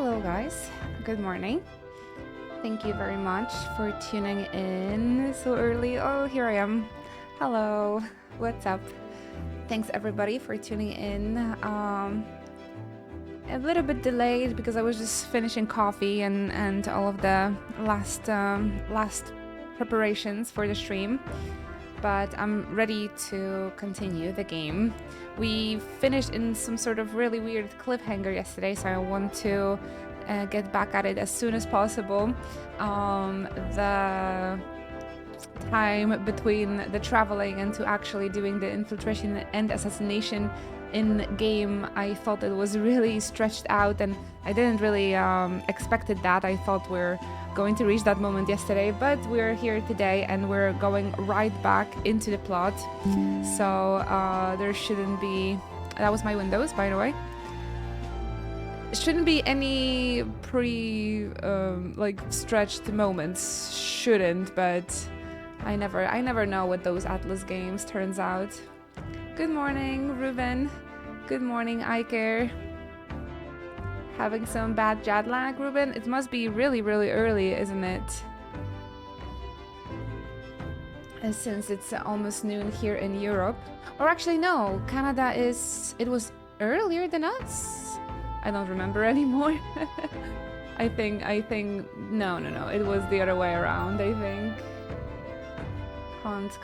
Hello guys, good morning. Thank you very much for tuning in so early. Oh, here I am. Hello, what's up? Thanks everybody for tuning in. A little bit delayed because I was just finishing coffee and all of the last preparations for the stream. But I'm ready to continue the game. We finished in some sort of really weird cliffhanger yesterday, so I want to get back at it as soon as possible. The time between the traveling and to actually doing the infiltration and assassination in game, I thought it was really stretched out, and I didn't really expected that. I thought we're going to reach that moment yesterday, but we're here today and we're going right back into the plot. So there shouldn't be... That was my windows, by the way. Shouldn't be any like stretched moments. Shouldn't, but I never know with those Atlas games, turns out. Good morning, Ruben. Good morning, Iker. Having some bad jet lag, Ruben? It must be really, really early, isn't it? Since it's almost noon here in Europe. Or actually, no, Canada is... It was earlier than us? I don't remember anymore. I think... No, it was the other way around, I think.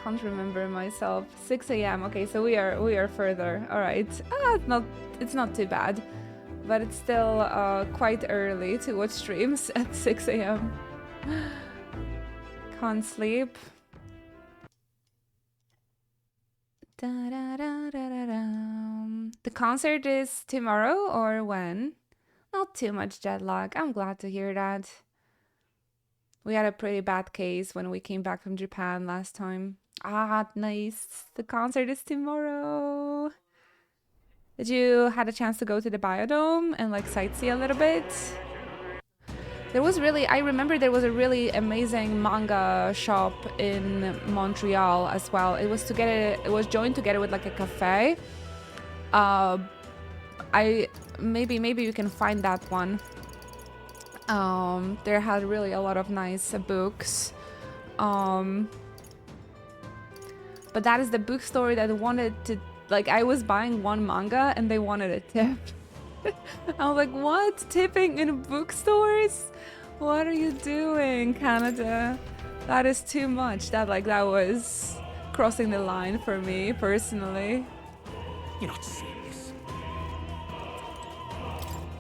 Can't remember myself. 6 a.m. Okay, so we are further. All right. It's not too bad. But it's still quite early to watch streams at 6 a.m. Can't sleep. The concert is tomorrow or when? Not too much jet lag. I'm glad to hear that. We had a pretty bad case when we came back from Japan last time. Ah, nice. The concert is tomorrow. Did you had a chance to go to the biodome and like sightsee a little bit? There was really, I remember there was a really amazing manga shop in Montreal as well. It was it was joined together with like a cafe. Maybe you can find that one. There had really a lot of nice books. But that is the bookstore that wanted to... Like, I was buying one manga and they wanted a tip. I was like, what? Tipping in bookstores? What are you doing, Canada? That is too much. That was crossing the line for me, personally. You're not serious.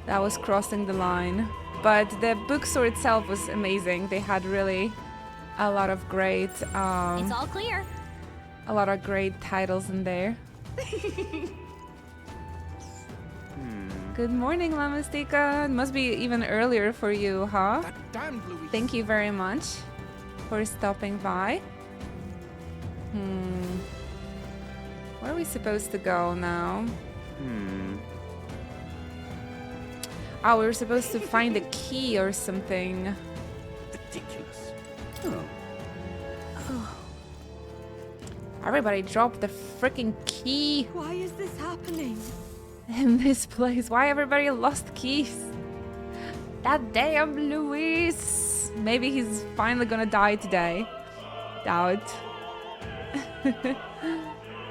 That was crossing the line. But the bookstore itself was amazing. They had really a lot of great... it's all clear. A lot of great titles in there. Good morning, Lamastika. It must be even earlier for you, huh? That damned Louis. Thank you very much for stopping by. Where are we supposed to go now? Oh, we were supposed to find a key or something. Ridiculous. Everybody dropped the freaking key Why is this happening? in this place. Why everybody lost keys? That damn Luis. Maybe he's finally gonna die today. Doubt.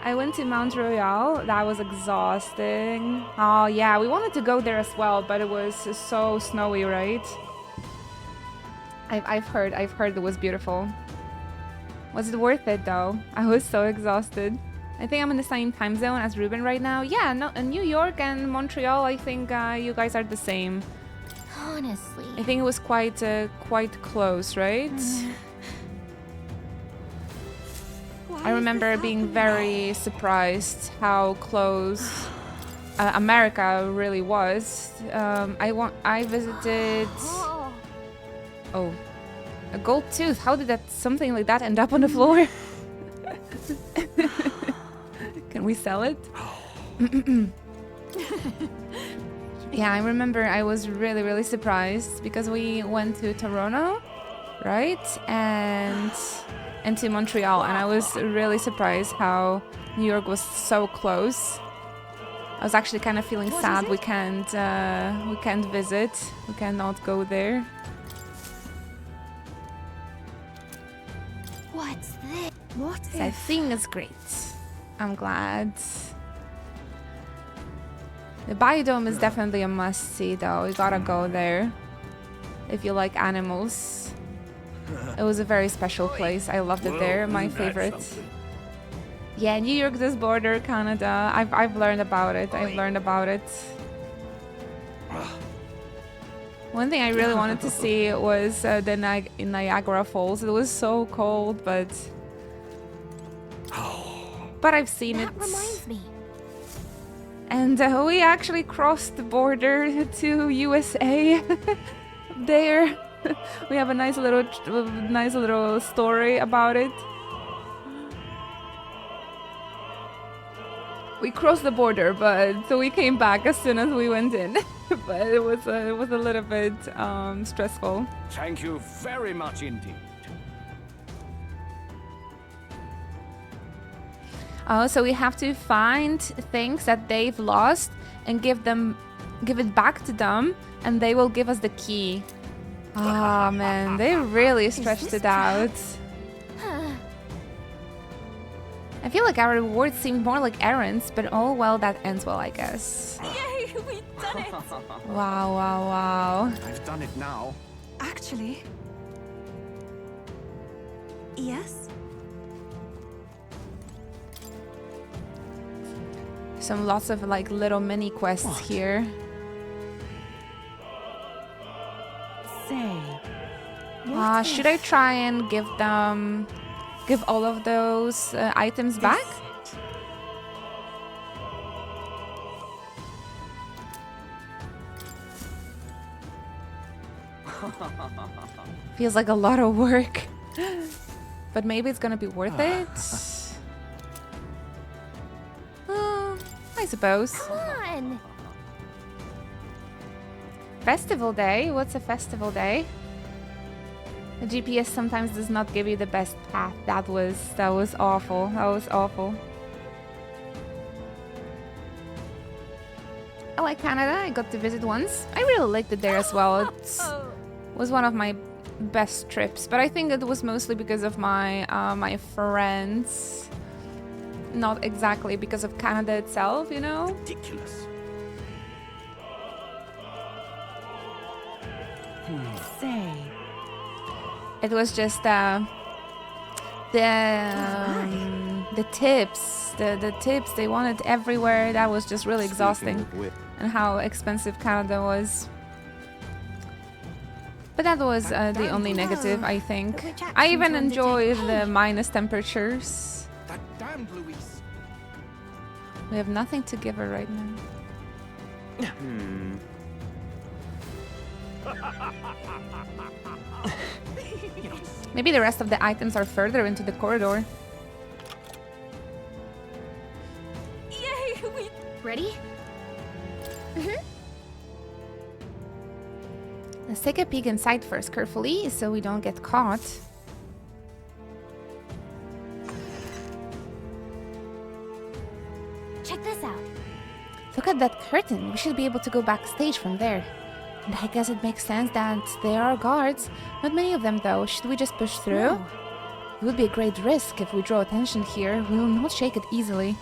I went to Mount Royal. That was exhausting. Oh yeah, we wanted to go there as well, but it was so snowy, right? I've heard it was beautiful. Was it worth it though? I was so exhausted. I think I'm in the same time zone as Ruben right now. Yeah, no, New York and Montreal, I think you guys are the same. Honestly. I think it was quite close, right? I remember being very surprised how close America really was. I visited... Oh. A gold tooth. How did something like that end up on the floor? Can we sell it? Yeah, I remember I was really surprised because we went to Toronto, right? And to Montreal, and I was really surprised how New York was so close. I was actually kind of feeling What sad is we it? can't visit. We cannot go there. What's this? What That thing is great. I'm glad. The biodome is definitely a must-see though. You gotta go there if you like animals. It was a very special place. I loved it there. My favorite. Yeah, New York does border Canada. I've learned about it. I've learned about it. One thing I really wanted to see was the Niagara Falls. It was so cold, but I've seen it. That reminds me. And we actually crossed the border to USA. There, we have a nice little story about it. We crossed the border, but so we came back as soon as we went in. But it was a little bit stressful. Thank you very much indeed. Oh, so we have to find things that they've lost and give it back to them, and they will give us the key. Ah, man, they really stretched it out. I feel like our rewards seem more like errands, but oh well, that ends well, I guess. Yay, we've done it! Wow, wow, wow. I've done it now. Actually... Yes? Some lots of like little mini quests here. Say... Should I try and give all of those items back? Feels like a lot of work. But maybe it's gonna be worth it. I suppose. Come on! Festival day? What's a festival day? The GPS sometimes does not give you the best path. That was awful. That was awful. I like Canada. I got to visit once. I really liked it there as well. It was one of my best trips, but I think it was mostly because of my my friends. Not exactly because of Canada itself, you know? Ridiculous. Say... It was just the tips, the tips they wanted everywhere. That was just really exhausting, and how expensive Canada was. But that was the only negative, I think. I even enjoyed the minus temperatures. That damned Louise. We have nothing to give her right now. Maybe the rest of the items are further into the corridor. Yay, we... Ready? Let's take a peek inside first carefully so we don't get caught. Check this out. Look at that curtain. We should be able to go backstage from there. And I guess it makes sense that there are guards. Not many of them though. Should we just push through? No. It would be a great risk if we draw attention here. We will not shake it easily.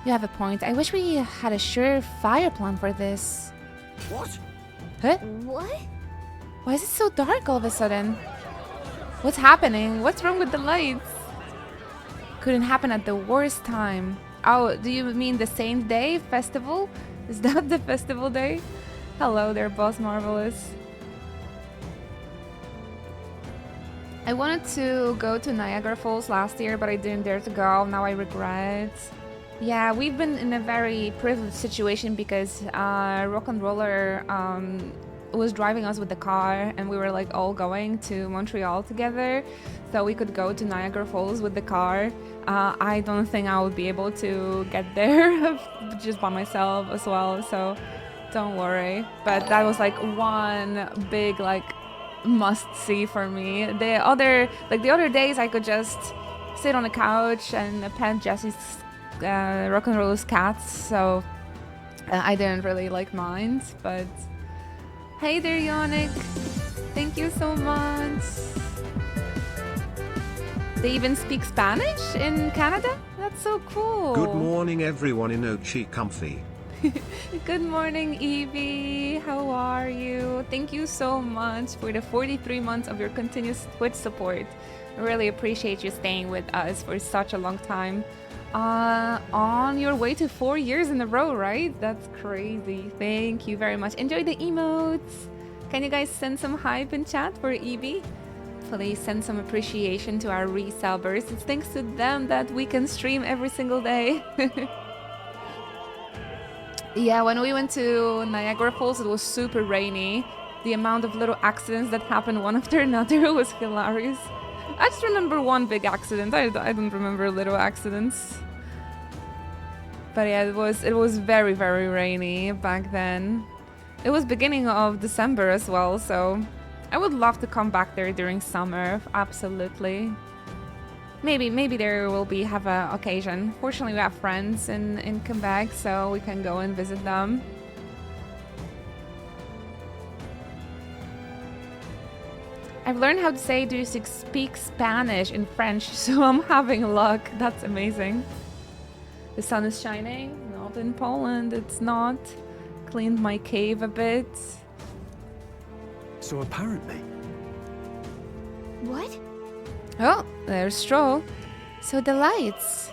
You have a point. I wish we had a surefire plan for this. What? Huh? What? Why is it so dark all of a sudden? What's happening? What's wrong with the lights? Couldn't happen at the worst time. Oh, do you mean the Saint Day festival? Is that the festival day? Hello there, Boss Marvelous. I wanted to go to Niagara Falls last year, but I didn't dare to go. Now I regret. Yeah, we've been in a very privileged situation because Rock and Roller was driving us with the car, and we were like all going to Montreal together, so we could go to Niagara Falls with the car. I don't think I would be able to get there just by myself as well, so don't worry. But that was like one big like must see for me. The other days I could just sit on the couch and pet Jesse's Rock and Roller's cats, so I didn't really like mine, but hey there, Yannick. Thank you so much. They even speak Spanish in Canada? That's so cool. Good morning everyone in Ochi Comfy. Good morning, Evie. How are you? Thank you so much for the 43 months of your continuous Twitch support. I really appreciate you staying with us for such a long time. On your way to 4 years in a row, right? That's crazy. Thank you very much. Enjoy the emotes. Can you guys send some hype in chat for Evie? Please send some appreciation to our resellers. It's thanks to them that we can stream every single day. Yeah, when we went to Niagara Falls, it was super rainy. The amount of little accidents that happened one after another was hilarious. I just remember one big accident. I don't remember little accidents. But yeah, it was very, very rainy back then. It was beginning of December as well, so I would love to come back there during summer, absolutely. Maybe there will have a occasion. Fortunately, we have friends in Quebec, so we can go and visit them. I've learned how to say, do you speak Spanish in French? So I'm having luck. That's amazing. The sun is shining. Not in Poland, it's not. Cleaned my cave a bit. So apparently... What? Oh, there's Stroll. So the lights.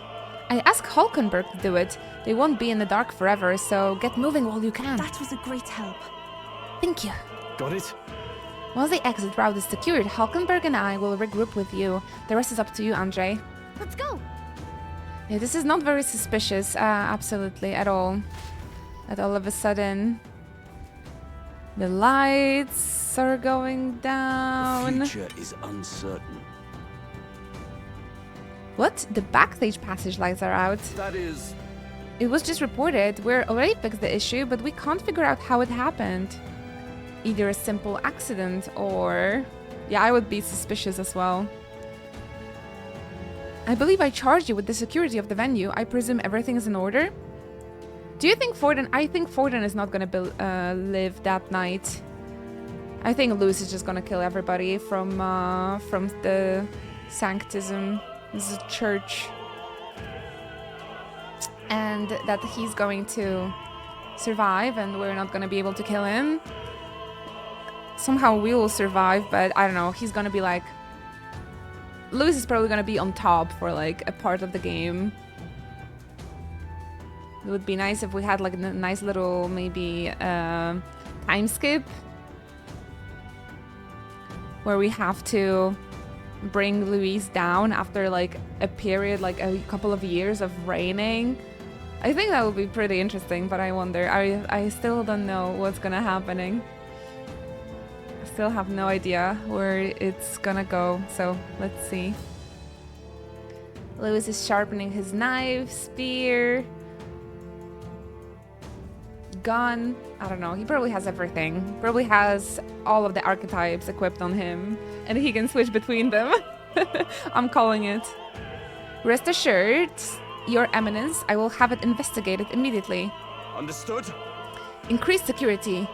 I asked Hulkenberg to do it. They won't be in the dark forever, so get moving while you can. That was a great help. Thank you. Got it? Once the exit route is secured, Hulkenberg and I will regroup with you. The rest is up to you, Andre. Let's go. Yeah, this is not very suspicious, absolutely, at all. That all of a sudden, the lights are going down. The future is uncertain. What? The backstage passage lights are out. That is... It was just reported. We're already fixed the issue, but we can't figure out how it happened. Either a simple accident or... Yeah, I would be suspicious as well. I believe I charged you with the security of the venue. I presume everything is in order? Do you think Forden... I think Forden is not gonna live that night. I think Lewis is just gonna kill everybody from the Sanctism. This is a church. And that he's going to survive and we're not gonna be able to kill him. Somehow we will survive, but I don't know. He's gonna be like... Lewis is probably gonna be on top for like a part of the game. It would be nice if we had like a nice little maybe time skip. Where we have to bring Louise down after like a period, like a couple of years of raining. I think that would be pretty interesting, but I wonder. I still don't know what's gonna happening. I still have no idea where it's gonna go, so let's see. Lewis is sharpening his knife, spear, gun. I don't know, he probably has everything. Probably has all of the archetypes equipped on him, and he can switch between them. I'm calling it. Rest assured, Your Eminence, I will have it investigated immediately. Understood? Increase security.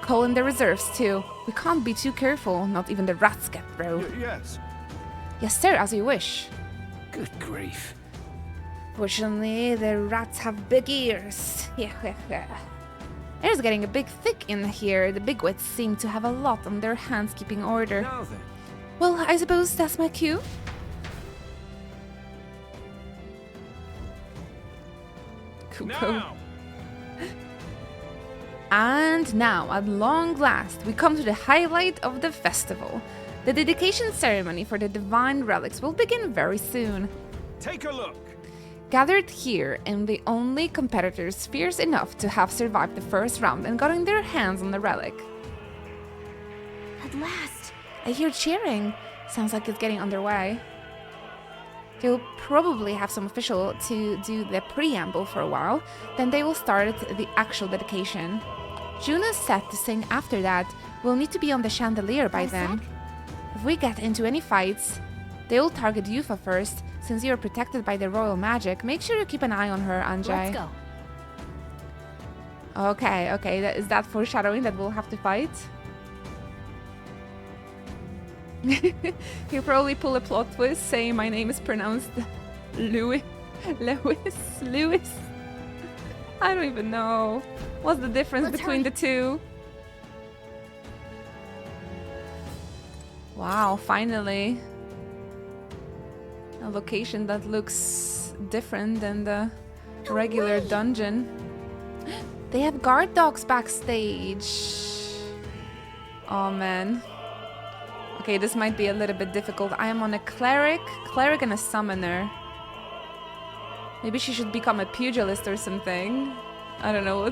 Call in the reserves too. We can't be too careful, not even the rats get through. Yes. Yes sir, as you wish. Good grief. Fortunately, the rats have big ears. Air's getting a bit thick in here. The bigwigs seem to have a lot on their hands keeping order. Now then. Well, I suppose that's my cue. Kupo. Now! And now, at long last, we come to the highlight of the festival. The dedication ceremony for the divine relics will begin very soon. Take a look. Gathered here, and the only competitors fierce enough to have survived the first round and gotten their hands on the relic. At last. I hear cheering. Sounds like it's getting underway. They'll probably have some official to do the preamble for a while, then they will start the actual dedication. June is set to sing after that. We'll need to be on the chandelier by then. If we get into any fights, they will target Yufa first. Since you're protected by the royal magic, make sure you keep an eye on her, Anjay. Let's go. Okay, okay. Is that foreshadowing that we'll have to fight? He'll probably pull a plot twist saying my name is pronounced Louis. Lewis. I don't even know. What's the difference Let's between hurry. the two? Wow, finally. A location that looks different than the regular dungeon. They have guard dogs backstage. Oh man. Okay, this might be a little bit difficult. I am on a cleric and a summoner. Maybe she should become a pugilist or something. I don't know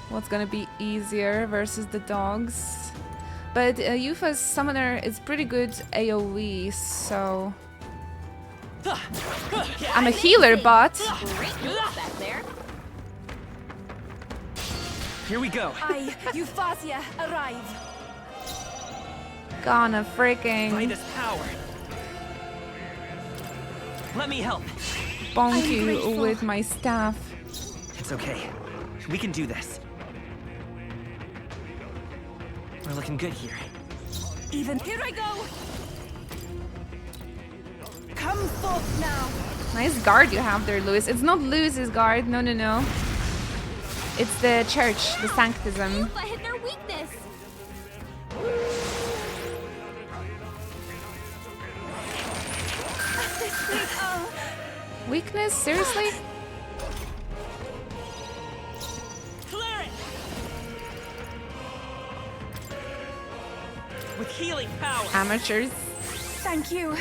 what's gonna be easier versus the dogs. But Yufa's summoner is pretty good AoE, so I'm a healer, but Great moves back there. Here we go. I, Euphausia, arrive. gonna By freaking this power. Let me help. bonk I'm you grateful. with my staff. It's okay. We can do this. We're looking good here. Even here I go. Come forth now. Nice guard you have there, Lewis. It's not Lewis's guard. No, no, no. It's the church, the sanctism. But hit their weakness. Weakness? Seriously? Clear it! With healing power. Amateurs. Thank you.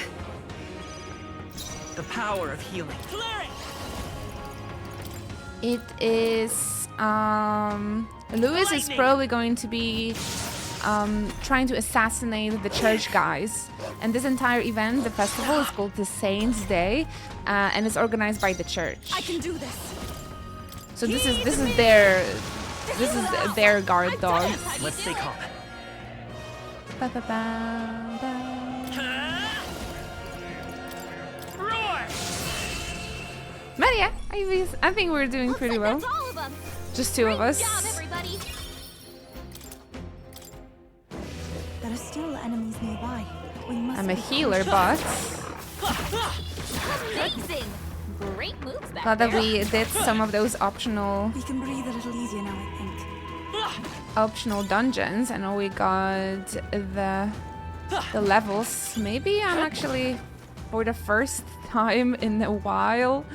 The power of healing. Clear it! It is, Lewis is Lightning. probably going to be, trying to assassinate the church guys. And this entire event, the festival, is called the Saints' Day, and it's organized by the church. I can do this. So this is their guard dogs. Let's stay calm. Ba, ba, ba, ba. Roar! But yeah, I think we're doing Looks pretty like well. that's all of them. Just two of Great us. job, everybody. There are still enemies nearby. We must I'm a be healer, but Amazing. Great moves back glad that there. we did some of those optional We can breathe a little easier now, I think. dungeons, and we got the levels. Maybe I'm actually, for the first time in a while,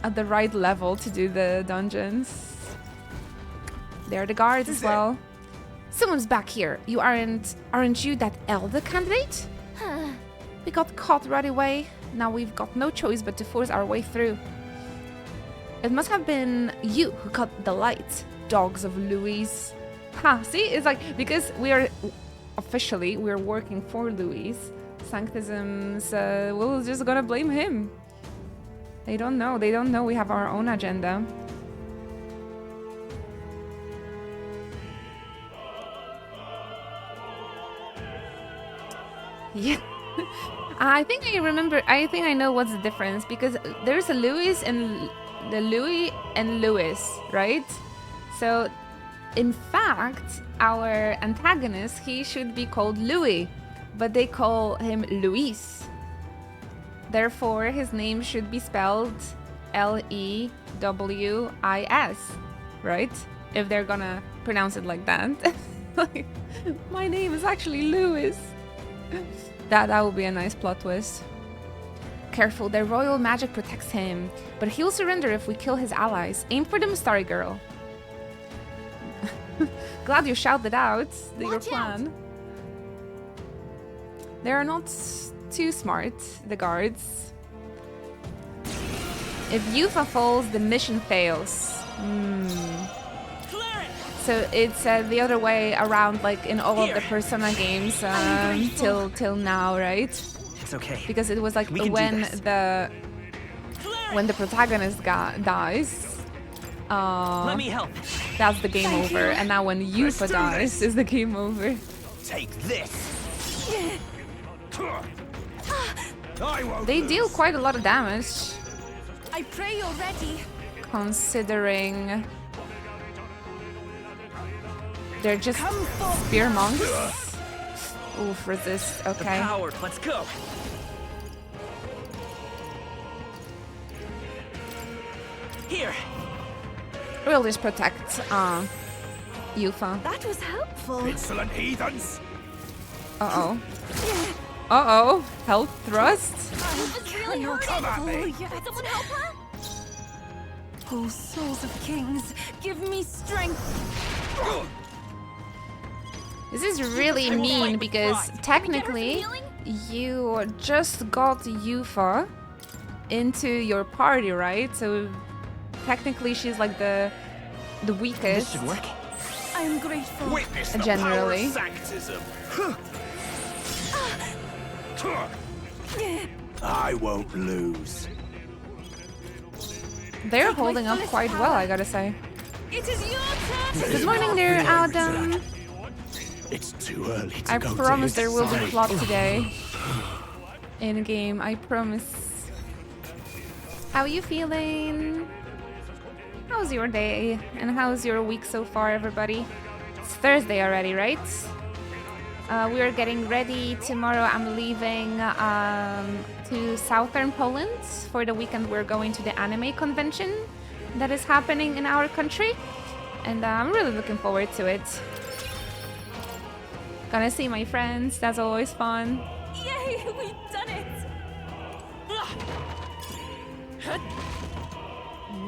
at the right level to do the dungeons. They're the guards as well. Someone's back here. You aren't you that elder candidate? We got caught right away. Now we've got no choice but to force our way through. It must have been you who cut the light, dogs of Louis. Ha, see? It's like, because we're working for Louis, Sanctisms, we're just gonna blame him. They don't know we have our own agenda. Yeah. I think I know what's the difference, because there's a Louis and Louis, right? So in fact, our antagonist, he should be called Louis, but they call him Luis. Therefore, his name should be spelled Lewis, right? If they're gonna pronounce it like that. Like, my name is actually Louis. That would be a nice plot twist. Careful, their royal magic protects him, but he'll surrender if we kill his allies. Aim for the Starry Girl. Glad you shouted out your Watch out. plan. They are not too smart, the guards. If Yufa falls, the mission fails. Clear it! So it's the other way around, like in all of the Persona games till now, right? It's okay. Because it was like We can do when this. the Clear it! protagonist dies, Let me help. that's the game Thank over, you. and now when Yufa do dies, this. is the game over. Take this. I won't They lose. deal quite a lot of damage. I pray you're ready. considering they're just spear monks. Oof, resist. The Okay. power. Let's go. Here. We'll just protect Yufa. That was helpful. Insolent heathens! Uh-oh. Uh-oh. Health thrust. It's really cannot hurting. follow Could yet. someone help her? Oh, souls of kings, give me strength. This is really mean because technically you just got Yufa into your party, right? So technically she's like the This weakest. should work. I am grateful. Witness the Generally. power of sanctism! I won't lose. They're holding up quite well, I gotta say. It is your turn. Good morning there, Adam. It's too early to I go to promise his there will be side. plot today. In game, I promise. How are you feeling? How's your day? And how's your week so far, everybody? It's Thursday already, right? We are getting ready. Tomorrow I'm leaving to southern Poland. For the weekend we're going to the anime convention that is happening in our country. And I'm really looking forward to it. Gonna see my friends, that's always fun. Yay, we've done it.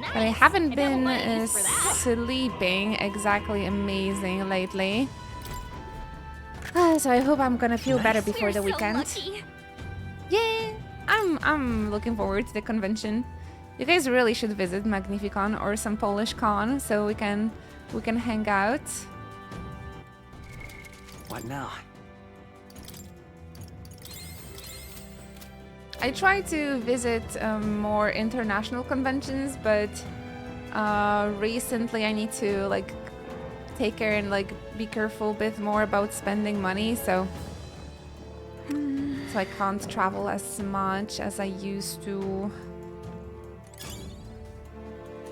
Nice. But I haven't never been wanted to use for that. sleeping exactly amazing lately. So I hope I'm gonna feel better before the We're so weekend. lucky. Yeah, I'm looking forward to the convention. You guys really should visit Magnificon or some Polish con so we can hang out. What now? I try to visit more international conventions, but recently I need to like take care and like be careful a bit more about spending money, so I can't travel as much as I used to.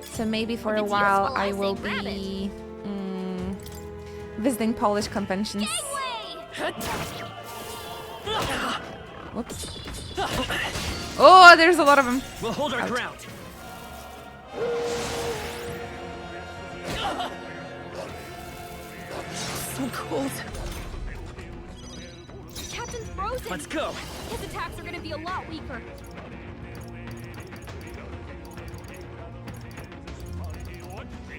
So maybe for a It's while useful, I I will say grab be visiting Polish conventions. Gangway! Whoops. Oh, there's a lot of them. We'll hold our ground. So cold. Captain's frozen. Let's go. His attacks are gonna be a lot weaker.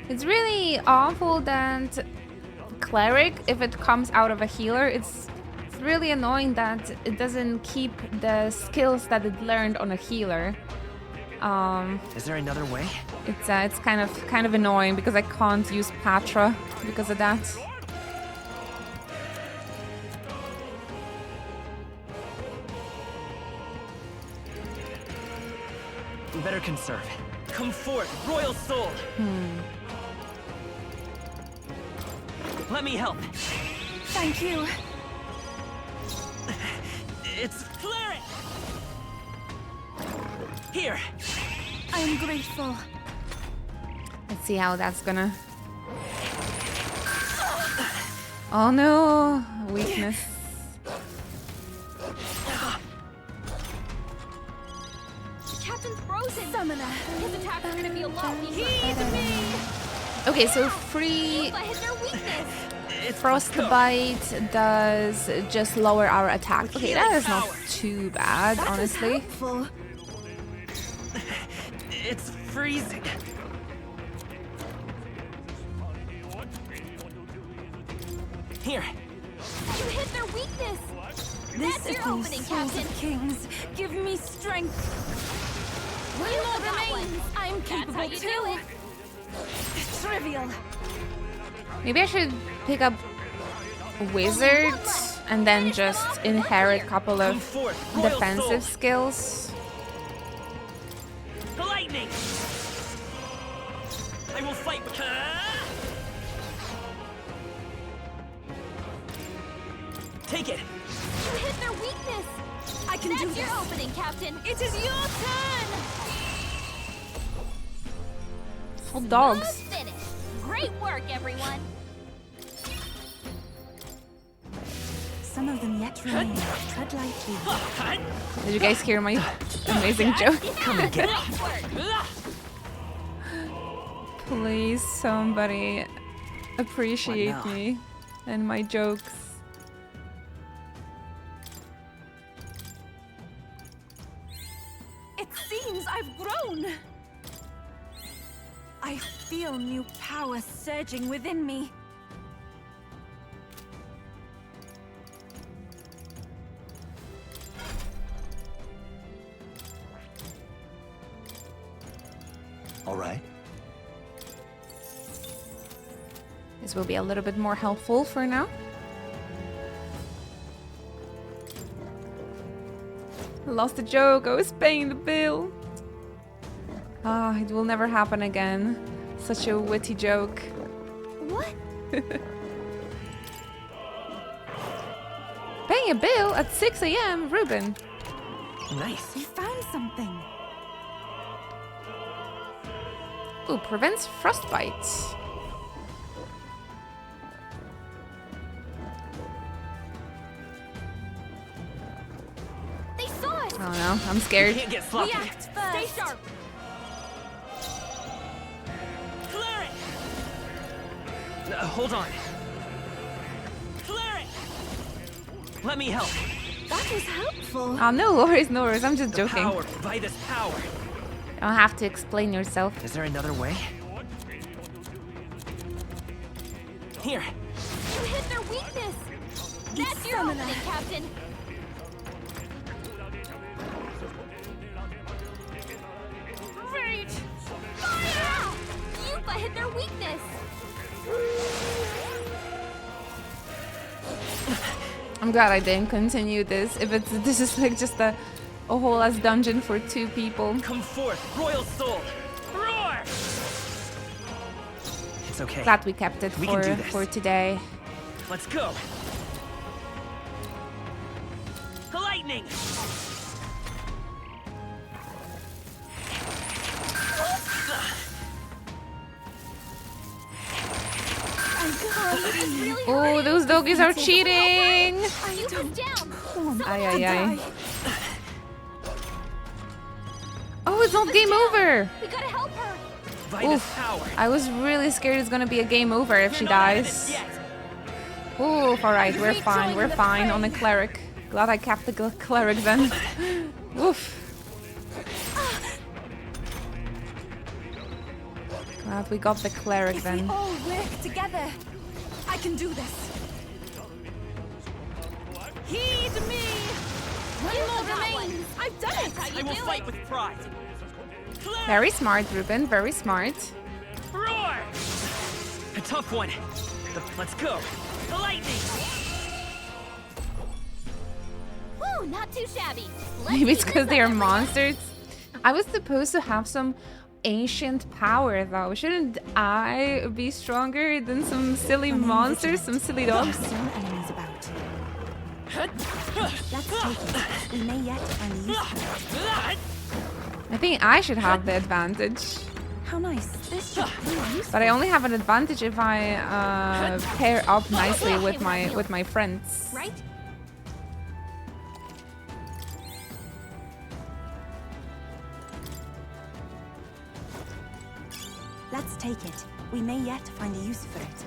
It's really awful that cleric, if it comes out of a healer, it's really annoying that it doesn't keep the skills that it learned on a healer. Is there another way? It's kind of annoying because I can't use Patra because of that. We better conserve. Come forth, royal soul. Let me help. Thank you. It's Cleric. Here. I am grateful. Let's see how that's gonna. Oh no, weakness. Captain's frozen. Summoner. His attacks are gonna be a lot weaker. Heed me. Okay, so free But hit their weakness. Frostbite does just lower our attack. Okay, that is not too bad, That is honestly. helpful. It's freezing. Here. You hit their weakness. This That's is your those opening, souls Captain. of kings. Give me strength. One more remains. I'm That's how capable you too. do it. Trivial. Maybe I should pick up Wizard and then just inherit a couple Come of forth, royal defensive soul. skills. The lightning. I will fight with. Take it. You hit their weakness. I can do That's your this. opening, Captain. It is your turn. All dogs. Smooth finish. Great work, everyone. Some of them yet remain. Tread lightly. Did you guys hear my amazing joke? Come and get it. Great work. Please, somebody appreciate What now? me and my jokes. It seems I've grown. I feel new power surging within me. All right. This will be a little bit more helpful for now. Lost the joke. I was paying the bill. Ah, it will never happen again. Such a witty joke. What? Paying a bill at 6 a.m. Ruben. Nice. We found something. Ooh, prevents frostbite. They saw us. Oh no, I'm You scared. can't get sloppy. React first. Stay sharp. Clear it. Hold on. Clear it. Let me help. That was helpful. Oh, no worries, no worries. I'm just joking. Power by this power. You don't have to explain yourself. Is there another way? Here. You hit their weakness. That's your stamina. opening, Captain. Great. Fire! Yupa hit their weakness. I'm glad I didn't continue this. If this is like just a whole ass dungeon for 2 people. Come forth, royal soul. Roar! It's okay. Glad we kept it We can do this. for today. Let's go. Lightning. Really Oh, hurting. those doggies are cheating! Yupa's down. Ay, ay, ay. Oh, it's not game over! We gotta help her. By this Oof. power. I was really scared it's gonna be a game over if she You're not ahead of dies. us yet. Oof, alright, we're Great fine, join we're the fine fray. on the cleric. Glad I kept the cleric then. Oof. Glad we got the cleric If we then. all work together, I can do this. Heed me. One more remains. I've done it. How I you will do fight it? with pride. Clear. Very smart, Ruben, very smart. Roar! A tough one. Let's go. The lightning. Woo, not too shabby. Let's Maybe it's keep because this they are up, everyone. monsters. I was supposed to have some ancient power though. Shouldn't I be stronger than some silly monsters, some silly dogs? Some enemies about. Let's take it. We may yet find a use for it. I think I should have the advantage. How nice. This should prove useful. But I only have an advantage if I pair up nicely with my friends. Right? Let's take it. We may yet find a use for it.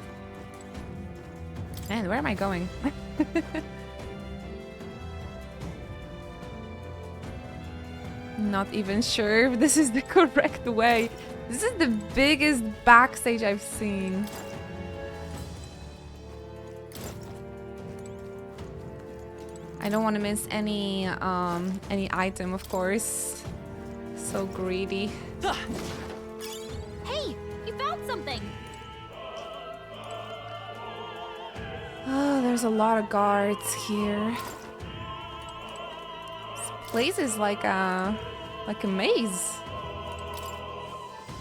Man, where am I going? Not even sure if this is the correct way. This is the biggest backstage I've seen. I don't want to miss any item, of course. So greedy. Hey, you found something. Oh, there's a lot of guards here. This place is like a maze.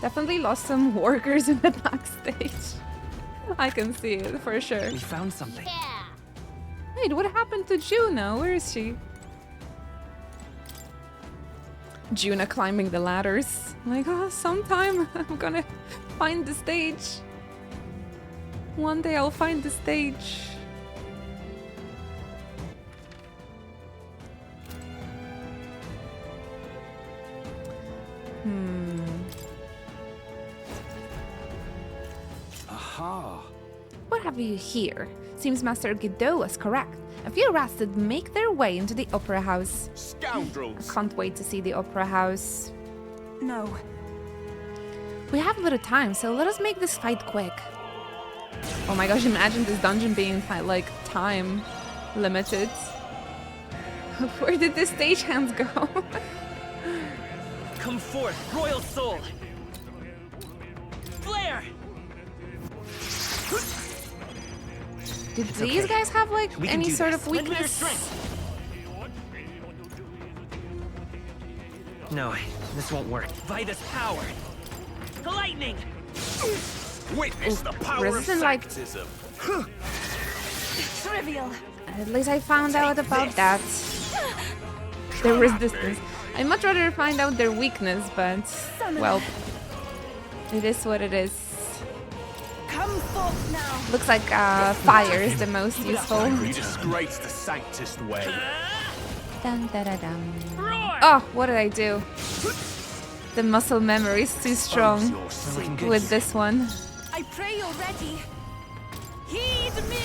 Definitely lost some workers in the backstage. I can see it for sure. We found something. Yeah. Wait, what happened to Juna? Where is she? Juna climbing the ladders. Like, oh, sometime I'm gonna find the stage. One day I'll find the stage. Aha. What have you here? Seems Master Godot was correct. A few rats did make their way into the opera house. Scoundrels. Can't wait to see the opera house. No. We have little time, so let us make this fight quick. Oh my gosh, imagine this dungeon being like time limited. Where did the stagehands go? Come forth, royal soul. Flare. Did It's these okay. guys have like We can any do sort this. of Lend me your weakness? strength. No, this won't work. Vitus power. Lightning. Witness the power resistant, of like- Sanctism. Trivial. At least I found out about that. Their resistance. I'd much rather find out their weakness, but well, it is what it is. Come forth now. Looks like fire is the most useful. You disgrace the Sanctist way. Dun, da, da, dum. Roar. Oh, what did I do? The muscle memory is too strong Your sin. with this one. I pray you're ready. Heed me.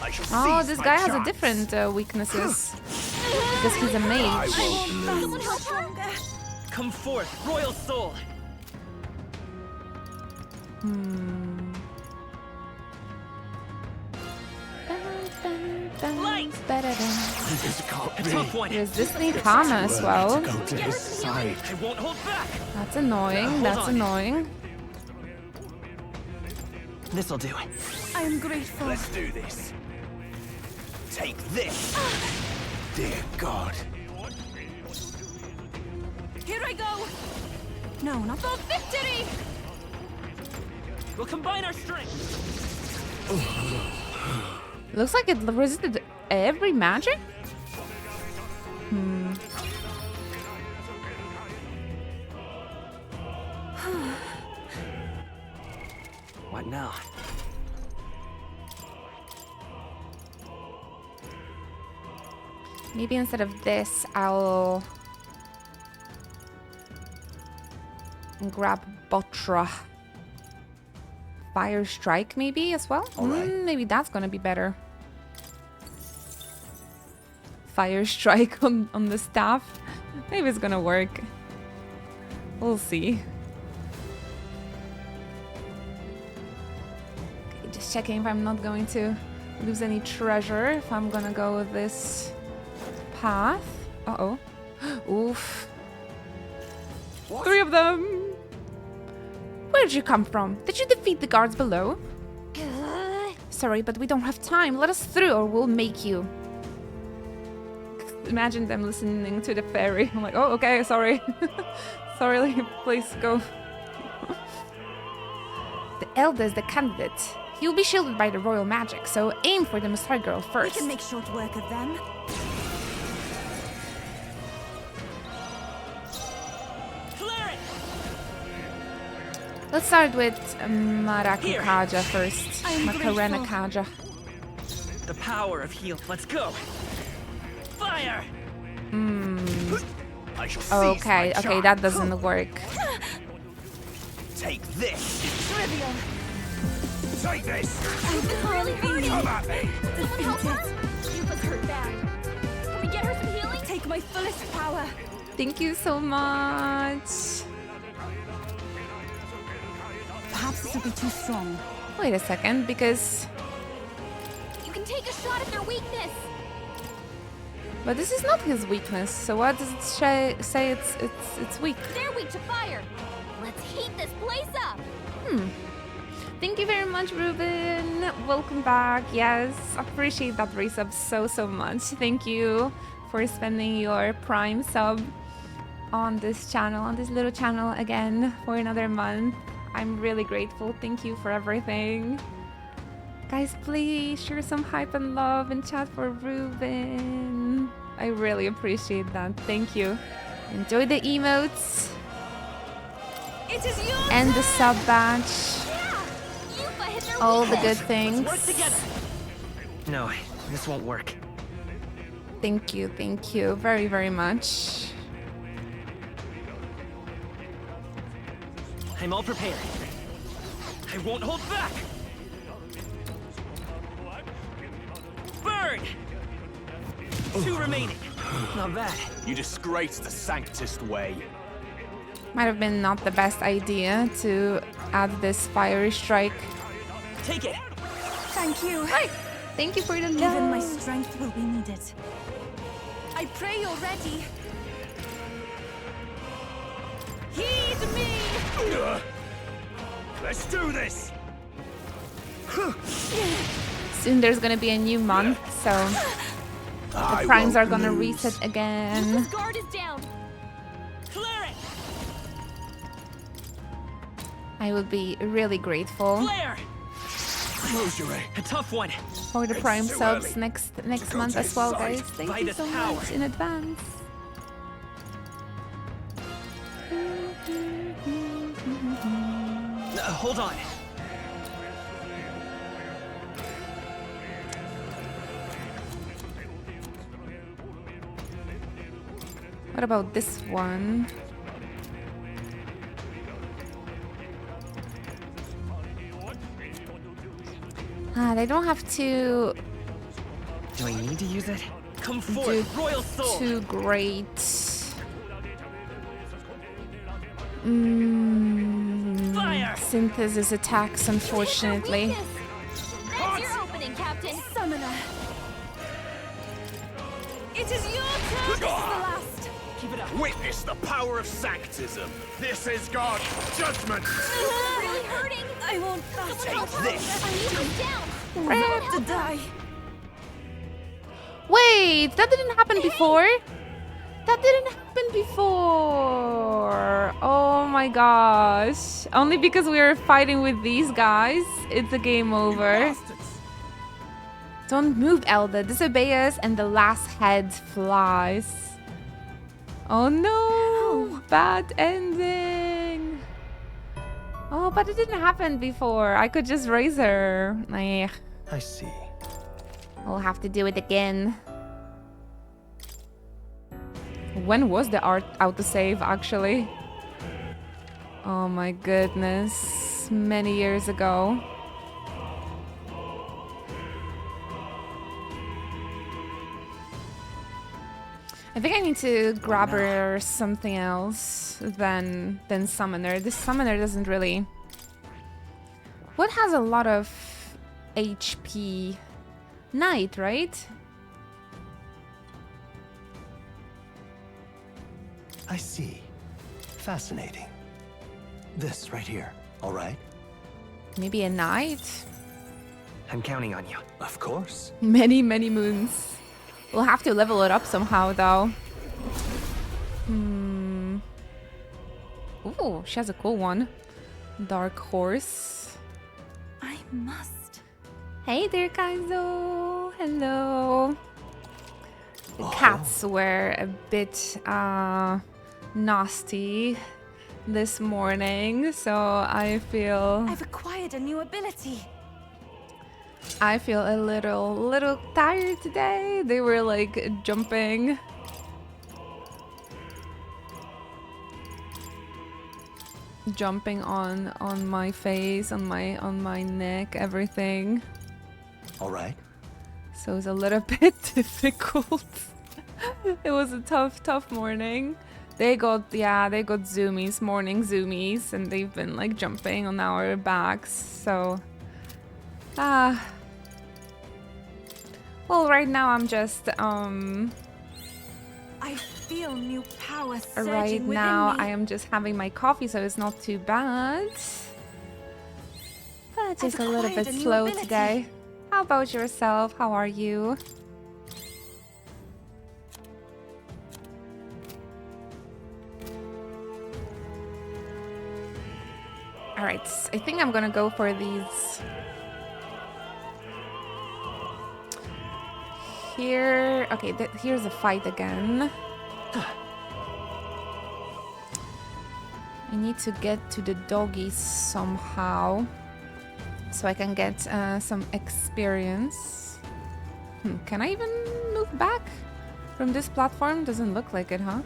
I shall Oh, seize this my guy has a chance. different weaknesses because he's a I mage. won't lose. Someone help stronger. Come forth, royal soul. Light. This can't A be. tough one. Resisting karma as well. Go to his side. I won't hold back. That's annoying. Hold That's on. annoying. This'll do. I am grateful. Let's do this. Take this. Dear God. Here I go. No, not for victory. We'll combine our strength. Looks like it resisted every magic. What now? Maybe instead of this, I'll grab Botra. Fire Strike maybe as well? Alright. Maybe that's gonna be better. Fire Strike on the staff. Maybe it's gonna work. We'll see. Okay, just checking if I'm not going to lose any treasure, if I'm gonna go with this path. Uh-oh. Oof. What? 3 of them! Where did you come from? Did you defeat the guards below? Sorry, but we don't have time. Let us through or we'll make you. Imagine them listening to the fairy. I'm like, oh, okay, sorry. Sorry, please go. The elder is the candidate. He'll be shielded by the royal magic, so aim for the Messiah girl We first. can make short work of them. Clear it. Let's start with Marakukaja first. I am Macarena grateful. Kaja. The power of heal. Let's go. Fire. I shall seize Okay, my okay, chance. that doesn't work. Take this. Trivial. Take this. It's really hurting. Come at me. Someone help her? You was hurt bad. Can we get her some healing? Take my fullest power. Thank you so much. Perhaps this will be too strong. Wait a second, because... You can take a shot at their weakness. But this is not his weakness, so why does it say it's weak? They're weak to fire. Let's heat this place up. Thank you very much, Ruben. Welcome back. Yes, appreciate that resub so much. Thank you for spending your Prime sub on this channel, on this little channel again for another month. I'm really grateful. Thank you for everything. Guys, please share some hype and love in chat for Ruben. I really appreciate that. Thank you. Enjoy the emotes. It is your and the sub badge. Yeah! Yupa hit their All the weakness. good things. Work together. No, this won't work. Thank you very, very much. I'm all prepared. I won't hold back. Burn! 2 remaining. Not bad. You disgrace the Sanctist way. Might have been not the best idea to add this fiery strike. Take it. Thank you. Right. Thank you for the Even my love. strength will be needed. I pray you're ready. Heed me! Let's do this! Soon there's gonna be a new month, so the primes are gonna reset again. Yupa's guard is down. Clear it. I would be really grateful Flare. Close your eye. A tough one. for the It's prime too subs early next go month to as well, side. guys. Thank By you this so power. much in advance. Hold on. What about this one? They don't have to Do I need to use it? Come do forth, Royal Soul. too great. Fire! Synthesis attacks, unfortunately. Weakness. That's your opening, Captain. Summoner. It is your turn. This is the last. Keep it up. Witness the power of Sanctism. This is God's judgment. Really hurting. I won't pass. Take this. Yupa's down. I have to die. Wait, that didn't happen before. That didn't happen before. Oh my gosh. Only because we were fighting with these guys, it's a game over. Don't move, Elda. Disobey us and the last head flies. Oh no. Bad ending. Oh, but it didn't happen before. I could just raise her. Ugh. I see. We'll have to do it again. When was the art autosave actually? Oh my goodness. Many years ago. I think I need to grab her something else than summoner. This summoner doesn't really. What has a lot of HP? Knight, right? I see. Fascinating. This right here, all right? Maybe a knight? I'm counting on you. Of course. Many, many moons. We'll have to level it up somehow, though. Ooh, she has a cool one. Dark horse. I must. Hey there, Kaizo. Hello. The cats were a bit nasty this morning, so I feel I've acquired a new ability. a little tired today. They were like jumping. Jumping on my face, on my neck, everything. All right. So it's a little bit difficult. It was a tough morning. They got zoomies, morning zoomies, and they've been like jumping on our backs. So, well, right now I'm just I feel new power surging right within now me. I am just having my coffee, so it's not too bad. But just a little acquired bit a new slow ability. today. How about yourself? How are you? All right, I think I'm gonna go for these. Here, okay, here's a fight again. I need to get to the doggies somehow so I can get some experience. Can I even move back from this platform? Doesn't look like it, huh?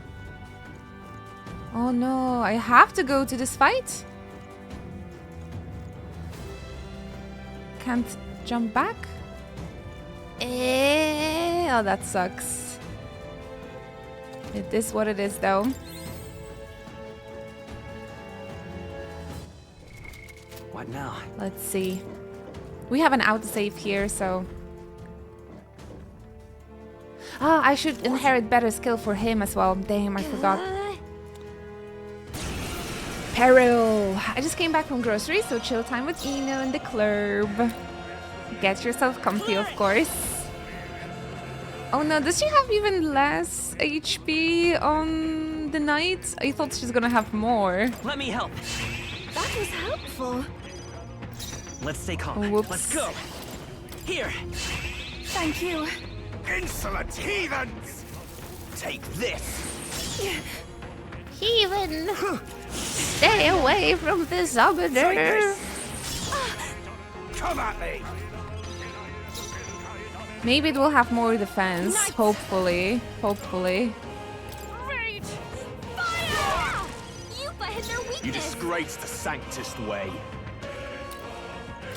Oh no, I have to go to this fight? Can't jump back? Oh, that sucks. It is what it is, though. What now? Let's see. We have an autosave here, so... Ah, I should inherit better skill for him as well. Damn, I forgot. Peril! I just came back from groceries, so chill time with Eno in the club. Get yourself comfy, of course. Oh no, does she have even less HP on the knight? I thought she's gonna have more. Let me help. That was helpful. Let's stay calm. Whoops. Let's go. Here. Thank you. Insolent heathens! Take this! Heathen! Stay away from this orbiter! Come at me! Maybe it will have more defense, hopefully. Hopefully. Great! Fire! Yupa hit their weakness! You disgrace the Sanctist way.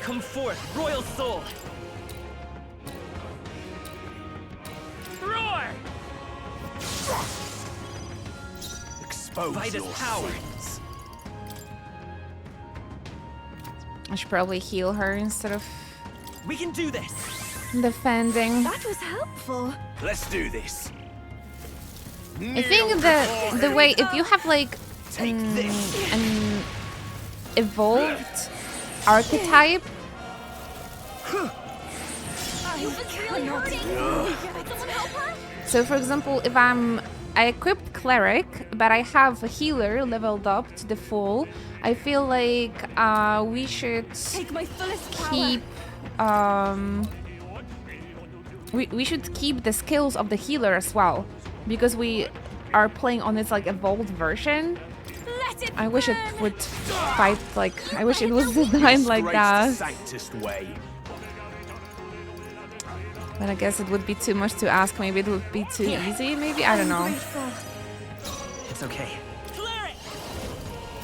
Come forth, royal soul. Roar! Expose Vitus your power. sins. I should probably heal her instead of We can do this. defending. That was helpful. Let's do this. I think the way, if you have like Take this. an evolved archetype, Yupa's really hurting! Can someone help her? so for example, if I equipped cleric, but I have a healer leveled up to the full, I feel like we should Take my fullest power. keep we should keep the skills of the healer as well, because we are playing on its like evolved version. Let it I wish it burn. would fight like, I wish it was designed like Disgrace that. the Sanctist way. But I guess it would be too much to ask. Maybe it would be too easy. Maybe, I don't know. Grateful. It's okay. Cleric!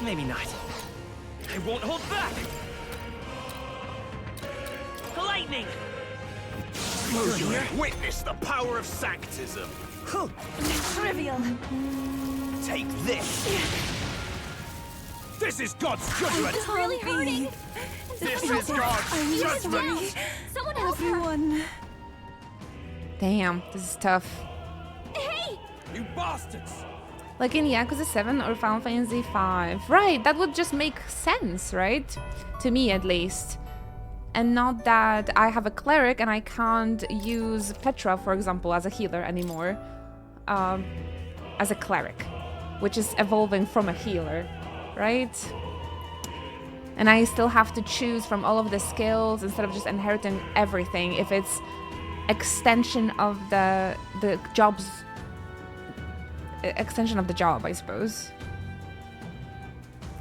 Maybe not. I won't hold back. Lightning! Witness the power of Sanctism. Trivial. Take this. This is God's judgment. It's really hurting! This is God's judgment. Someone help her! Everyone. Damn, this is tough. Hey! You bastards. Like in Yakuza 7 or Final Fantasy 5. Right, that would just make sense, right? To me, at least. And not that I have a cleric and I can't use Petra, for example, as a healer anymore. As a cleric, which is evolving from a healer, right? And I still have to choose from all of the skills instead of just inheriting everything if it's extension of the job's extension of the job, I suppose.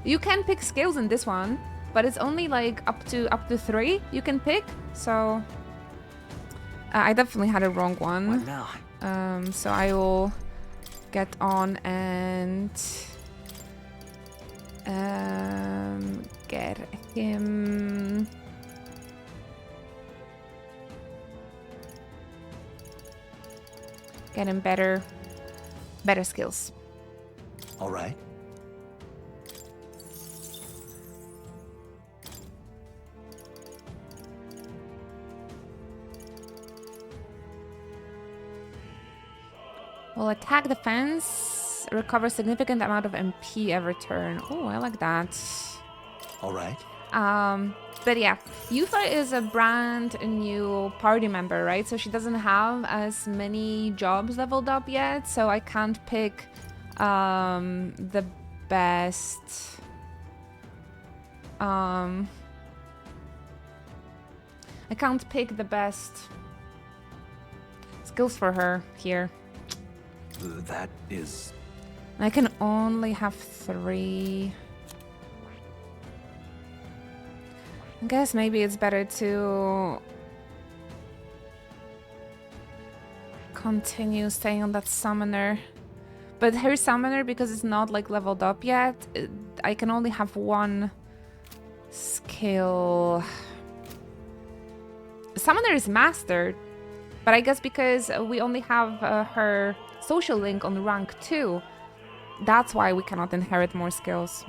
You can pick skills in this one, but it's only like up to 3 you can pick. So I definitely had a wrong What one. now? So I will get on and get him. Get him better skills. All right. Will attack defense, recover significant amount of MP every turn. Oh, I like that. All right. But yeah, Yufa is a brand new party member, right? So she doesn't have as many jobs leveled up yet, so I can't pick the best. I can't pick the best skills for her here. That is... I can only have 3. I guess maybe it's better to continue staying on that summoner. But her summoner, because it's not like leveled up yet, I can only have one skill. Summoner is mastered, but I guess because we only have her social link on rank 2, that's why we cannot inherit more skills.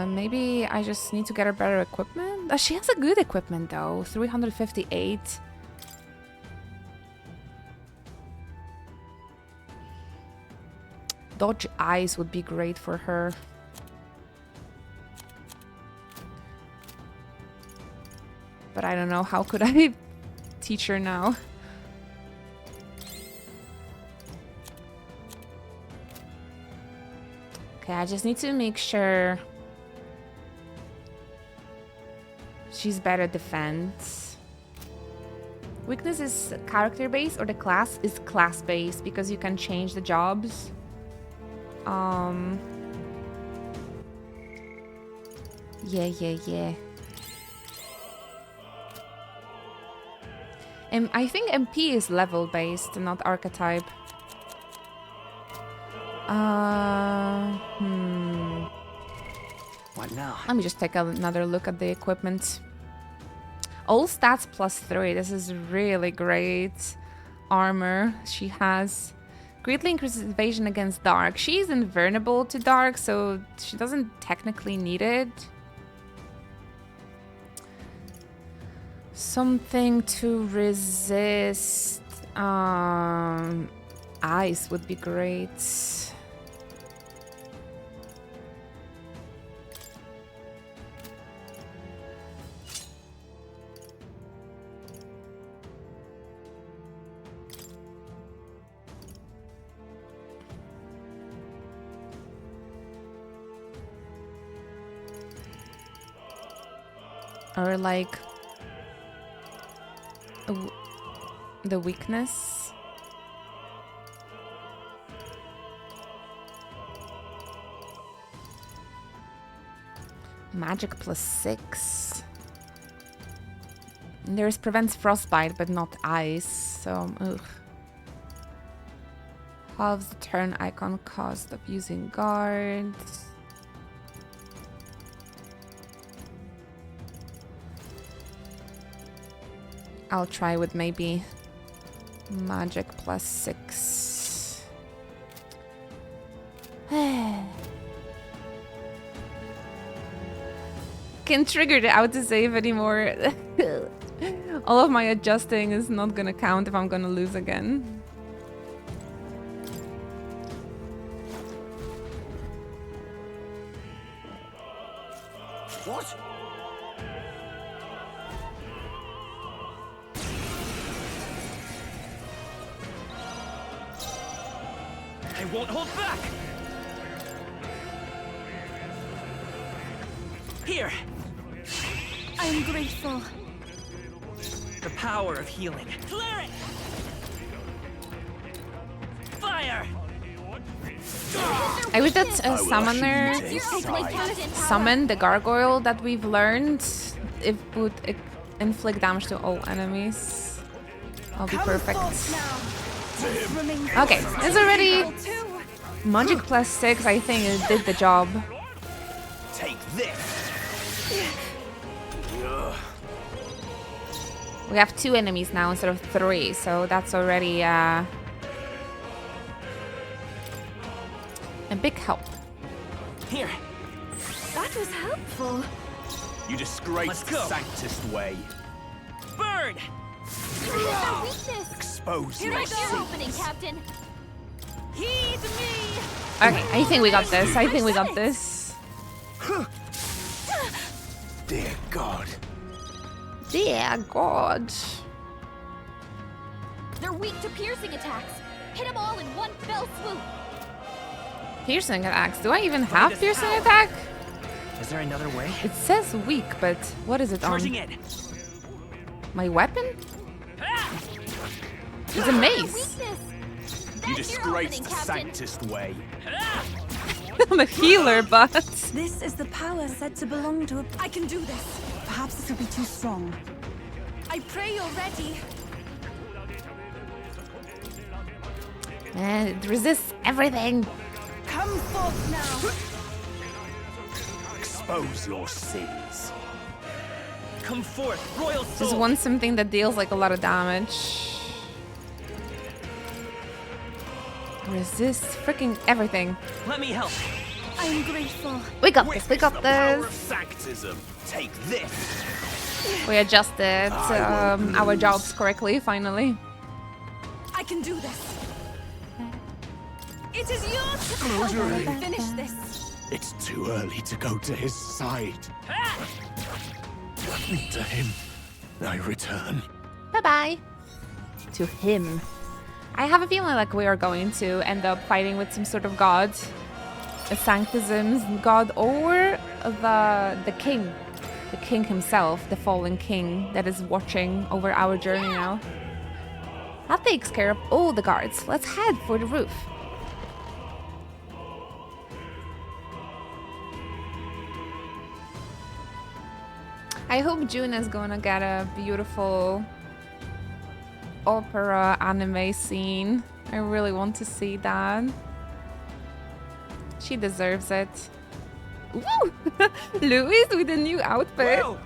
Maybe I just need to get her better equipment. She has a good equipment though, 358. Dodge Eyes would be great for her. But I don't know, how could I teach her now? Okay, I just need to make sure she's better defense. Weakness is character based, or the class is class based because you can change the jobs. Yeah. And I think MP is level based, not archetype. What now? Let me just take another look at the equipment. All stats +3. This is really great. Armor she has. Greatly increases evasion against dark. She's invulnerable to dark, so she doesn't technically need it. Something to resist. Ice would be great. Or like the weakness. Magic +6. There's prevents frostbite but not ice, so ugh. Halves the turn icon cost of using guards. I'll try with maybe magic +6. Can't trigger the autosave anymore. All of my adjusting is not gonna count if I'm gonna lose again. What? I won't hold back! Here! I am grateful. The power of healing. Clear it! Fire! I wish that summoner summon the gargoyle that we've learned. It would inflict damage to all enemies. I'll be perfect. Okay, it's already magic +6. I think it did the job. Take this. We have 2 enemies now instead of 3, so that's already a big help. Here! That was helpful. You disgrace Let's the go. Sanctist way. Burn! Their weakness. Expose Here your I go. sins. Opening, Captain. Heed me! Okay, I think we got this. I think we got this. Dear God. Dear God. They're weak to piercing attacks. Hit them all in one fell swoop. Piercing attacks. Do I even have piercing attack? Is there another way? It says weak, but what is it Charging on? in! My weapon? Ah! It's a mace. Weakness. You That's your disgrace opening, the Captain. Sanctist way. Ah! I'm a healer, but This is the power said to belong to a... I can do this. Perhaps this will be too strong. I pray you're ready. man, it resists everything. Come forth now. Expose your sins. Come forth, royal soul. Just want something that deals like a lot of damage. Resists freaking everything. Let me help. I am grateful. We got this. We Witness got the power this. of Sanctism. Take this. We adjusted our jobs correctly, finally. I can do this. It is yours to help me finish this. It's too early to go to his side. To him, I return. Bye-bye. To him. I have a feeling like we are going to end up fighting with some sort of god. A Sanctism's god or the king. The king himself, the fallen king that is watching over our journey now. That takes care of all the guards. Let's head for the roof. I hope June is gonna get a beautiful opera anime scene. I really want to see that. She deserves it. Woo! Louis with a new outfit. Well,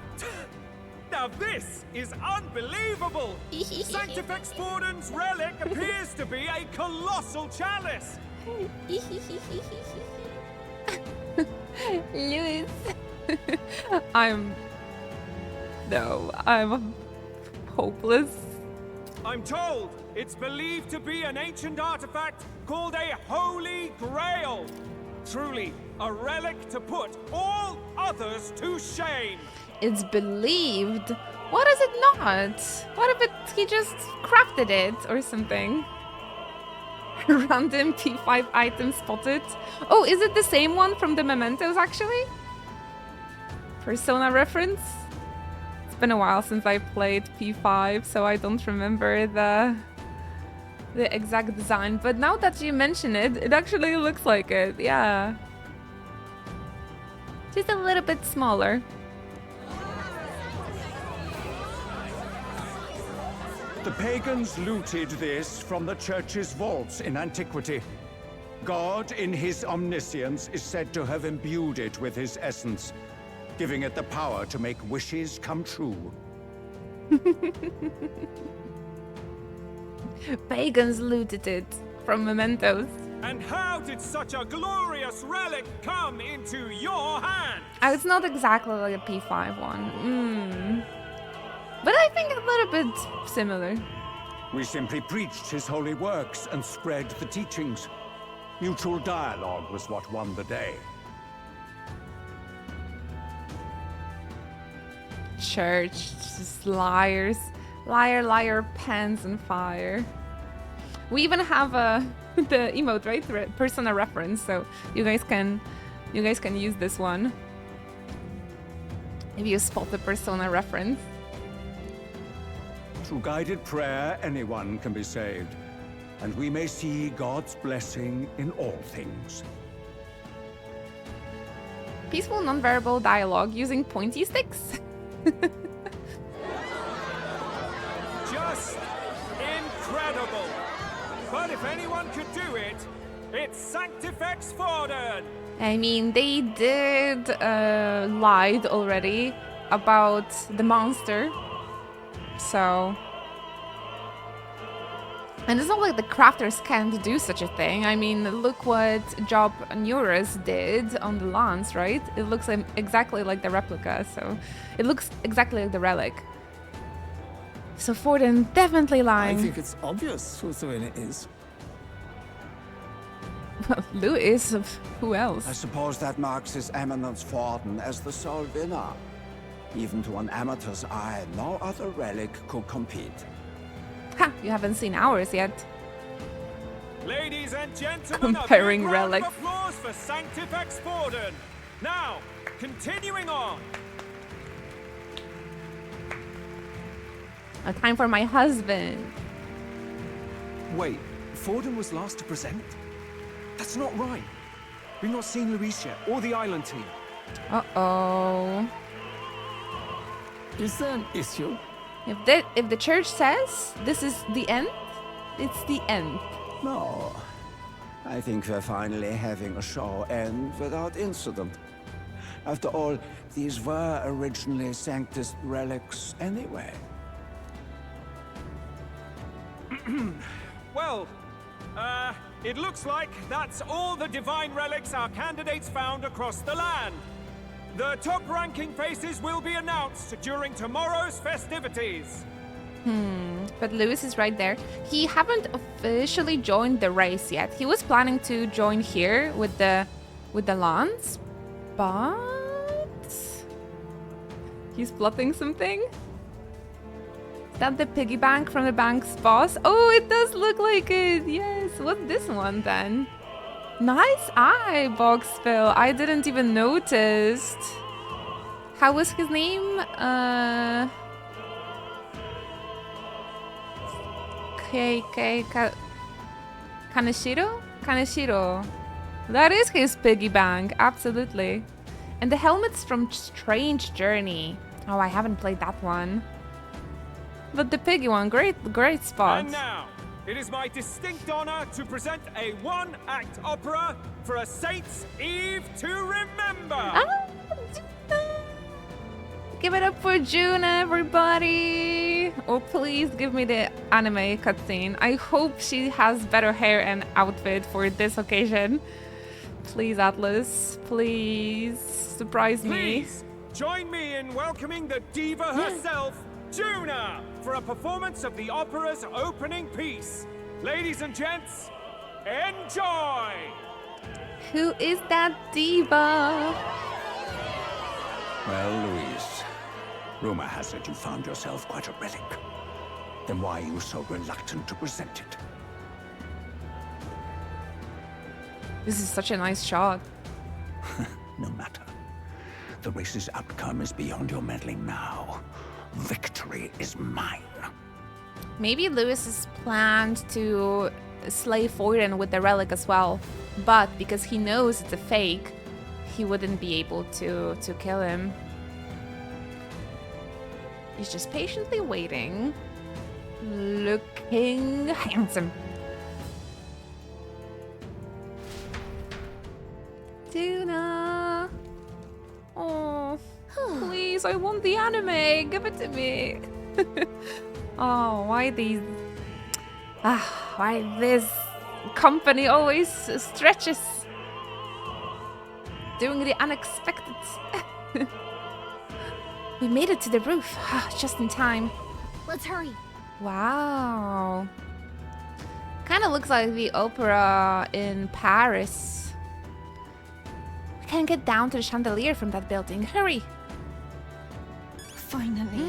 now this is unbelievable! Sanctifex Forden's relic appears to be a colossal chalice! Louis. I'm hopeless. I'm told it's believed to be an ancient artifact called a Holy Grail. Truly, a relic to put all others to shame. It's believed. What is it not? What if he just crafted it or something? Random P5 item spotted. Oh, is it the same one from the Mementos actually? Persona reference? It's been a while since I played P5, so I don't remember the exact design. But now that you mention it, it actually looks like it. Yeah. Just a little bit smaller. The pagans looted this from the church's vaults in antiquity. God, in his omniscience, is said to have imbued it with his essence, giving it the power to make wishes come true. Pagans looted it from mementos. And how did such a glorious relic come into your hand? Oh, it's not exactly like a P5 one. But I think a little bit similar. We simply preached his holy works and spread the teachings. Mutual dialogue was what won the day. Church, just liars. Liar, liar, pants and fire. We even have the emote, right? Persona reference, so you guys can use this one if you spot the Persona reference. Through guided prayer, anyone can be saved, and we may see God's blessing in all things. Peaceful non-verbal dialogue using pointy sticks. Just incredible! But if anyone could do it, it's Sanctifex Forden! I mean, they did lied already about the monster. So, and it's not like the crafters can't do such a thing. I mean, look what Job Neuros did on the lance, right? It looks exactly like the replica, so it looks exactly like the relic. So Forden definitely lying. I think it's obvious who Serena is. Well, Louis, who else? I suppose that marks His Eminence Forden as the sole winner. Even to an amateur's eye, no other relic could compete. Ha! You haven't seen ours yet. Ladies and gentlemen, Comparing a big round relics. of applause for Sanctifex Forden. Now, continuing on. A time for my husband. Wait, Forden was last to present? That's not right. We've not seen Luis yet, or the island team. Uh-oh. Is there an issue? If the church says this is the end, it's the end. No. I think we're finally having a show end without incident. After all, these were originally Sanctus relics anyway. Well, it looks like that's all the divine relics our candidates found across the land. The top-ranking faces will be announced during tomorrow's festivities. But Lewis is right there. He haven't officially joined the race yet. He was planning to join here with the lance, but he's plotting something. Is that the piggy bank from the bank's boss? Oh, it does look like it. Yes. What's this one then? Nice eye, Boxville. I didn't even notice. How was his name? Kaneshiro? Kaneshiro. That is his piggy bank, absolutely. And the helmet's from Strange Journey. Oh, I haven't played that one. But the piggy one, great spot. And now, it is my distinct honor to present a one-act opera for a Saints' Eve to remember. Ah, Juna. Give it up for Juna, everybody. Oh, please give me the anime cutscene. I hope she has better hair and outfit for this occasion. Please, Atlas. Please surprise me. Please join me in welcoming the diva herself, Juna, for a performance of the opera's opening piece. Ladies and gents, enjoy! Who is that diva? Well, Luis, rumor has it you found yourself quite a relic. Then why are you so reluctant to present it? This is such a nice shot. No matter. The race's outcome is beyond your meddling now. Victory is mine. Maybe Lewis has planned to slay Foyden with the relic as well, but because he knows it's a fake, he wouldn't be able to kill him. He's just patiently waiting, looking handsome. Tuna. Oh, please, I want the anime. Give it to me. Oh, why these... why this company always stretches. Doing the unexpected. We made it to the roof, just in time. Let's hurry. Wow. Kind of looks like the opera in Paris. We can get down to the chandelier from that building. Hurry. Finally.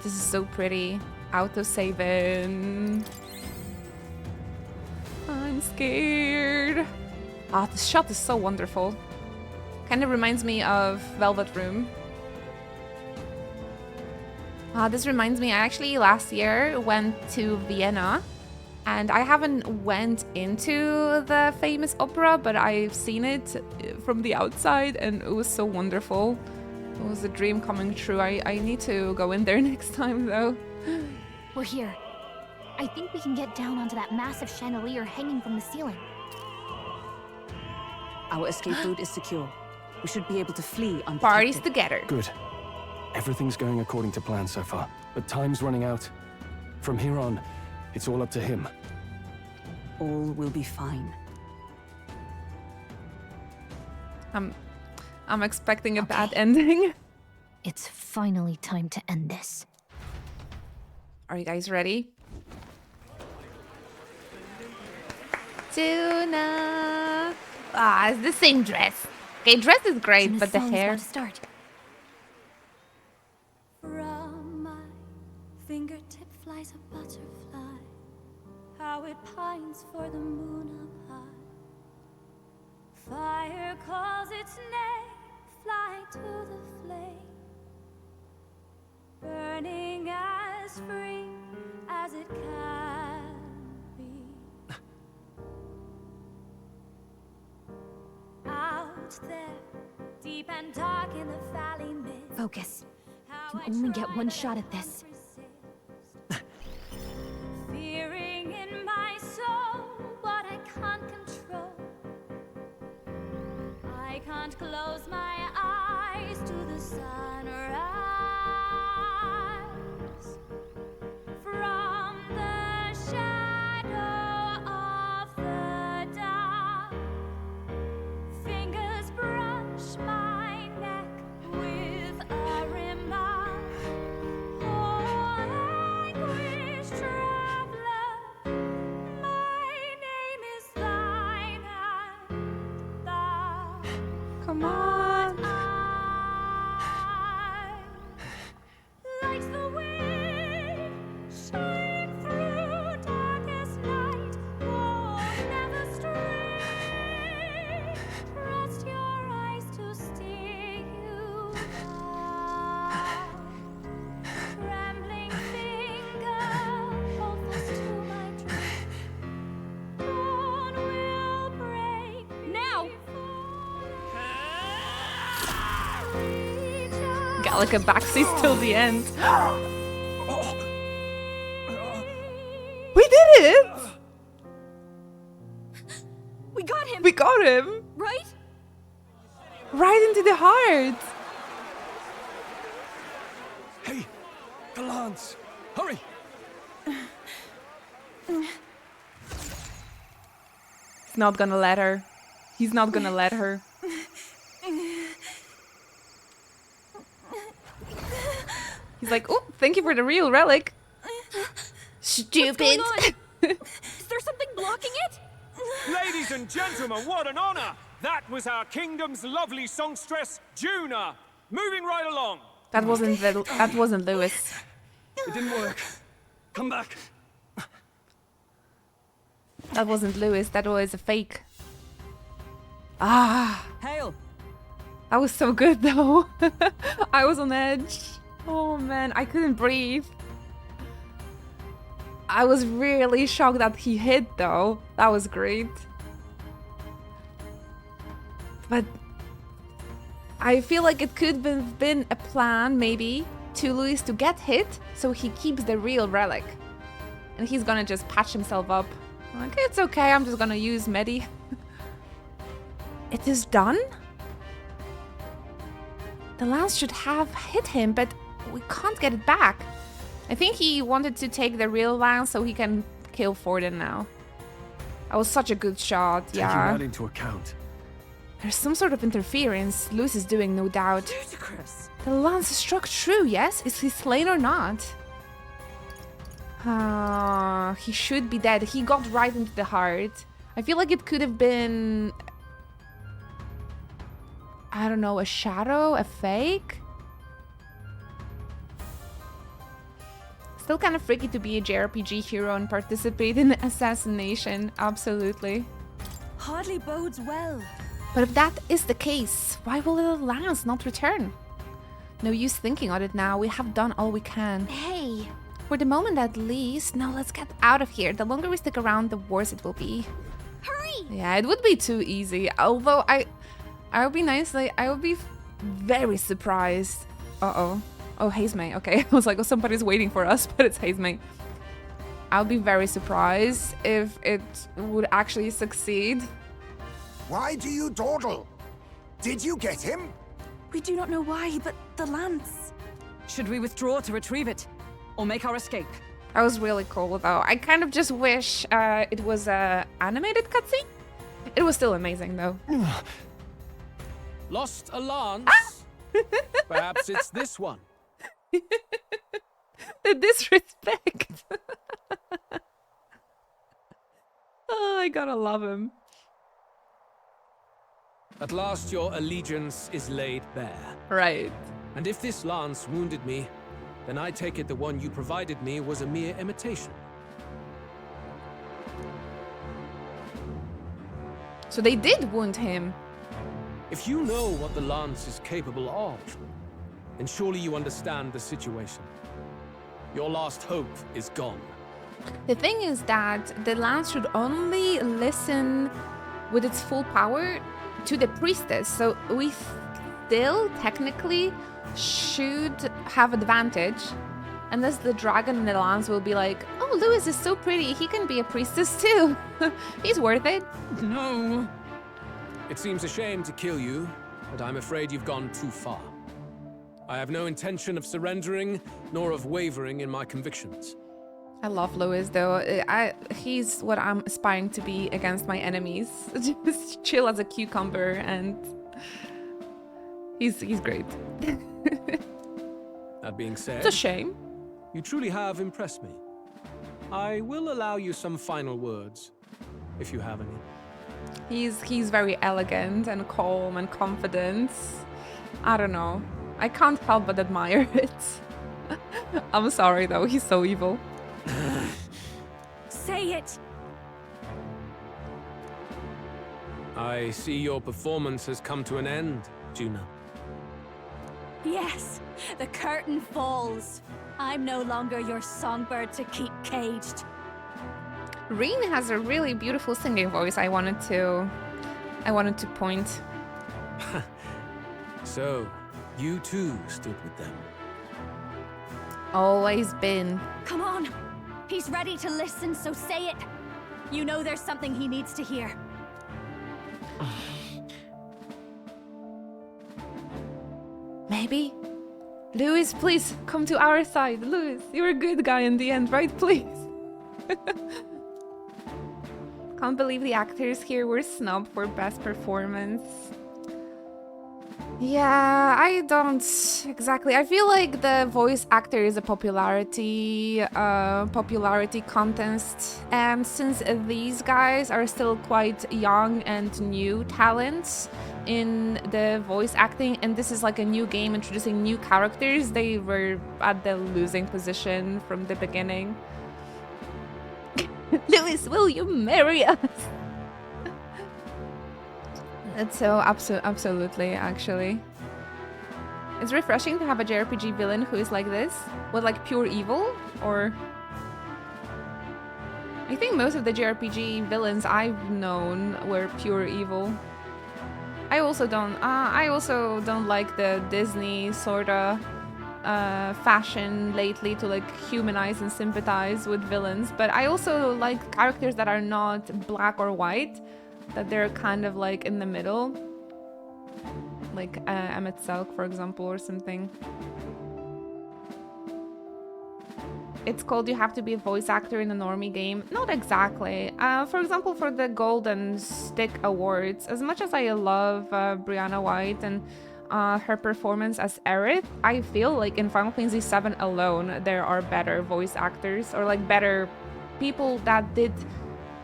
This is so pretty. Auto-saving. I'm scared. Ah, this shot is so wonderful. Kind of reminds me of Velvet Room. This reminds me, I actually last year went to Vienna, and I haven't went into the famous opera, but I've seen it from the outside, and it was so wonderful. It was a dream coming true. I need to go in there next time, though. We're here. I think we can get down onto that massive chandelier hanging from the ceiling. Our escape route is secure. We should be able to flee undetected. Parties together. Good. Everything's going according to plan so far, but time's running out. From here on, it's all up to him. All will be fine. I'm expecting a bad ending. It's finally time to end this. Are you guys ready? Tuna. It's the same dress. Okay, dress is great, Tuna's but the song's hair. about to start. From my fingertip flies a butterfly, how it pines for the moon up high. Fire calls its name, fly to the flame, burning as free as it can be. out there, deep and dark in the valley mid. Focus. You can only get one shot at this. Fearing in my soul what I can't control. I can't close my eyes to the sunrise. From the shadow of the dark, fingers brush my neck with a remark. Oh, anguish traveler, my name is thine, and thou Come on. like the wind, shine through darkest night. Oh, never stray. Trust your eyes to steer you by. Trembling finger, hold close to my dream. Dawn will break now. Got like a backseat till the end. We did it! We got him, We got him! right? Right into the heart! Hey, the lance! Hurry! He's not gonna let her. He's not gonna let her. He's like, oh, thank you for the real relic. Stupid. Is there something blocking it? Ladies and gentlemen, what an honor! That was our kingdom's lovely songstress, Juna. Moving right along. That wasn't Lewis. It didn't work. Come back. That wasn't Lewis. That was a fake. Ah, Hail! that was so good though. I was on edge. Oh man, I couldn't breathe. I was really shocked that he hit though. That was great. But I feel like it could have been a plan maybe to Lewis to get hit so he keeps the real relic. And he's gonna just patch himself up. Like, it's okay, I'm just gonna use Medi. It is done? The lance should have hit him, but we can't get it back. I think he wanted to take the real lance so he can kill Forden now. That was such a good shot, Taking yeah. that into account. There's some sort of interference Lewis is doing, no doubt. Ludicrous. The lance struck true, yes? Is he slain or not? He should be dead. He got right into the heart. I feel like it could have been... I don't know, a shadow? A fake? Still kind of freaky to be a JRPG hero and participate in the assassination. Absolutely. Hardly bodes well. But if that is the case, why will the lance not return? No use thinking on it now. We have done all we can. Hey, For the moment at least. Now let's get out of here. The longer we stick around, the worse it will be. hurry! Yeah, it would be too easy. Although I would be nice. Like, I would be very surprised. Uh-oh. Oh, Hazemay. Okay. I was like, oh, somebody's waiting for us, but it's Hazemay. I would be very surprised if it would actually succeed. Why do you dawdle? Did you get him? We do not know why, but the lance. Should we withdraw to retrieve it? Or make our escape? That was really cool, though. I kind of just wish it was a animated cutscene. It was still amazing, though. Lost a lance? Perhaps it's this one. The disrespect. Oh, I gotta love him. At last your allegiance is laid bare. Right. And if this lance wounded me, then I take it the one you provided me was a mere imitation. So they did wound him. If you know what the lance is capable of, then surely you understand the situation. Your last hope is gone. The thing is that the lance should only listen with its full power to the priestess. So we still technically should have advantage. Unless the dragon in the lance will be like, oh, Louis is so pretty, he can be a priestess too. He's worth it. No. It seems a shame to kill you, but I'm afraid you've gone too far. I have no intention of surrendering, nor of wavering in my convictions. I love Louis though. He's what I'm aspiring to be against my enemies. Just chill as a cucumber, and he's great. That being said, it's a shame. You truly have impressed me. I will allow you some final words, if you have any. He's very elegant and calm and confident. I don't know. I can't help but admire it. I'm sorry though, he's so evil. Say it! I see your performance has come to an end, Juna. Yes, the curtain falls. I'm no longer your songbird to keep caged. Reen has a really beautiful singing voice. I wanted to point. So, you too stood with them. Always been. Come on. He's ready to listen, so say it. You know there's something he needs to hear. Maybe? Louis, please, come to our side. Louis, you're a good guy in the end, right? Please. Can't believe the actors here were snubbed for best performance. Yeah, I don't exactly. I feel like the voice actor is a popularity contest, and since these guys are still quite young and new talents in the voice acting, and this is like a new game introducing new characters, they were at the losing position from the beginning. Louis, will you marry us? It's so absolutely, actually. It's refreshing to have a JRPG villain who is like this, with like pure evil, or... I think most of the JRPG villains I've known were pure evil. I also don't like the Disney sorta fashion lately to like humanize and sympathize with villains, but I also like characters that are not black or white, that they're kind of like in the middle, like Emmett Selk, for example, or something. It's called you have to be a voice actor in a normie game. Not exactly. For example, for the Golden Stick Awards, as much as I love Brianna White and her performance as Aerith, I feel like in Final Fantasy VII alone, there are better voice actors, or like better people that did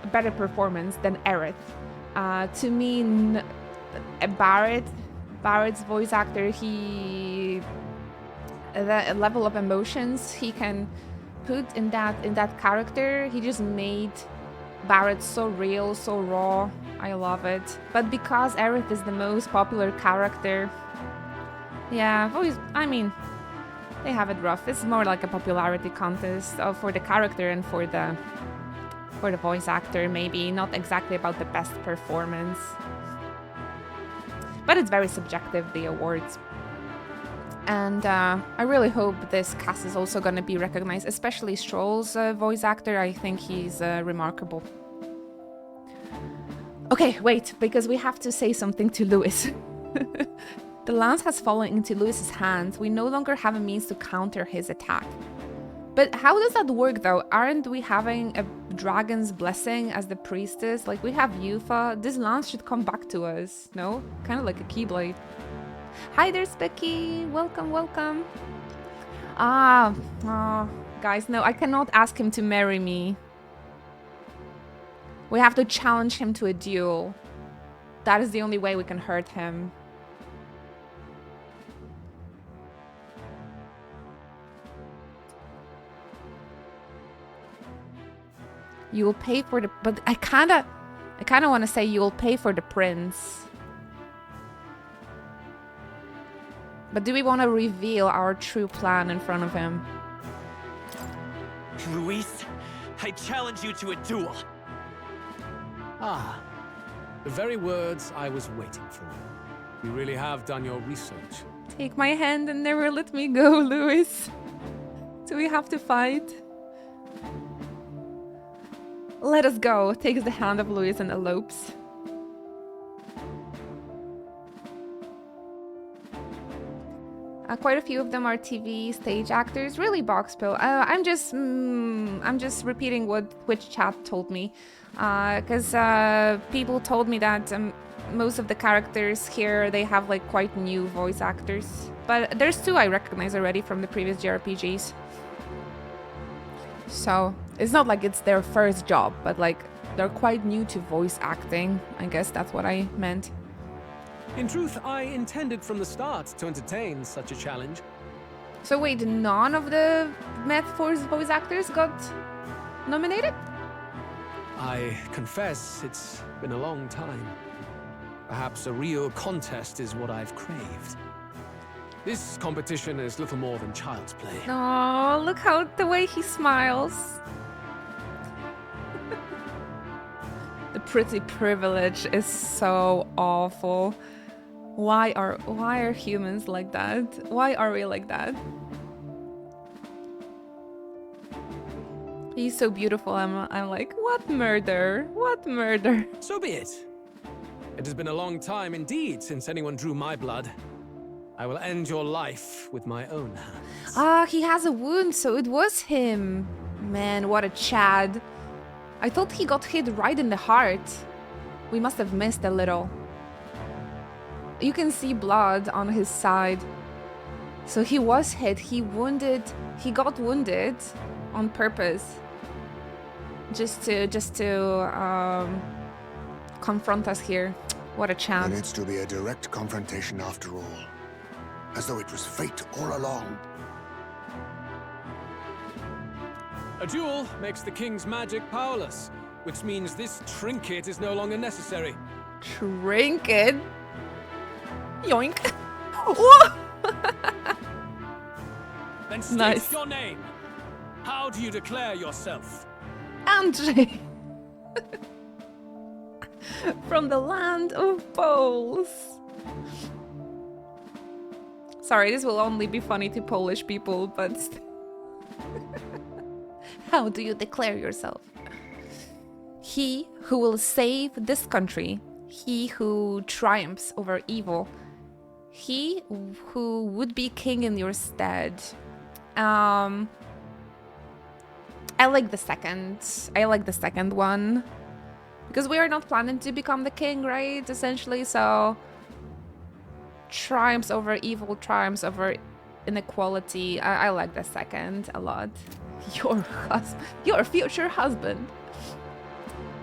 a better performance than Aerith. To me, Barrett's voice actor, the level of emotions he can put in that character, he just made Barrett so real, so raw. I love it. But because Aerith is the most popular character, yeah, I mean, they have it rough. It's more like a popularity contest for the character and for the voice actor, maybe not exactly about the best performance. But it's very subjective, the awards. And I really hope this cast is also going to be recognized, especially Stroll's voice actor. I think he's remarkable. Okay, wait, because we have to say something to Louis. The lance has fallen into Louis's hands. We no longer have a means to counter his attack. But how does that work though? Aren't we having a dragon's blessing as the priestess? Like, we have Yufa. This lance should come back to us, no? Kind of like a keyblade. Hi there, Specky. Welcome, welcome. Guys, no, I cannot ask him to marry me. We have to challenge him to a duel. That is the only way we can hurt him. You will pay for the... But I kind of want to say you will pay for the prince. But do we want to reveal our true plan in front of him? Luis, I challenge you to a duel. Ah, The very words I was waiting for. You really have done your research. Take my hand and never let me go, Louis. Do we have to fight? Let us go. Takes the hand of Louis and elopes. Quite a few of them are TV stage actors, really Boxpill. I'm just repeating what Twitch chat told me, because people told me that most of the characters here, they have like quite new voice actors, but there's two I recognize already from the previous JRPGs. So it's not like it's their first job, but like they're quite new to voice acting. I guess that's what I meant. In truth, I intended from the start to entertain such a challenge. So wait, none of the Math Force voice actors got nominated? I confess it's been a long time. Perhaps a real contest is what I've craved. This competition is little more than child's play. Oh, look how the way he smiles. The pretty privilege is so awful. Why are humans like that? Why are we like that? He's so beautiful. I'm like, what murder? What murder? So be it. It has been a long time indeed since anyone drew my blood. I will end your life with my own hands. Ah, he has a wound, so it was him. Man, what a Chad. I thought he got hit right in the heart. We must have missed a little. You can see blood on his side. So he was hit, he got wounded on purpose. Just to confront us here. What a chance. It needs to be a direct confrontation after all. As though it was fate all along. A duel makes the king's magic powerless, which means this trinket is no longer necessary. Trinket? Yoink. Whoa! Then state Nice. your name. How do you declare yourself? Andre. From the land of Poles. Sorry, this will only be funny to Polish people, but... How do you declare yourself? He who will save this country. He who triumphs over evil. He who would be king in your stead. I like the second. I like the second one. Because we are not planning to become the king, right? Essentially, so... Triumphs over evil, triumphs over inequality. I like the second a lot. Your future husband.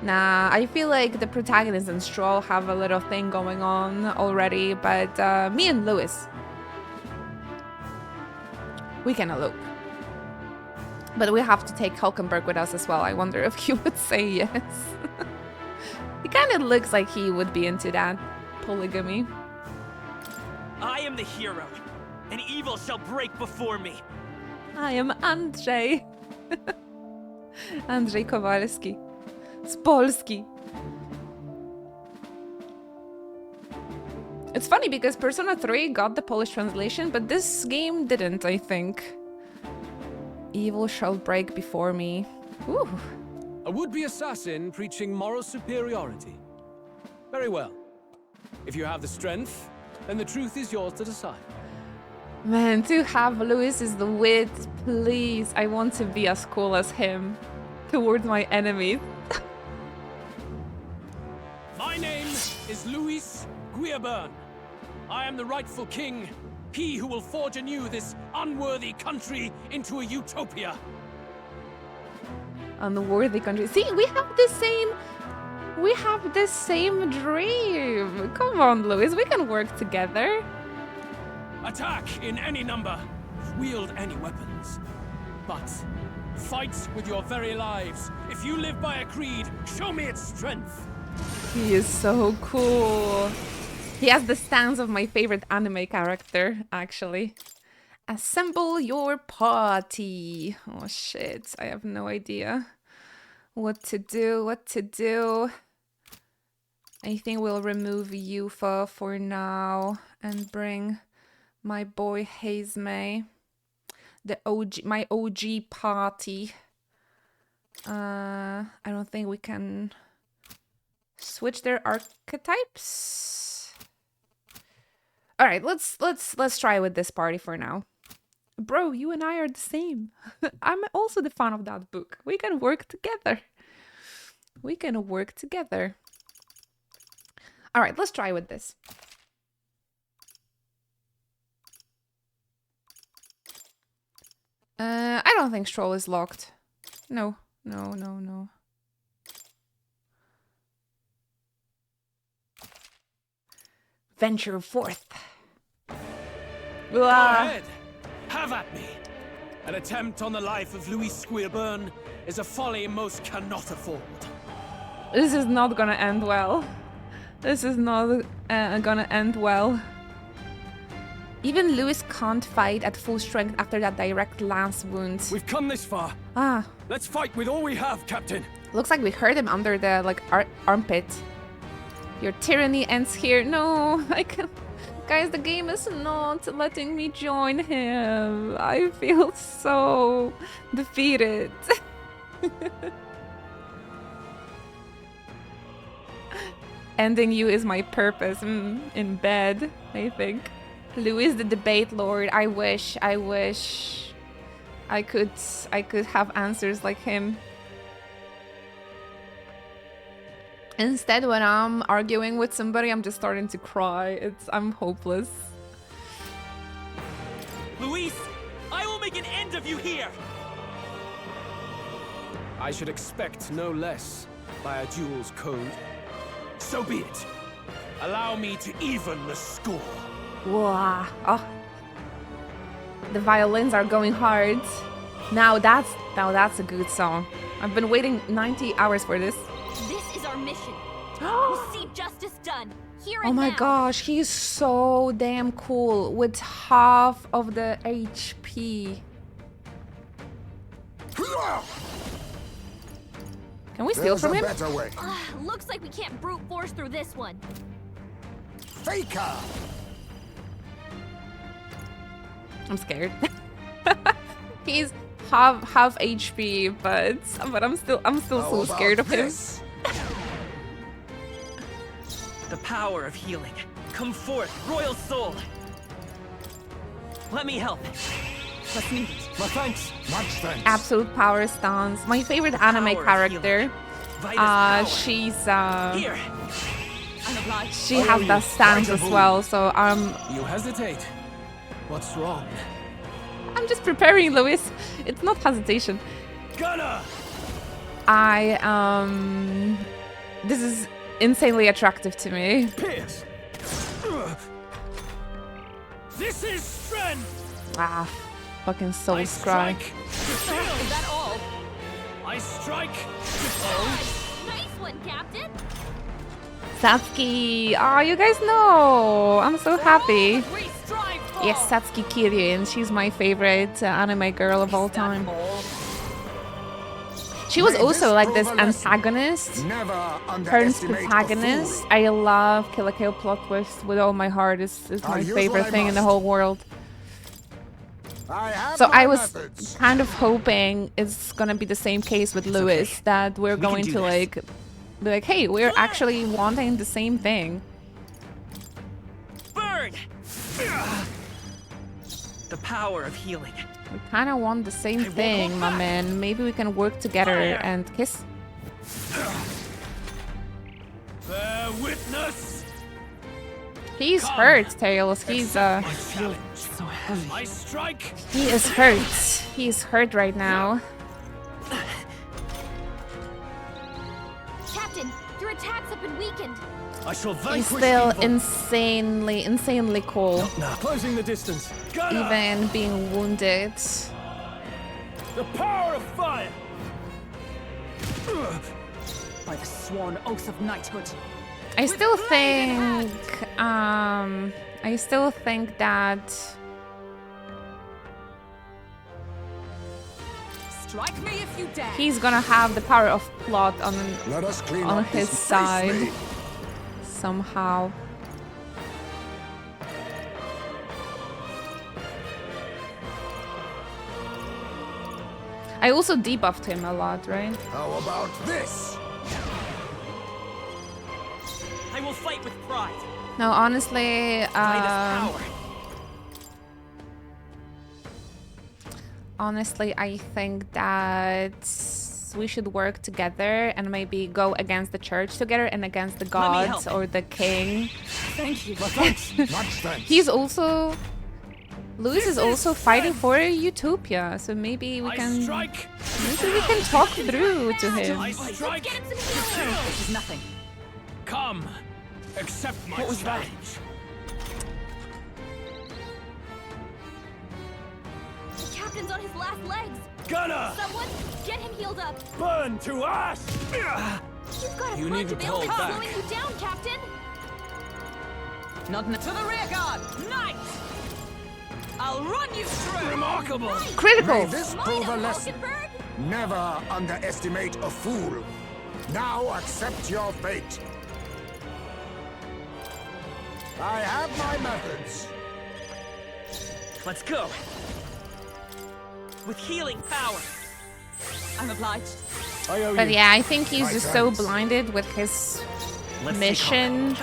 Nah, I feel like the protagonist and Stroll have a little thing going on already, but me and Louis, we can elope. But we have to take Hulkenberg with us as well. I wonder if he would say yes. He kind of looks like he would be into that polygamy. I am the hero, and evil shall break before me. I am Andrzej. Andrzej Kowalski. Z Polski. It's funny because Persona 3 got the Polish translation, but this game didn't, I think. Evil shall break before me. Ooh. A would-be assassin preaching moral superiority. Very well. If you have the strength, then the truth is yours to decide. Man, to have Louis is the wit, please. I want to be as cool as him towards my enemies. My name is Louis Guilburn. I am the rightful king, he who will forge anew this unworthy country into a utopia. Unworthy country. See, we have the same dream. Come on, Louis, we can work together. Attack in any number, wield any weapons. But fight with your very lives. If you live by a creed, show me its strength. He is so cool. He has the stance of my favorite anime character, actually. Assemble your party. Oh shit, I have no idea what to do. I think we'll remove Yufa for now and bring my boy Hazemay, the OG, my OG party. I don't think we can switch their archetypes. All right, let's try with this party for now. Bro, you and I are the same. I'm also the fan of that book. We can work together. We can work together. All right, let's try with this. I don't think Stroll is locked. No. Venture forth. Go ahead. Have at me. An attempt on the life of Louis Squeerburn is a folly most cannot afford. This is not gonna end well. This is not gonna end well. Even Louis can't fight at full strength after that direct lance wound. We've come this far. Ah. Let's fight with all we have, Captain. Looks like we hurt him under the armpit. Your tyranny ends here. No, I can't. Guys, the game is not letting me join him. I feel so defeated. Ending you is my purpose. In bed, I think. Louis the debate lord. I wish I could have answers like him. Instead, when I'm arguing with somebody, I'm just starting to cry. I'm hopeless. Luis, I will make an end of you here. I should expect no less by a duel's code. So be it. Allow me to even the score. Wow. Oh. The violins are going hard. Now that's a good song. I've been waiting 90 hours for this. This is our mission. We'll see justice done. Here and Oh my now. gosh, he's so damn cool with half of the HP. Can we steal from him? Better way. Looks like we can't brute force through this one. Faker. I'm scared. He's half HP, but I'm still so scared of him. The power of healing. Come forth, royal soul. Let me help. Let's meet. My thanks. Much thanks. Absolute power stance. My favorite anime character. She's Here. she has that stance as well. So You hesitate. What's wrong? I'm just preparing, Louis. It's not hesitation. Gunner. This is insanely attractive to me. Pierce. This is strength. Ah, fucking soul I strike. Is that all? I strike. Nice one, Captain. Satsuki. Oh, you guys know. I'm so happy. We strive for. Yes, Satsuki Kirin. She's my favorite anime girl of all time. She was also like this antagonist, turns protagonist. I love Kill la Kill plot twist with all my heart. It's my favorite thing in the whole world. So I was kind of hoping it's gonna be the same case with Louis, that we're going to like be like, hey, we're actually wanting the same thing. Burn! The power of healing. We kind of want the same thing, my man. Maybe we can work together and kiss. Bear witness. He's hurt, Tails. He's So heavy. I strike. he is hurt. He's hurt right now. Captain, your attacks have been weakened. I shall He's vanquish still evil. insanely cool. Now closing the distance. Gunner. Even being wounded. The power of fire. By the sworn oath of knighthood. I still think that Strike me if you dare. he's gonna have the power of plot on Let us clean up his this side. disgrace. somehow. I also debuffed him a lot, right? How about this? I will fight with pride. No, honestly, I think that we should work together and maybe go against the church together and against the gods or the king. Thank you. Much thanks. He's also... Louis is also fighting for Utopia, so maybe we can talk through to him. This is nothing. Come, accept my challenge. The captain's on his last legs. Gunner! Someone, get him healed up. Burn to ash! You've got a You bunch needn't of hold ailments back. slowing you down, Captain. Not to the rear guard. Knight! I'll run you through. Remarkable! Critical! May this prove a lesson. Never underestimate a fool. Now accept your fate. I have my methods. Let's go. With healing power. I'm obliged. But yeah, I think he's just so blinded with his mission.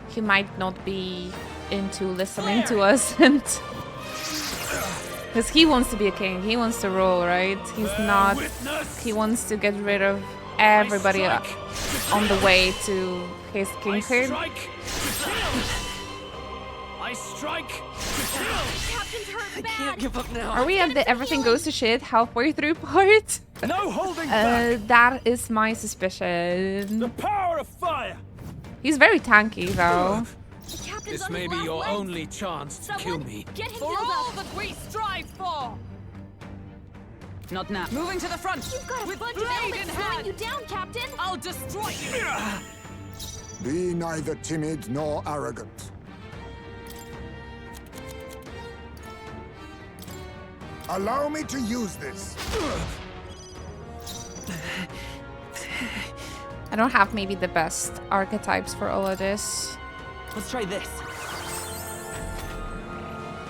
He might not be into listening to us, and because he wants to be a king, he wants to rule, right? He's not. He wants to get rid of everybody on the way to his kinghood. I strike. Captain's hurt I bad. can't give up now. Are we at the everything goes to shit halfway through part? No holding back. That is my suspicion. The power of fire. He's very tanky though. The captain's This on may his be last your legs. only chance to kill Someone, me. get him For healed all up. that we strive for. Not now. Moving to the front. You've got a With bunch of blade ailments in slowing hand. you down, Captain. I'll destroy you. Be neither timid nor arrogant. Allow me to use this. I don't have maybe the best archetypes for all of this. Let's try this.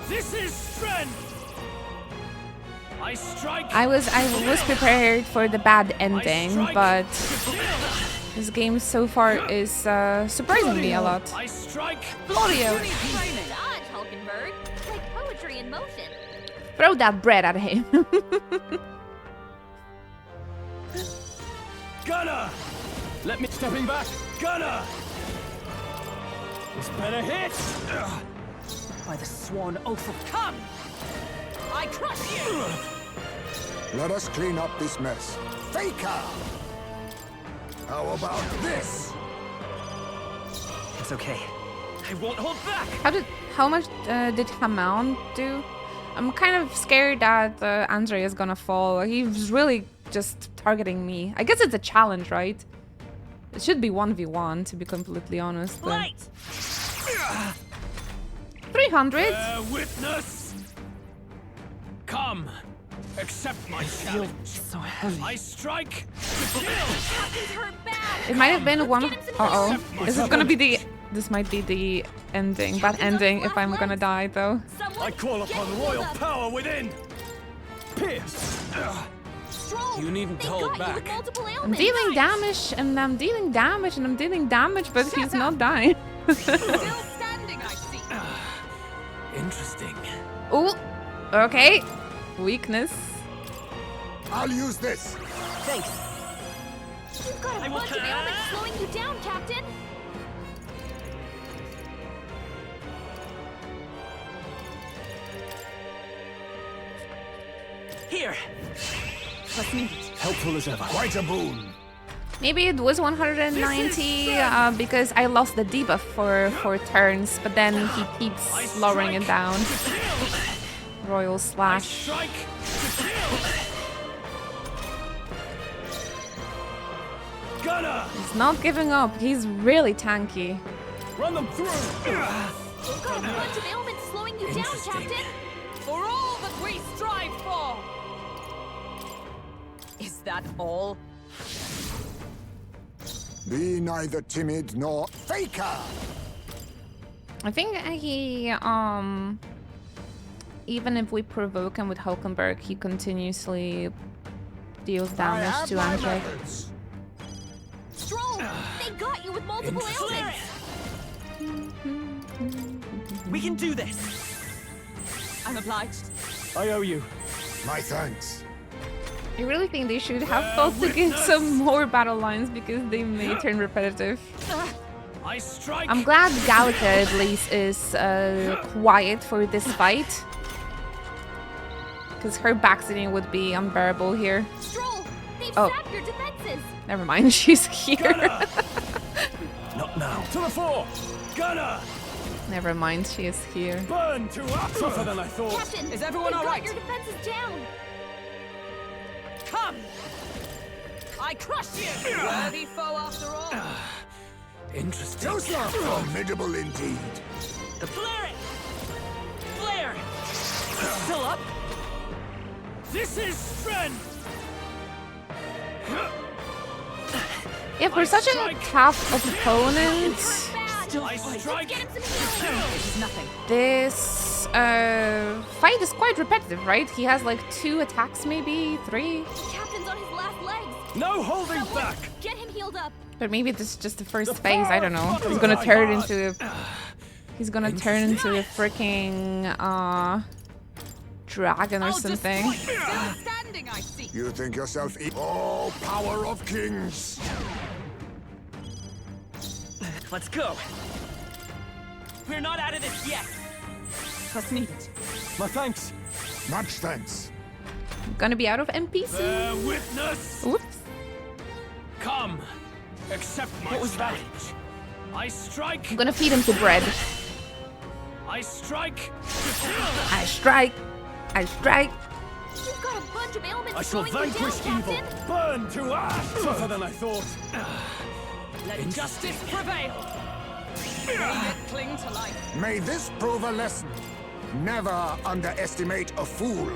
This is strength. I strike. I was prepared for the bad ending, but this game so far is surprising me a lot. I strike. Glorio! Dodge, Hulkenberg. It's like poetry in motion. Throw that bread at him. Gunner! Let me stepping back. Gunner! This better hit. By the sworn oath of come. I crush you. Let us clean up this mess. Faker! How about this? It's okay. I won't hold back. How much did Hamon do? I'm kind of scared that Andre is gonna fall. He's really just targeting me. I guess it's a challenge, right? It should be 1v1 to be completely honest. But... Light. 300. Witness. Come. Accept my challenge. So heavy. I strike. Captain's hurt bad. It might have been one. Uh-oh. Is it gonna be the... This might be the ending. Bad ending if I'm gonna die though. I call upon royal power within. Pierce. You needn't hold back. I'm dealing damage and I'm dealing damage and I'm dealing damage, but he's not dying. Still standing, I see. Interesting. Oh, okay. Weakness. I'll use this. Thanks. You've got a bunch of ailments slowing you down, Captain. Here. Trust me. Helpful as ever. Quite a boon. Maybe it was 190 because I lost the debuff for turns, but then he keeps lowering it down. Royal Slash. Gunner. He's not giving up. He's really tanky. Run them through. You've got a bunch of ailments slowing you down, Captain. For all that we strive for. Is that all? Be neither timid nor faker. I think he even if we provoke him with Hulkenberg, he continuously deals damage to Andrzej. Stroll! They got you with multiple ailments! We can do this! I'm obliged. I owe you. My thanks. I really think they should have thought to get some more battle lines because they may turn repetitive. I strike. I'm glad Gallica at least is quiet for this fight. Because her backseating would be unbearable here. Stroll! They've Oh. sapped your defenses! Never mind, she's here. Not now. To the fore. Gunner. Never mind, she is here. Burn to up. Tougher than I thought. Captain, Is everyone they've all got right? your defenses down! Come! I crush you! Worthy foe after all. Interesting. Joseph, formidable indeed. The flare! Flare! Still up? This is strength. Yeah, for such a tough opponent, I strike. This is nothing. this fight is quite repetitive, right? He has like 2 attacks, maybe 3. Captain's on his last legs! No holding Someone back. get him healed up! But maybe this is just the first phase, I don't know. He's gonna turn into a... He's gonna turn into a freaking dragon or something. Still standing, I see. You think yourself oh, power of kings. Let's go. We're not out of this yet. Trust needed. My thanks. Much thanks. Gonna be out of NPC. Bear witness. Oops. Come. Accept my challenge. I strike. I'm gonna feed him to bread. I strike. I strike. I strike. You've got a bunch of ailments I shall slowing you down, vanquish evil. Captain! Burn to ash. Tougher than I thought. Let justice prevail. May it cling to life. May this prove a lesson. Never underestimate a fool.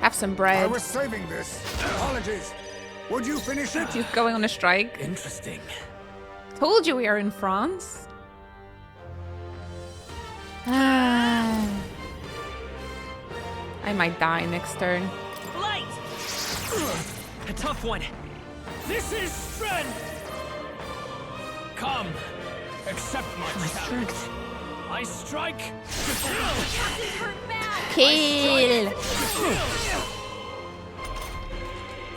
Have some I bread. was saving this. Apologies. Would you finish it? He's going on a strike. Interesting. Told you we are in France. I might die next turn. Light! A tough one. This is strength. Come. Accept my challenge. I strike. Captain's hurt bad! Kill.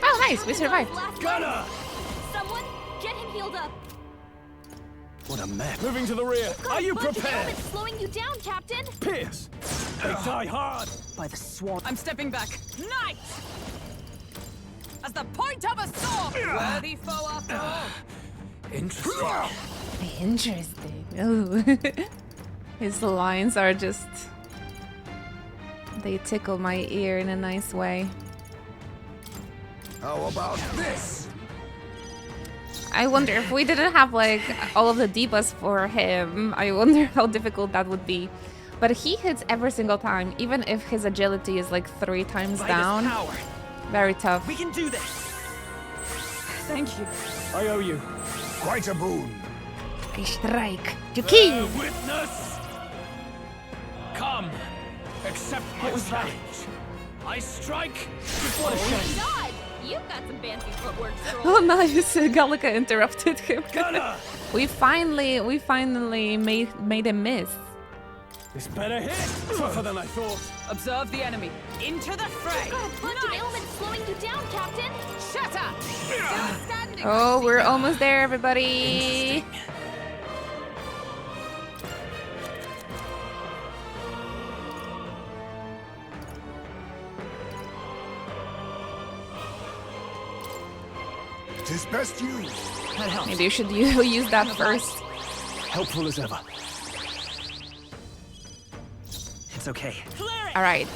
Oh, nice. We survived. Last Gunner. legs. Someone get him healed up! What a mess. Moving to the rear. Got Are a you bunch of prepared? ailments slowing you down, Captain! Pierce. They die hard. By the swan. I'm stepping back. Knight! As the point of a sword! Worthy foe after all. Interesting. Interesting. Oh. His lines are just... They tickle my ear in a nice way. How about this? I wonder if we didn't have like all of the debuffs for him, I wonder how difficult that would be. But he hits every single time, even if his agility is like 3 times down. Power. Very tough. We can do this. Thank you. I owe you. Quite a boon. I strike to kill. Witness. Come. Accept my challenge. I strike. What a shame! God! You've got some fancy footwork, Stroll. Oh nice, Gallica interrupted him. Gunner. we finally made him miss. This better hit. Tougher than I thought. Observe the enemy. Into the fray. Got a bunch of ailments slowing you down, Captain! Shatter! Still standing. Oh, we're almost there, everybody. Tis best used. Maybe you should use that first. Helpful as ever. It's okay. All right.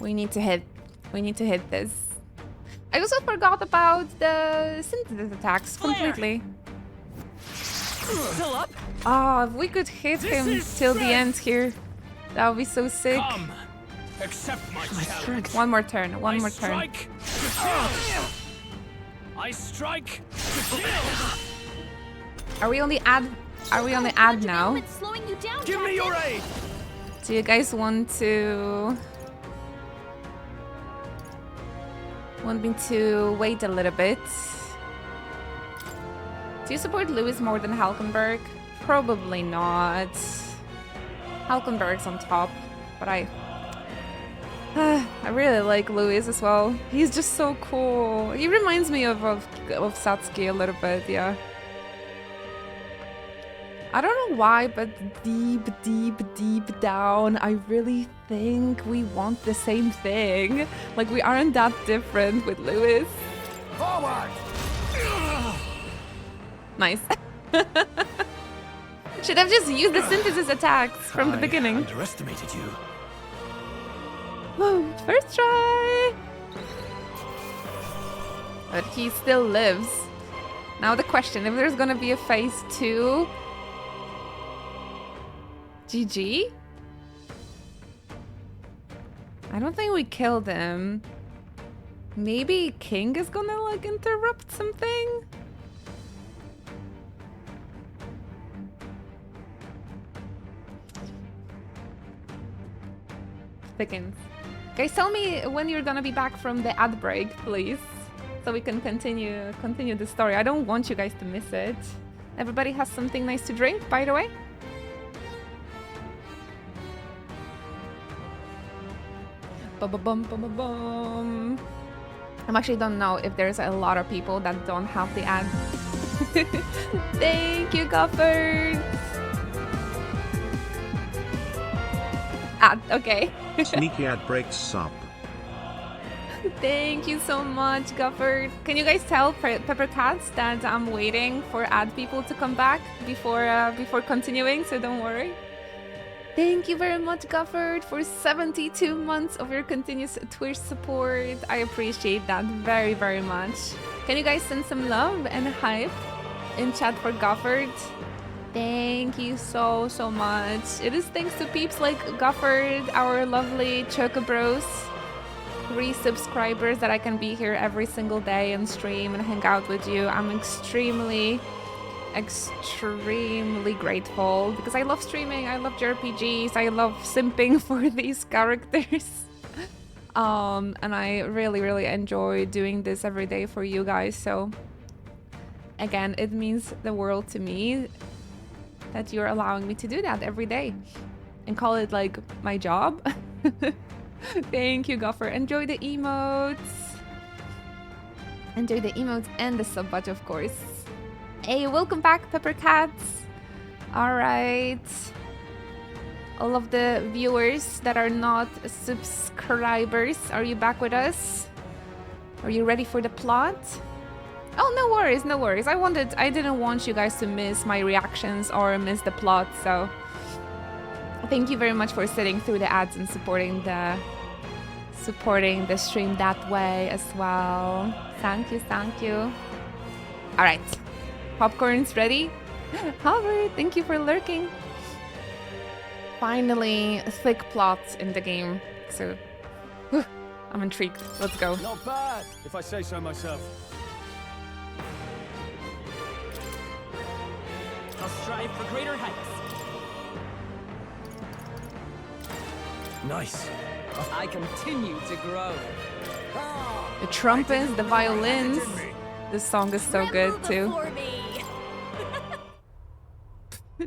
We need to hit this. I also forgot about the synthesis attacks completely. Still up? Oh, if we could hit him till the end here, that would be so sick. Come. Accept my challenge. One more turn. One more turn. Strike. I strike to kill. Are we on the ad? Are we on the ad now? Slowing you down, Give me your aid. Do you guys want me to wait a little bit? Do you support Lewis more than Halkenberg? Probably not. Halkenberg's on top, but I really like Lewis as well. He's just so cool. He reminds me of Satsuki a little bit, yeah. I don't know why, but deep down, I really think we want the same thing. Like, we aren't that different with Lewis. Forward! Nice. Should have just used the synthesis attacks from the beginning. I underestimated you. Whoa, first try! But he still lives. Now the question, if there's gonna be a phase 2... GG? I don't think we killed him. Maybe King is gonna, like, interrupt something? Thickens. Guys, tell me when you're gonna be back from the ad break, please. So we can continue the story. I don't want you guys to miss it. Everybody has something nice to drink, by the way? Bum. I actually don't know if there's a lot of people that don't have the ad. Thank you, Gofford. Ad, okay. Sneaky ad breaks sub. Thank you so much, Gofford. Can you guys tell Pepper Cats that I'm waiting for ad people to come back before continuing, so don't worry. Thank you very much, Gofford, for 72 months of your continuous Twitch support. I appreciate that very, very much. Can you guys send some love and hype in chat for Gofford? Thank you so much. It is thanks to peeps like Gofford, our lovely Chocobros, resubscribers, that I can be here every single day and stream and hang out with you. I'm extremely grateful because I love streaming, I love JRPGs, I love simping for these characters. And I really enjoy doing this every day for you guys. So again, it means the world to me that you're allowing me to do that every day and call it like my job. Thank you, Gopher. Enjoy the emotes. Enjoy the emotes and the sub badge, of course. Hey, welcome back, Pepper Cats. All right. All of the viewers that are not subscribers, are you back with us? Are you ready for the plot? Oh, no worries, no worries. I didn't want you guys to miss my reactions or miss the plot, so thank you very much for sitting through the ads and supporting the stream that way as well. Thank you, thank you. All right, popcorn's ready. Howard, thank you for lurking. Finally, thick plots in the game, so I'm intrigued. Let's go. Not bad, if I say so myself. I'll strive for greater heights. Nice. I continue to grow. The trumpets, the violins. This song is so good too.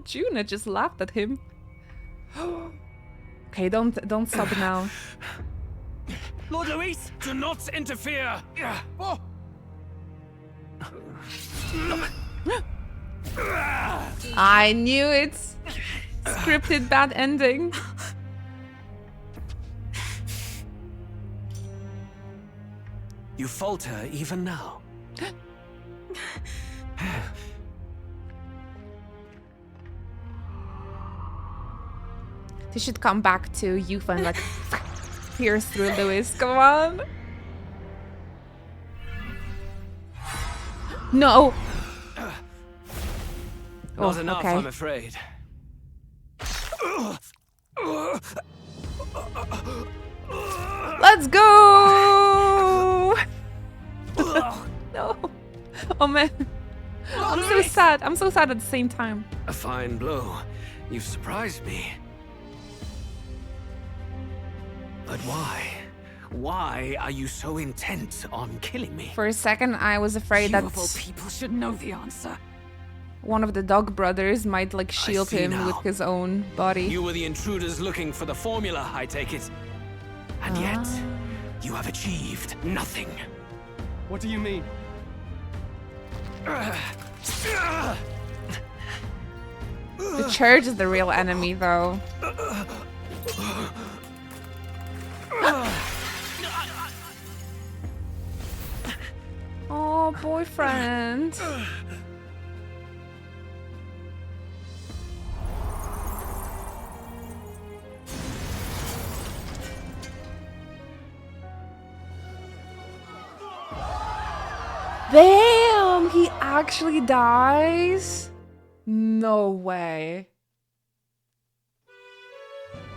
Juna just laughed at him. Okay, don't stop now. Lord Luis, do not interfere. Oh. I knew it. Scripted bad ending. You falter even now. They should come back to youth and like pierce through Lewis. Come on. No. Not enough, okay. I'm afraid. Let's go! No. Oh man. I'm so sad. I'm so sad at the same time. A fine blow. You've surprised me. But why? Why are you so intent on killing me? For a second, I was afraid that people should know the answer. one of the dog brothers might like shield him with his own body. You were the intruders looking for the formula, I take it. And yet, you have achieved nothing. What do you mean? The church is the real enemy, though. Oh, boyfriend. Damn, he actually dies? No way.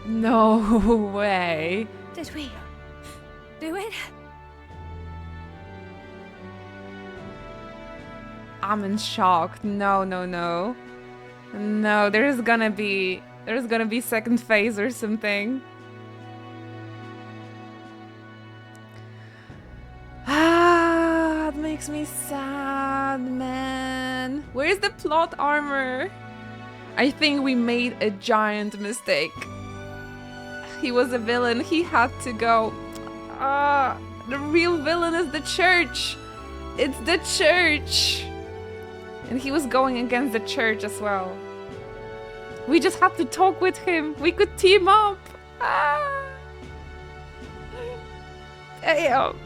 No way. Did we do it? I'm in shock. No, no, no. No, there's gonna be second phase or something. Ah, it makes me sad, man. Where's the plot armor? I think we made a giant mistake. He was a villain. He had to go. The real villain is the church. It's the church. And he was going against the church as well. We just had to talk with him. We could team up. Damn.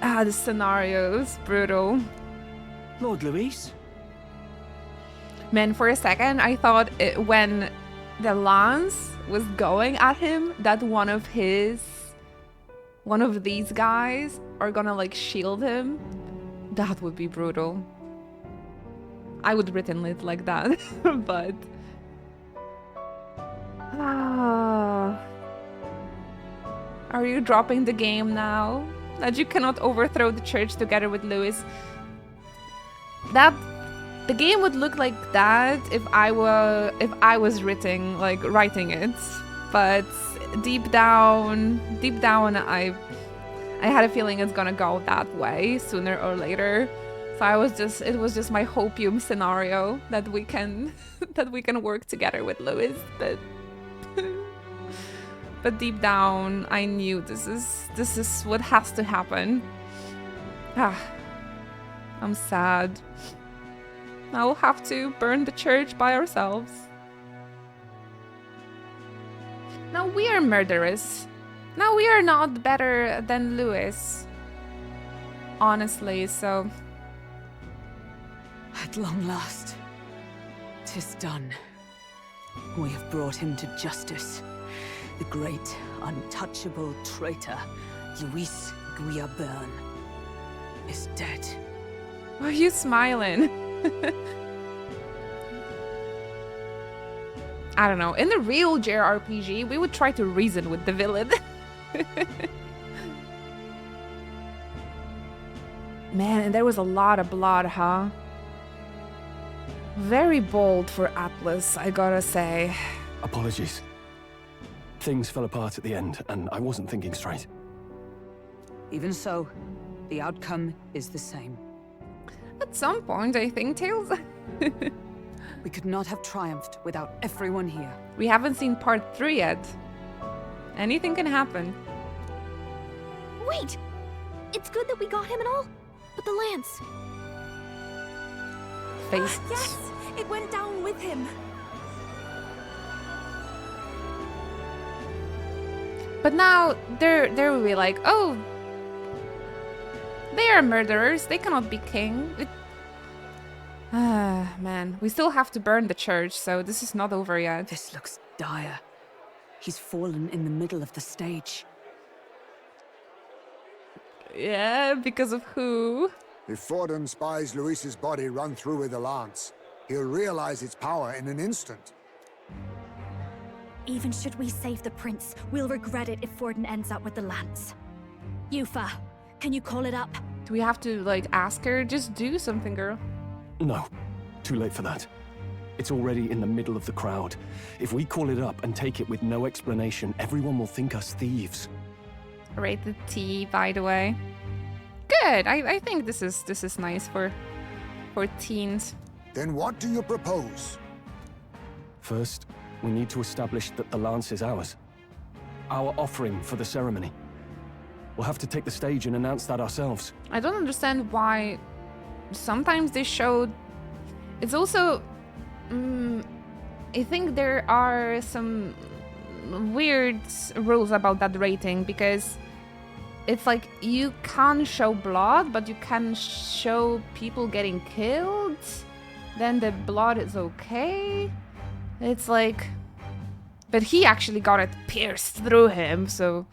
The scenario is brutal. Lord Luis? Man, for a second, I thought when the lance was going at him, that one of these guys are gonna like shield him. That would be brutal. I would written it like that, but are you dropping the game now? That you cannot overthrow the church together with Luis? The game would look like that if I was writing it, but deep down, I had a feeling it's gonna go that way sooner or later. So it was just my hopium scenario that we can work together with Luis, but deep down I knew this is what has to happen. I'm sad. Now we'll have to burn the church by ourselves. Now we are murderers. Now we are not better than Luis. Honestly, so... At long last, 'tis done. We have brought him to justice. The great, untouchable traitor, Luis Guillabern, is dead. Why are you smiling? I don't know. In the real JRPG, we would try to reason with the villain. Man, and there was a lot of blood, huh? Very bold for Atlas, I gotta say. Apologies. Things fell apart at the end, and I wasn't thinking straight. Even so, the outcome is the same. At some point, I think, Tails. We could not have triumphed without everyone here. We haven't seen part 3 yet. Anything can happen. Wait! It's good that we got him and all, but the lance... Face. Yes! It went down with him. But now, there will be like, oh... They are murderers, they cannot be king. Man, we still have to burn the church, so this is not over yet. This looks dire. He's fallen in the middle of the stage. Yeah, because of who? If Fordham spies Luis's body run through with the lance, he'll realize its power in an instant. Even should we save the prince, we'll regret it if Forden ends up with the lance. Yufa, can you call it up? Do we have to, like, ask her? Just do something, girl. No, too late for that. It's already in the middle of the crowd. If we call it up and take it with no explanation, everyone will think us thieves. Rated T, by the way. Good. I think this is nice for teens. Then what do you propose? First, we need to establish that the lance is ours. Our offering for the ceremony. We'll have to take the stage and announce that ourselves. I don't understand why sometimes they showed... It's also... I think there are some weird rules about that rating, because it's like you can show blood, but you can show people getting killed. Then the blood is okay. It's like... But he actually got it pierced through him, so...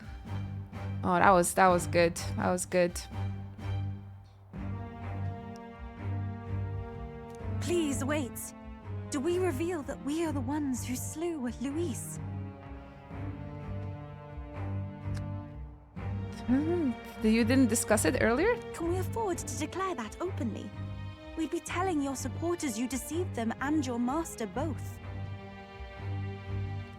Oh, that was good. That was good. Please wait. Do we reveal that we are the ones who slew Luis? You didn't discuss it earlier? Can we afford to declare that openly? We'd be telling your supporters you deceived them and your master both.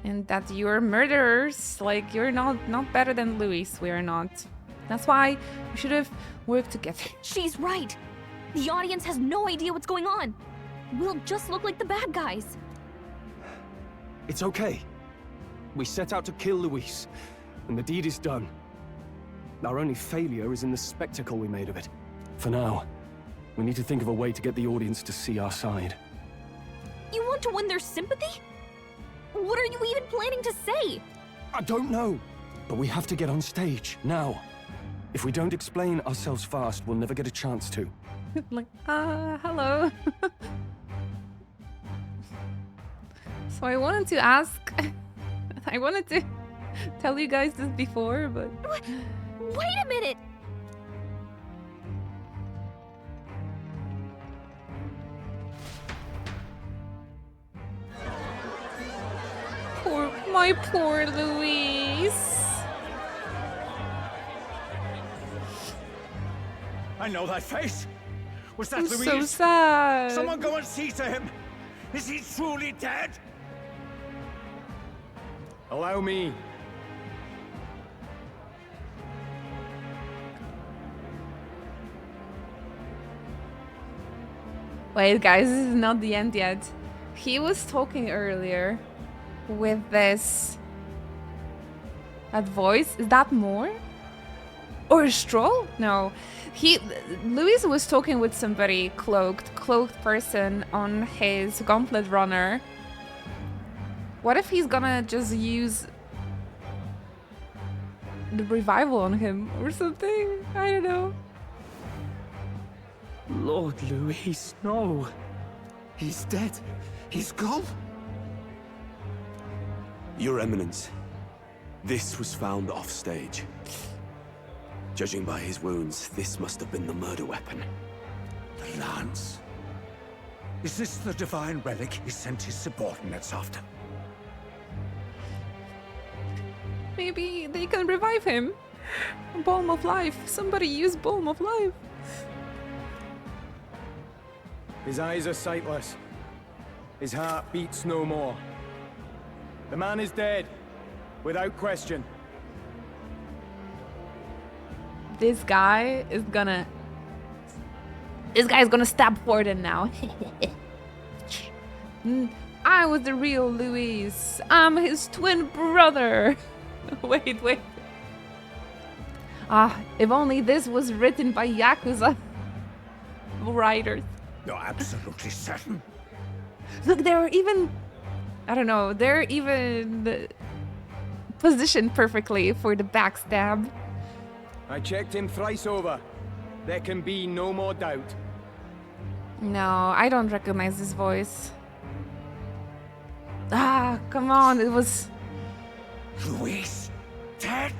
And that you're murderers. Like, you're not better than Luis. We're not. That's why we should have worked together. She's right. The audience has no idea what's going on. We'll just look like the bad guys. It's okay. We set out to kill Luis, and the deed is done. Our only failure is in the spectacle we made of it. For now, we need to think of a way to get the audience to see our side. You want to win their sympathy? What are you even planning to say? I don't know, but we have to get on stage, now. If we don't explain ourselves fast, we'll never get a chance to. Like, hello. So I wanted to ask... I wanted to tell you guys this before, but... Wait a minute! My poor Luis. I know that face. Was that I'm Luis? so sad. Someone go and see to him. Is he truly dead? Allow me. Wait, guys, this is not the end yet. He was talking earlier with that voice. Is that more? Or a Stroll? No. Luis was talking with somebody cloaked person on his gauntlet runner. What if he's gonna just use the revival on him or something? I don't know. Lord Luis, no. He's dead. He's gone. Your Eminence, this was found off stage. Judging by his wounds, this must have been the murder weapon. The lance. Is this the divine relic he sent his subordinates after? Maybe they can revive him. Balm of life. Somebody use Balm of life. His eyes are sightless. His heart beats no more. The man is dead, without question. This guy is gonna... This guy's gonna stab Forden now. I was the real Luis. I'm his twin brother. Wait. If only this was written by Yakuza writers. You're absolutely certain? Look, they're even... I don't know, they're even positioned perfectly for the backstab. I checked him thrice over. There can be no more doubt. No, I don't recognize this voice. Come on, it was... Luis, dead?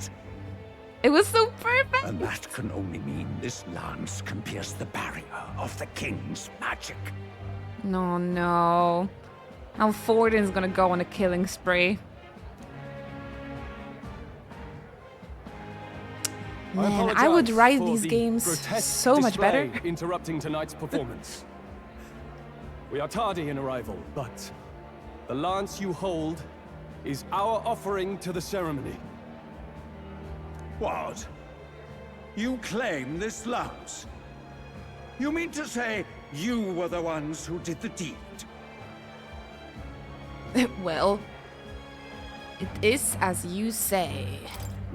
It was so perfect! And that can only mean this lance can pierce the barrier of the king's magic. No. Now Forden's gonna go on a killing spree. Man, I would apologize write for these the games grotesque so much better. display interrupting tonight's performance. We are tardy in arrival, but the lance you hold is our offering to the ceremony. What? You claim this lance? You mean to say you were the ones who did the deed? Well, it is as you say.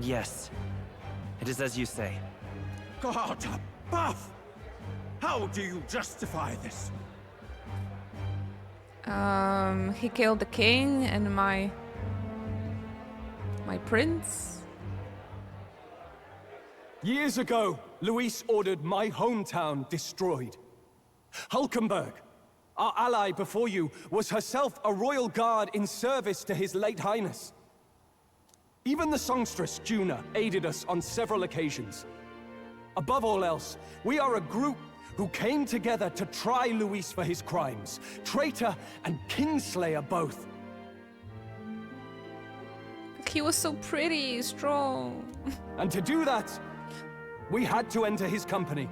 Yes. It is as you say. God above! How do you justify this? He killed the king and my prince. Years ago, Luis ordered my hometown destroyed. Hulkenberg, our ally before you, was herself a royal guard in service to his late highness. Even the songstress, Juna, aided us on several occasions. Above all else, we are a group who came together to try Luis for his crimes. Traitor and Kingslayer both. He was so pretty, strong. And to do that, we had to enter his company.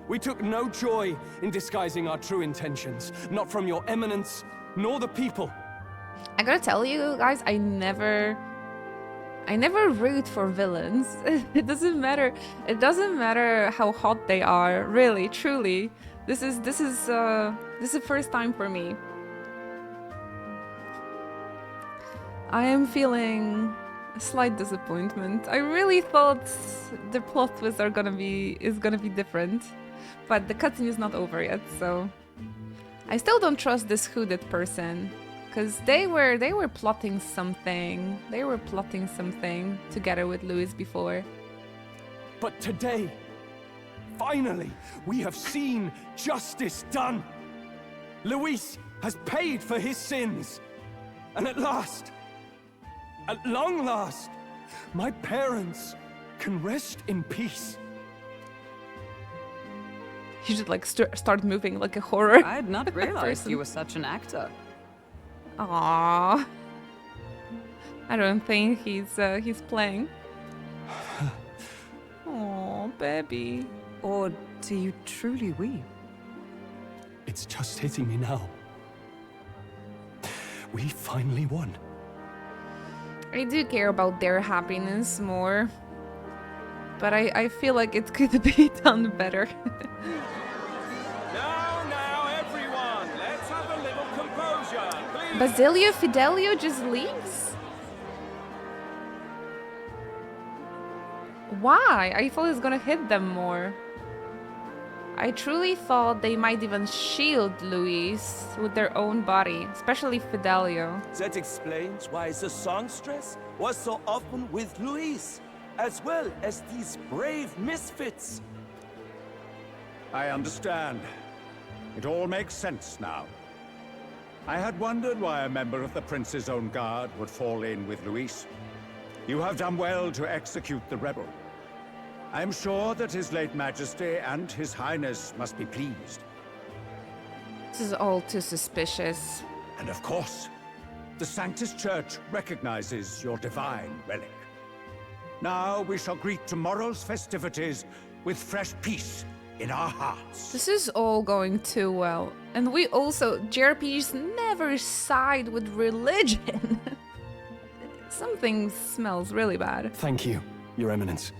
We took no joy in disguising our true intentions, not from your eminence, nor the people. I gotta tell you guys, I never root for villains. It doesn't matter. It doesn't matter how hot they are. Really, truly, this is the first time for me. I am feeling a slight disappointment. I really thought the plot twist is gonna be different, but the cutscene is not over yet. So I still don't trust this hooded person. Because they were plotting something. They were plotting something together with Luis before. But today, finally, we have seen justice done. Luis has paid for his sins. And at last, at long last, my parents can rest in peace. You should like start moving like a horror. I had not realized you were such an actor. Aww. I don't think he's playing. Oh, baby. Or do you truly weep? It's just hitting me now. We finally won. I do care about their happiness more. But I feel like it could be done better. Basilio Fidelio just leaves? Why? I thought it was gonna hit them more. I truly thought they might even shield Luis with their own body, especially Fidelio. That explains why the songstress was so often with Luis, as well as these brave misfits. I understand. It all makes sense now. I had wondered why a member of the Prince's own guard would fall in with Luis. You have done well to execute the rebel. I am sure that His late Majesty and His Highness must be pleased. This is all too suspicious. And of course, the Sanctus Church recognizes your divine relic. Now we shall greet tomorrow's festivities with fresh peace in our hearts. This is all going too well. And we also, JRPGs never side with religion. Something smells really bad. Thank you, Your Eminence.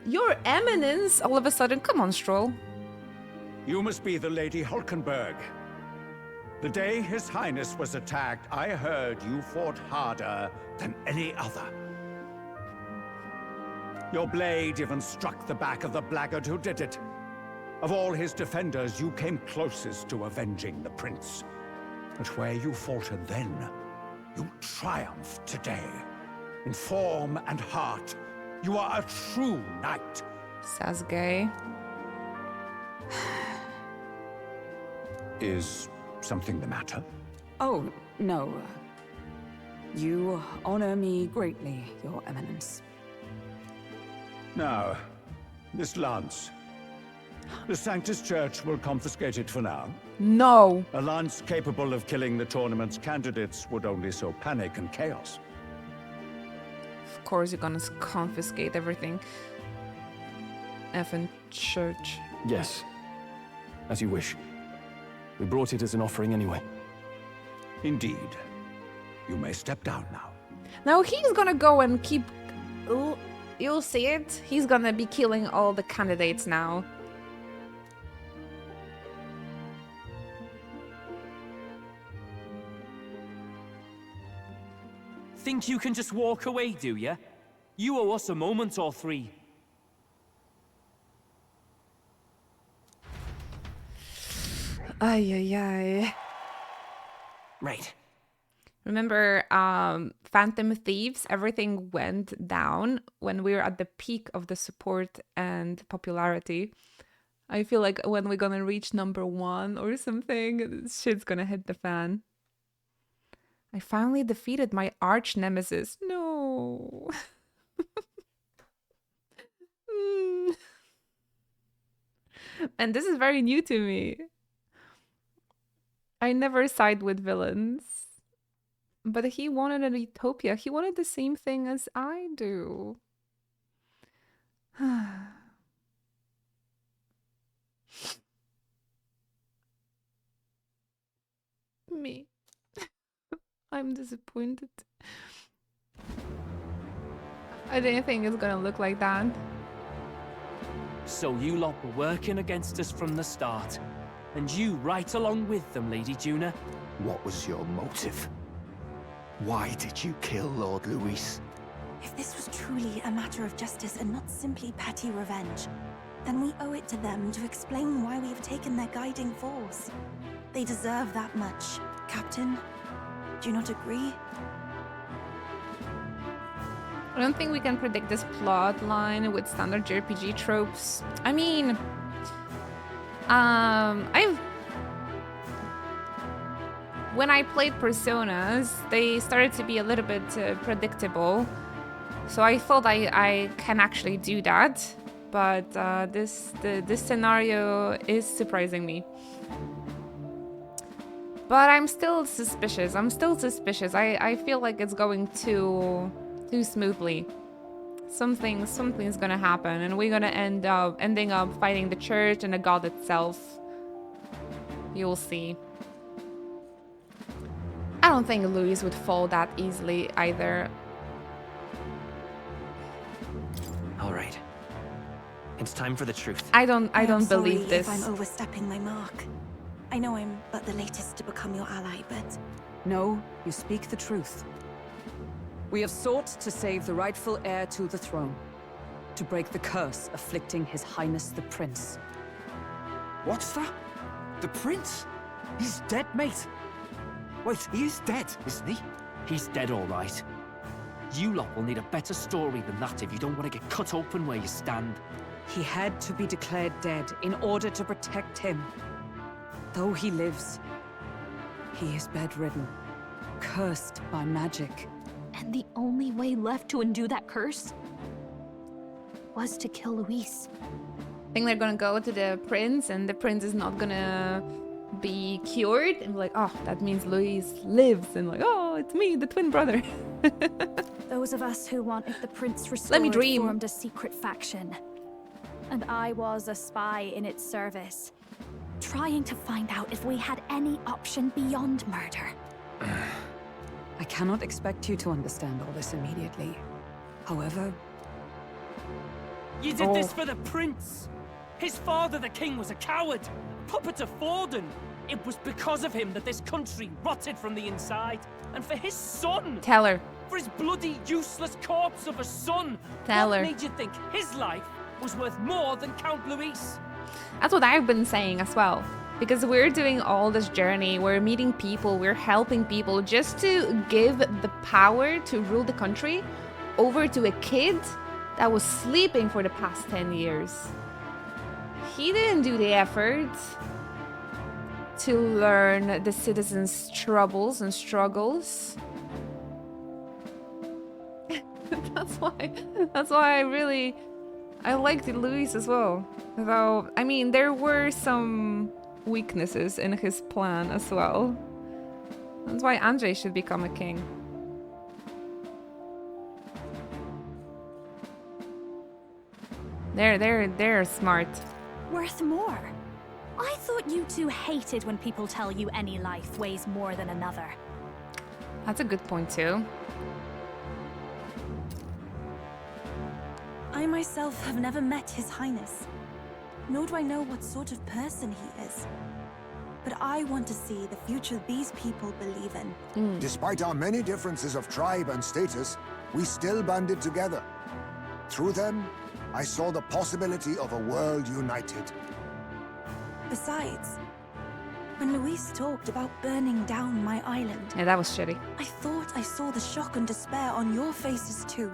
Your Eminence? All of a sudden, come on, Stroll. You must be the Lady Hulkenberg. The day His Highness was attacked, I heard you fought harder than any other. Your blade even struck the back of the blackguard who did it. Of all his defenders, you came closest to avenging the prince. But where you faltered then, you triumphed today. In form and heart, you are a true knight. Sasuke. Is something the matter? Oh, no. You honor me greatly, Your Eminence. Now, this lance. The Sanctus Church will confiscate it for now. No. A lance capable of killing the tournament's candidates would only sow panic and chaos. Of course you're gonna confiscate everything. Effing church. Yes. As you wish. We brought it as an offering anyway. Indeed. You may step down now. Now he's gonna go and keep... You'll see it. He's gonna be killing all the candidates now. Think you can just walk away, do ya? You owe us a moment or three. Ay, ay, ay. Right. Remember, Phantom Thieves, everything went down when we were at the peak of the support and popularity. I feel like when we're gonna reach #1 or something, shit's gonna hit the fan. I finally defeated my arch nemesis. No. And this is very new to me. I never side with villains. But he wanted a utopia. He wanted the same thing as I do. Me. I'm disappointed. I didn't think it's gonna look like that. So you lot were working against us from the start. And you right along with them, Lady Juna. What was your motive? Why did you kill Lord Luis? If this was truly a matter of justice and not simply petty revenge, then we owe it to them to explain why we have taken their guiding force. They deserve that much. Captain, do you not agree? I don't think we can predict this plot line with standard JRPG tropes. I mean, when I played Personas, they started to be a little bit predictable. So I thought I can actually do that. But this scenario is surprising me. But I'm still suspicious. I feel like it's going too smoothly. Something's gonna happen, and we're gonna ending up fighting the church and the god itself. You'll see. I don't think Luis would fall that easily either. All right. It's time for the truth. I don't believe this. If I'm overstepping my mark. I know I'm but the latest to become your ally, but... No, you speak the truth. We have sought to save the rightful heir to the throne. To break the curse afflicting His Highness the Prince. What's that? The prince? He's dead, mate. Wait, he is dead, isn't he? He's dead, all right. You lot will need a better story than that if you don't want to get cut open where you stand. He had to be declared dead in order to protect him. Though he lives, he is bedridden, cursed by magic. And the only way left to undo that curse was to kill Luis. I think they're gonna go to the prince, and the prince is not gonna be cured, and be like, oh, that means Luis lives, and like, oh, it's me, the twin brother. Those of us who wanted the prince restored Let me dream. formed a secret faction. And I was a spy in its service, trying to find out if we had any option beyond murder. I cannot expect you to understand all this immediately. However... You did this for the prince! His father, the king, was a coward! Puppet of Forden! It was because of him that this country rotted from the inside! And for his son! Tell her. For his bloody, useless corpse of a son! Tell her. What made you think his life was worth more than Count Luis? That's what I've been saying as well. Because we're doing all this journey, we're meeting people, we're helping people just to give the power to rule the country over to a kid that was sleeping for the past 10 years. He didn't do the effort to learn the citizens' troubles and struggles. That's why I liked Luis as well. Though, I mean, there were some weaknesses in his plan as well. That's why Andrzej should become a king. They're smart. Worth more? I thought you two hated when people tell you any life weighs more than another. That's a good point too. I myself have never met His Highness, nor do I know what sort of person he is. But I want to see the future these people believe in. Despite our many differences of tribe and status, we still banded together. Through them, I saw the possibility of a world united. Besides, when Luis talked about burning down my island... Yeah, that was shitty. I thought I saw the shock and despair on your faces too.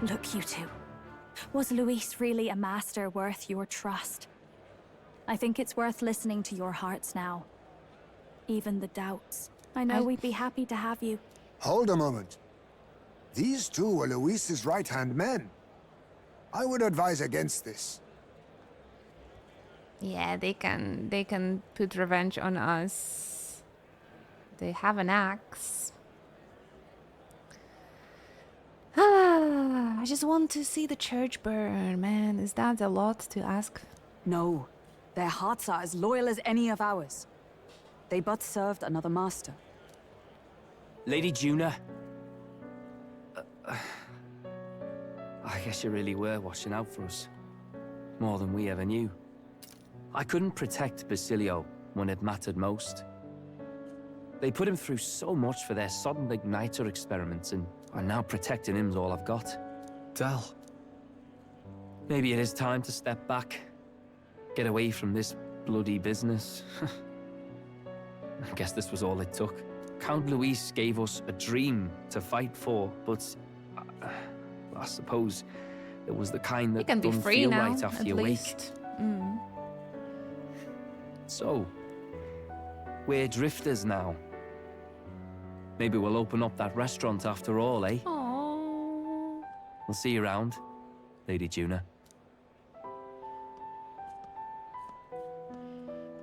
Look, you two. Was Luis really a master worth your trust? I think it's worth listening to your hearts now. Even the doubts. I know we'd be happy to have you. Hold a moment. These two were Luis's right-hand men. I would advise against this. Yeah, they can put revenge on us. They have an axe. I just want to see the church burn, man. Is that a lot to ask? No. Their hearts are as loyal as any of ours. They but served another master. Lady Juna. I guess you really were watching out for us. More than we ever knew. I couldn't protect Basilio when it mattered most. They put him through so much for their sodden igniter experiments, and I'm now protecting him's all I've got. Del. Maybe it is time to step back. Get away from this bloody business. I guess this was all it took. Count Luis gave us a dream to fight for, but I suppose it was the kind that can be don't free feel now, right after at you least. wake. So, we're drifters now. Maybe we'll open up that restaurant after all, eh? Aww. We'll see you around, Lady Juna.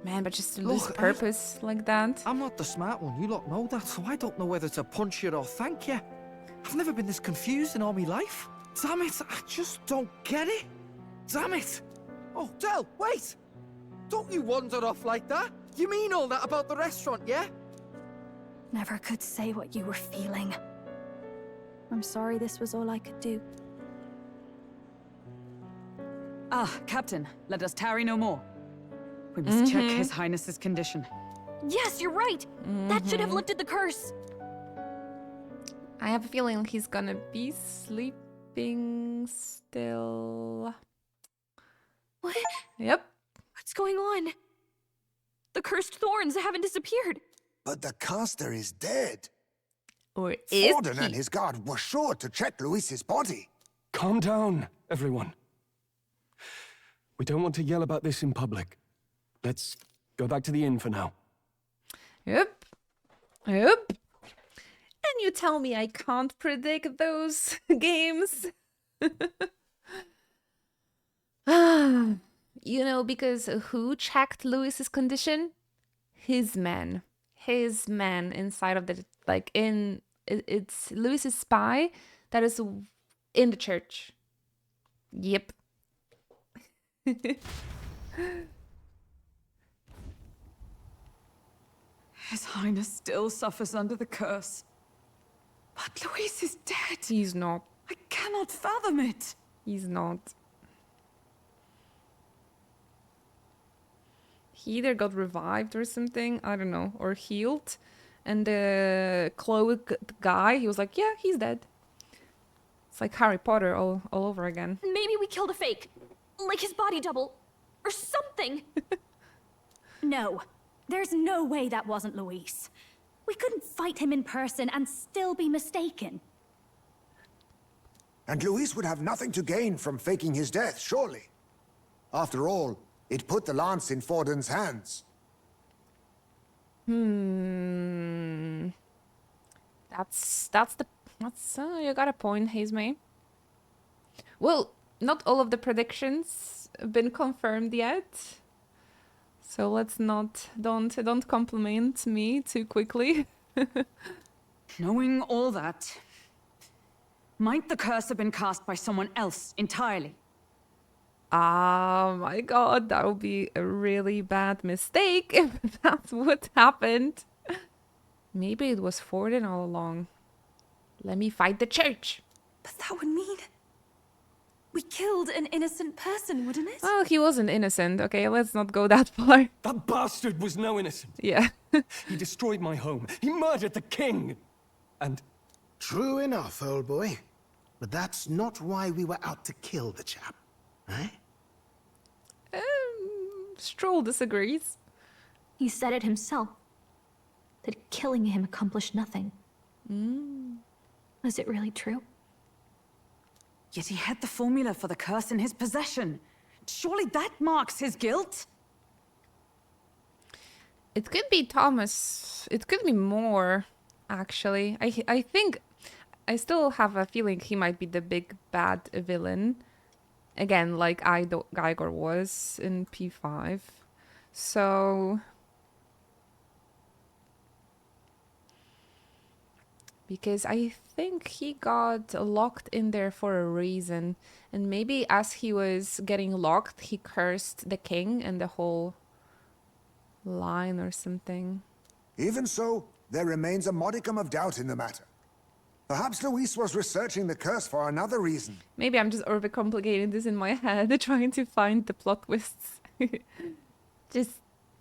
Man, but just to lose purpose like that. I'm not the smart one, you lot know that, so I don't know whether to punch you or thank you. I've never been this confused in all my life. Damn it, I just don't get it. Damn it. Oh, Del, wait! Don't you wander off like that? You mean all that about the restaurant, yeah? Never could say what you were feeling. I'm sorry this was all I could do. Ah, Captain, let us tarry no more. We must check His Highness's condition. Yes, you're right! That should have lifted the curse! I have a feeling he's gonna be sleeping still. What? Yep. What's going on? The cursed thorns haven't disappeared. But the caster is dead. Or is Forden and his guard were sure to check Luis's body. Calm down, everyone. We don't want to yell about this in public. Let's go back to the inn for now. Yep. Yep. And you tell me I can't predict those games? You know, because who checked Luis's condition? His men. His men inside of the, like, it's Luis's spy that is in the church. Yep. His Highness still suffers under the curse. But Luis is dead. He's not. I cannot fathom it. He's not. He either got revived or something, I don't know, or healed. And the cloaked guy, he was like, yeah, he's dead. It's like Harry Potter all over again. Maybe we killed a fake. Like his body double. Or something. No. There's no way that wasn't Luis. We couldn't fight him in person and still be mistaken. And Luis would have nothing to gain from faking his death, surely. After all, it put the lance in Forden's hands. That's you got a point, Hazme. Well, not all of the predictions have been confirmed yet. So let's don't compliment me too quickly. Knowing all that, might the curse have been cast by someone else entirely? Oh my god, that would be a really bad mistake if that's what happened. Maybe it was Forden all along. Let me fight the church. But that would mean we killed an innocent person, wouldn't it? Well, he wasn't innocent. Okay, let's not go that far. That bastard was no innocent. Yeah. He destroyed my home. He murdered the king. And... True enough, old boy. But that's not why we were out to kill the chap, eh? Stroll disagrees. He said it himself. That killing him accomplished nothing. Is it really true? Yet he had the formula for the curse in his possession. Surely that marks his guilt? It could be Thomas. It could be more, actually. I think... I still have a feeling he might be the big bad villain. Again, like Geiger was in P5. So... Because I think he got locked in there for a reason. And maybe as he was getting locked, he cursed the king and the whole line or something. Even so, there remains a modicum of doubt in the matter. Perhaps Luis was researching the curse for another reason. Maybe I'm just overcomplicating this in my head, trying to find the plot twists. Just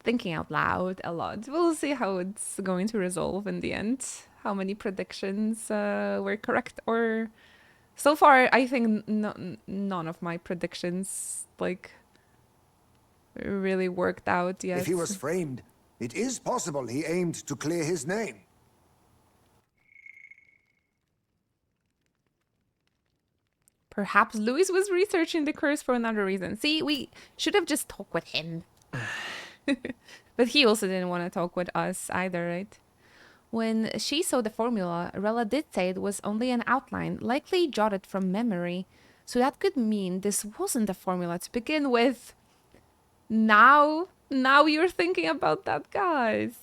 thinking out loud a lot. We'll see how it's going to resolve in the end. How many predictions were correct, or... So far, I think none of my predictions, like, really worked out yet. If he was framed, it is possible he aimed to clear his name. Perhaps Louis was researching the curse for another reason. See, we should have just talked with him. But he also didn't want to talk with us either, right? When she saw the formula, Rella did say it was only an outline, likely jotted from memory. So that could mean this wasn't the formula to begin with. Now you're thinking about that, guys.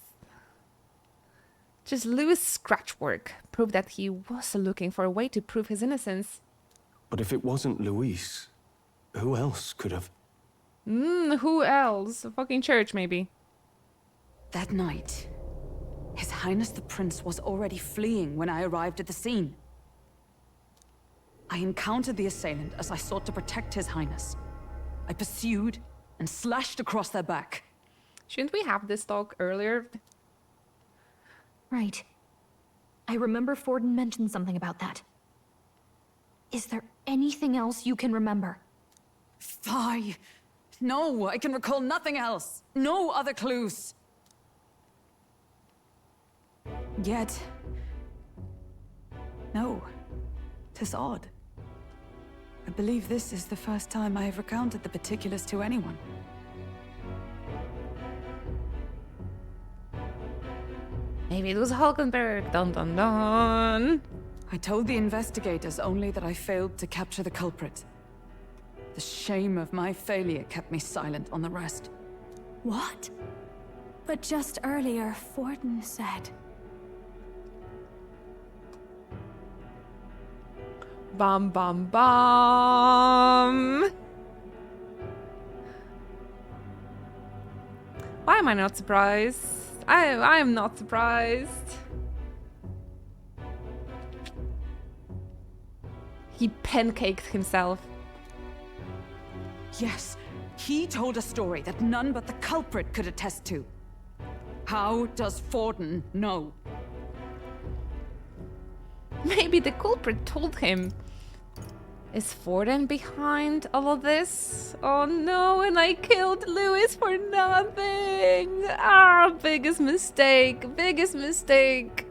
Just Louis' scratch work proved that he was looking for a way to prove his innocence. But if it wasn't Luis, who else could have... Who else? A fucking church, maybe. That night, His Highness the Prince was already fleeing when I arrived at the scene. I encountered the assailant as I sought to protect His Highness. I pursued and slashed across their back. Shouldn't we have this talk earlier? Right. I remember Forden mentioned something about that. Is there anything else you can remember? Fie! No, I can recall nothing else. No other clues. Yet... no. 'Tis odd. I believe this is the first time I have recounted the particulars to anyone. Maybe it was Hulkenberg. Dun dun dun. I told the investigators only that I failed to capture the culprit. The shame of my failure kept me silent on the rest. What? But just earlier, Forden said... Bum bum bum. Why am I not surprised? I am not surprised. He pancaked himself. Yes, he told a story that none but the culprit could attest to. How does Forden know? Maybe the culprit told him. Is Forden behind all of this? Oh no, and I killed Louis for nothing! Ah, biggest mistake, biggest mistake.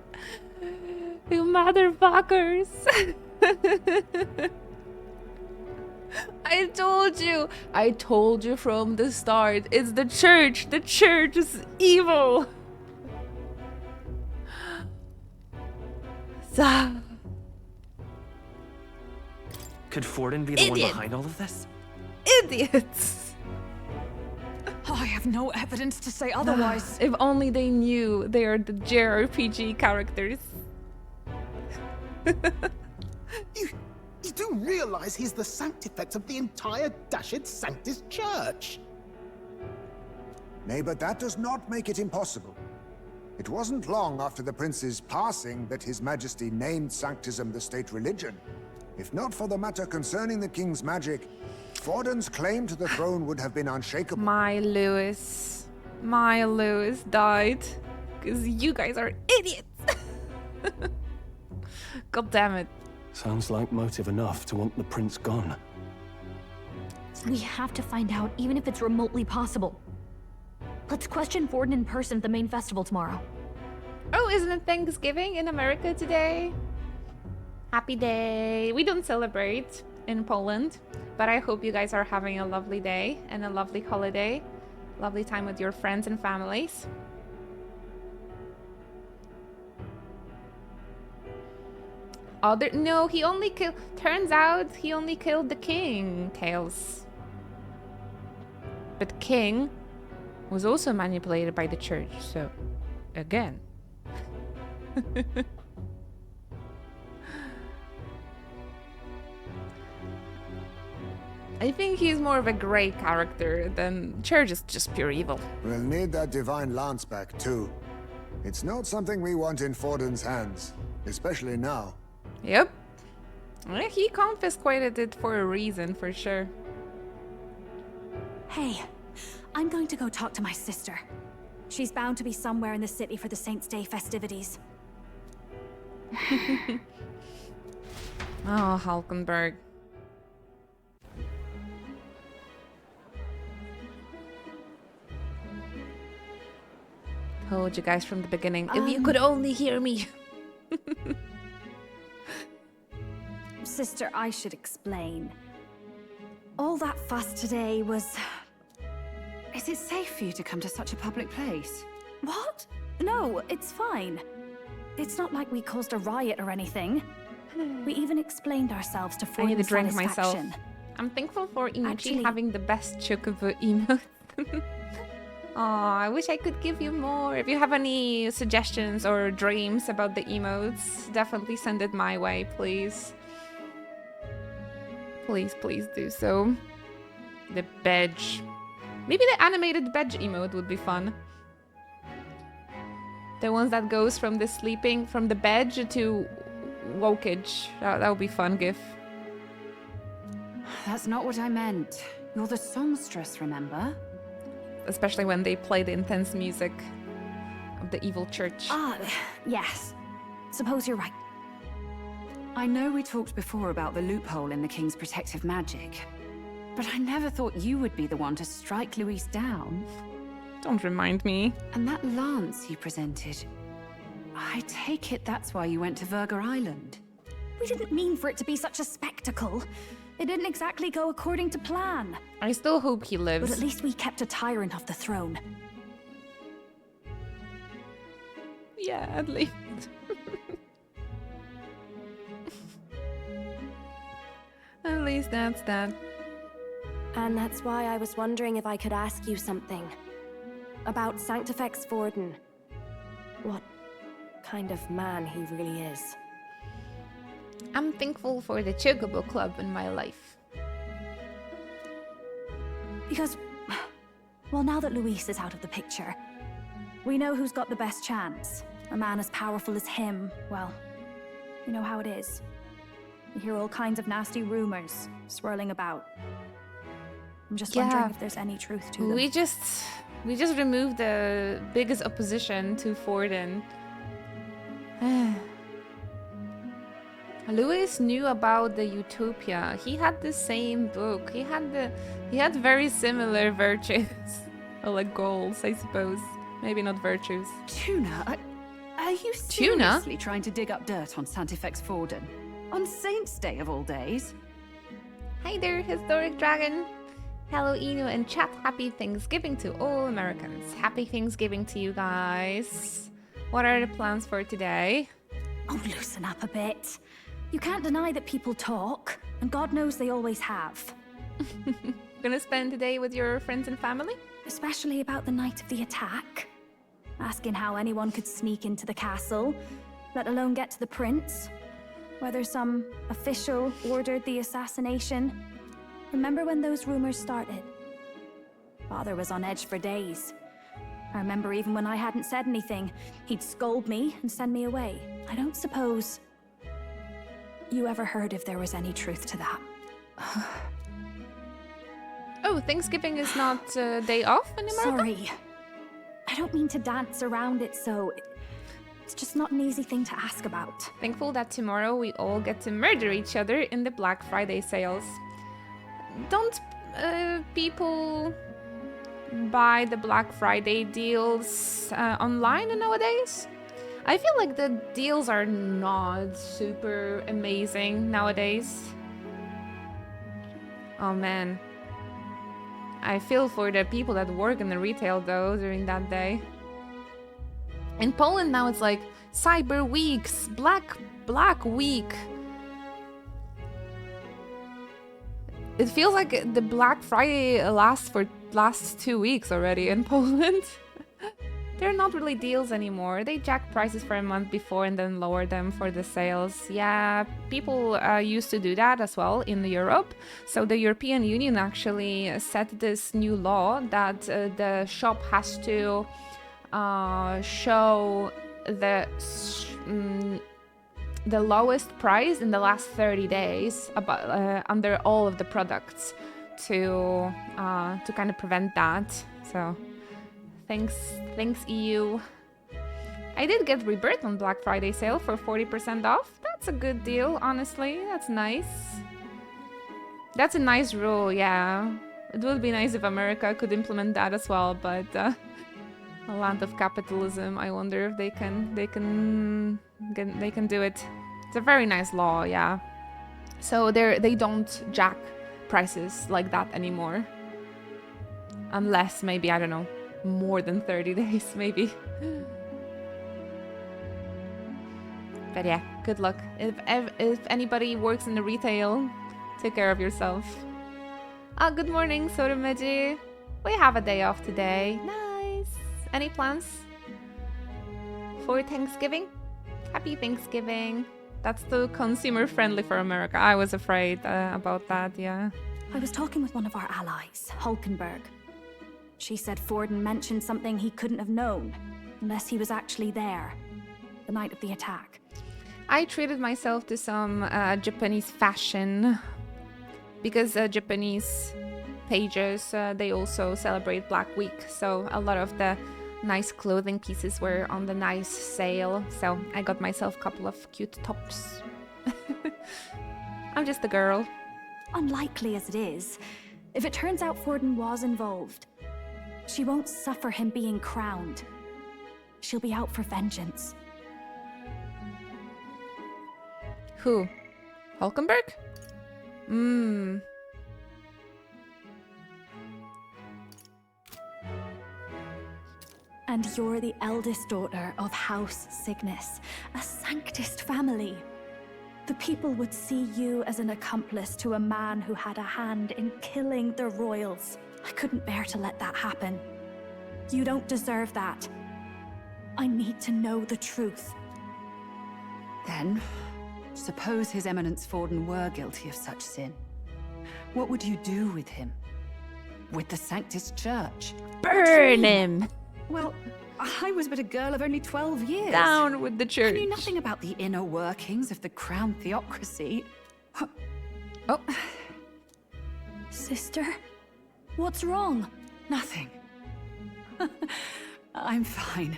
You motherfuckers. I told you from the start, it's the church is evil. So... Could Forden be the one behind all of this? Idiots! Oh, I have no evidence to say otherwise. If only they knew they are the JRPG characters. You do realize he's the sanctifex of the entire Dashed Sanctus Church. Nay, but that does not make it impossible. It wasn't long after the prince's passing that His Majesty named Sanctism the state religion. If not for the matter concerning the king's magic, Forden's claim to the throne would have been unshakable. My Lewis died because you guys are idiots. God damn it. Sounds like motive enough to want the prince gone. We have to find out, even if it's remotely possible. Let's question Forden in person at the main festival tomorrow. Oh, isn't it Thanksgiving in America today? Happy day. We don't celebrate in Poland, but I hope you guys are having a lovely day and a lovely holiday. Lovely time with your friends and families. No, he only killed... Turns out he only killed the king, Tails. But King was also manipulated by the church, so... Again. I think he's more of a grey character than Church is just pure evil. We'll need that divine lance back, too. It's not something we want in Forden's hands, especially now. Yep. He confiscated it for a reason, for sure. Hey, I'm going to go talk to my sister. She's bound to be somewhere in the city for the Saints' Day festivities. Oh, Halkenberg. Told you guys from the beginning, if you could only hear me. Sister, I should explain. All that fuss today was... Is it safe for you to come to such a public place? What? No, it's fine. It's not like we caused a riot or anything. We even explained ourselves to I need to Forden's drink myself. satisfaction. I'm thankful for Inuchi Actually- having the best chocobo emote. Aw, I wish I could give you more. If you have any suggestions or dreams about the emotes, definitely send it my way, please. Please, please do so. The badge. Maybe the animated badge emote would be fun. The ones that goes from the sleeping, from the badge to wokage. That would be fun, GIF. That's not what I meant. You're the songstress, remember? Especially when they play the intense music of the evil church. Ah, yes. Suppose you're right. I know we talked before about the loophole in the king's protective magic, but I never thought you would be the one to strike Luis down. Don't remind me. And that lance you presented, I take it that's why you went to Verga Island. We didn't mean for it to be such a spectacle. It didn't exactly go according to plan. I still hope he lives. But at least we kept a tyrant off the throne. Yeah, at least. At least that's that. And that's why I was wondering if I could ask you something. About Sanctifex Forden. What kind of man he really is. I'm thankful for the Chocobo Club in my life. Because, well, now that Luis is out of the picture, we know who's got the best chance. A man as powerful as him, well, you know how it is. You hear all kinds of nasty rumors swirling about. I'm just wondering if there's any truth to them. We just removed the biggest opposition to Forden. Lewis knew about the Utopia. He had the same book. He had very similar virtues. Or like goals, I suppose. Maybe not virtues. Tuna, are you seriously trying to dig up dirt on Sanctifex Forden? On Saints' Day of all days? Hi there, Historic Dragon. Hello, Inu and chat. Happy Thanksgiving to all Americans. Happy Thanksgiving to you guys. What are the plans for today? Oh, loosen up a bit. You can't deny that people talk, and God knows they always have. Gonna spend the day with your friends and family? Especially about the night of the attack. Asking how anyone could sneak into the castle, let alone get to the prince. Whether some official ordered the assassination. Remember when those rumors started? Father was on edge for days. I remember even when I hadn't said anything, he'd scold me and send me away. I don't suppose you ever heard if there was any truth to that. Oh, Thanksgiving is not a day off in America? Sorry. I don't mean to dance around it, so it's just not an easy thing to ask about. Thankful that tomorrow we all get to murder each other in the Black Friday sales. Don't people buy the Black Friday deals online nowadays? I feel like the deals are not super amazing nowadays. Oh man. I feel for the people that work in the retail though during that day. In Poland now it's like Cyber Weeks, Black Week. It feels like the Black Friday lasts 2 weeks already in Poland. They're not really deals anymore. They jack prices for a month before and then lower them for the sales. Yeah, people used to do that as well in Europe. So the European Union actually set this new law that the shop has to show the lowest price in the last 30 days under all of the products to kind of prevent that. So thanks EU. I did get Rebirth on Black Friday sale for 40% off. That's a good deal, honestly. That's nice. That's a nice rule, yeah. It would be nice if America could implement that as well, but a land of capitalism. I wonder if they can do it. It's a very nice law, yeah. So they don't jack prices like that anymore, unless maybe, I don't know, more than 30 days maybe. But yeah, good luck. If anybody works in the retail, take care of yourself. Good morning, Sotomeji. We have a day off today. Nice. Any plans for Thanksgiving? Happy Thanksgiving. That's too consumer friendly for America. I was afraid about that, yeah. I was talking with one of our allies, Hulkenberg. She said Forden mentioned something he couldn't have known, unless he was actually there, the night of the attack. I treated myself to some Japanese fashion, because Japanese pages, they also celebrate Black Week, so a lot of the nice clothing pieces were on the nice sale, so I got myself a couple of cute tops. I'm just a girl. Unlikely as it is, if it turns out Forden was involved, she won't suffer him being crowned. She'll be out for vengeance. Who? Hulkenberg? And you're the eldest daughter of House Cygnus, a Sanctist family. The people would see you as an accomplice to a man who had a hand in killing the royals. I couldn't bear to let that happen. You don't deserve that. I need to know the truth. Then, suppose His Eminence Forden were guilty of such sin. What would you do with him? With the Sanctist Church? Burn him! Well, I was but a girl of only 12 years. Down with the church. I knew nothing about the inner workings of the crown theocracy. Oh. Sister? What's wrong? Nothing. I'm fine.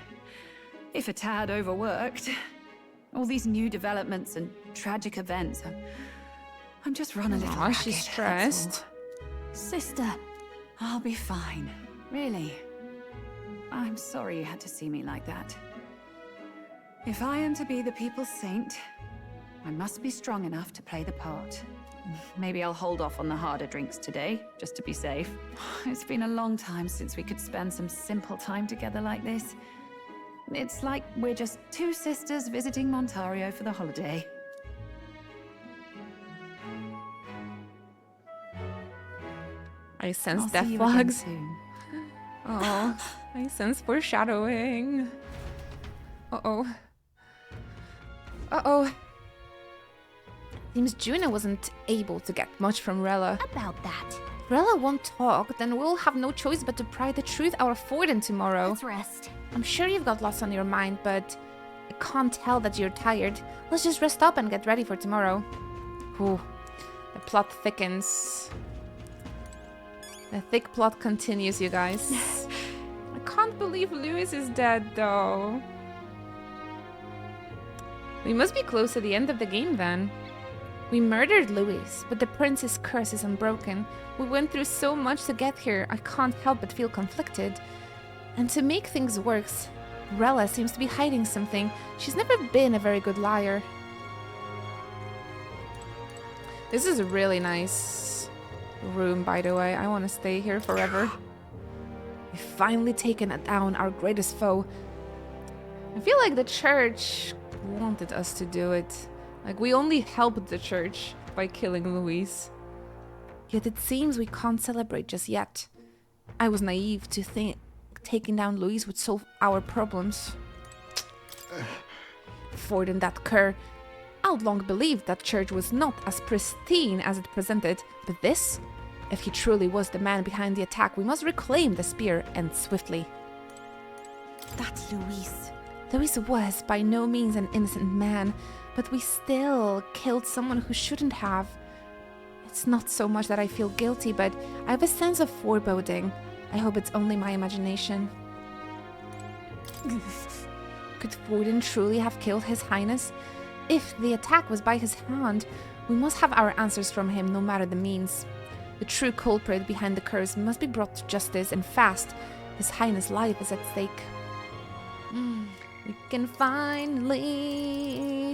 If a tad overworked. All these new developments and tragic events. I'm just run a little ragged, she's stressed. Sister. I'll be fine. Really. I'm sorry you had to see me like that. If I am to be the people's saint, I must be strong enough to play the part. Maybe I'll hold off on the harder drinks today, just to be safe. It's been a long time since we could spend some simple time together like this. It's like we're just two sisters visiting Montario for the holiday. I sense I'll death see you again flags. soon. Oh, I sense foreshadowing. Uh-oh. Uh-oh. Seems Juno wasn't able to get much from Rella. About that. If Rella won't talk, then we'll have no choice but to pry the truth out of Forden tomorrow. Let's rest. I'm sure you've got lots on your mind, but I can't tell that you're tired. Let's just rest up and get ready for tomorrow. Ooh, the plot thickens. The thick plot continues, you guys. I can't believe Louis is dead, though. We must be close to the end of the game, then. We murdered Louis, but the prince's curse is unbroken. We went through so much to get here, I can't help but feel conflicted. And to make things worse, Rella seems to be hiding something. She's never been a very good liar. This is a really nice room, by the way. I want to stay here forever. We've finally taken down our greatest foe. I feel like the church wanted us to do it. Like, we only helped the church by killing Louise. Yet it seems we can't celebrate just yet. I was naive to think taking down Louise would solve our problems. Forden, that cur. I'd long believed that church was not as pristine as it presented, but this? If he truly was the man behind the attack, we must reclaim the spear, and swiftly. That's Louise. Louis was by no means an innocent man, but we still killed someone who shouldn't have. It's not so much that I feel guilty, but I have a sense of foreboding. I hope it's only my imagination. Could Forden truly have killed His Highness? If the attack was by his hand, we must have our answers from him, no matter the means. The true culprit behind the curse must be brought to justice, and fast. His Highness' life is at stake. We can finally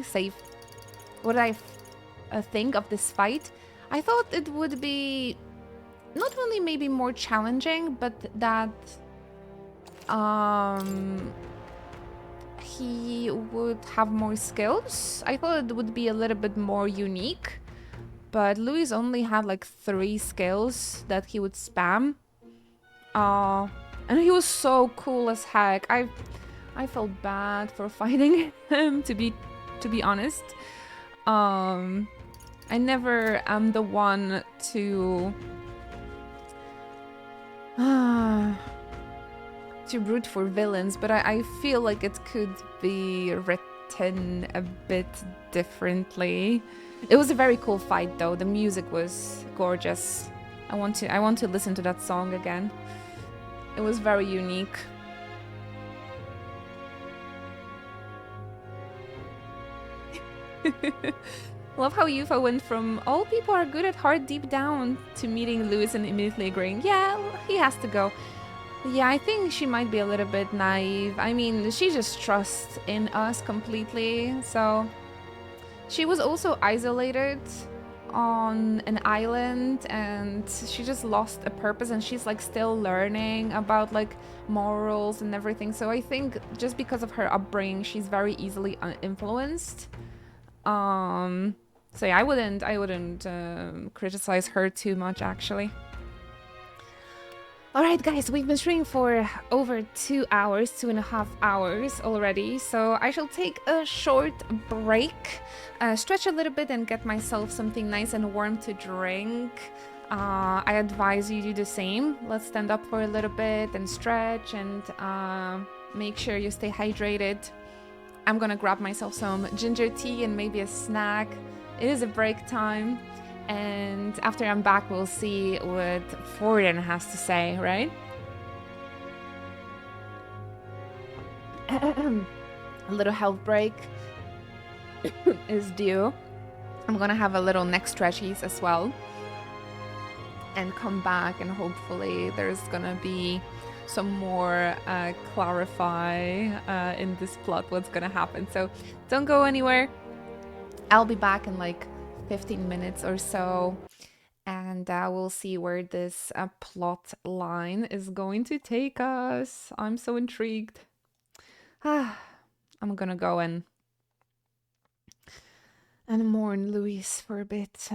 save. What did I think of this fight? I thought it would be not only maybe more challenging, but that he would have more skills. I thought it would be a little bit more unique, but Louis only had like 3 skills that he would spam. And he was so cool as heck. I felt bad for fighting him, to be honest. I never am the one to root for villains, but I feel like it could be written a bit differently. It was a very cool fight, though. The music was gorgeous. I want to listen to that song again. It was very unique. Love how Yufa went from all people are good at heart deep down to meeting Louis and immediately agreeing, yeah, he has to go. Yeah, I think she might be a little bit naive. I mean, she just trusts in us completely. So she was also isolated on an island and she just lost a purpose, and she's like still learning about like morals and everything. So I think just because of her upbringing, she's very easily influenced. So yeah, I wouldn't criticize her too much, actually. Alright guys, we've been streaming for over 2 hours, 2.5 hours already, so I shall take a short break, stretch a little bit and get myself something nice and warm to drink. I advise you do the same. Let's stand up for a little bit and stretch and make sure you stay hydrated. I'm gonna grab myself some ginger tea and maybe a snack. It is a break time. And after I'm back, we'll see what Forden has to say, right? A little health break is due. I'm gonna have a little neck stretchies as well. And come back, and hopefully there's gonna be some more clarify in this plot what's gonna happen. So don't go anywhere. I'll be back in like 15 minutes or so, and we'll see where this plot line is going to take us. I'm so intrigued. I'm gonna go and mourn Louis for a bit.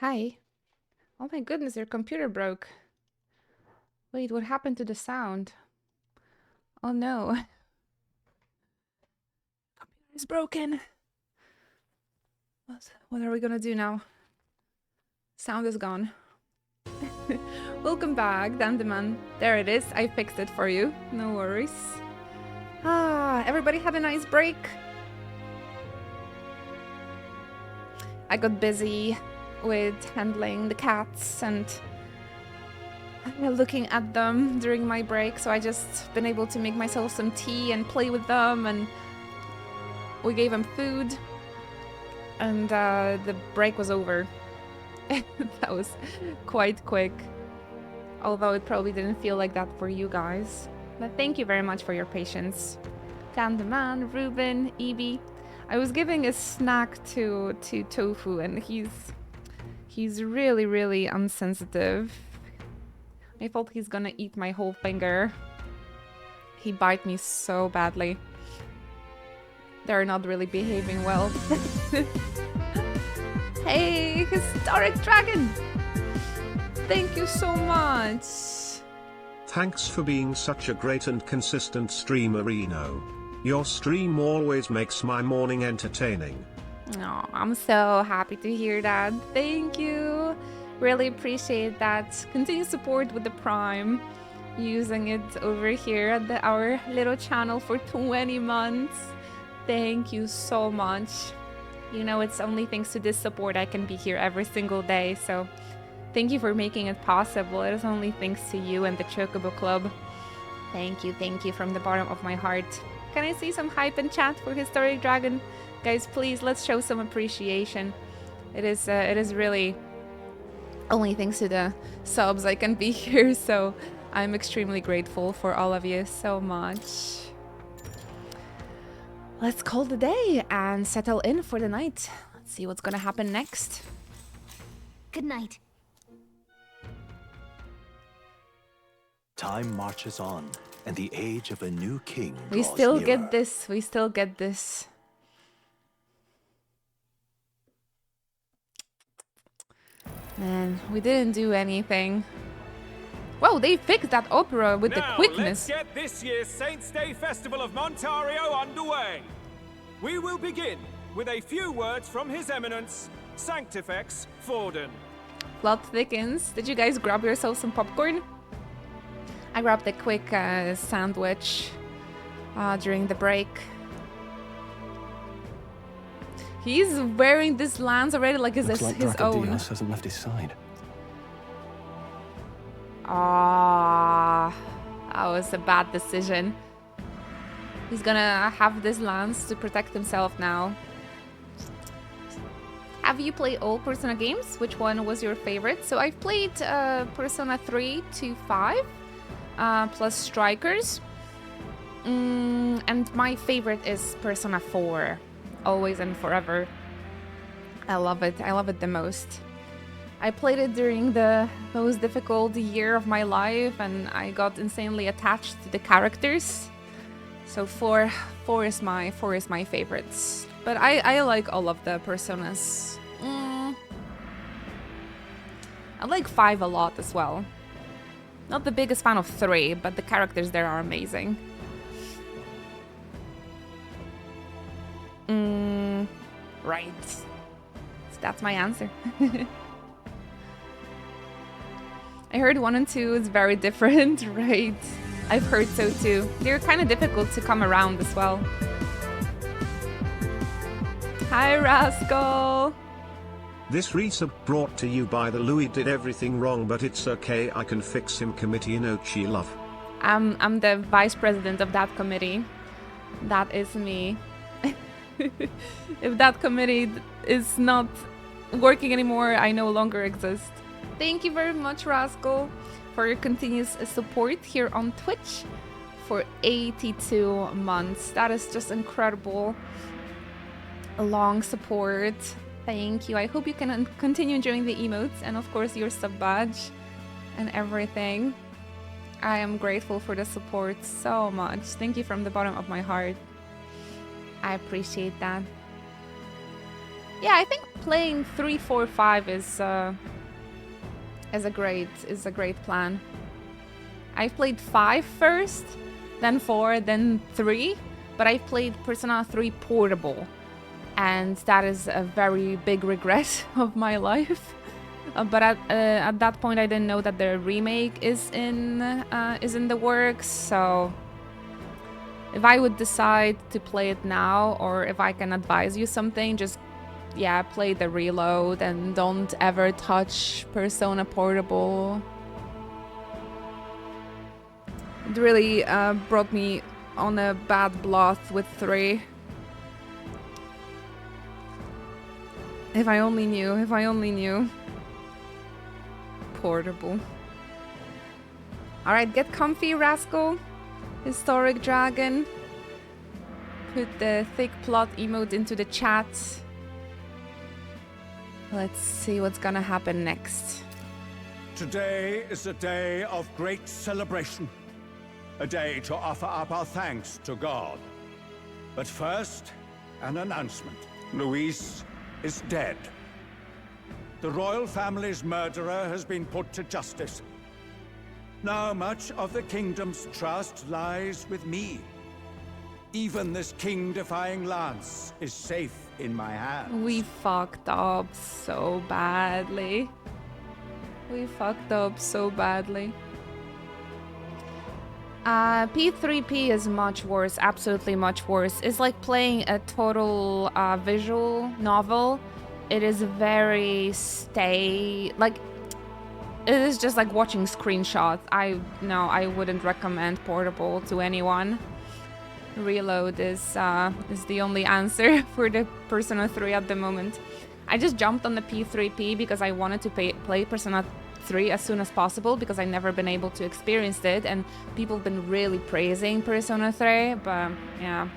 Hi. Oh my goodness, your computer broke. Wait, what happened to the sound? Oh no. Computer is broken. What are we gonna do now? Sound is gone. Welcome back, Dandeman. There it is. I fixed it for you. No worries. Everybody had a nice break. I got busy with handling the cats and looking at them during my break, so I just been able to make myself some tea and play with them, and we gave them food, and the break was over. That was quite quick, although it probably didn't feel like that for you guys. But thank you very much for your patience. Dan the Man, Ruben, Evie. I was giving a snack to Tofu, and he's really, really unsensitive. I thought he's gonna eat my whole finger. He bite me so badly. They're not really behaving well. Hey, Historic Dragon! Thank you so much. Thanks for being such a great and consistent streamer, Reno. Your stream always makes my morning entertaining. Oh, I'm so happy to hear that. Thank you. Really appreciate that. Continue support with the Prime. Using it over here at our little channel for 20 months. Thank you so much. You know, it's only thanks to this support I can be here every single day, so thank you for making it possible. It is only thanks to you and the Chocobo Club. Thank you from the bottom of my heart. Can I see some hype in chat for Historic Dragon? Guys, please, let's show some appreciation. It is really only thanks to the subs I can be here, so I'm extremely grateful for all of you so much. Let's call the day and settle in for the night. Let's see what's gonna happen next. Good night. Time marches on, and the age of a new king We draws still nearer. get this. We still get this. Man, we didn't do anything. Whoa, they fixed that opera with the quickness. Let's get this year's Saints' Day Festival of Montario underway. We will begin with a few words from His Eminence, Sanctifex Forden. Plot thickens. Did you guys grab yourself some popcorn? I grabbed a quick sandwich during the break. He's wearing this lance already like it's Looks like his own. Dracodios hasn't left his side. Ah, that was a bad decision. He's gonna have this lance to protect himself now. Have you played all Persona games? Which one was your favorite? So I've played Persona 3 to 5, plus Strikers. And my favorite is Persona 4, Always and Forever. I love it. I love it the most. I played it during the most difficult year of my life, and I got insanely attached to the characters. So 4 is my favorites. But I like all of the Personas. I like 5 a lot as well. Not the biggest fan of 3, but the characters there are amazing. Right. So that's my answer. I heard 1 and 2 is very different, right? I've heard so too. They're kind of difficult to come around as well. Hi, Rascal! This resub brought to you by the Louis did everything wrong, but it's okay, I can fix him committee in Ochi love. I'm the vice president of that committee. That is me. If that committee is not working anymore, I no longer exist. Thank you very much, Rascal, for your continuous support here on Twitch for 82 months. That is just incredible. A long support. Thank you. I hope you can continue enjoying the emotes and of course your sub badge and everything. I am grateful for the support so much. Thank you from the bottom of my heart. I appreciate that. Yeah, I think playing 3, 4, 5 is a great plan. I've played 5 first, then 4, then 3, but I've played Persona 3 Portable, and that is a very big regret of my life. But at that point, I didn't know that the remake is in the works. So if I would decide to play it now, or if I can advise you something, just play the reload and don't ever touch Persona Portable. It really brought me on a bad blood with 3. If I only knew. Portable. Alright, get comfy, Rascal. Historic Dragon. Put the thick plot emote into the chat. Let's see what's gonna happen next. Today is a day of great celebration. A day to offer up our thanks to God. But first, an announcement. Luis is dead. The royal family's murderer has been put to justice. Now much of the kingdom's trust lies with me. Even this king-defying lance is safe in my hands. We fucked up so badly. P3P is much worse, absolutely much worse. It's like playing a total visual novel. It is very it is just like watching screenshots. I wouldn't recommend Portable to anyone. Reload is the only answer for the Persona 3 at the moment. I just jumped on the P3P because I wanted to play Persona 3 as soon as possible, because I've never been able to experience it, and people have been really praising Persona 3, but yeah.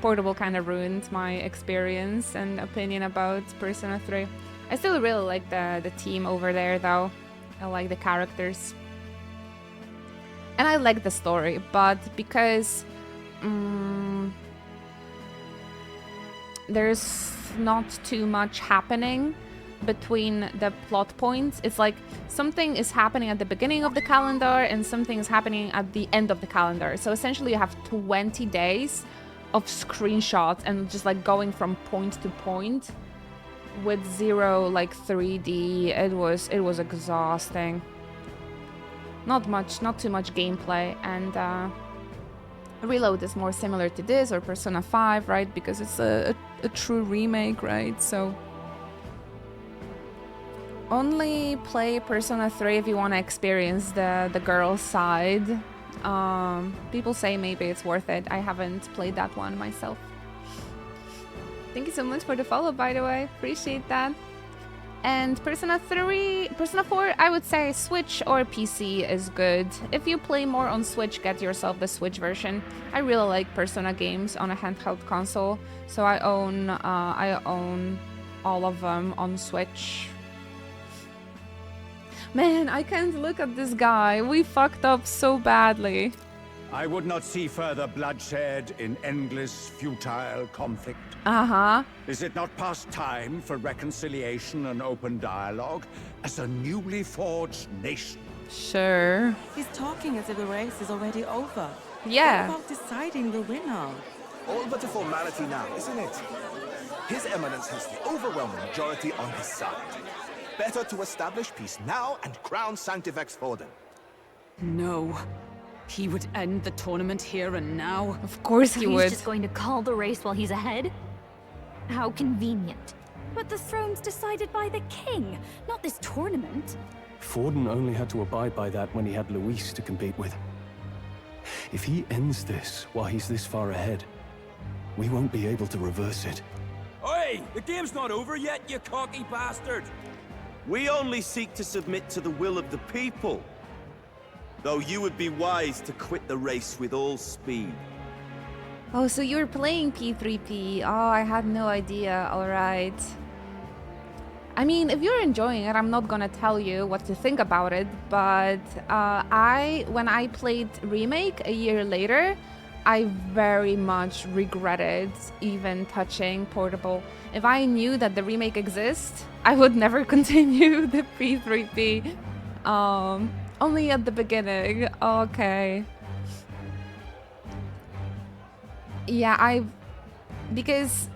Portable kind of ruined my experience and opinion about Persona 3. I still really like the team over there, though. I like the characters. And I like the story, but because there's not too much happening between the plot points. It's like something is happening at the beginning of the calendar and something is happening at the end of the calendar. So essentially you have 20 days of screenshots and just like going from point to point with zero like 3D. It was exhausting. Not too much gameplay, and Reload is more similar to this or Persona 5, right? Because it's a true remake, right? So only play Persona 3 if you want to experience the girl side. People say maybe it's worth it. I haven't played that one myself. Thank you so much for the follow, by the way. Appreciate that. And Persona 4, I would say Switch or PC is good. If you play more on Switch, get yourself the Switch version. I really like Persona games on a handheld console, so I own all of them on Switch. Man, I can't look at this guy. We fucked up so badly. I would not see further bloodshed in endless, futile conflict. Uh-huh. Is it not past time for reconciliation and open dialogue as a newly forged nation? Sure. He's talking as if the race is already over. Yeah. What about deciding the winner? All but a formality now, isn't it? His Eminence has the overwhelming majority on his side. Better to establish peace now and crown Sanctifex Forden. No. He would end the tournament here and now. Of course he would. He's just going to call the race while he's ahead? How convenient. But the throne's decided by the king, not this tournament. Forden only had to abide by that when he had Luis to compete with. If he ends this while he's this far ahead, we won't be able to reverse it. Oi! The game's not over yet, you cocky bastard! We only seek to submit to the will of the people. Though you would be wise to quit the race with all speed. Oh, so you're playing P3P. Oh, I had no idea. Alright. I mean, if you're enjoying it, I'm not gonna tell you what to think about it, but when I played Remake a year later, I very much regretted even touching Portable. If I knew that the remake exists, I would never continue the P3P. Only at the beginning. Okay. Yeah, because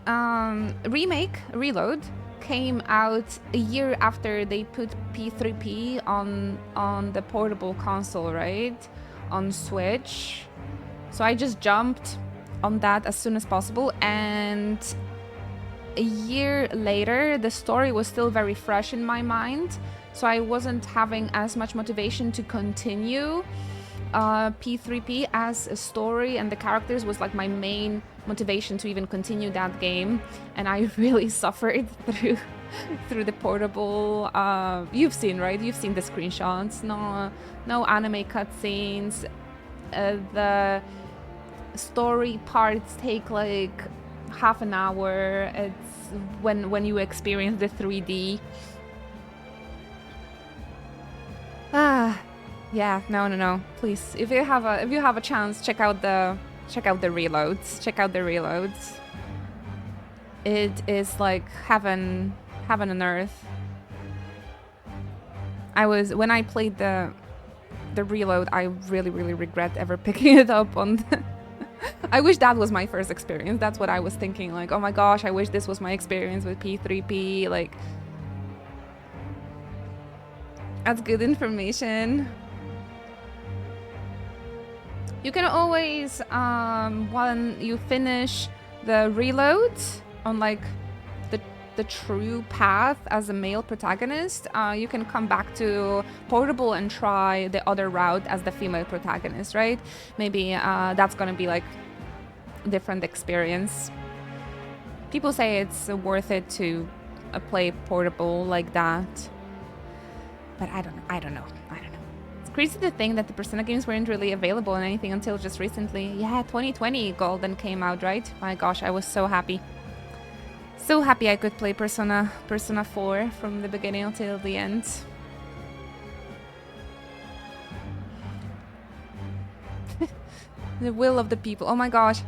remake Reload came out a year after they put P3P on the portable console, right? On Switch. So I just jumped on that as soon as possible, and a year later the story was still very fresh in my mind, so I wasn't having as much motivation to continue P3P as a story, and the characters was like my main motivation to even continue that game, and I really suffered through the portable. You've seen, right? You've seen the screenshots. No anime cutscenes. The story parts take like half an hour. It's when you experience the 3D. Yeah, no. Please, if you have a chance, check out the reloads. Check out the reloads. It is like heaven on earth. When I played the reload, I really regret ever picking it up on the I wish that was my first experience. That's what I was thinking, like, oh my gosh, I wish this was my experience with P3P. Like, that's good information. You can always, when you finish the reload on like the true path as a male protagonist, you can come back to Portable and try the other route as the female protagonist, right? Maybe that's gonna be like a different experience. People say it's worth it to play Portable like that, but I don't know. It's crazy to think that the Persona games weren't really available on anything until just recently. Yeah, 2020 Golden came out, right? My gosh, I was so happy. So happy I could play Persona 4 from the beginning until the end. The will of the people. Oh my gosh.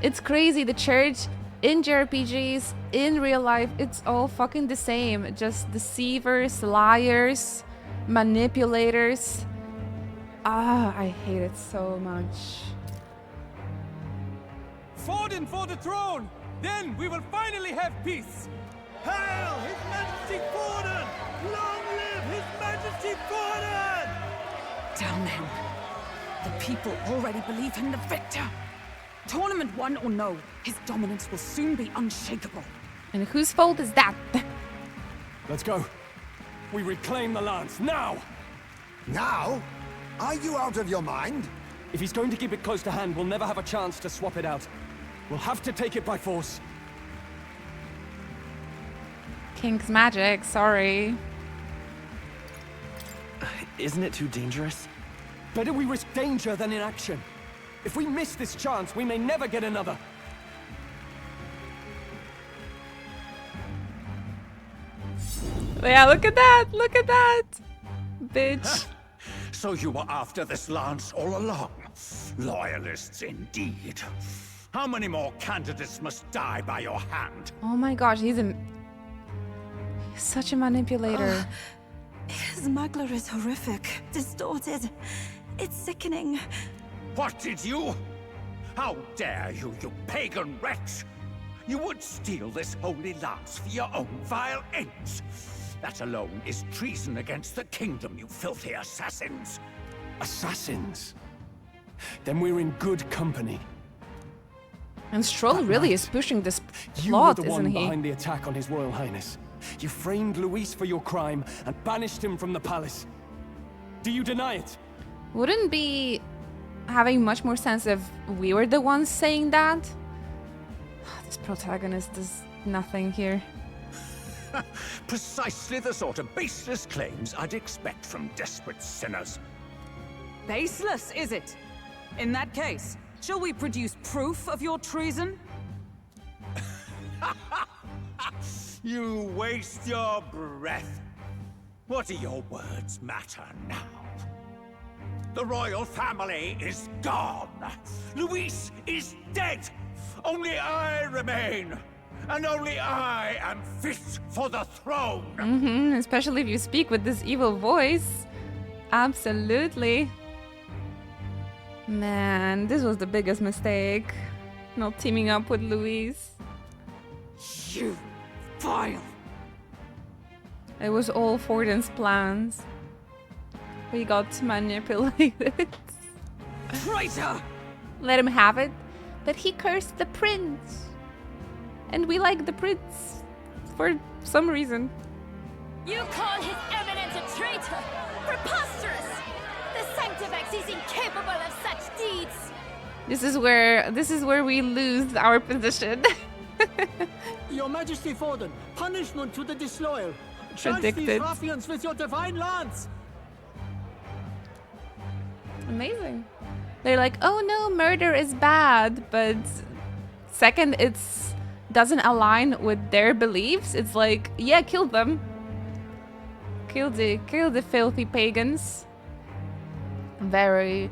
It's crazy. The church in JRPGs, in real life, it's all fucking the same. Just deceivers, liars, manipulators. I hate it so much. Forden for the throne! Then we will finally have peace! Hail His Majesty Forden! Long live His Majesty Forden! Damn him. The people already believe him the victor. Tournament won or no, his dominance will soon be unshakable. And whose fault is that? Let's go. We reclaim the lands, now! Now? Are you out of your mind? If he's going to keep it close to hand, we'll never have a chance to swap it out. We'll have to take it by force. King's magic, sorry. Isn't it too dangerous? Better we risk danger than inaction. If we miss this chance, we may never get another. Yeah, look at that! Look at that! Bitch. So you were after this lance all along? Loyalists indeed. How many more candidates must die by your hand? Oh my gosh, he's such a manipulator. His Magler is horrific, distorted. It's sickening. What did you? How dare you, you pagan wretch! You would steal this holy lance for your own vile ends. That alone is treason against the kingdom, you filthy assassins. Assassins? Then we're in good company. And Stroll really is pushing this You plot, were the isn't one he? behind the attack on His Royal Highness. You framed Luis for your crime and banished him from the palace. Do you deny it? Wouldn't be having much more sense if we were the ones saying that? This protagonist does nothing here. Precisely the sort of baseless claims I'd expect from desperate sinners. Baseless, is it? In that case, shall we produce proof of your treason? You waste your breath. What do your words matter now? The royal family is gone. Luis is dead. Only I remain. And only I am fit for the throne. Especially if you speak with this evil voice. Absolutely. Man, this was the biggest mistake. Not teaming up with Luis. You vile. It was all Forden's plans. We got manipulated. Traitor! Let him have it. But he cursed the prince. And we like the prince. For some reason. You call His Eminence a traitor? Preposterous! The Sanctifex is incapable of such deeds! This is where we lose our position. Your Majesty Forden, punishment to the disloyal. Charge these ruffians with your divine lance! Amazing. They're like, oh no, murder is bad, but second it's doesn't align with their beliefs, it's like, yeah, kill them. Kill the filthy pagans. Very,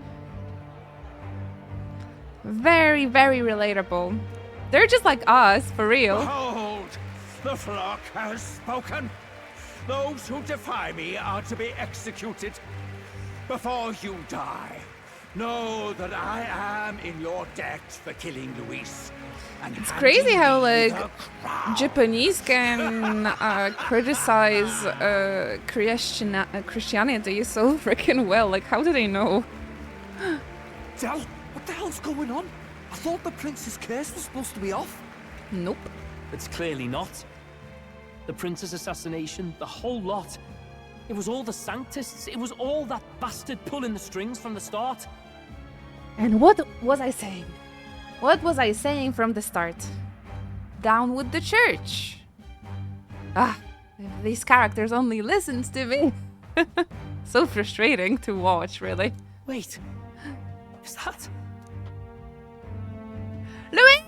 very, very relatable. They're just like us, for real. Behold, the flock has spoken. Those who defy me are to be executed. Before you die, know that I am in your debt for killing Luis. And it's crazy how like Japanese can criticize Christianity so freaking well. Like, how do they know? Del, what the hell's going on? I thought the prince's curse was supposed to be off. Nope. It's clearly not. The prince's assassination, the whole lot. It was all the Sanctists. It was all that bastard pulling the strings from the start. And what was I saying? What was I saying from the start? Down with the church. Ah, if these characters only listens to me. So frustrating to watch, really. Wait, is that... Louis!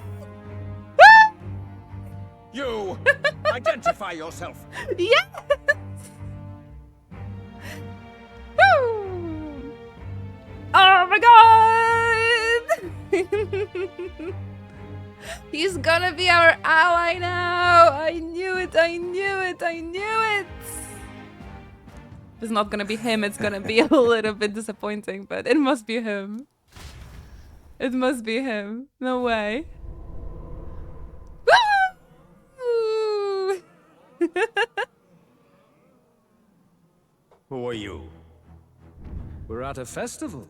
You! Identify yourself! Yes! Oh my god! He's gonna be our ally now! I knew it, I knew it, I knew it! It's not gonna be him, it's gonna be a little bit disappointing, but it must be him. It must be him. No way. Who are you? We're at a festival.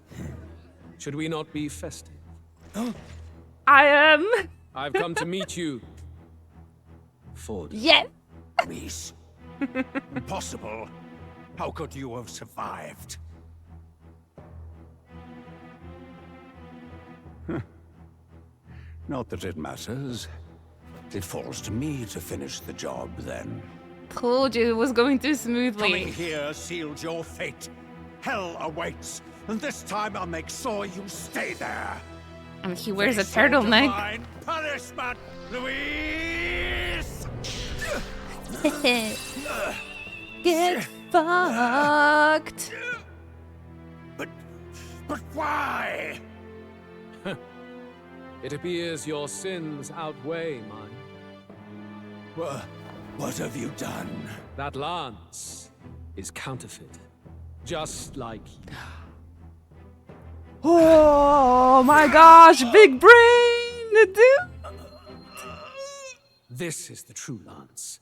Should we not be festive? I am. I've come to meet you. Ford. Yes. Luis. Impossible. How could you have survived? Not that it matters. It falls to me to finish the job, then. Told you it was going too smoothly. Coming here sealed your fate. Hell awaits, and this time I'll make sure you stay there. And he wears a turtleneck. Punishment, Luis! Get fucked. But why? It appears your sins outweigh mine. What have you done? That lance is counterfeit. Just like you. Oh my gosh, big brain, dude! This is the true lance.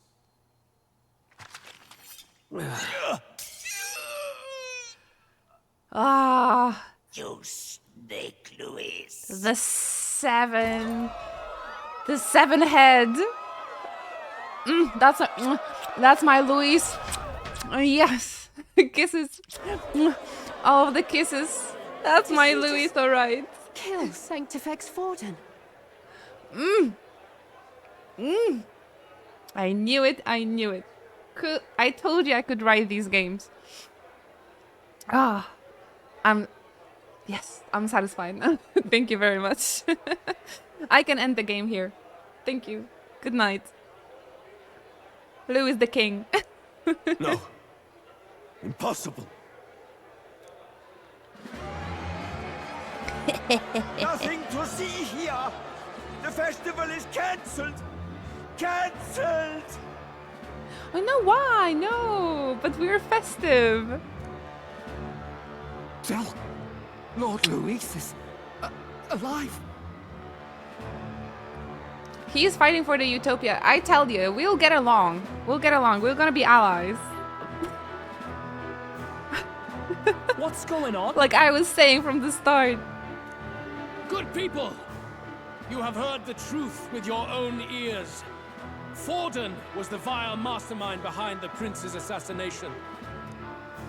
Ah. You snake, Luis. The seven head. That's my Luis. Yes, kisses. All of the kisses. That's my Luis, all right. Kill Sanctifex Forden. I knew it. I knew it. I told you I could write these games. Yes, I'm satisfied now. Thank you very much. I can end the game here. Thank you. Good night. Lou is the king. No. Impossible. Nothing to see here. The festival is cancelled. Cancelled. I know why, no, but we're festive. Del, Lord Luis is alive. He is fighting for the utopia. I tell you, we'll get along. We'll get along. We're gonna be allies. What's going on? Like I was saying from the start. Good people, you have heard the truth with your own ears. Forden was the vile mastermind behind the prince's assassination.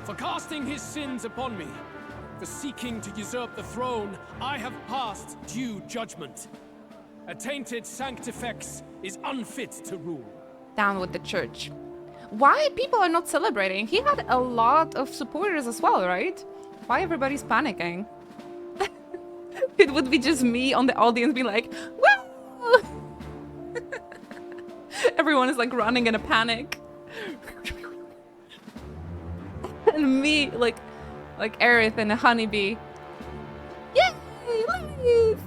For casting his sins upon me, for seeking to usurp the throne, I have passed due judgment. A tainted Sanctifex is unfit to rule. Down with the church. Why people are not celebrating? He had a lot of supporters as well, right? Why everybody's panicking? It would be just me on the audience being like, woo! Everyone is like running in a panic. And me, like Aerith and a honeybee. Yay! Luis!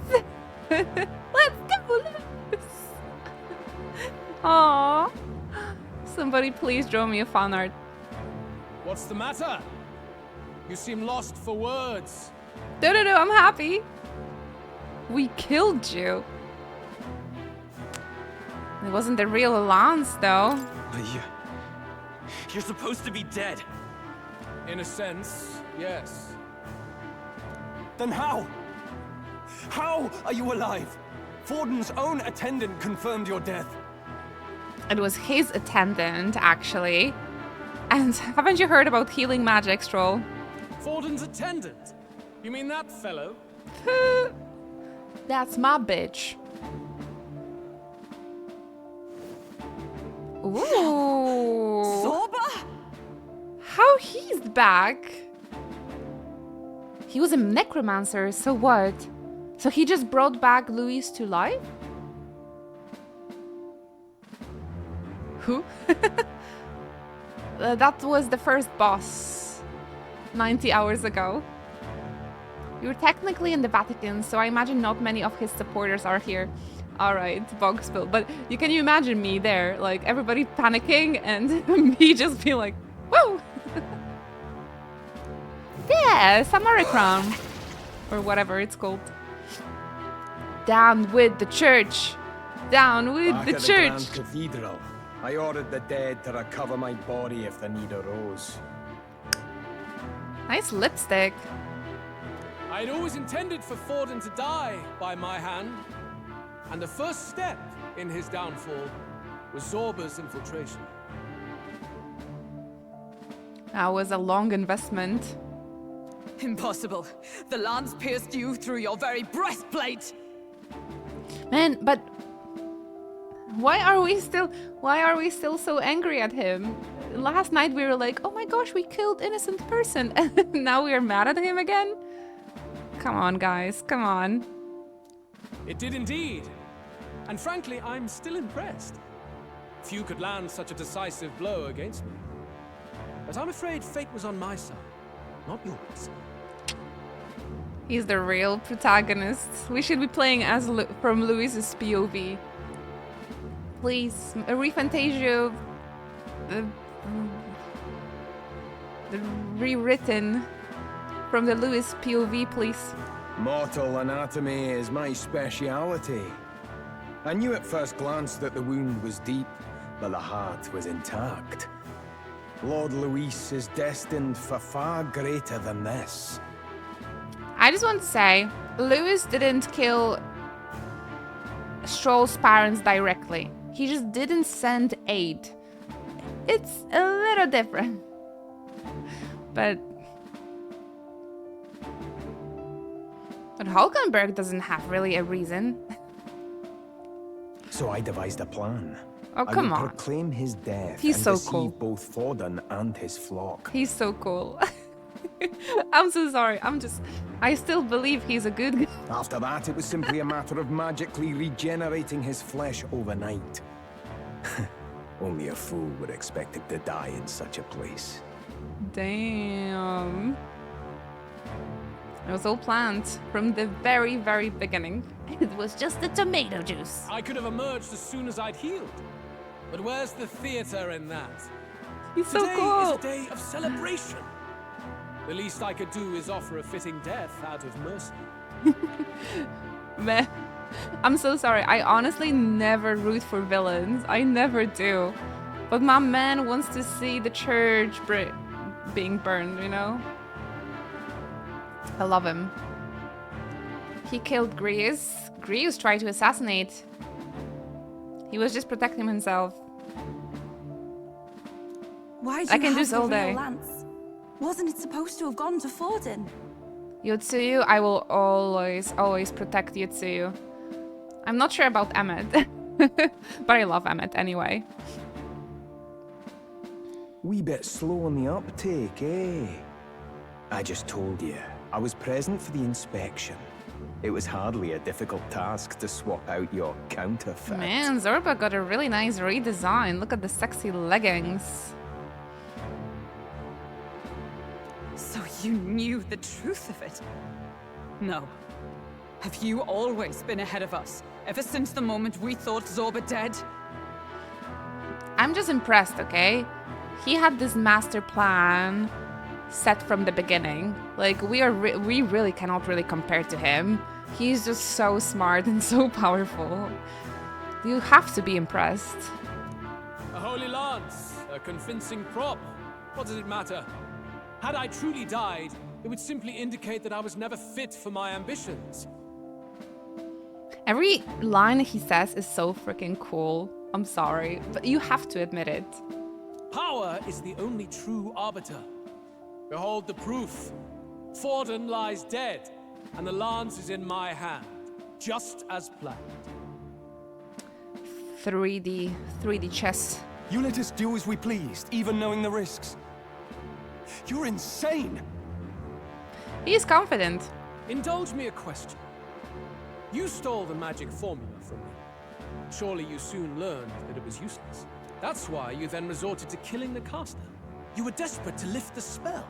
Let's go, Luis! Aww. Somebody please draw me a fan art. What's the matter? You seem lost for words. No, I'm happy. We killed you. It wasn't the real Lance, though. But you're supposed to be dead. In a sense, yes. Then how? How are you alive? Forden's own attendant confirmed your death. It was his attendant, actually. And haven't you heard about healing magic, Stroll? Forden's attendant? You mean that fellow? That's my bitch. Ooh. Zorba? How he's back? He was a necromancer, so what? So he just brought back Luis to life? Who? That was the first boss 90 hours ago. You're technically in the Vatican, so I imagine not many of his supporters are here. Alright, bog spill. But can you imagine me there? Like, everybody panicking and me just being like, whoa! Yeah, Samurai Crown. Or whatever it's called. Down with the church! Down with Back the at church! Grand Cathedral, I ordered the dead to recover my body if the need arose. Nice lipstick. I'd always intended for Forden to die by my hand. And the first step in his downfall was Zorba's infiltration. That was a long investment. Impossible. The lance pierced you through your very breastplate. Man, but why are we still so angry at him? Last night we were like, oh my gosh, we killed innocent person, and now we are mad at him again? Come on, guys, come on. It did indeed. And frankly, I'm still impressed. Few could land such a decisive blow against me. But I'm afraid fate was on my side, not yours. He's the real protagonist. We should be playing as from Luis's POV. Please, a ReFantazio rewritten from the Luis POV, please. Mortal anatomy is my speciality. I knew at first glance that the wound was deep, but the heart was intact. Lord Luis is destined for far greater than this. I just want to say, Luis didn't kill Stroll's parents directly. He just didn't send aid. It's a little different. But Hulkenberg doesn't have really a reason. So I devised a plan. Oh, come I on. would proclaim his death He's and so deceive cool. both Forden and his flock. He's so cool. I'm so sorry. I still believe he's a good guy. After that, it was simply a matter of magically regenerating his flesh overnight. Only a fool would expect him to die in such a place. Damn. It was all planned from the very, very beginning. It was just the tomato juice. I could have emerged as soon as I'd healed. But where's the theater in that? He's so Today cool. is a day of celebration. The least I could do is offer a fitting death out of mercy. Man, I'm so sorry. I honestly never root for villains. I never do. But my man wants to see the church being burned, you know? I love him. He killed Grease. Grease tried to assassinate. He was just protecting himself. Why do I you can do have this the all day. real lance? Wasn't it supposed to have gone to Forden? Yotsuyu, I will always protect Yotsuyu. I'm not sure about Emmet, but I love Emmet anyway. Wee bit slow on the uptake, eh? I just told you, I was present for the inspection. It was hardly a difficult task to swap out your counterfeit. Man, Zorba got a really nice redesign. Look at the sexy leggings. So you knew the truth of it? No. Have you always been ahead of us? Ever since the moment we thought Zorba dead? I'm just impressed, okay? He had this master plan set from the beginning. Like, we really cannot really compare to him. He's just so smart and so powerful. You have to be impressed. A holy lance, a convincing prop. What does it matter? Had I truly died, it would simply indicate that I was never fit for my ambitions. Every line he says is so freaking cool. I'm sorry, but you have to admit it. Power is the only true arbiter. Behold the proof. Forden lies dead, and the lance is in my hand, just as planned. 3D chess. You let us do as we pleased, even knowing the risks. You're insane! He is confident. Indulge me a question. You stole the magic formula from me. Surely you soon learned that it was useless. That's why you then resorted to killing the caster. You were desperate to lift the spell.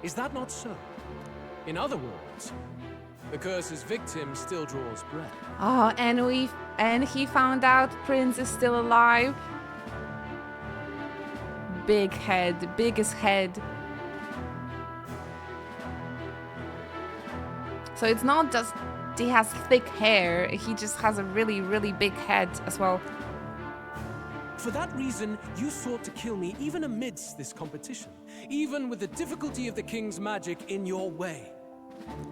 Is that not so? In other words, the curse's victim still draws breath. Oh, and he found out Prince is still alive. Big head, biggest head. So it's not just he has thick hair, he just has a really, really big head as well. For that reason, you sought to kill me even amidst this competition, even with the difficulty of the king's magic in your way.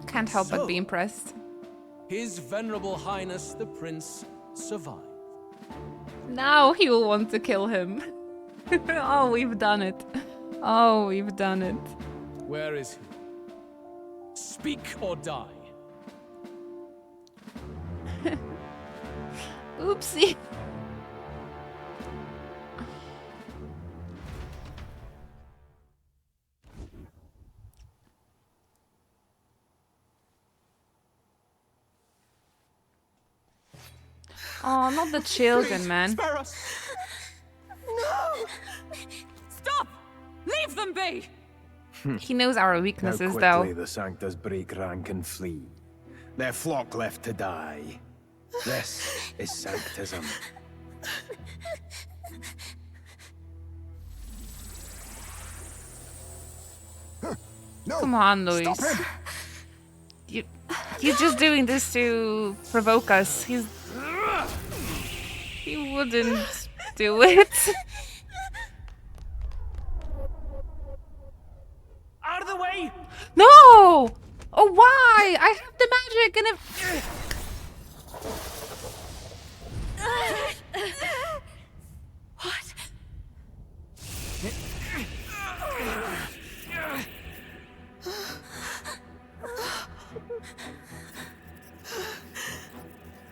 Can't help but be impressed. His Venerable Highness the Prince survived. Now he will want to kill him. Oh, we've done it. Oh, we've done it. Where is he? Speak or die. Oopsie. Oh, not the children, man. Spare us! No! Stop! Leave them be! He knows our weaknesses, How quickly though. the Sanctors break rank and flee. Their flock left to die. This is Sanctism. No, Come on, Luis. stop him. You're just doing this to provoke us. He wouldn't do it. Out of the way! No! Oh, why? I have the magic and if... What?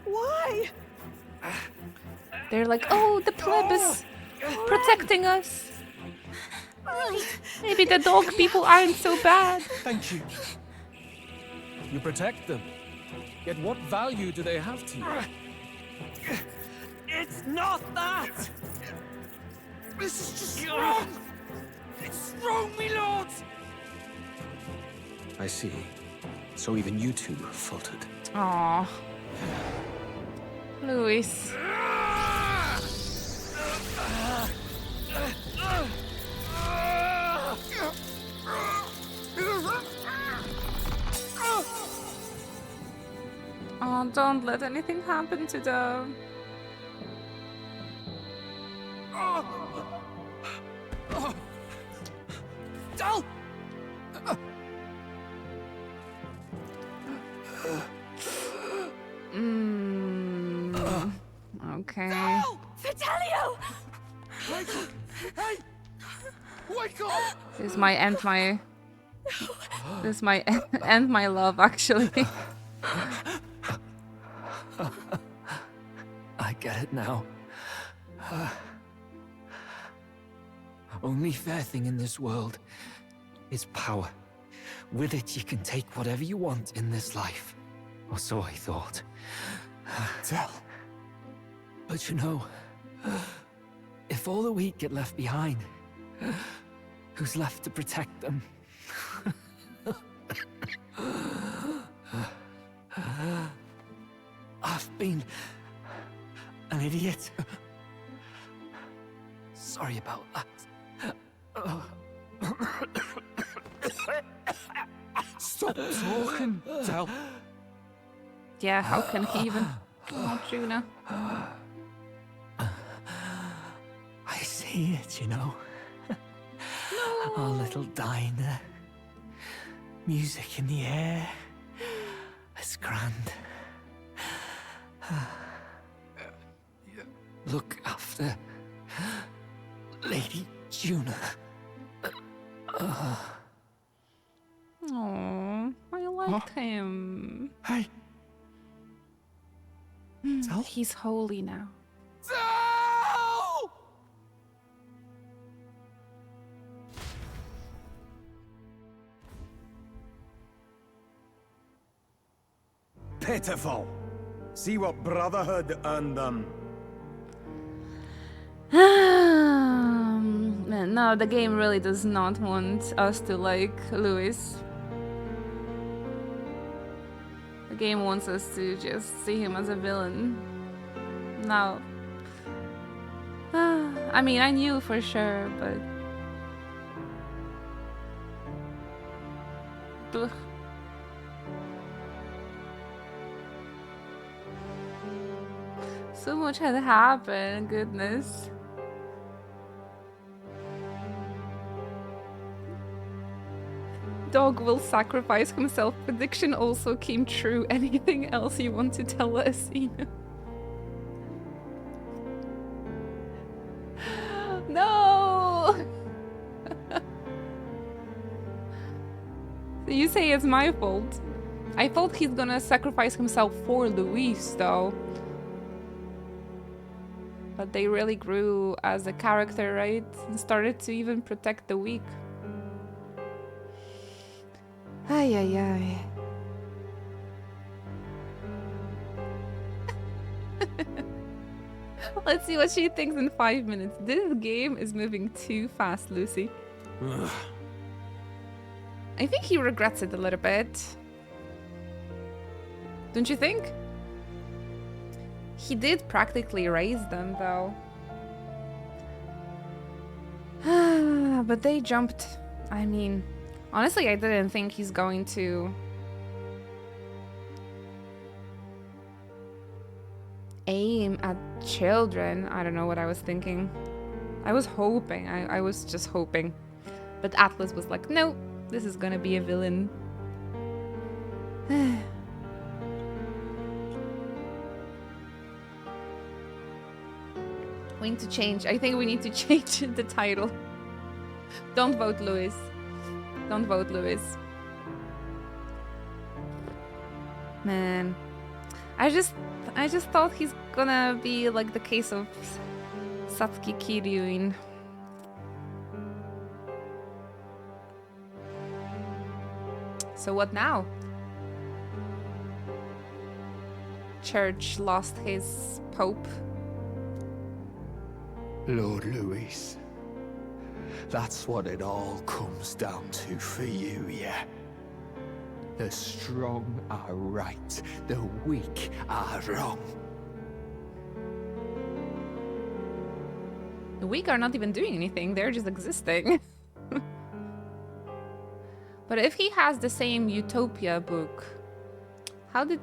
Why? They're like, oh, the pleb is protecting us. Maybe the dog people aren't so bad. Thank you. You protect them. Yet what value do they have to you? It's not that! This is just wrong! It's wrong, my lord! I see. So even you two faltered. Aw. Louis. Oh, don't let anything happen to them. Del! Okay. Del! Fidelio! Wake up! Hey! Wake up! This might end my... This might end my love, actually. I get it now. Only fair thing in this world is power. With it, you can take whatever you want in this life. Or so I thought. Del. But you know, if all the weak get left behind, who's left to protect them? I've been an idiot. Sorry about that. Stop talking, Del. Yeah, how can he even? Oh, Juna. I see it, you know. Our little diner. Music in the air. It's grand. Look after Lady Juna. Oh, I liked him. Hey. He's holy now. Del! Pitiful. See what brotherhood earned them. Man, no, the game really does not want us to like Louis. The game wants us to just see him as a villain. No. I mean, I knew for sure, but... Ugh. So much had happened, goodness. Dog will sacrifice himself. Prediction also came true. Anything else you want to tell us, Ina? No! So you say it's my fault. I thought he's gonna sacrifice himself for Luis, though. But they really grew as a character, right? And started to even protect the weak. Ay, ay, ay. Let's see what she thinks in 5 minutes. This game is moving too fast, Lucy. I think he regrets it a little bit. Don't you think? He did practically raise them, though. But they jumped. I mean, honestly, I didn't think he's going to aim at children. I don't know what I was thinking. I was hoping. I was just hoping. But Atlas was like, no, this is gonna be a villain. We need to change. I think we need to change the title. Don't vote Louis. Don't vote Louis. Man. I just thought he's gonna be like the case of Satsuki Kiryuin. So what now? Church lost his pope. Lord Louis. That's what it all comes down to for you, yeah? The strong are right, the weak are wrong. The weak are not even doing anything, they're just existing. But if he has the same Utopia book, how did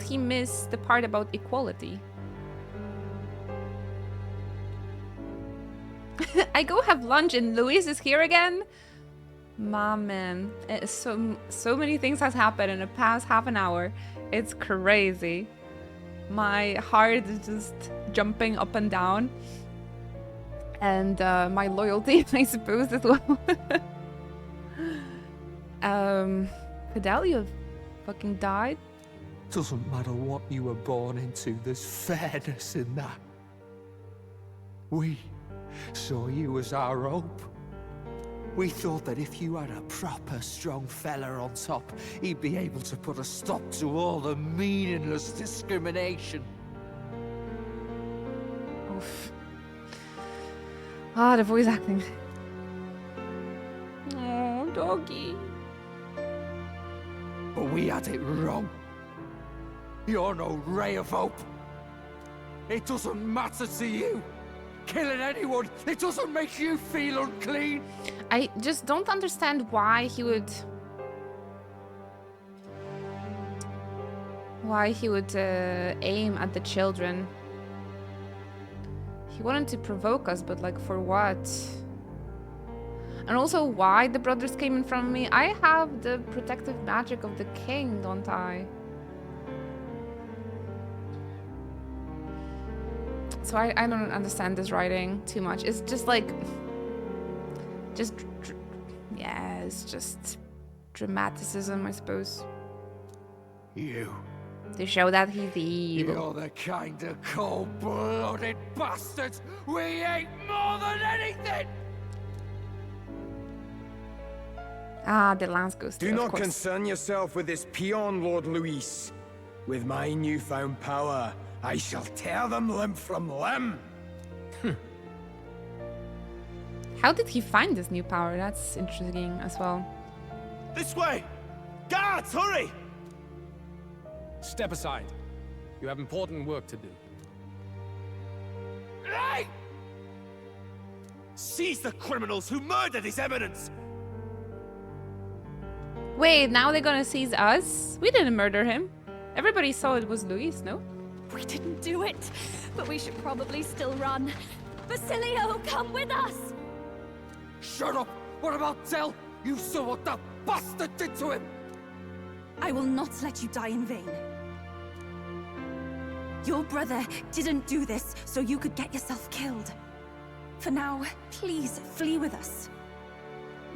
he miss the part about equality? I go have lunch and Luis is here again? Man, so many things has happened in the past half an hour. It's crazy. My heart is just jumping up and down. And my loyalty, I suppose, as well. Fidelio fucking died. Doesn't matter what you were born into, there's fairness in that. We saw you as our hope. We thought that if you had a proper strong fella on top, he'd be able to put a stop to all the meaningless discrimination. Oof. Ah, the voice acting. Oh, doggy. But we had it wrong. You're no ray of hope. It doesn't matter to you. Killing anyone, it doesn't make you feel unclean. I just don't understand why he would aim at the children. He wanted to provoke us, but like for what? And also why the brothers came in front of me. I have the protective magic of the king, don't I? So I don't understand this writing too much. It's just like, yeah, it's just dramaticism, I suppose. You. To show that he's evil. You're the kind of cold-blooded bastards we hate more than anything! Ah, the lance goes Do not concern yourself with this peon, Lord Luis. With my newfound power, I shall tear them limb from limb. How did he find this new power? That's interesting as well. This way! Guards, hurry! Step aside. You have important work to do. Hey! Seize the criminals who murdered His Eminence! Wait, now they're gonna seize us? We didn't murder him. Everybody saw it was Luis, no? We didn't do it, but we should probably still run. Basilio, come with us! Shut up! What about Del? You saw what that bastard did to him! I will not let you die in vain. Your brother didn't do this so you could get yourself killed. For now, please flee with us.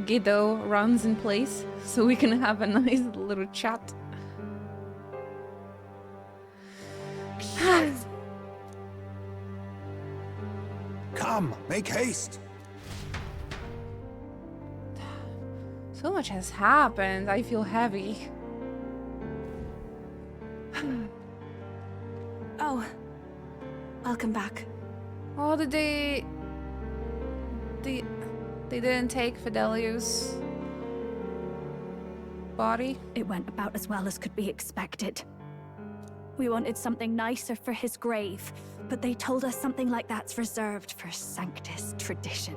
Guido runs in place so we can have a nice little chat. Come, make haste. So much has happened. I feel heavy. Oh, welcome back. Oh, did they didn't take Fidelio's body? It went about as well as could be expected. We wanted something nicer for his grave, but they told us something like that's reserved for Sanctus tradition.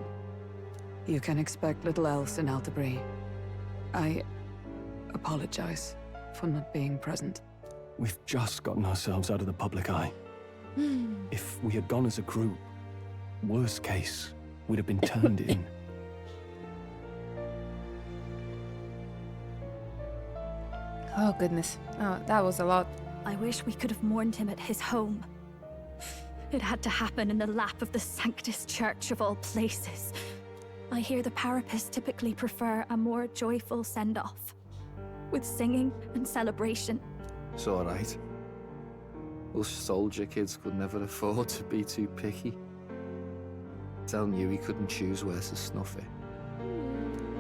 You can expect little else in Altabri. I apologize for not being present. We've just gotten ourselves out of the public eye. If we had gone as a group, worst case, we'd have been turned in. Oh, goodness. Oh, that was a lot. I wish we could have mourned him at his home. It had to happen in the lap of the Sanctus Church of all places. I hear the Parapists typically prefer a more joyful send-off, with singing and celebration. It's alright. Us soldier kids could never afford to be too picky. Del knew he couldn't choose where to snuff it.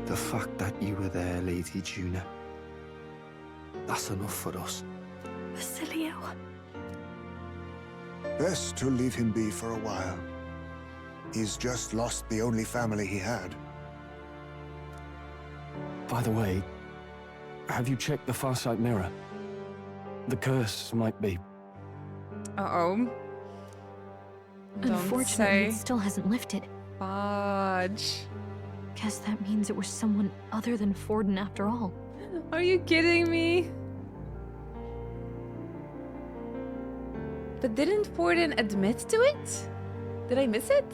The fact that you were there, Lady Juna, that's enough for us. Basilio. Best to leave him be for a while. He's just lost the only family he had. By the way, Have you checked the Farsight mirror? The curse might be... Uh-oh. Don't Unfortunately, say. it still hasn't lifted. Fudge. Guess that means it was someone other than Forden after all. Are you kidding me? But didn't Forden admit to it? Did I miss it?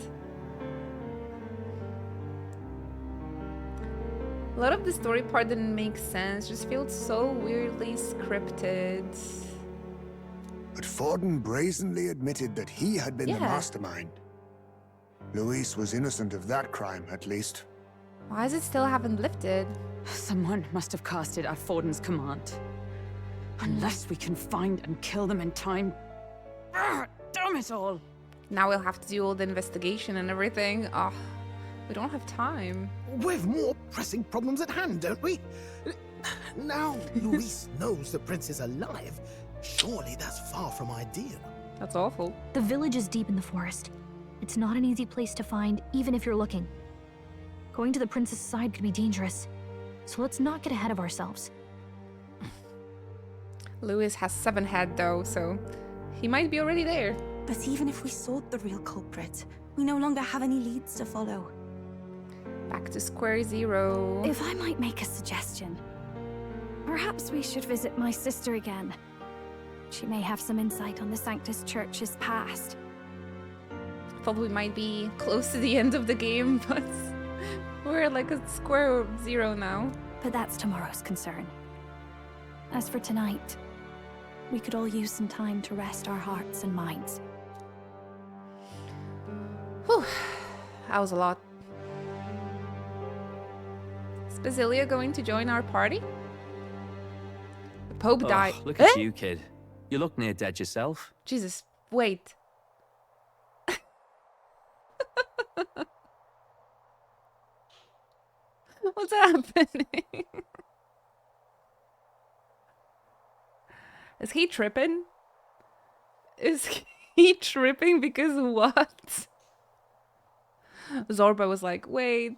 A lot of the story part didn't make sense, just felt so weirdly scripted. But Forden brazenly admitted that he had been the Yeah. mastermind. Luis was innocent of that crime, at least. Why is it still haven't lifted? Someone must have cast it at Forden's command. Unless we can find and kill them in time. Damn it all! Now we'll have to do all the investigation and everything. Oh, we don't have time. We've more pressing problems at hand, don't we? Now Luis knows the prince is alive. Surely that's far from ideal. That's awful. The village is deep in the forest. It's not an easy place to find, even if you're looking. Going to the prince's side could be dangerous. So let's not get ahead of ourselves. Luis has 7 head though, so he might be already there. But even if we sought the real culprit, we no longer have any leads to follow. Back to square zero. If I might make a suggestion, perhaps we should visit my sister again. She may have some insight on the Sanctus Church's past. Thought we might be close to the end of the game, but we're like a square zero now. But that's tomorrow's concern. As for tonight, we could all use some time to rest our hearts and minds. Whew, that was a lot. Is Basilia going to join our party? The Pope died. Look at you, kid. You look near dead yourself. Jesus, wait. What's happening? Is he tripping? Is he tripping because what? Zorba was like, wait.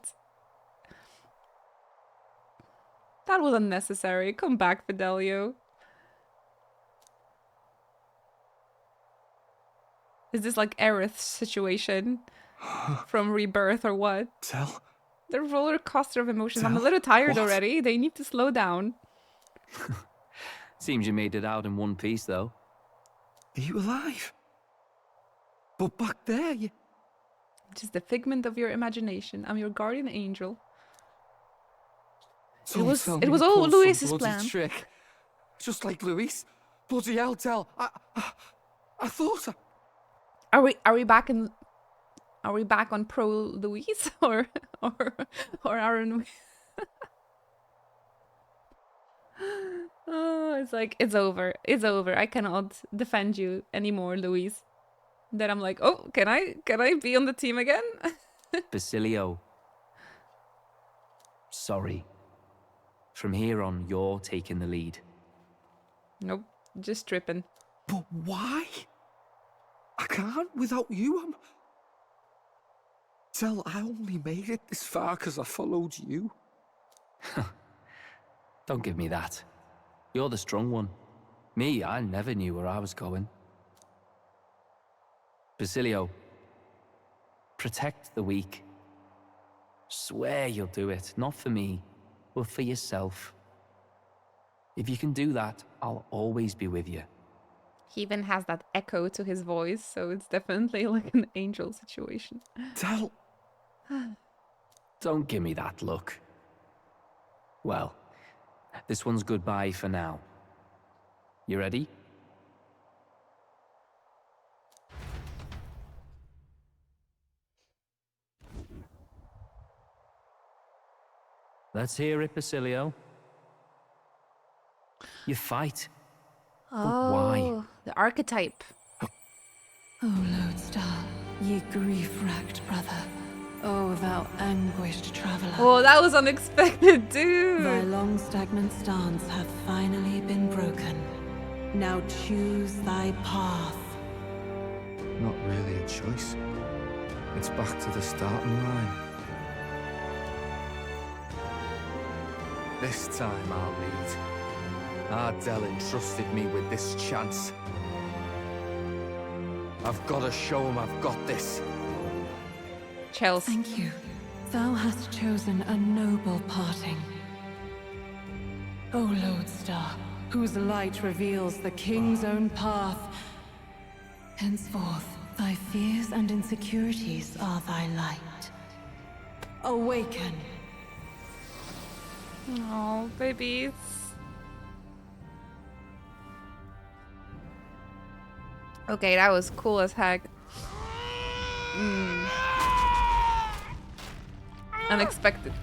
That was unnecessary. Come back, Fidelio. Is this like Aerith's situation from Rebirth or what? Tell. The roller coaster of emotions. I'm a little tired already. They need to slow down. Seems you made it out in one piece, though. Are you alive? But back there, you... Just a figment of your imagination. I'm your guardian angel. Don't tell me It was you all pulled some Luis's bloody plan. trick. Just like Luis. Bloody hell, Tell. I thought Are we back in? Are we back on pro Luis or Aaron? Oh, it's like it's over. It's over. I cannot defend you anymore, Luis. Then I'm like, oh, can I be on the team again? Basilio. Sorry. From here on, you're taking the lead. Nope, just tripping. But why? I can't without you. Tell, I only made it this far because I followed you. Don't give me that. You're the strong one. Me, I never knew where I was going. Basilio, protect the weak. Swear you'll do it, not for me, but for yourself. If you can do that, I'll always be with you. He even has that echo to his voice, so it's definitely like an angel situation. Tell. Don't give me that look. Well, this one's goodbye for now. You ready? Let's hear it, Basilio. You fight. But why? The archetype. O Lodestar, ye grief-racked brother. O thou anguished traveler. Oh, that was unexpected, dude. Thy long stagnant stance hath finally been broken. Now choose thy path. Not really a choice. It's back to the starting line. This time I'll lead. Ardell entrusted me with this chance. I've got to show him I've got this. Chels. Thank you. Thou hast chosen a noble parting. O Lodestar, whose light reveals the king's own path. Henceforth, thy fears and insecurities are thy light. Awaken. Oh, babies. Okay, that was cool as heck. Unexpected.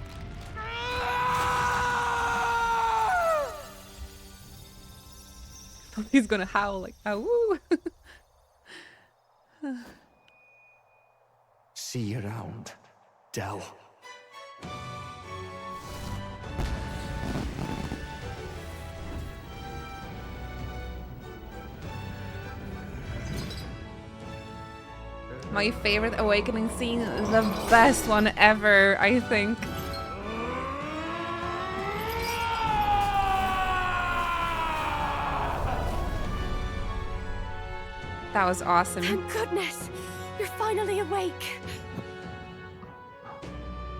He's gonna howl like, "Ow!" See you around, Dell. My favorite awakening scene, the best one ever, I think. That was awesome. Thank goodness! You're finally awake!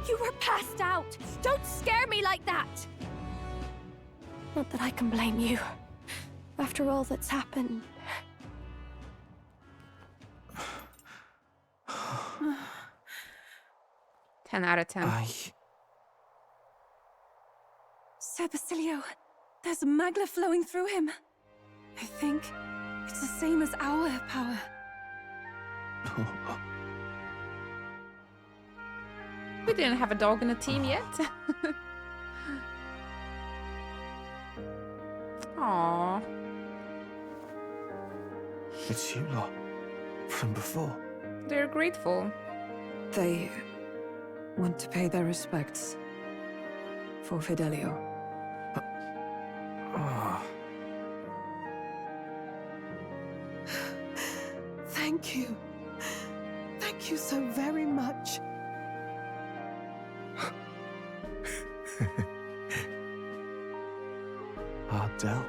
You were passed out! Don't scare me like that! Not that I can blame you. After all that's happened. 10 out of 10. Sir Basilio, there's magla flowing through him. I think it's the same as our power. We didn't have a dog in the team yet. Aww. It's you lot. From before. They're grateful. They want to pay their respects for Fidelio. Thank you. Thank you so very much. Ardell.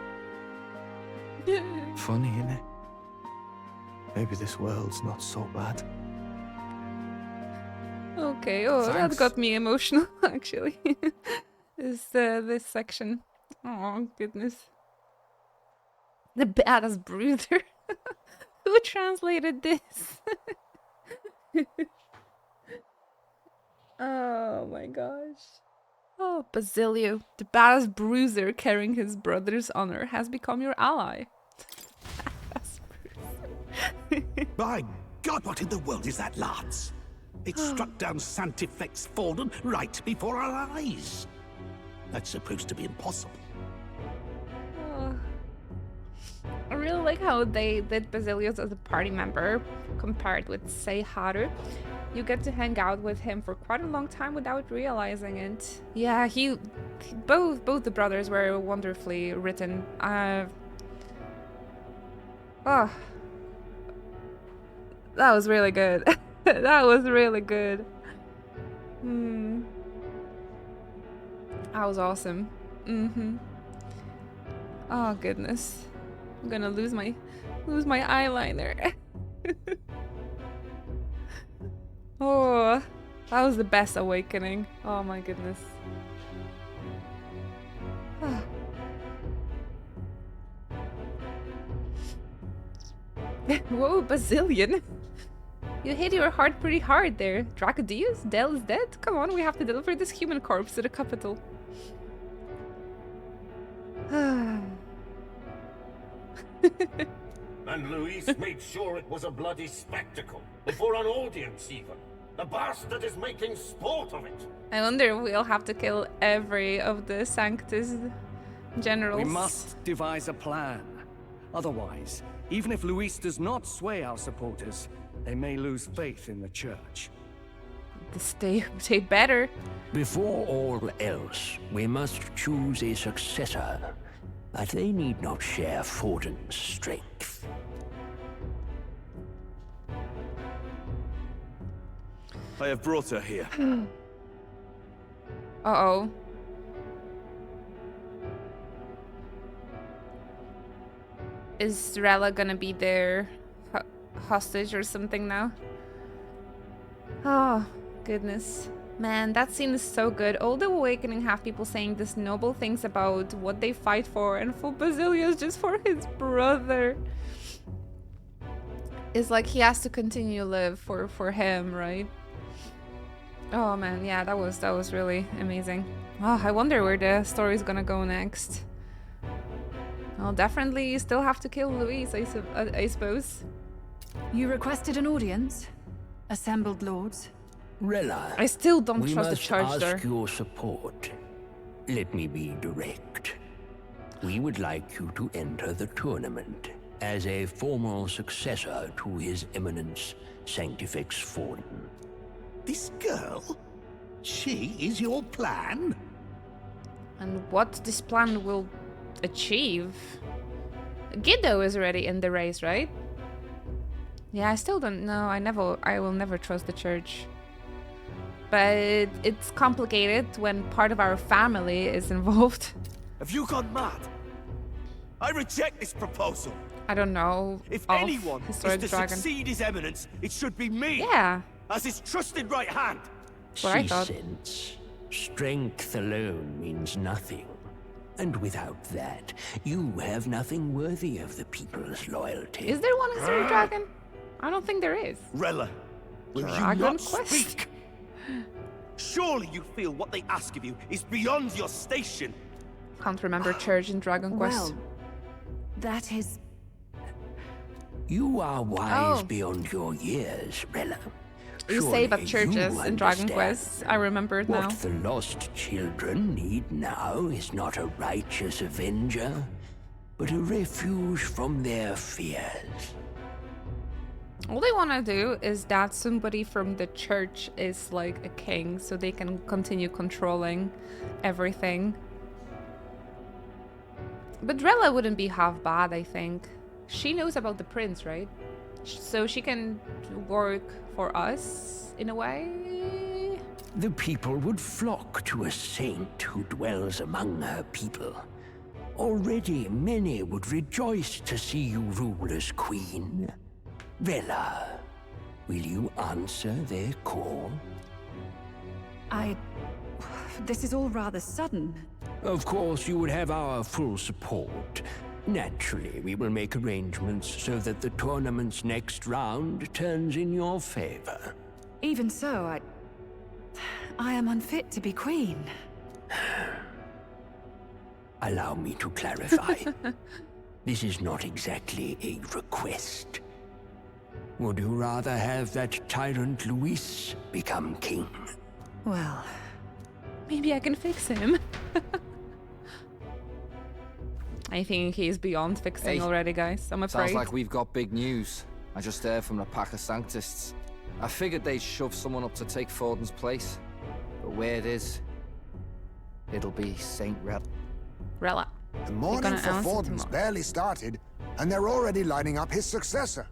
Funny, innit? Maybe this world's not so bad. Okay, oh, that Thanks. got me emotional, actually. This section. Oh, goodness. The badass bruiser. Who translated this? Oh my gosh. Oh, Basilio, the badass bruiser carrying his brother's honor, has become your ally. Badass bruiser. By God, what in the world is that, lads? It struck down Sanctifex Forden right before our eyes. That's supposed to be impossible. Oh. I really like how they did Basilius as a party member compared with, say, Haru. You get to hang out with him for quite a long time without realizing it. Yeah, both the brothers were wonderfully written. Oh, that was really good. That was really good. That was awesome. Oh goodness, I'm gonna lose my eyeliner. Oh, that was the best awakening. Oh my goodness. Whoa, Basilian. You hit your heart pretty hard there. Dracodius, Dell is dead? Come on, we have to deliver this human corpse to the capital. And Luis made sure it was a bloody spectacle, before an audience even. The bastard is making sport of it. I wonder if we'll have to kill every of the Sanctus generals. We must devise a plan. Otherwise, even if Luis does not sway our supporters, they may lose faith in the church. Stay better. Before all else, we must choose a successor. But they need not share Forden's strength. I have brought her here. Uh-oh. Is Rella gonna be their hostage or something now? Oh, goodness. Man, that scene is so good. All the Awakening have people saying these noble things about what they fight for, and for Basilius just for his brother. It's like he has to continue to live for him, right? Oh man, yeah, that was really amazing. Oh, I wonder where the story's gonna go next. Well, definitely you still have to kill Louise, I suppose. You requested an audience? Assembled lords? Rella, I still don't we trust the must church ask there. your support. Let me be direct. We would like you to enter the tournament as a formal successor to His Eminence Sanctifex Forden. This girl? She is your plan? And what this plan will achieve? Guido is already in the race, right? Yeah, I still don't know. I will never trust the church. But it's complicated when part of our family is involved. Have you gone mad? I reject this proposal. I don't know. If of anyone is Historic to Dragon. succeed His Eminence, it should be me. Yeah. As his trusted right hand. What I thought. Sense. Strength alone means nothing. And without that, you have nothing worthy of the people's loyalty. Is there one Historic Dragon? I don't think there is. Rella, will you Dragon not Quest? speak? Surely you feel what they ask of you is beyond your station. Can't remember church in Dragon Quest. Well, that is... You are wise Oh. beyond your years, Rella. You say about Surely churches you in Dragon understand. Quest. I remember it now. What the lost children need now is not a righteous avenger, but a refuge from their fears. All they want to do is that somebody from the church is like a king, so they can continue controlling everything. But Rella wouldn't be half bad, I think. She knows about the prince, right? So she can work for us, in a way? The people would flock to a saint who dwells among her people. Already many would rejoice to see you rule as queen. Rella, will you answer their call? This is all rather sudden. Of course, you would have our full support. Naturally, we will make arrangements so that the tournament's next round turns in your favor. Even so, I am unfit to be queen. Allow me to clarify. This is not exactly a request. Would you rather have that tyrant Luis become king? Well, maybe I can fix him. I think he's beyond fixing already, guys. I'm afraid. Sounds like we've got big news. I just heard from the pack of Sanctists. I figured they'd shove someone up to take Forden's place. But where it is, it'll be Saint Rella. The morning for Forden's barely started, and they're already lining up his successor.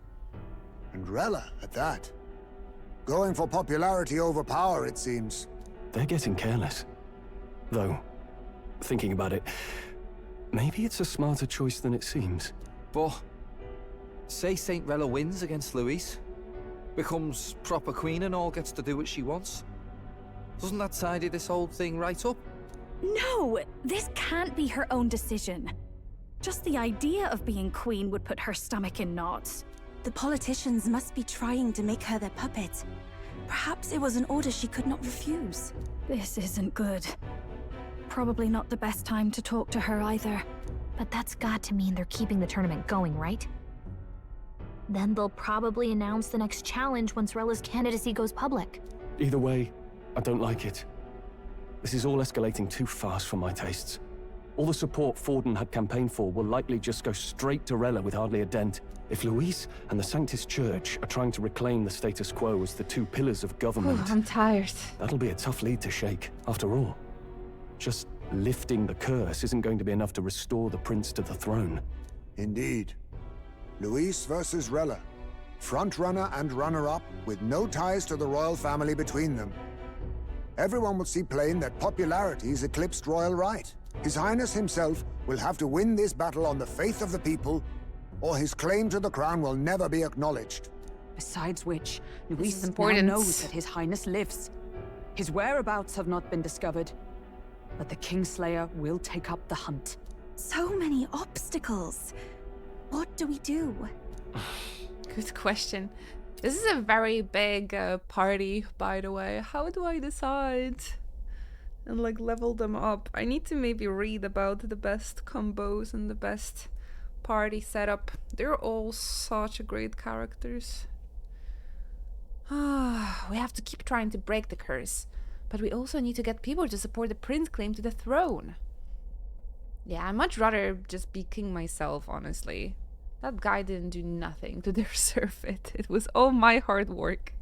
And Rella, at that. Going for popularity over power, it seems. They're getting careless. Though, thinking about it, maybe it's a smarter choice than it seems. But, say Saint Rella wins against Luis, becomes proper queen and all gets to do what she wants. Doesn't that tidy this whole thing right up? No, this can't be her own decision. Just the idea of being queen would put her stomach in knots. The politicians must be trying to make her their puppet. Perhaps it was an order she could not refuse. This isn't good. Probably not the best time to talk to her either. But that's got to mean they're keeping the tournament going, right? Then they'll probably announce the next challenge once Rella's candidacy goes public. Either way, I don't like it. This is all escalating too fast for my tastes. All the support Forden had campaigned for will likely just go straight to Rella with hardly a dent. If Luis and the Sanctus Church are trying to reclaim the status quo as the two pillars of government... I'm tired. That'll be a tough lead to shake, after all. Just lifting the curse isn't going to be enough to restore the prince to the throne. Indeed. Luis versus Rella. Front-runner and runner-up, with no ties to the royal family between them. Everyone will see plain that popularity's eclipsed royal right. His Highness himself will have to win this battle on the faith of the people, or his claim to the crown will never be acknowledged. Besides which, is Luis now important. knows that His Highness lives. His whereabouts have not been discovered, but the Kingslayer will take up the hunt. So many obstacles. What do we do? Good question. This is a very big party, by the way. How do I decide? And like level them up. I need to maybe read about the best combos and the best party setup. They're all such great characters. We have to keep trying to break the curse. But we also need to get people to support the prince claim to the throne. Yeah, I'd much rather just be king myself, honestly. That guy didn't do nothing to deserve it. It was all my hard work.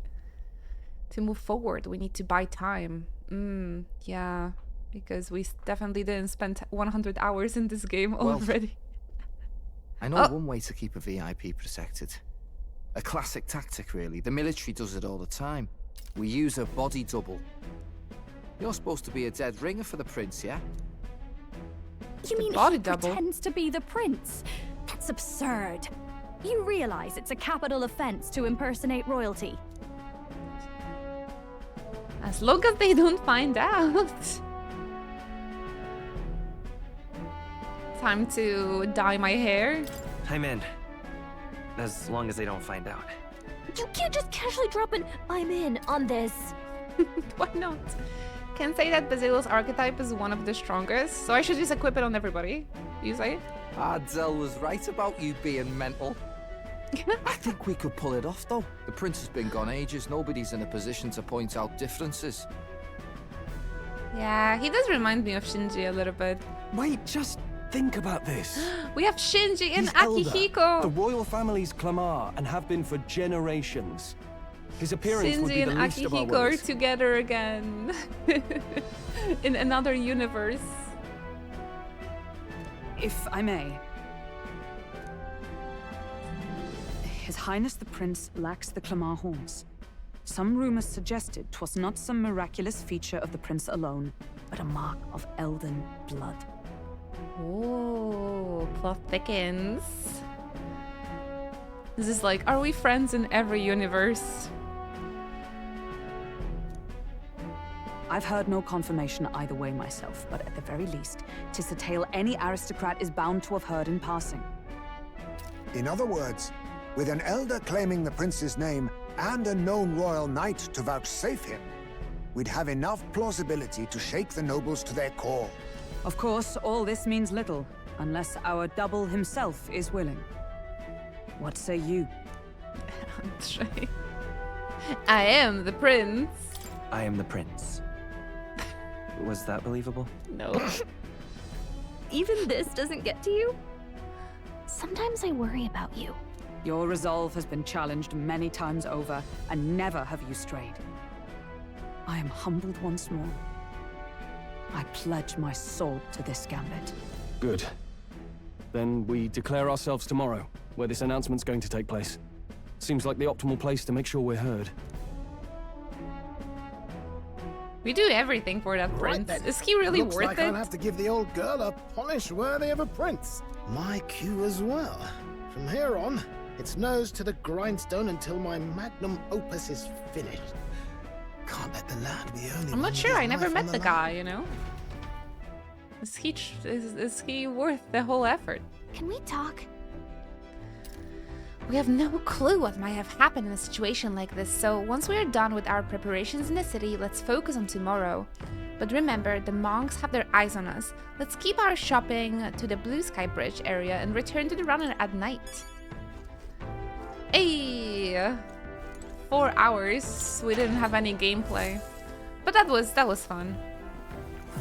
To move forward, we need to buy time. Yeah. Because we definitely didn't spend 100 hours in this game already. I know one way to keep a VIP protected. A classic tactic, really. The military does it all the time. We use a body double. You're supposed to be a dead ringer for the prince, yeah? You mean body he double? pretends to be the prince? That's absurd. You realize it's a capital offense to impersonate royalty. As long as they don't find out. Time to dye my hair. I'm in. As long as they don't find out. You can't just casually drop an "I'm in" on this. Why not? Can say that Basilo's archetype is one of the strongest, so I should just equip it on everybody. You say? Adzel was right about you being mental. I think we could pull it off, though. The prince has been gone ages. Nobody's in a position to point out differences. Yeah, he does remind me of Shinji a little bit. Wait, just think about this. We have Shinji and He's elder, Akihiko. the royal family's Clamar, and have been for generations. His appearance would Shinji be the and least of our Akihiko are worries. together again. In another universe. If I may. His Highness the Prince lacks the Clamar horns. Some rumors suggested 'twas not some miraculous feature of the prince alone, but a mark of elden blood. Oh, plot thickens. This is like, are we friends in every universe? I've heard no confirmation either way myself, but at the very least, 'tis a tale any aristocrat is bound to have heard in passing. In other words, with an elder claiming the prince's name and a known royal knight to vouchsafe him, we'd have enough plausibility to shake the nobles to their core. Of course, all this means little, unless our double himself is willing. What say you? I am the prince. I am the prince. Was that believable? No. Even this doesn't get to you? Sometimes I worry about you. Your resolve has been challenged many times over, and never have you strayed. I am humbled once more. I pledge my sword to this gambit. Good. Then we declare ourselves tomorrow, where this announcement's going to take place. Seems like the optimal place to make sure we're heard. We do everything for that prince. Then. Is he really Looks worth like it? I'll have to give the old girl a polish worthy of a prince. My cue as well. From here on, it's nose to the grindstone until my magnum opus is finished. Can't let the lad be only. I'm not sure. I never met the guy, you know? Is he worth the whole effort? Can we talk? We have no clue what might have happened in a situation like this, so once we are done with our preparations in the city, let's focus on tomorrow. But remember, the monks have their eyes on us. Let's keep our shopping to the Blue Sky Bridge area and return to the runner at night. Hey! 4 hours. We didn't have any gameplay. But that was fun.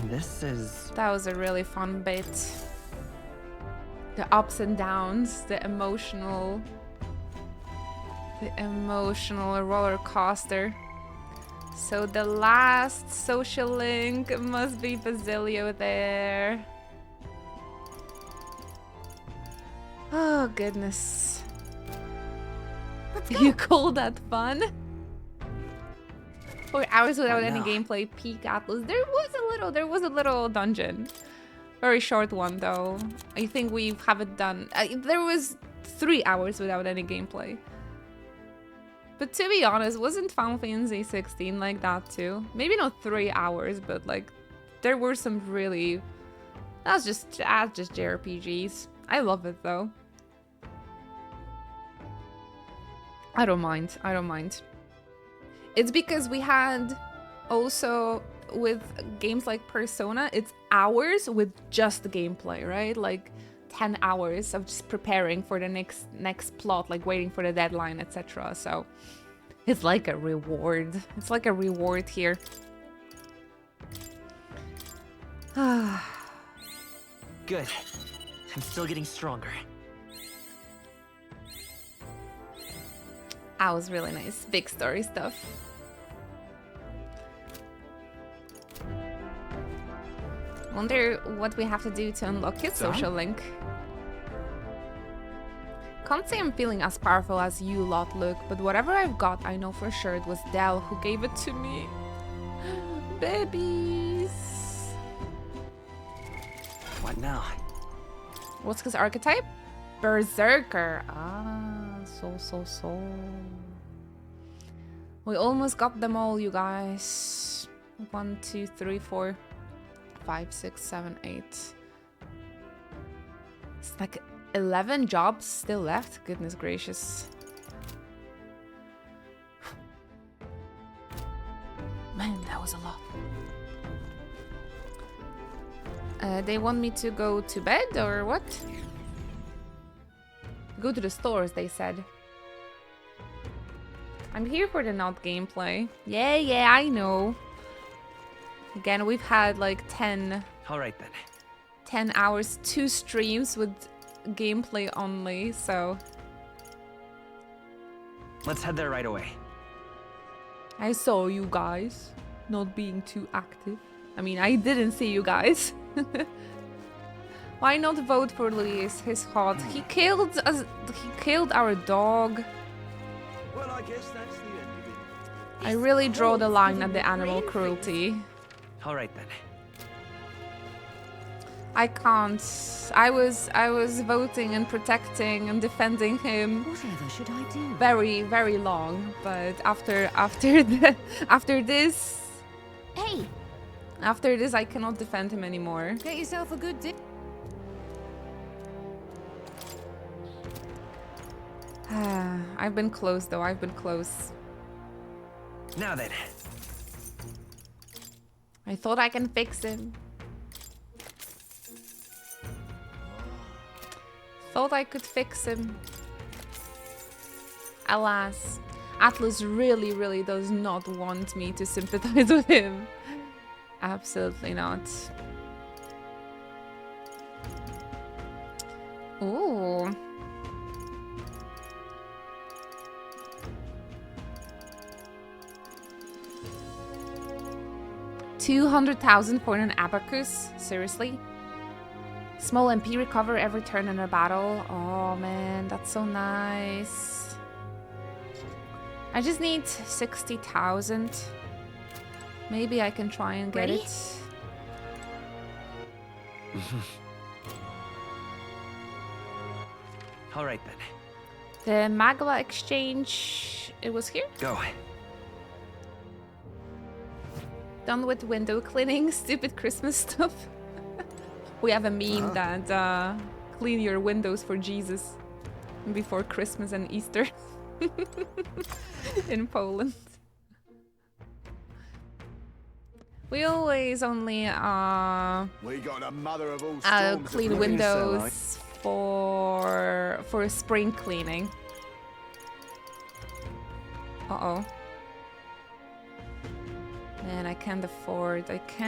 This is... That was a really fun bit. The ups and downs, the emotional roller coaster. So the last social link must be Basilio there. Oh goodness. Let's go. You call that fun? 4 hours without Why any not? gameplay. Peak Atlas. There was a little dungeon. Very short one though. I think we haven't done. There was 3 hours without any gameplay. But to be honest, wasn't Final Fantasy 16 like that too? Maybe not 3 hours, but like there were some really... That's just JRPGs. I love it though. I don't mind. I don't mind. It's because we had also with games like Persona, it's hours with just the gameplay, right? Like 10 hours of just preparing for the next plot, like waiting for the deadline, etc. So it's like a reward. It's like a reward here. Good. I'm still getting stronger. That was really nice. Big story stuff. Wonder what we have to do to unlock his social link. Can't say I'm feeling as powerful as you lot look, but whatever I've got, I know for sure it was Del who gave it to me. Babies. What now? What's his archetype? Berserker. Ah, so. We almost got them all, you guys. 1, 2, 3, 4, 5, 6, 7, 8. It's like 11 jobs still left. Goodness gracious. Man, that was a lot. They want me to go to bed or what? Go to the stores, they said. I'm here for the not gameplay. Yeah, I know. Again, we've had like 10... Alright then. 10 hours, 2 streams with gameplay only, so... Let's head there right away. I saw you guys not being too active. I mean, I didn't see you guys. Why not vote for Luis? He's hot. He killed us. He killed our dog. Well, I guess that's the end of it. I really draw the line at the animal cruelty. All right then. I can't. I was voting and protecting and defending him. Whatever should I do? Very, very long. But after this. Hey. After this, I cannot defend him anymore. Get yourself a good dip. I've been close though. I've been close. Now then. I thought I can fix him. Thought I could fix him. Alas, Atlas really, really does not want me to sympathize with him. Absolutely not. Ooh. $200,000 for an abacus? Seriously? Small MP recover every turn in a battle. Oh man, that's so nice. I just need 60,000. Maybe I can try and get it. All right then. The Magla exchange. It was here. Go. Done with window cleaning, stupid Christmas stuff. We have a meme that clean your windows for Jesus before Christmas and Easter in Poland. We always only We got a mother of all storms clean windows for spring cleaning. Uh-oh. Man, I can't afford. Okay,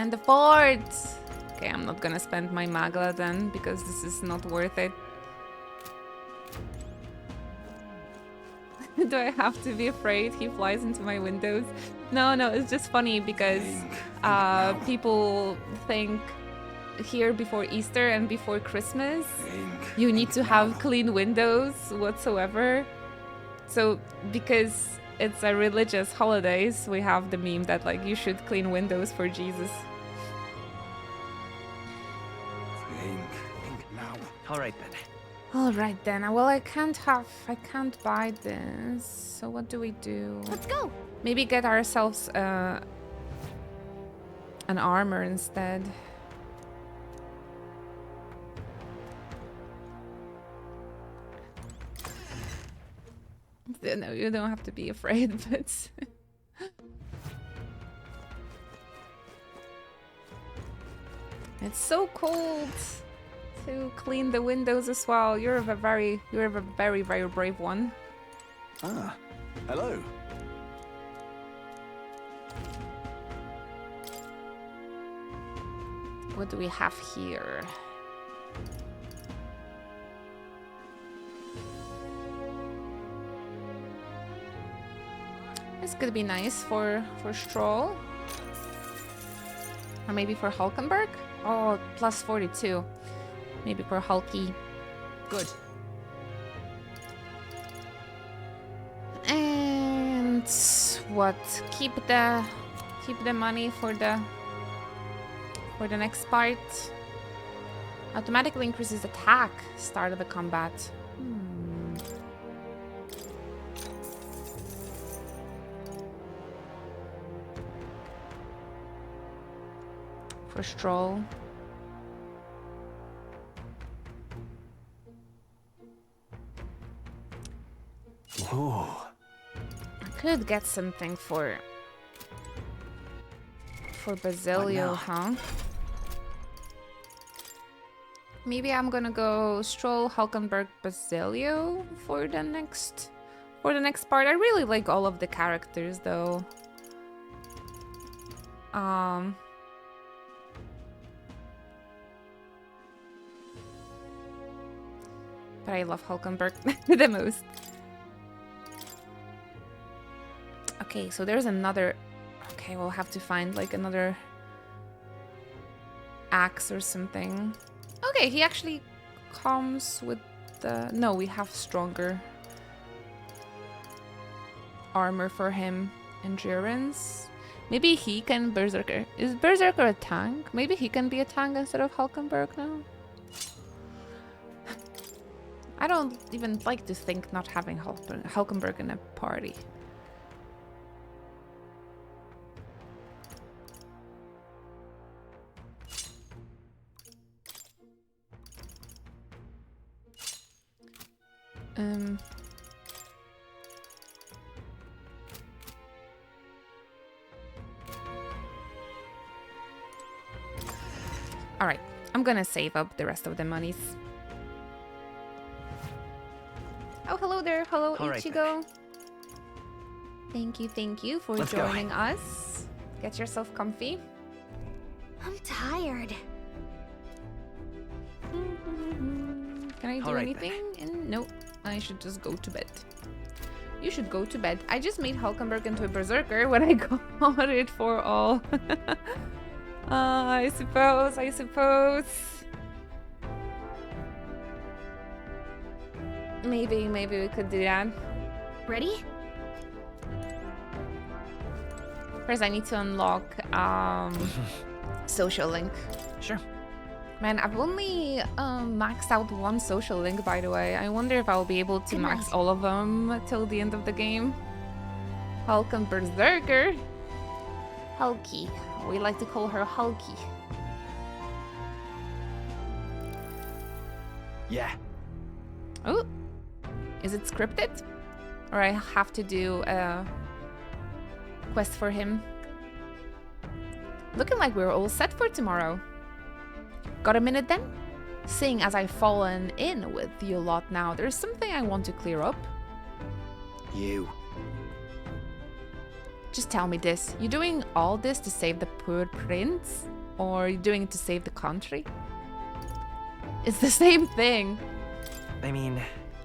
I'm not gonna spend my Magla then, because this is not worth it. Do I have to be afraid he flies into my windows? No, it's just funny because people think here before Easter and before Christmas, you need to have clean windows whatsoever. So, because it's a religious holidays, we have the meme that like you should clean windows for Jesus. All right then. All right then. Well, I can't buy this. So what do we do? Let's go. Maybe get ourselves an armor instead. No, you don't have to be afraid, but it's so cold to clean the windows as well. You're a very brave one. Ah, hello. What do we have here? This could be nice for Stroll. Or maybe for Hulkenberg? Oh, plus 42. Maybe for Hulky. Good. And what? Keep the money for the next part. Automatically increases attack start of the combat. For Stroll. Oh. I could get something for Basilio, huh? Maybe I'm gonna go Stroll, Hulkenberg, Basilio for the next part. I really like all of the characters though. But I love Hulkenberg the most. Okay, so there's another... Okay, we'll have to find like another axe or something. Okay, he actually comes with the... No, we have stronger armor for him. Endurance. Maybe he can Berserker. Is Berserker a tank? Maybe he can be a tank instead of Hulkenberg now? I don't even like to think not having Hulkenberg in a party. All right, I'm gonna save up the rest of the monies. Oh, hello there. Hello, All right, Ichigo. Thank you for Let's joining us. Get yourself comfy. I'm tired. Can I do All right, anything? Nope. I should just go to bed. You should go to bed. I just made Hulkenberg into a berserker when I got it for all. I suppose. Maybe we could do that. Ready? First, I need to unlock social link. Sure. Man, I've only maxed out one social link, by the way. I wonder if I'll be able to max all of them till the end of the game. Hulken Berserker. Hulky. We like to call her Hulky. Yeah. Oh. Is it scripted? Or I have to do a quest for him? Looking like we're all set for tomorrow. Got a minute then? Seeing as I've fallen in with you a lot now, there's something I want to clear up. You. Just tell me this. You doing all this to save the poor prince? Or are you doing it to save the country? It's the same thing. I mean...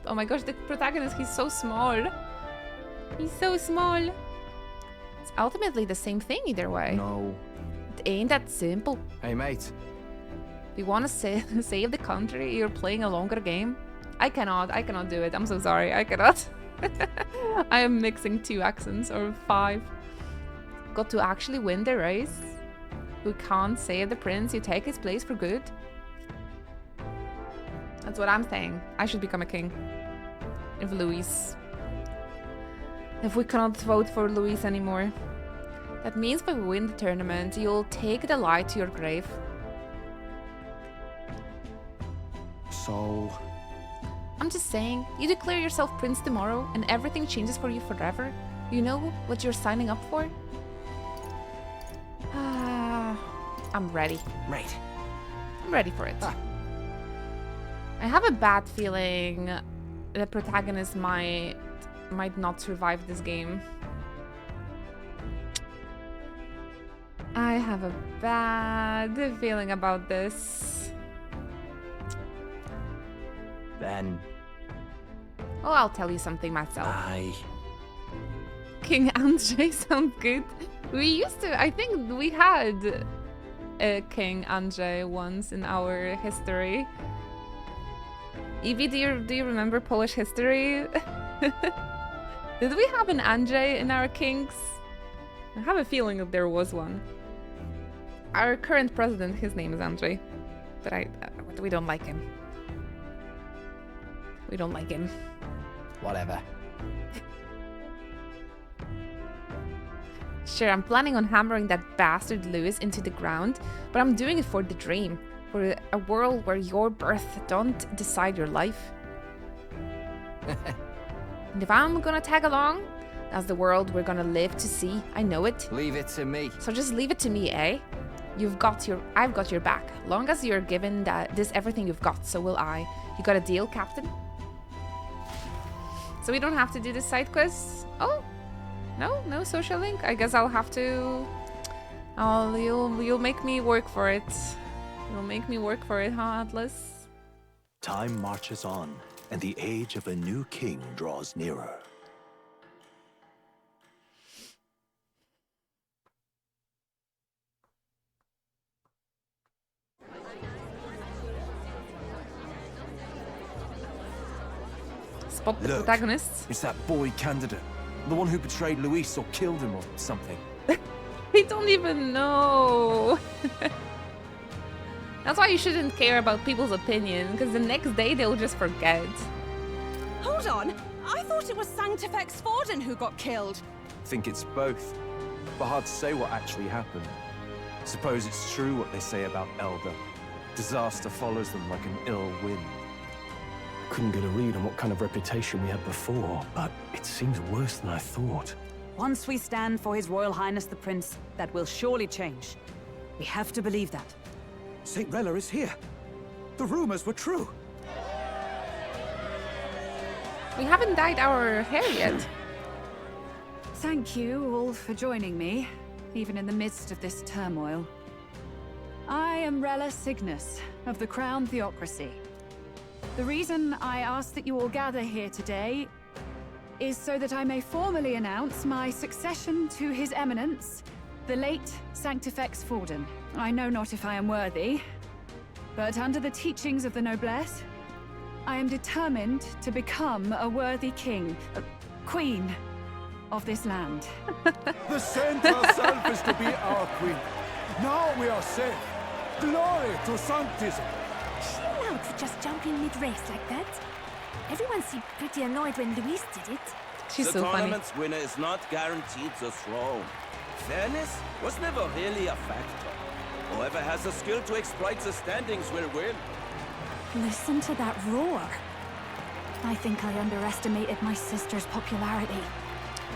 Oh my gosh, the protagonist, he's so small. He's so small. It's ultimately the same thing either way. No. It ain't that simple. Hey, mate. If you want to save the country, you're playing a longer game. I cannot do it. I'm so sorry. I cannot. I am mixing 2 accents, or 5. Got to actually win the race. You can't save the prince, you take his place for good. That's what I'm saying. I should become a king. If we cannot vote for Luis anymore. That means if we win the tournament, you'll take the light to your grave. So... I'm just saying, you declare yourself prince tomorrow and everything changes for you forever. You know what you're signing up for? I'm ready. Right. I'm ready for it. I have a bad feeling the protagonist might not survive this game. I have a bad feeling about this. Then... Oh, I'll tell you something myself. Aye. King Andrzej sounds good. We used to, I think we had a King Andrzej once in our history. Evie, do you remember Polish history? Did we have an Andrzej in our kings? I have a feeling that there was one. Our current president, his name is Andrzej, but we don't like him. We don't like him. Whatever. Sure, I'm planning on hammering that bastard Lewis into the ground, but I'm doing it for the dream. For a world where your birth don't decide your life. And if I'm gonna tag along, that's the world we're gonna live to see. I know it. Leave it to me. So just leave it to me, eh? I've got your back. Long as you're given this everything you've got, so will I. You got a deal, Captain? So we don't have to do this side quest? Oh, no social link. I guess I'll have to. You'll make me work for it. You'll make me work for it, huh, Atlas? Time marches on, and the age of a new king draws nearer. Spot the Look, protagonists. it's that boy candidate. The one who betrayed Luis or killed him or something. They don't even know. That's why you shouldn't care about people's opinion, because the next day they'll just forget. Hold on! I thought it was Sanctifex Forden who got killed. Think it's both. But hard to say what actually happened. Suppose it's true what they say about Elder. Disaster follows them like an ill wind. Couldn't get a read on what kind of reputation we had before, but it seems worse than I thought. Once we stand for His Royal Highness the Prince, that will surely change. We have to believe that. St. Rella is here. The rumors were true. We haven't dyed our hair yet. Thank you all for joining me, even in the midst of this turmoil. I am Rella Cygnus, of the Crown Theocracy. The reason I ask that you all gather here today is so that I may formally announce my succession to His Eminence, the late Sanctifex Forden. I know not if I am worthy, but under the teachings of the noblesse, I am determined to become a worthy king, queen of this land. The saint herself is to be our queen. Now we are safe. Glory to Sanctism. Is she allowed to just jump in mid-race like that? Everyone seemed pretty annoyed when Luis did it. She's the so funny. tournament's winner is not guaranteed the throne. Fairness was never really a factor. Whoever has the skill to exploit the standings will win. Listen to that roar. I think I underestimated my sister's popularity.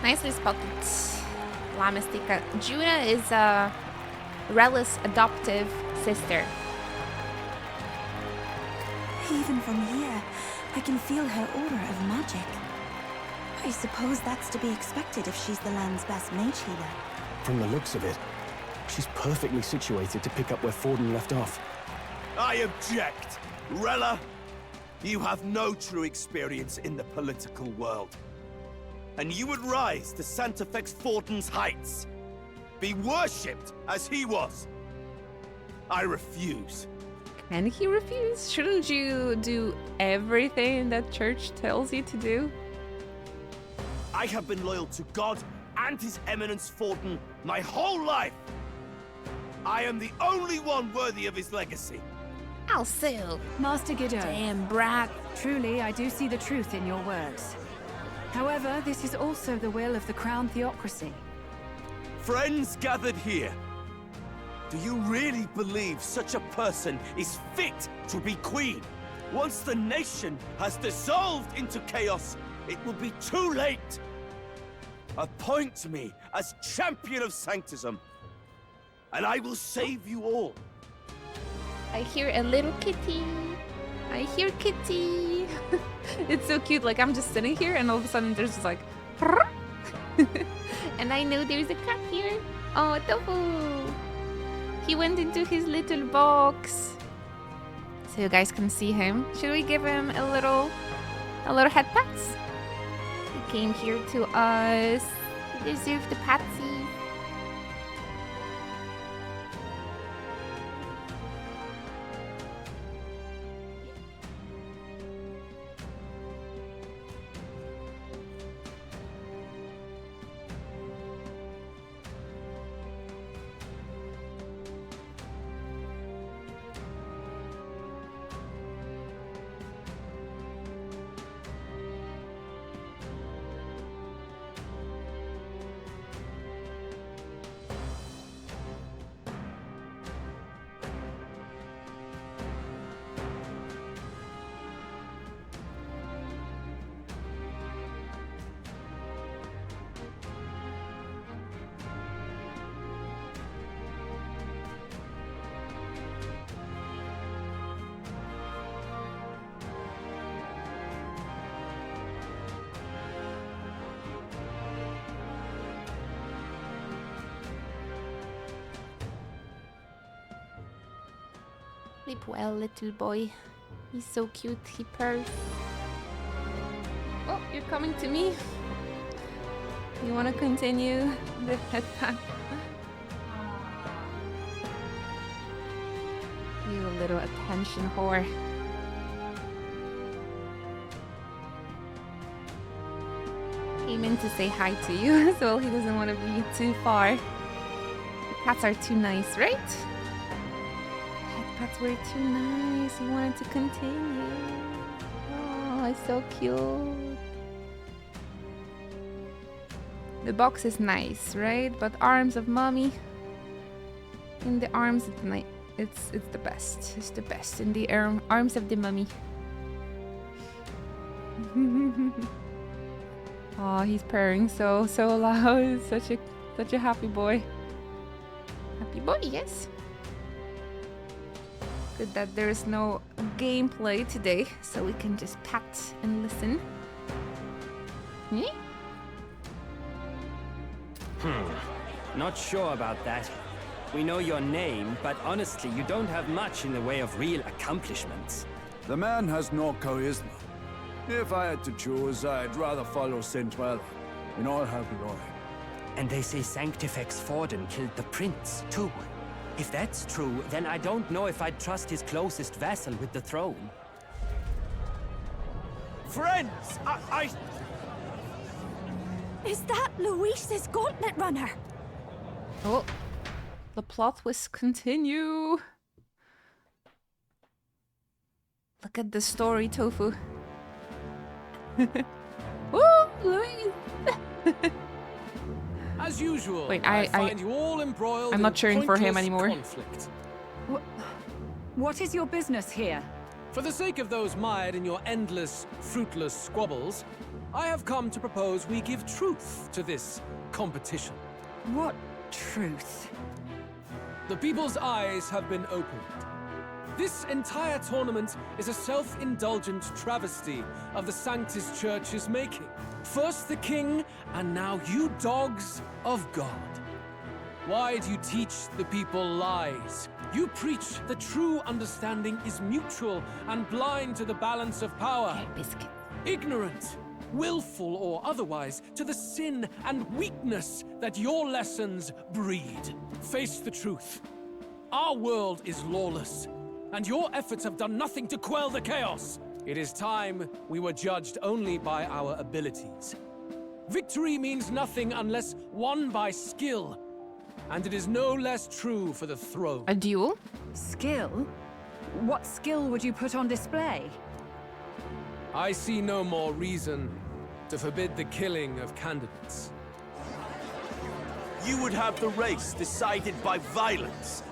Nicely spotted. La Mystica. Juna is Rella's adoptive sister. Even from here, I can feel her aura of magic. I suppose that's to be expected if she's the land's best mage healer. From the looks of it, she's perfectly situated to pick up where Forden left off. I object! Rella, you have no true experience in the political world. And you would rise to Sanctifex Forden's heights. Be worshipped as he was. I refuse. Can he refuse? Shouldn't you do everything that church tells you to do? I have been loyal to God and His Eminence Forden my whole life. I am the only one worthy of his legacy. I'll sue. Master Giddo. Damn brat. Truly, I do see the truth in your words. However, this is also the will of the Crown Theocracy. Friends gathered here, do you really believe such a person is fit to be queen? Once the nation has dissolved into chaos, it will be too late. Appoint me as champion of sanctism, and I will save you all. I hear a little kitty. I hear kitty. It's so cute. Like, I'm just sitting here and all of a sudden there's just like and I know there's a cat here. Oh, Tofu. He went into his little box. So you guys can see him. Should we give him a little head pats? He came here to us. He deserves the patsy. Sleep well, little boy. He's so cute, he purrs. Oh, you're coming to me. You want to continue the headband? You little attention whore. Came in to say hi to you, so he doesn't want to be too far. The cats are too nice, right? Pets were too nice. He wanted to continue. Oh, it's so cute. The box is nice, right? But arms of mommy. In the arms, it's nice. It's the best. It's the best in the arms of the mummy. Oh, he's purring so loud. Such a happy boy. Happy boy, yes. Good that there's no gameplay today, so we can just pat and listen. Not sure about that. We know your name, but honestly, you don't have much in the way of real accomplishments. The man has no charisma. If I had to choose, I'd rather follow Saint-Well in all her glory. And they say Sanctifex Forden killed the prince, too. If that's true, then I don't know if I'd trust his closest vassal with the throne. Friends, I... Is that Luis's gauntlet runner? Oh, the plot twists continue. Look at the story, Tofu. Woo, Luis! As usual, wait, I find you all embroiled I'm not cheering for him anymore. Conflict. What is your business here? For the sake of those mired in your endless, fruitless squabbles, I have come to propose we give truth to this competition. What truth? The people's eyes have been opened. This entire tournament is a self-indulgent travesty of the Sanctus Church's making. First the king, and now you dogs of God. Why do you teach the people lies? You preach that true understanding is mutual and blind to the balance of power. Ignorant, willful or otherwise, to the sin and weakness that your lessons breed. Face the truth. Our world is lawless, and your efforts have done nothing to quell the chaos. It is time we were judged only by our abilities. Victory means nothing unless won by skill, and it is no less true for the throne. A duel? Skill? What skill would you put on display? I see no more reason to forbid the killing of candidates. You would have the race decided by violence.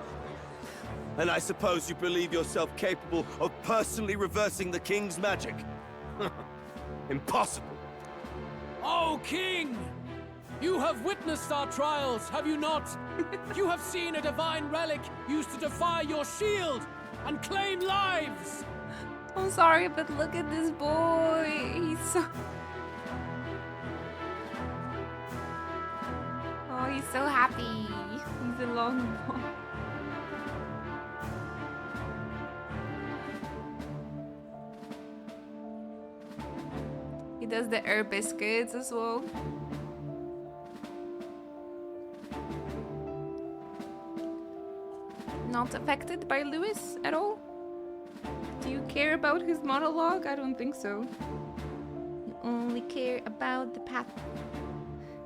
And I suppose you believe yourself capable of personally reversing the king's magic? Impossible. Oh, King! You have witnessed our trials, have you not? You have seen a divine relic used to defy your shield and claim lives! I'm sorry, but look at this boy. He's so... Oh, he's so happy. He's a long boy. He does the air biscuits as well. Not affected by Lewis at all? Do you care about his monologue? I don't think so. You only care about the path,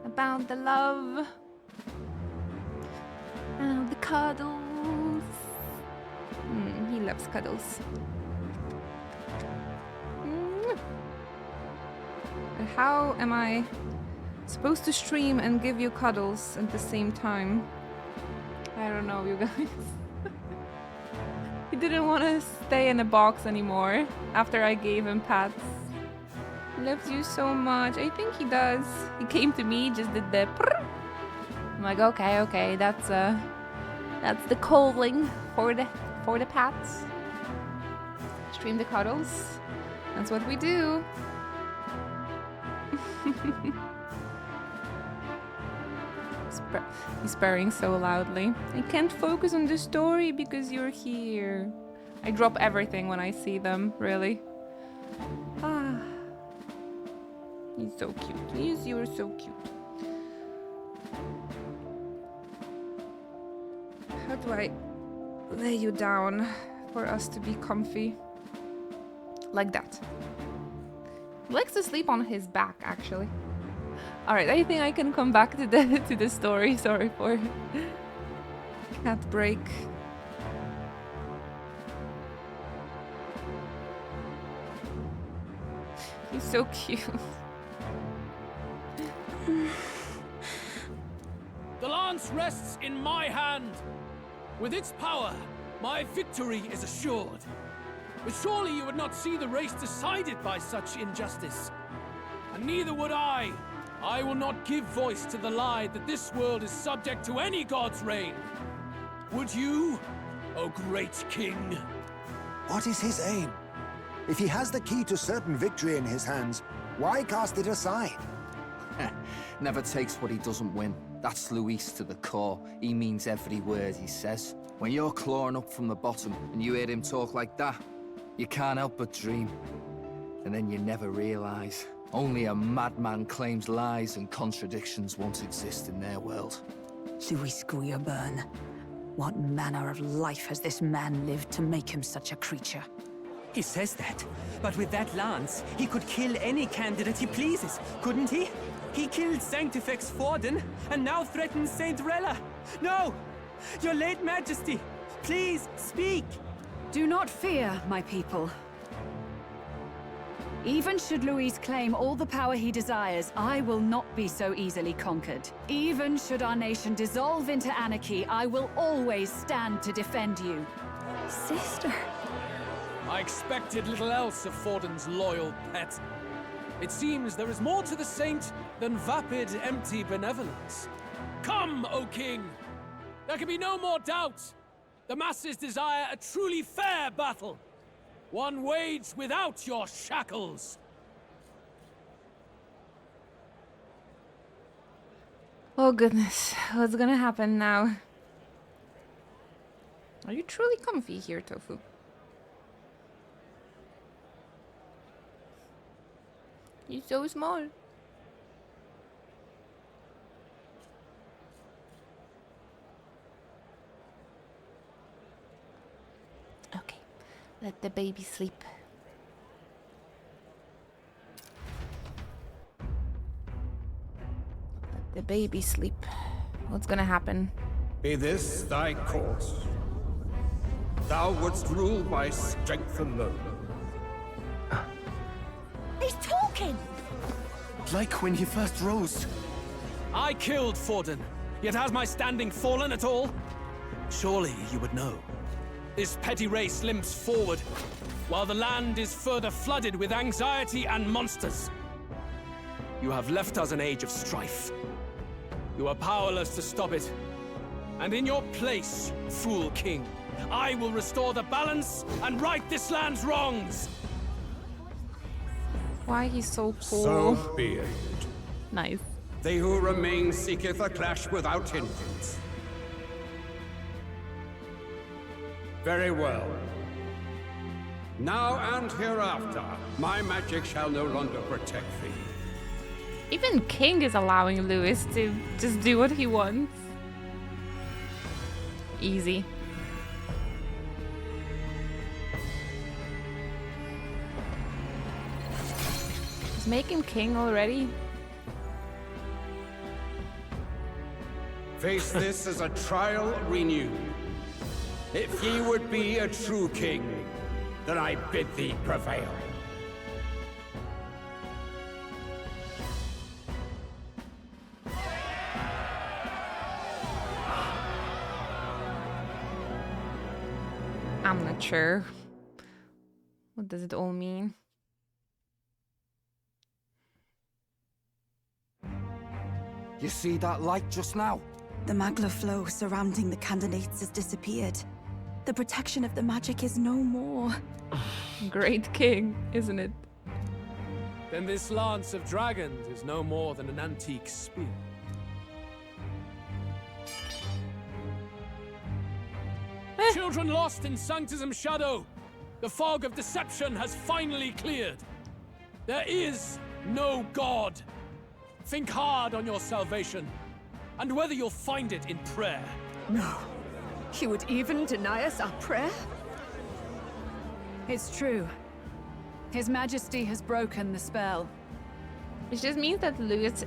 about the love, and the cuddles. He loves cuddles. But how am I supposed to stream and give you cuddles at the same time? I don't know, you guys. He didn't want to stay in a box anymore after I gave him pats. He loves you so much. I think he does. He came to me, just did the prrr. I'm like, okay, that's the calling for the pats. Stream the cuddles. That's what we do. He's purring so loudly. I can't focus on the story because you're here. I drop everything when I see them, really. Ah. He's so cute. You're so cute. How do I lay you down for us to be comfy? Like that. He likes to sleep on his back, actually. Alright, I think I can come back to the story. Sorry for cat break. He's so cute. The lance rests in my hand. With its power, my victory is assured. But surely you would not see the race decided by such injustice. And neither would I. I will not give voice to the lie that this world is subject to any god's reign. Would you, O great king? What is his aim? If he has the key to certain victory in his hands, why cast it aside? Never takes what he doesn't win. That's Luis to the core. He means every word he says. When you're clawing up from the bottom and you hear him talk like that, you can't help but dream. And then you never realize. Only a madman claims lies and contradictions won't exist in their world. Luis Guillerburn, what manner of life has this man lived to make him such a creature? He says that, but with that lance, he could kill any candidate he pleases, couldn't he? He killed Sanctifex Forden, and now threatens Saint Rella. No! Your late Majesty, please, speak! Do not fear, my people. Even should Luis claim all the power he desires, I will not be so easily conquered. Even should our nation dissolve into anarchy, I will always stand to defend you. Sister. I expected little else of Forden's loyal pet. It seems there is more to the saint than vapid, empty benevolence. Come, O king! There can be no more doubt. The masses desire a truly fair battle. One waged without your shackles. Oh goodness, what's gonna happen now? Are you truly comfy here, Tofu? You're so small. Okay, let the baby sleep. Let the baby sleep. What's gonna happen? Be this thy course. Thou wouldst rule by strength alone. He's talking! Like when he first rose. I killed Forden, yet has my standing fallen at all? Surely you would know. This petty race limps forward, while the land is further flooded with anxiety and monsters. You have left us an age of strife. You are powerless to stop it. And in your place, fool king, I will restore the balance and right this land's wrongs! Why he's so cool? So be it. Nice. They who remain seeketh a clash without hindrance. Very well. Now and hereafter, my magic shall no longer protect thee. Even King is allowing Louis to just do what he wants. Easy. Just make him king already. Face this as a trial renewed. If ye would be a true king, then I bid thee prevail. I'm not sure. What does it all mean? You see that light just now? The magla flow surrounding the candidates has disappeared. The protection of the magic is no more. Great king, isn't it? Then this lance of dragons is no more than an antique spear. Children lost in Sanctism's shadow! The fog of deception has finally cleared! There is no God! Think hard on your salvation, and whether you'll find it in prayer. No. He would even deny us our prayer? It's true. His Majesty has broken the spell. Which just means that Louis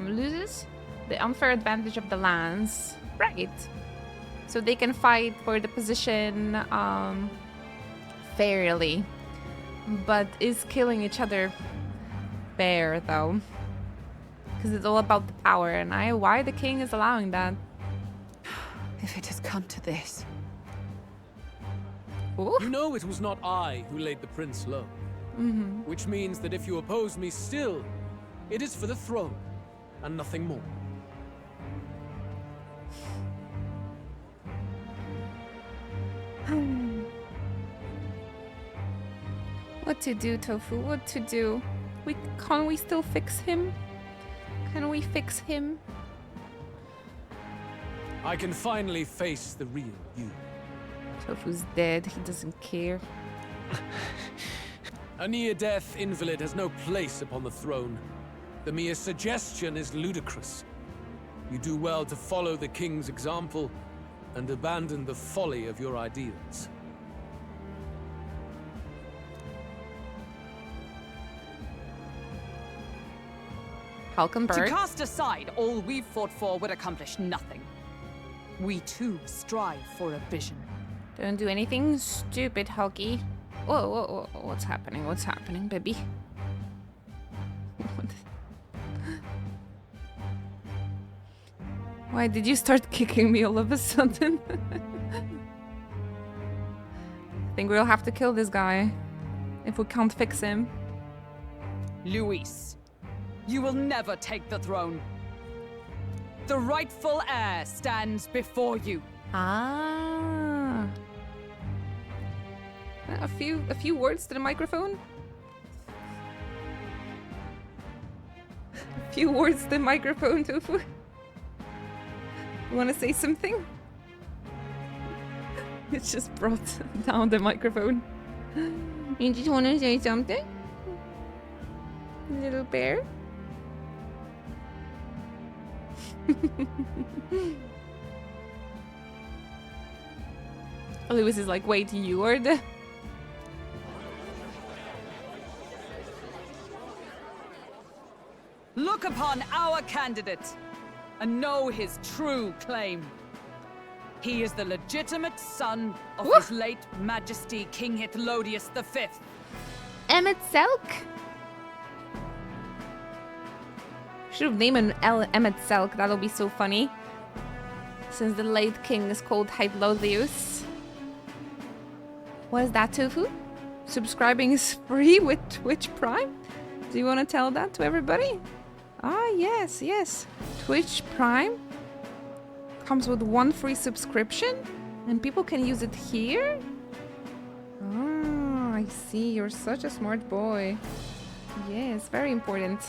loses the unfair advantage of the lance. Right. So they can fight for the position fairly. But is killing each other fair, though? Because it's all about the power, and why the king is allowing that. If it has come to this. Ooh. You know it was not I who laid the prince low. Which means that if you oppose me still, it is for the throne, and nothing more. What to do, Tofu? What to do? Can't we still fix him? Can we fix him? I can finally face the real you. Tofu's dead. He doesn't care. A near-death invalid has no place upon the throne. The mere suggestion is ludicrous. You do well to follow the king's example and abandon the folly of your ideals. Halkenberg. To cast aside all we've fought for would accomplish nothing. We too strive for a vision. Don't do anything stupid, Hulky. Whoa, whoa, whoa, what's happening? What's happening, baby? Why did you start kicking me all of a sudden? I think we'll have to kill this guy if we can't fix him. Luis, you will never take the throne. The rightful heir stands before you. Ah. A few words to the microphone. A few words to the microphone, Tofu. You want to say something? It's just brought down the microphone. You just want to say something? Little bear? Lewis is like, wait, you are the... Look upon our candidate and know his true claim. He is the legitimate son of His late Majesty King Hithlodius V. Emmett Selk? Should have named him Emmett Selk, that'll be so funny. Since the late king is called Hytlothius. What is that, Tofu? Subscribing is free with Twitch Prime? Do you want to tell that to everybody? Ah, yes, yes. Twitch Prime comes with 1 free subscription and people can use it here? Ah, I see. You're such a smart boy. Yes, very important.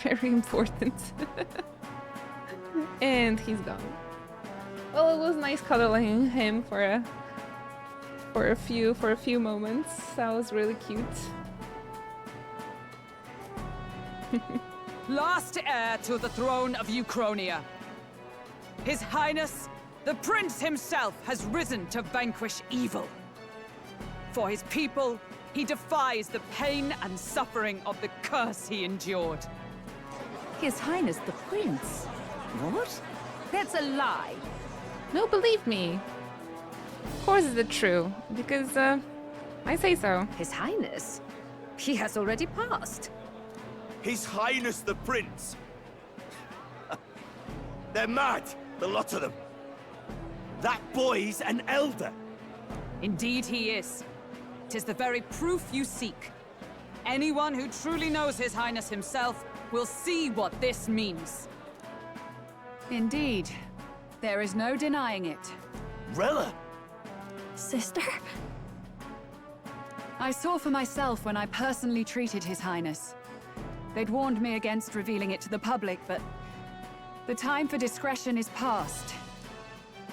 Very important. And he's gone. Well, it was nice cuddling him for a few moments. That was really cute. Last heir to the throne of Uchronia. His Highness, the Prince himself, has risen to vanquish evil. For his people, he defies the pain and suffering of the curse he endured. His Highness the Prince? What? That's a lie. No, believe me. Of course it's true, because I say so. His Highness? He has already passed. His Highness the Prince! They're mad, the lot of them. That boy's an elder. Indeed he is. 'Tis the very proof you seek. Anyone who truly knows His Highness himself will see what this means. Indeed. There is no denying it. Rella! Sister? I saw for myself when I personally treated His Highness. They'd warned me against revealing it to the public, but the time for discretion is past.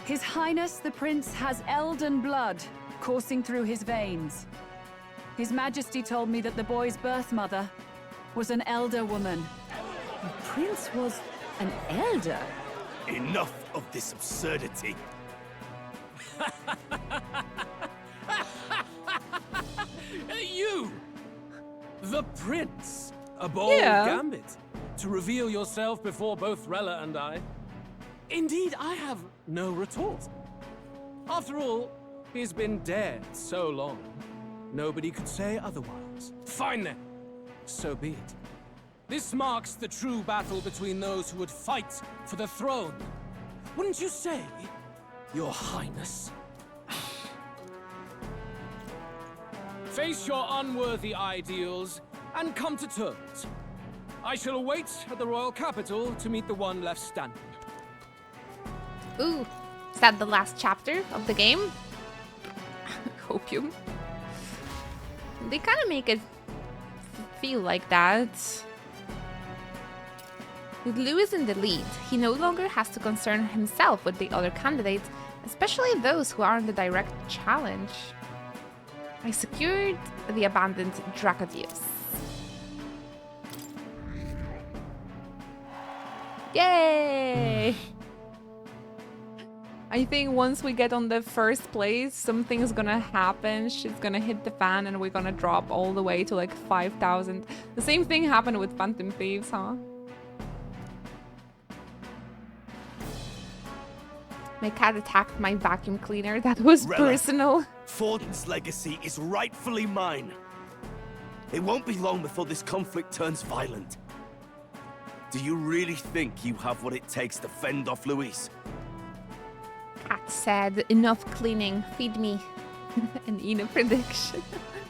His Highness the Prince has Elden blood coursing through his veins. His Majesty told me that the boy's birth mother was an elder woman. The Prince was an elder? Enough of this absurdity. You! The Prince! A bold gambit. To reveal yourself before both Rella and I. Indeed, I have no retort. After all, he's been dead so long. Nobody could say otherwise. Fine then. So be it. This marks the true battle between those who would fight for the throne. Wouldn't you say, Your Highness? Face your unworthy ideals and come to terms. I shall await at the royal capital to meet the one left standing. Ooh, is that the last chapter of the game? Hopium. They kind of make it feel like that. With Lewis in the lead, he no longer has to concern himself with the other candidates, especially those who are in the direct challenge. I secured the abandoned Dracodius. Yay! I think once we get on the first place, something's gonna happen. Shit's gonna hit the fan and we're gonna drop all the way to like 5,000. The same thing happened with Phantom Thieves, huh? My cat attacked my vacuum cleaner. That was Rella, personal. Forden's legacy is rightfully mine. It won't be long before this conflict turns violent. Do you really think you have what it takes to fend off Luis? Cat said, enough cleaning, feed me. An Ina prediction.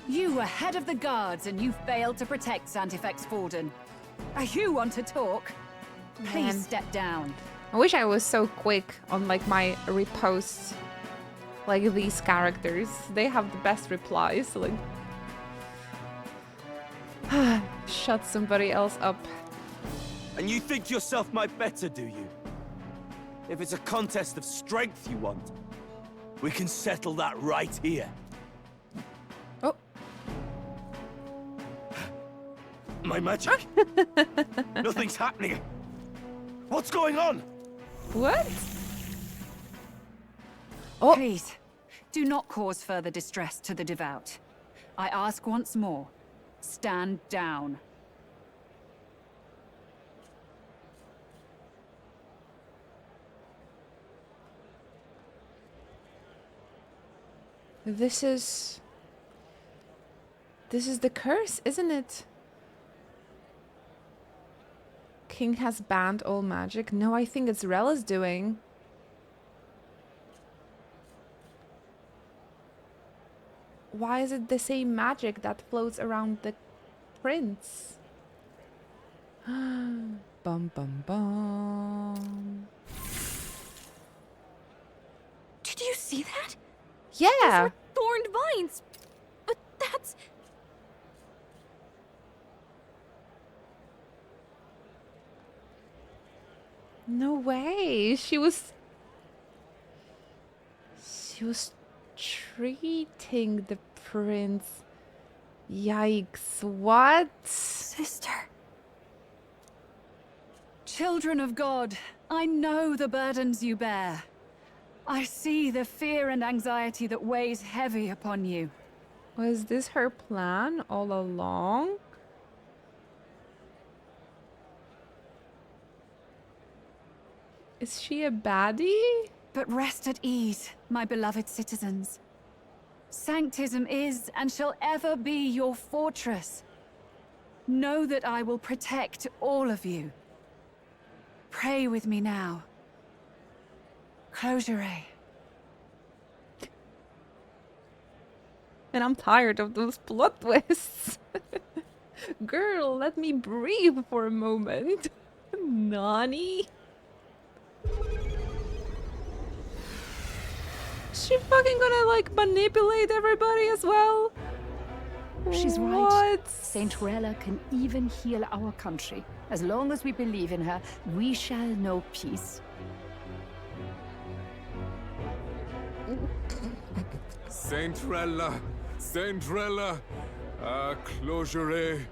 You were head of the guards and you failed to protect Santifex Forden. You want to talk? Please Man. step down. I wish I was so quick on like my reposts. Like these characters. They have the best replies. So, like, shut somebody else up. And you think yourself my better, do you? If it's a contest of strength you want, we can settle that right here. Oh. My magic. Nothing's happening. What's going on? What? Oh. Please, do not cause further distress to the devout. I ask once more, stand down. This is the curse, isn't it? King has banned all magic. No, I think it's Rella's doing. Why is it the same magic that floats around the prince? Bum bum bum. Did you see that? Yeah. Those are thorned vines. But that's... No way. She was treating the prince. Yikes. What? Sister. Children of God, I know the burdens you bear. I see the fear and anxiety that weighs heavy upon you. Was this her plan all along? Is she a baddie? But rest at ease, my beloved citizens. Sanctism is and shall ever be your fortress. Know that I will protect all of you. Pray with me now. Close your eyes. And I'm tired of those plot twists. Girl, let me breathe for a moment. Nani? Is she fucking gonna like manipulate everybody as well? She's right. What? Saint Rella can even heal our country. As long as we believe in her, we shall know peace. Saint Rella! Saint Rella! Closure.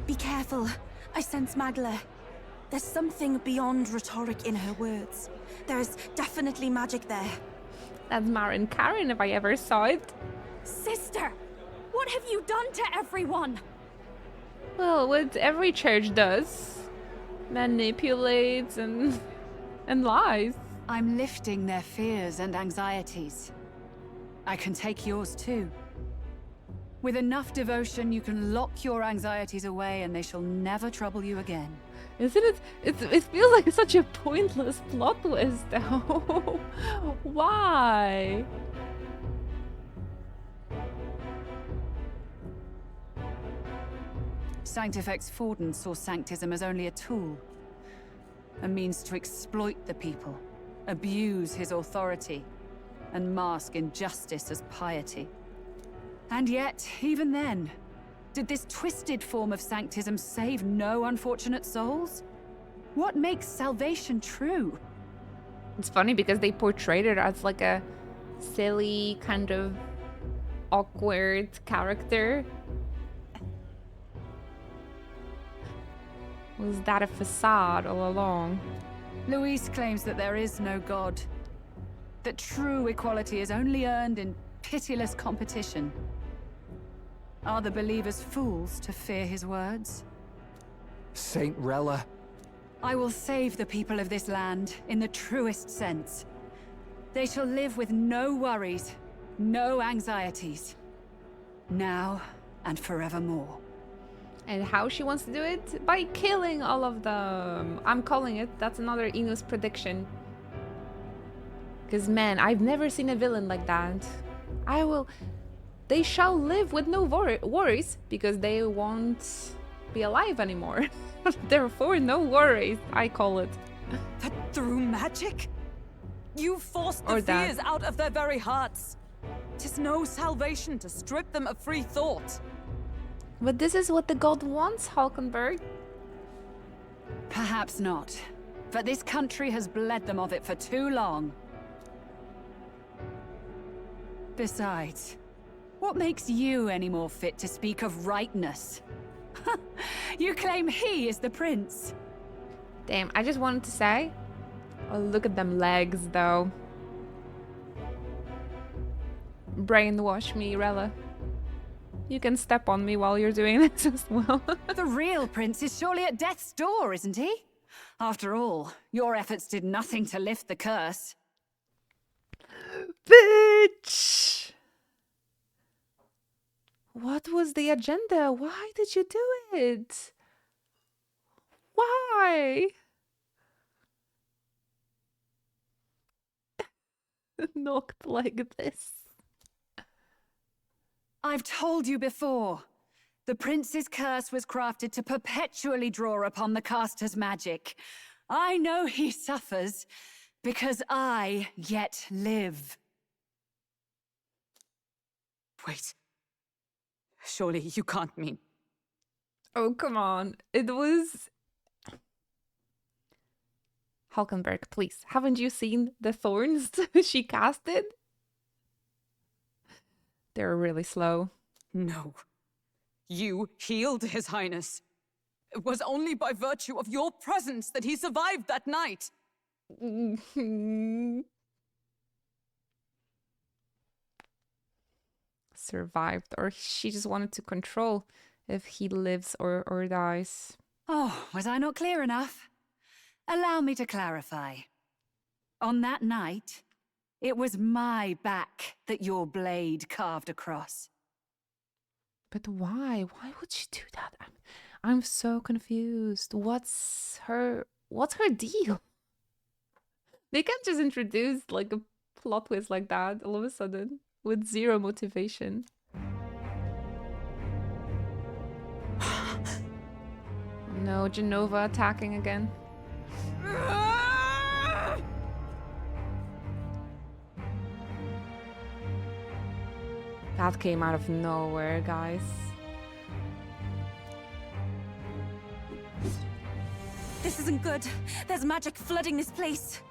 Be careful. I sense Magla. There's something beyond rhetoric in her words. There's definitely magic there. That's Marin Karen if I ever saw it. Sister! What have you done to everyone? Well, what every church does. Manipulates and lies. I'm lifting their fears and anxieties. I can take yours too. With enough devotion, you can lock your anxieties away and they shall never trouble you again. Isn't it? It feels like such a pointless plot twist, though. Why? Sanctifex Forden saw Sanctism as only a tool. A means to exploit the people, abuse his authority, and mask injustice as piety. And yet, even then, did this twisted form of Sanctism save no unfortunate souls? What makes salvation true? It's funny because they portrayed it as like a silly, kind of awkward character. Was that a facade all along? Luis claims that there is no God. That true equality is only earned in pitiless competition. Are the believers fools to fear his words? Saint Rella. I will save the people of this land in the truest sense. They shall live with no worries, no anxieties. Now and forevermore. And how she wants to do it? By killing all of them. I'm calling it. That's another Enos prediction. Because, man, I've never seen a villain like that. They shall live with no worries because they won't be alive anymore. Therefore, no worries, I call it. That through magic? You forced the fears out of their very hearts. 'Tis no salvation to strip them of free thought. But this is what the god wants, Hulkenberg. Perhaps not. But this country has bled them of it for too long. Besides, what makes you any more fit to speak of rightness? You claim he is the prince. Damn, I just wanted to say, oh, look at them legs, though. Brainwash me, Rella. You can step on me while you're doing this as well. The real prince is surely at death's door, isn't he? After all, your efforts did nothing to lift the curse. Bitch! What was the agenda? Why did you do it? Why? Knocked like this. I've told you before. The prince's curse was crafted to perpetually draw upon the caster's magic. I know he suffers because I yet live. Wait. Surely you can't mean... Oh, come on. It was... Hulkenberg, please. Haven't you seen the thorns she casted? They're really slow. No. You healed His Highness. It was only by virtue of your presence that he survived that night. Survived, or she just wanted to control if he lives or dies. Oh, was I not clear enough? Allow me to clarify. On that night, it was my back that your blade carved across. But why? Why would she do that? I'm so confused. What's her deal? They can't just introduce like a plot twist like that all of a sudden with zero motivation. No, Genova attacking again. That came out of nowhere, guys. This isn't good. There's magic flooding this place.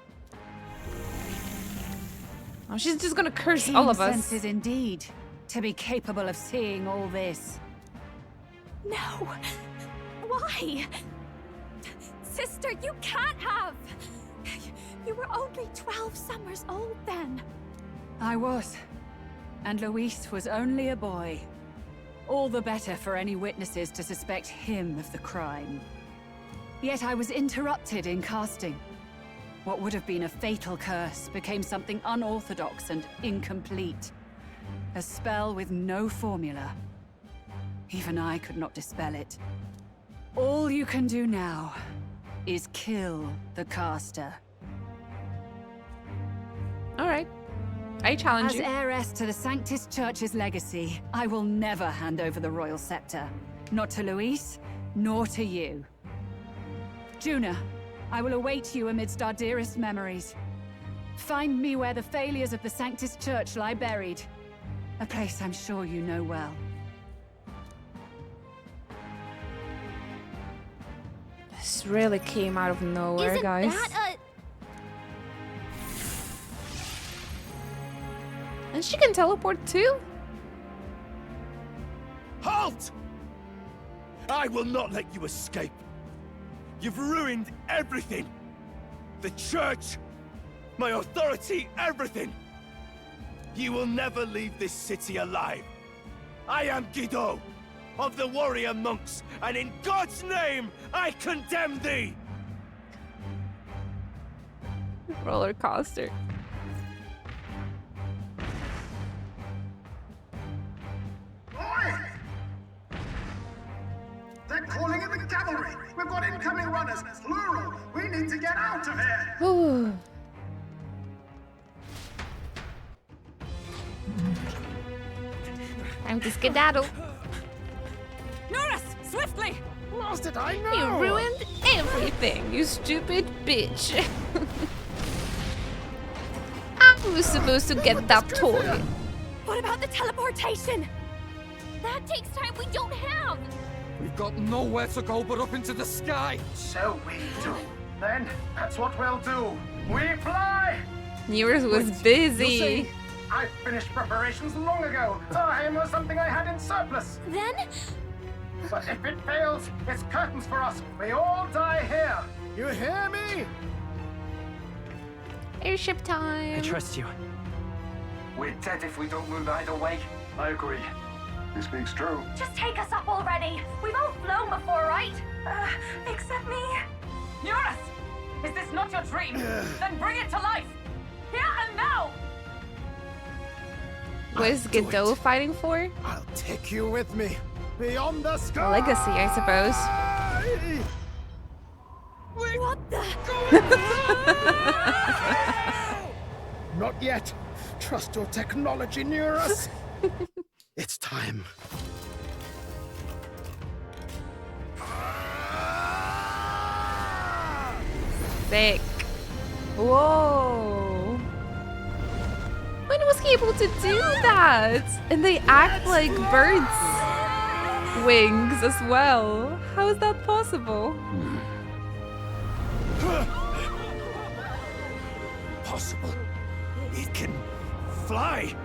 Oh, she's just gonna curse all of us. Senses indeed, to be capable of seeing all this. No! Why? Sister, you can't have! You were only 12 summers old then. I was. And Luis was only a boy. All the better for any witnesses to suspect him of the crime. Yet I was interrupted in casting. What would have been a fatal curse became something unorthodox and incomplete. A spell with no formula. Even I could not dispel it. All you can do now is kill the caster. All right. I challenge you. As heiress to the Sanctus Church's legacy, I will never hand over the royal scepter. Not to Luis, nor to you. Juna, I will await you amidst our dearest memories. Find me where the failures of the Sanctus Church lie buried. A place I'm sure you know well. This really came out of nowhere, guys. And she can teleport too? Halt! I will not let you escape. You've ruined everything. The church, my authority, everything. You will never leave this city alive. I am Guido, of the warrior monks, and in God's name, I condemn thee! Roller coaster. They're calling in the cavalry! We've got incoming runners, plural! We need to get out of here! Ooh. Time to skedaddle. Norris, swiftly! Lost it, I know! You ruined everything, you stupid bitch. I was supposed to get that toy. What about the teleportation? That takes time we don't have! We've got nowhere to go but up into the sky. So we do. Then, that's what we'll do. We fly! Nearest was busy. I finished preparations long ago. Time was something I had in surplus. Then? But if it fails, it's curtains for us. We all die here. You hear me? Airship time. I trust you. We're dead if we don't move either way. I agree. He speaks true. Just take us up already. We've all flown before, right? Except me. Eurus! Is this not your dream? Then bring it to life! Here and now! What is Godot fighting for? I'll take you with me beyond the sky. Legacy, I suppose. What the? Not yet. Trust your technology, Neurus. It's time. Sick. Whoa. When was he able to do that? And they act like birds' wings as well. How is that possible? Possible. It can fly.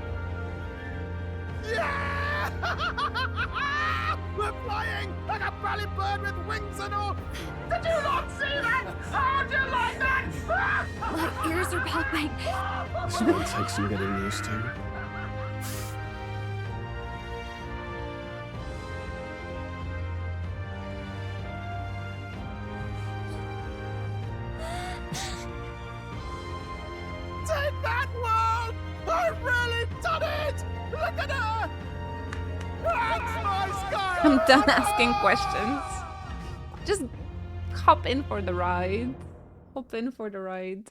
Yeah! We're flying like a bally bird with wings and all. Did you not see that? How do you like that? My ears are popping. This will take some getting used to. Take that, world! I've really done it! Look at her! That's my sky! I'm done asking questions. Just hop in for the ride. Hop in for the ride.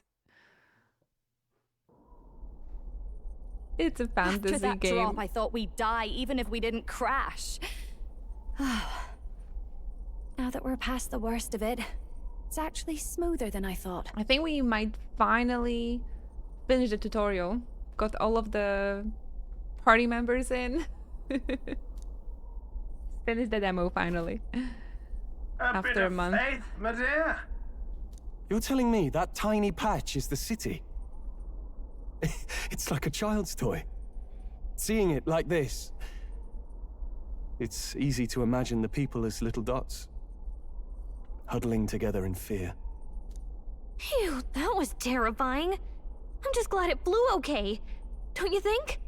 It's a fantasy After that game. drop, I thought we'd die even if we didn't crash. Now that we're past the worst of it, it's actually smoother than I thought. I think we might finally finish the tutorial. Got all of the party members in. Finish the demo finally. After a month. Faith, my dear. You're telling me that tiny patch is the city? It's like a child's toy. Seeing it like this, it's easy to imagine the people as little dots, huddling together in fear. Phew, that was terrifying. I'm just glad it flew okay. Don't you think?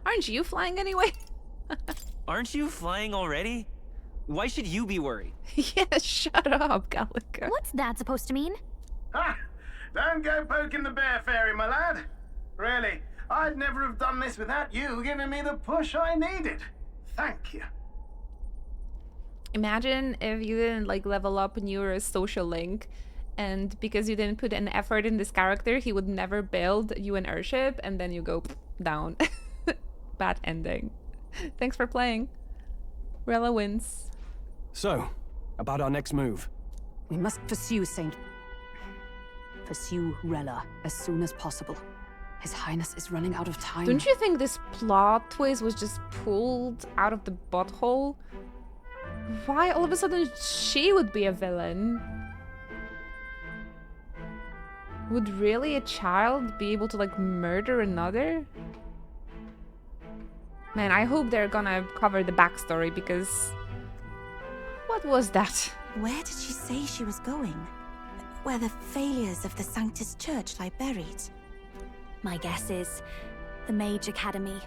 Aren't you flying anyway? Aren't you flying already? Why should you be worried? Yeah, shut up, Gallica. What's that supposed to mean? Ha! Don't go poking the bear fairy, my lad. Really, I'd never have done this without you giving me the push I needed. Thank you. Imagine if you didn't like level up and you were a social link, and because you didn't put an effort in this character, he would never build you an airship, and then you go down. Bad ending. Thanks for playing. Rella wins. So, about our next move. We must pursue Rella as soon as possible. His Highness is running out of time. Don't you think this plot twist was just pulled out of the butthole? Why all of a sudden she would be a villain? Would really a child be able to like murder another? Man, I hope they're gonna cover the backstory because... What was that? Where did she say she was going? Where the failures of the Sanctus Church lie buried? My guess is the Mage Academy,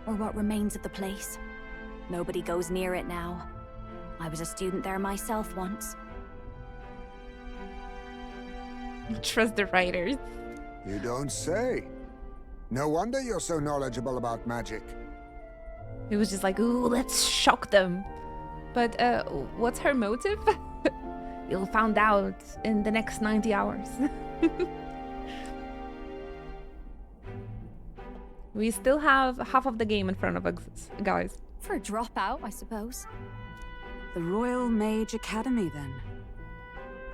or what remains of the place. Nobody goes near it now. I was a student there myself once. Trust the writers. You don't say. No wonder you're so knowledgeable about magic. It was just like, ooh, let's shock them. But what's her motive? You'll find out in the next 90 hours. We still have half of the game in front of us, guys. For a dropout, I suppose. The Royal Mage Academy, then.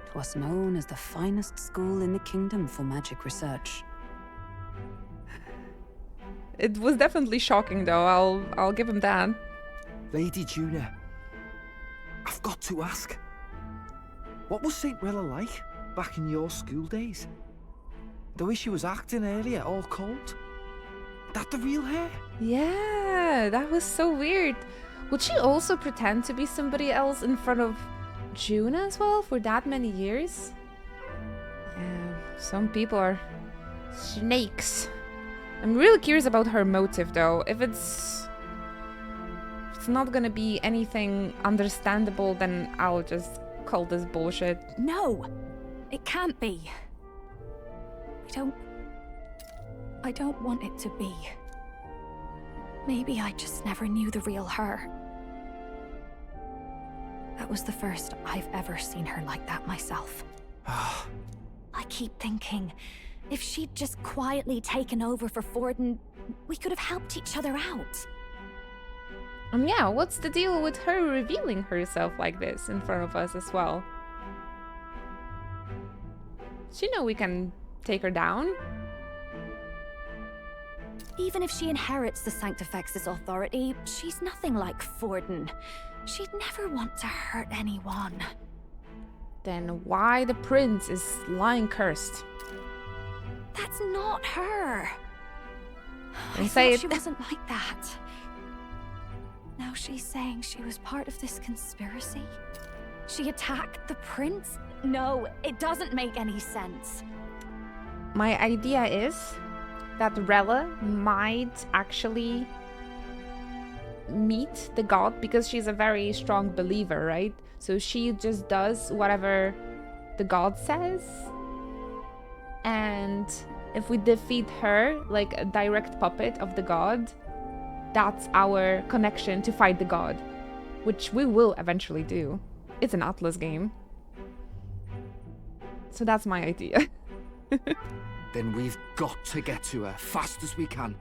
'Twas known as the finest school in the kingdom for magic research. It was definitely shocking, though. I'll give him that. Lady Juna, I've got to ask. What was St. Rella like back in your school days? The way she was acting earlier, all cold? That the real her? Yeah, that was so weird. Would she also pretend to be somebody else in front of Juna as well for that many years? Yeah, some people are snakes. I'm really curious about her motive, though. If it's not gonna be anything understandable, then I'll just call this bullshit. No! It can't be. I don't want it to be. Maybe I just never knew the real her. That was the first I've ever seen her like that myself. I keep thinking, if she'd just quietly taken over for Forden, we could have helped each other out. Yeah, what's the deal with her revealing herself like this in front of us as well? She know we can take her down. Even if she inherits the Sanctifex's authority, she's nothing like Forden. She'd never want to hurt anyone. Then why the prince is lying cursed? That's not her. I thought she wasn't like that. Now she's saying she was part of this conspiracy? She attacked the prince? No, it doesn't make any sense. My idea is that Rella might actually meet the god because she's a very strong believer, right? So she just does whatever the god says. And if we defeat her, like a direct puppet of the god, that's our connection to fight the god, which we will eventually do. It's an Atlas game. So that's my idea. Then we've got to get to her fast as we can.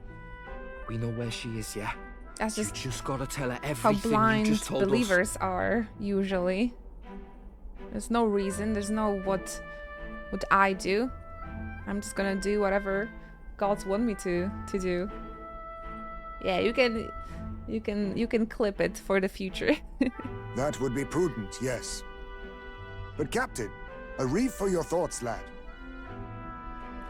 We know where she is, yeah? That's You just gotta tell her how everything you blind just told us. believers are, usually. There's no reason, there's no what I do. I'm just gonna do whatever gods want me to do. Yeah, you can clip it for the future. That would be prudent, yes. But Captain, a reef for your thoughts, lad.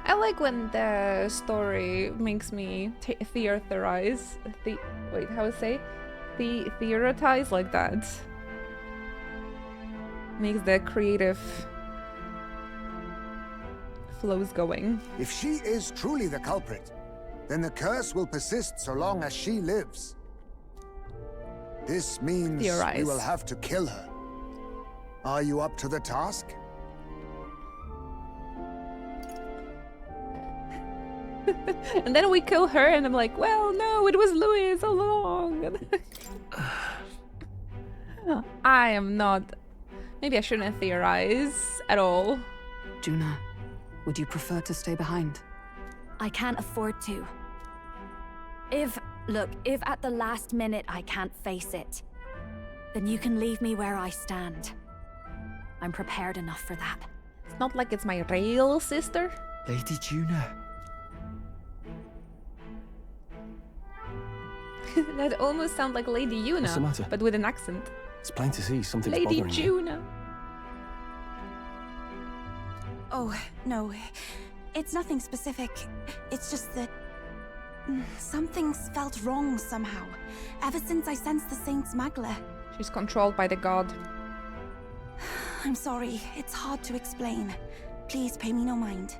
I like when the story makes me theorize. Wait, how to say? Theorize like that. Makes the creative flows going. If she is truly the culprit, then the curse will persist so long as she lives. This means Theorize. we will have to kill her. Are you up to the task? And then we kill her and I'm like, well, no, it was Louis all along. I am not... Maybe I shouldn't theorize at all. Juna, would you prefer to stay behind? I can't afford to. If at the last minute I can't face it, then you can leave me where I stand. I'm prepared enough for that. It's not like it's my real sister. Lady Juna. That almost sounds like Lady Yuna, What's the matter? but with an accent. It's plain to see something's Lady bothering you. Juna. Oh, no. It's nothing specific. It's just that... something's felt wrong somehow. Ever since I sensed the Saint Smuggler. She's controlled by the god. I'm sorry. It's hard to explain. Please pay me no mind.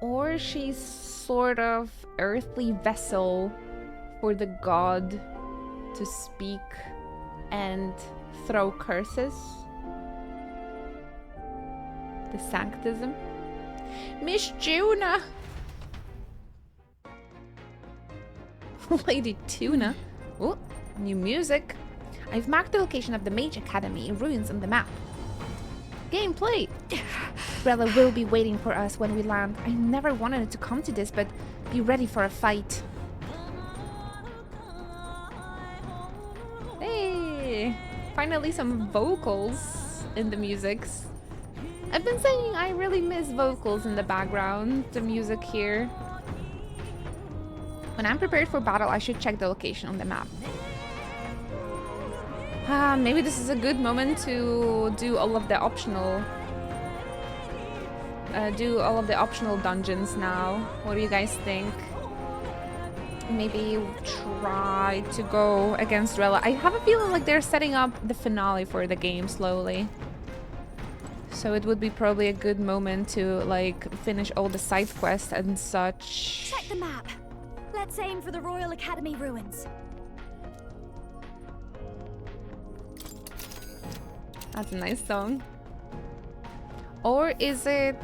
Or she's sort of earthly vessel for the god to speak and throw curses. The sanctism. Miss Juna! Lady Tuna. Oh, new music. I've marked the location of the Mage Academy ruins on the map. Gameplay! Rella will be waiting for us when we land. I never wanted it to come to this, but be ready for a fight. Hey! Finally some vocals in the musics. I've been saying I really miss vocals in the background, the music here. When I'm prepared for battle, I should check the location on the map. Maybe this is a good moment to do all of the optional dungeons now. What do you guys think? Maybe try to go against Rella. I have a feeling like they're setting up the finale for the game slowly. So it would be probably a good moment to like finish all the side quests and such. Check the map. Let's aim for the Royal Academy ruins. That's a nice song. Or is it...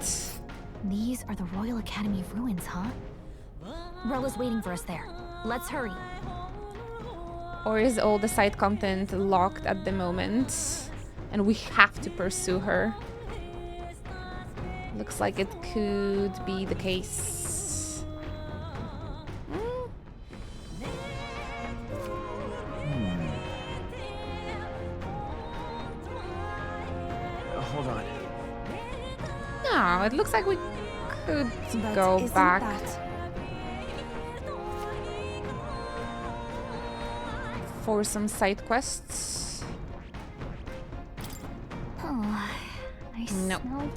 These are the Royal Academy ruins, huh? Rella's waiting for us there. Let's hurry. Or is all the side content locked at the moment? And we have to pursue her. Looks like it could be the case. Hold on. No, it looks like we could But go isn't back. that- For some side quests. Oh, I No. smell.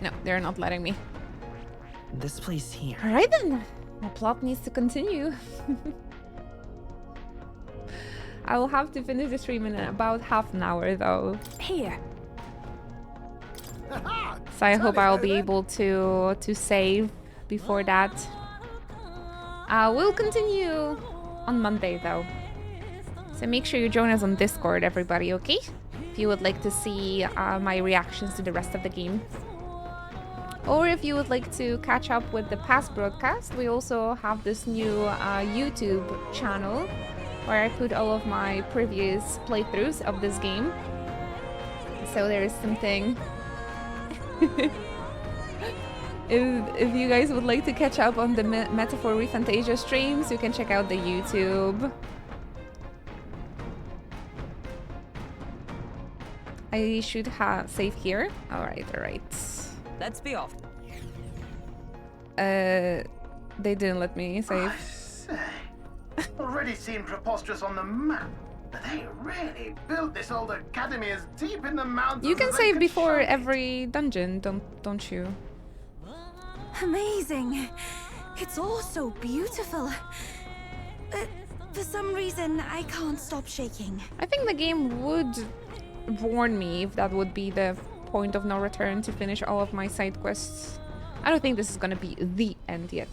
No, they're not letting me. This place here. Alright then. The plot needs to continue. I will have to finish the stream in about half an hour though. Here. So I hope I'll be able to save before that. We'll continue on Monday though. So make sure you join us on Discord, everybody, okay? If you would like to see my reactions to the rest of the game. Or if you would like to catch up with the past broadcast, we also have this new YouTube channel where I put all of my previous playthroughs of this game. So there is something... if you guys would like to catch up on the Metaphor ReFantazio streams, you can check out the YouTube. I should have save here. Alright. Let's be off. They didn't let me save. I say, already seemed preposterous on the map, but they really built this old academy as deep in the mountains. You can as they save could before shove it. every dungeon, don't you? Amazing. It's all so beautiful. But for some reason, I can't stop shaking. I think the game would warn me if that would be the point of no return to finish all of my side quests. I don't think this is gonna be the end yet.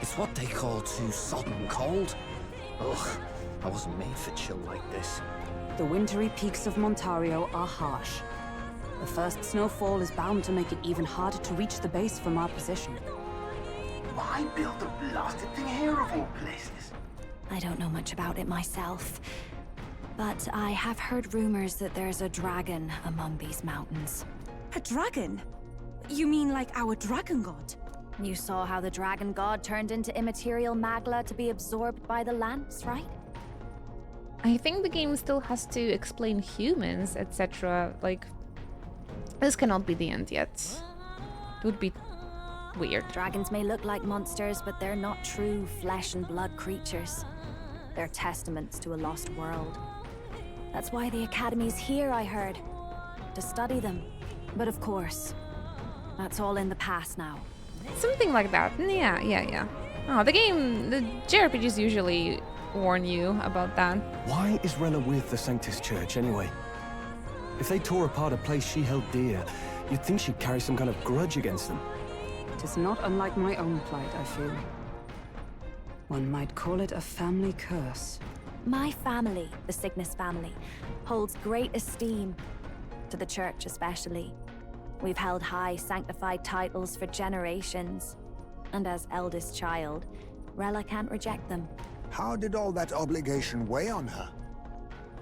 It's what they call too sodden cold. Ugh, I wasn't made for chill like this. The wintry peaks of Montario are harsh. The first snowfall is bound to make it even harder to reach the base from our position. Why build the blasted thing here of all places? I don't know much about it myself, but I have heard rumors that there's a dragon among these mountains. A dragon? You mean like our dragon god? You saw how the dragon god turned into immaterial magla to be absorbed by the lance, right? I think the game still has to explain humans, etc. Like, this cannot be the end yet. It would be weird. Dragons may look like monsters, but they're not true flesh and blood creatures. They're testaments to a lost world. That's why the Academy's here, I heard. To study them. But of course, that's all in the past now. Something like that. Yeah. Oh, the JRPGs usually warn you about that. Why is Rella with the Sanctus Church anyway? If they tore apart a place she held dear, you'd think she'd carry some kind of grudge against them. It is not unlike my own plight, I feel. One might call it a family curse. My family, the Cygnus family, holds great esteem. To the church especially. We've held high sanctified titles for generations. And as eldest child, Rella can't reject them. How did all that obligation weigh on her?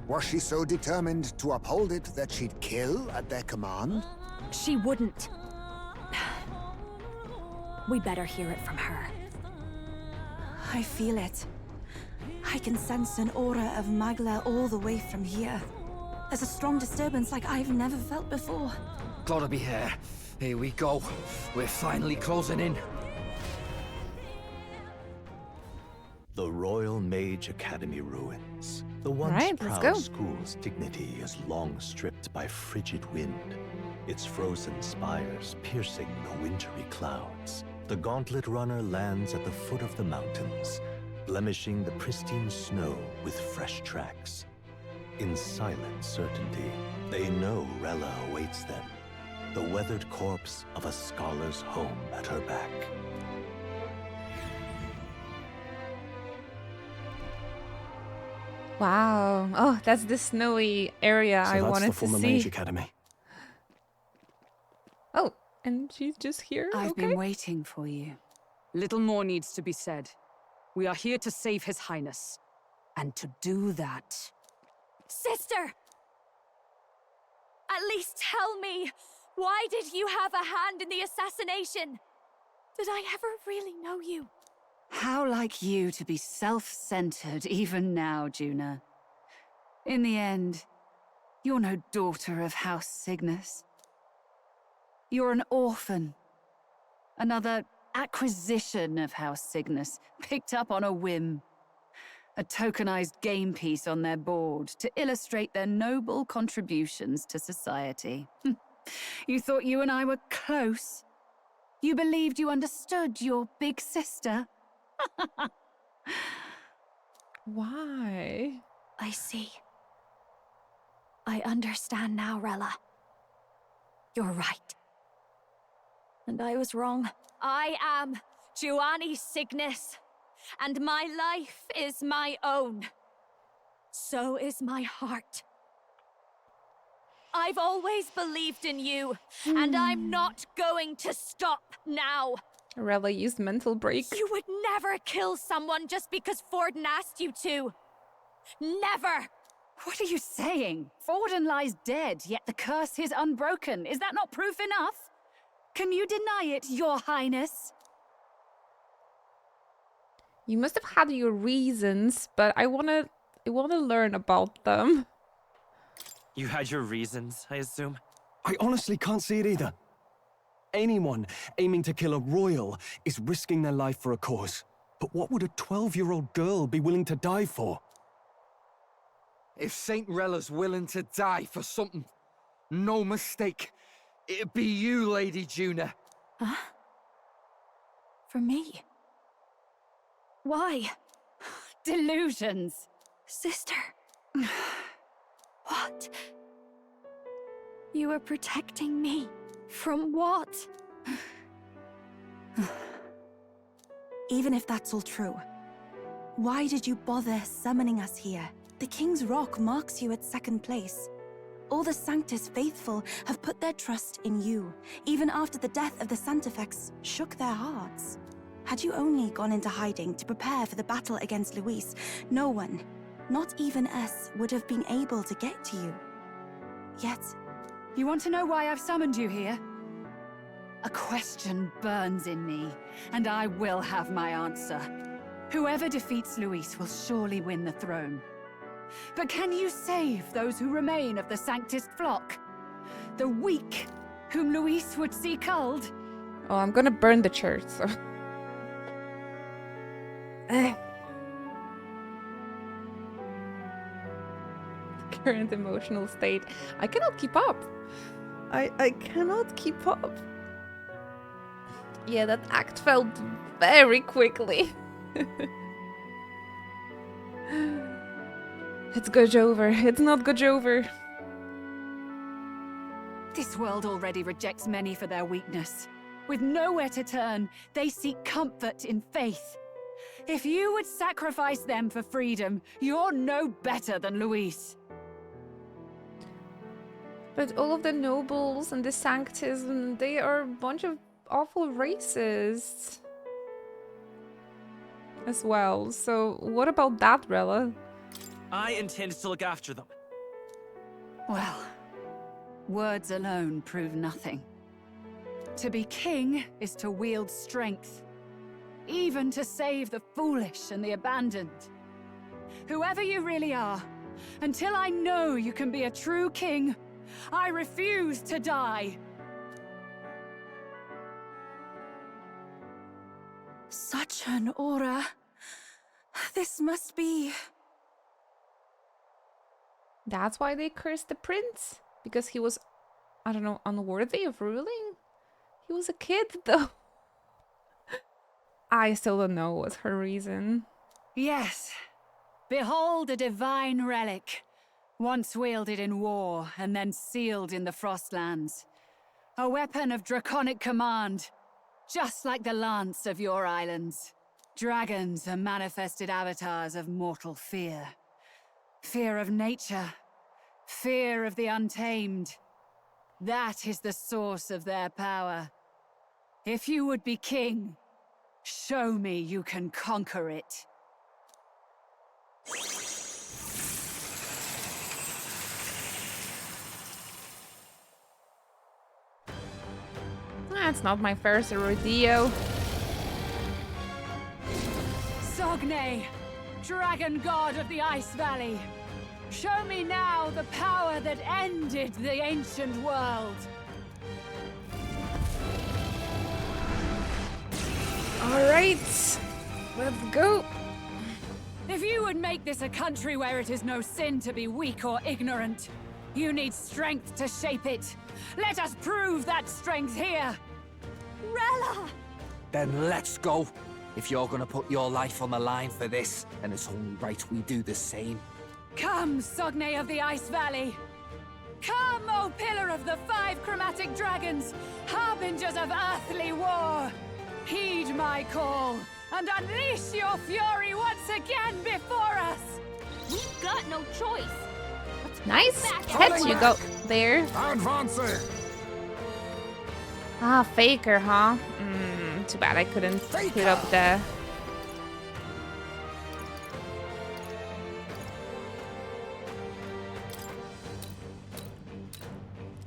Was she so determined to uphold it that she'd kill at their command? She wouldn't. We better hear it from her. I feel it. I can sense an aura of Magla all the way from here. There's a strong disturbance like I've never felt before. Gotta be here. Here we go. We're finally closing in. The Royal Mage Academy ruins. The once Right, let's proud go. school's dignity is long stripped by frigid wind, its frozen spires piercing the wintry clouds. The gauntlet runner lands at the foot of the mountains, blemishing the pristine snow with fresh tracks. In silent certainty, they know Rella awaits them, the weathered corpse of a scholar's home at her back. Wow. Oh, that's the snowy area So I that's wanted the to former see. Mage Academy. Oh, and she's just here? I've Okay. been waiting for you. Little more needs to be said. We are here to save His Highness. And to do that... Sister! At least tell me, why did you have a hand in the assassination? Did I ever really know you? How like you to be self-centered even now, Juna. In the end, you're no daughter of House Cygnus. You're an orphan. Another acquisition of House Cygnus, picked up on a whim. A tokenized game piece on their board to illustrate their noble contributions to society. You thought you and I were close? You believed you understood your big sister? Why? I see. I understand now, Rella. You're right. And I was wrong. I am Giovanni Cygnus, and my life is my own. So is my heart. I've always believed in you, and I'm not going to stop now. Rella used mental break. You would never kill someone just because Forden asked you to. Never! What are you saying? Forden lies dead, yet the curse is unbroken. Is that not proof enough? Can you deny it, Your Highness? You must have had your reasons, but I wanna learn about them. You had your reasons, I assume? I honestly can't see it either. Anyone aiming to kill a royal is risking their life for a cause. But what would a 12-year-old girl be willing to die for? If Saint Rella's willing to die for something, no mistake, it'd be you, Lady Juna. Huh? For me? Why? Delusions. Sister. What? You were protecting me. From what? Even if that's all true, why did you bother summoning us here? The King's Rock marks you at second place. All the Sanctus faithful have put their trust in you, even after the death of the Santafex shook their hearts. Had you only gone into hiding to prepare for the battle against Luis, no one, not even us, would have been able to get to you. Yet... You want to know why I've summoned you here? A question burns in me, and I will have my answer. Whoever defeats Luis will surely win the throne. But can you save those who remain of the Sanctist flock? The weak, whom Luis would see culled? Oh, I'm gonna burn the church, so... Current emotional state. I cannot keep up. I cannot keep up. Yeah, that act felt very quickly. It's Gojover. It's not Gojover. This world already rejects many for their weakness. With nowhere to turn, they seek comfort in faith. If you would sacrifice them for freedom, you're no better than Luis. But all of the nobles and the Sanctism, they are a bunch of awful racists as well. So what about that, Rella? I intend to look after them. Well, words alone prove nothing. To be king is to wield strength, even to save the foolish and the abandoned. Whoever you really are, until I know you can be a true king, I refuse to die. Such an aura. This must be... That's why they cursed the prince? Because he was, I don't know, unworthy of ruling? He was a kid, though. I still don't know what's her reason. Yes. Behold a divine relic. Once wielded in war, and then sealed in the Frostlands. A weapon of draconic command, just like the lance of your islands. Dragons are manifested avatars of mortal fear. Fear of nature. Fear of the untamed. That is the source of their power. If you would be king, Show me you can conquer it. That's not my first rodeo. Sogne, dragon god of the Ice Valley. Show me now the power that ended the ancient world. Alright, let's go. If you would make this a country where it is no sin to be weak or ignorant, you need strength to shape it. Let us prove that strength here. Rella! Then let's go. If you're gonna put your life on the line for this, then it's only right we do the same. Come, Sogne of the Ice Valley. Come, O Pillar of the 5 Chromatic Dragons, harbingers of earthly war. Heed my call, and unleash your fury once again before us! We've got no choice. Nice catch, you go there. Advancing. Ah, Faker, huh? Too bad I couldn't put up the...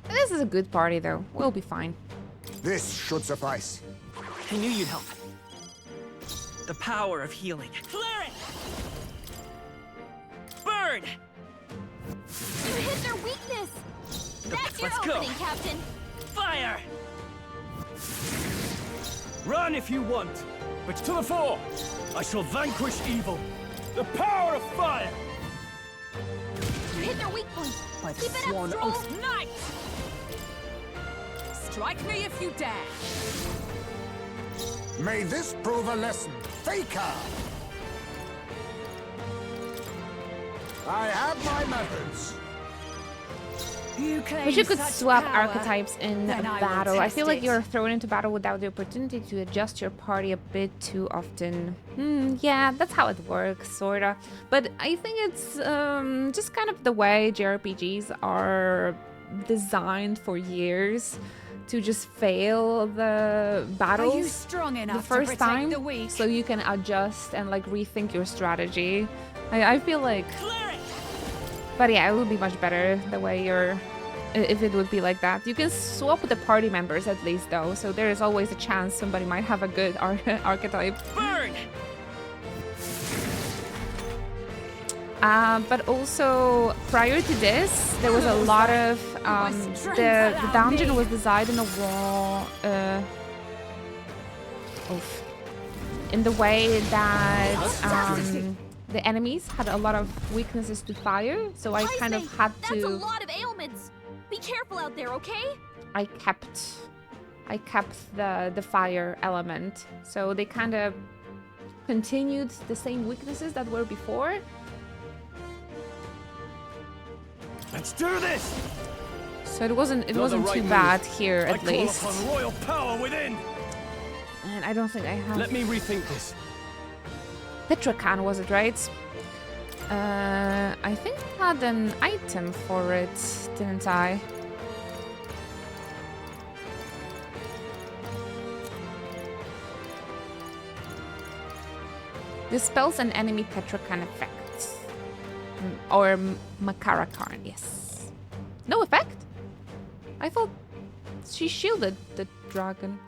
This is a good party, though. We'll be fine. This should suffice. I knew you'd help. The power of healing. Clear it! Burn! You hit their weakness! That's your Let's go. opening, Captain! Fire! Run if you want, but to the fore! I shall vanquish evil. The power of fire! You hit their weak point! By the Keep it sworn up, Stroll! oath, knight! Strike me if you dare! May this prove a lesson. Faker! I have my methods. Wish you could swap archetypes in then I will battle. I test feel like it. you're thrown into battle without the opportunity to adjust your party a bit too often. Yeah, that's how it works, sorta. But I think it's just kind of the way JRPGs are designed for years to just fail the battles Are you strong enough the first to protect time, the weak? so you can adjust and like rethink your strategy. I feel like... But yeah, it would be much better the way you're... If it would be like that. You can swap with the party members at least though, so there is always a chance somebody might have a good archetype. Burn! But also, prior to this, there was a lot of... the dungeon was designed in a wall... in the way that... the enemies had a lot of weaknesses to fire, so I kind of had to... That's a lot of ailments! Be careful out there, okay? I kept the fire element, so they kind of continued the same weaknesses that were before. Let's do this! So it wasn't Not the too right bad move. here I at call least. upon royal power within. And I don't think I have. Let me rethink this. Petracan, was it right? I think I had an item for it, didn't I? Dispels an enemy Petracan effect. Or Makarakarn, yes. No effect? I thought she shielded the dragon.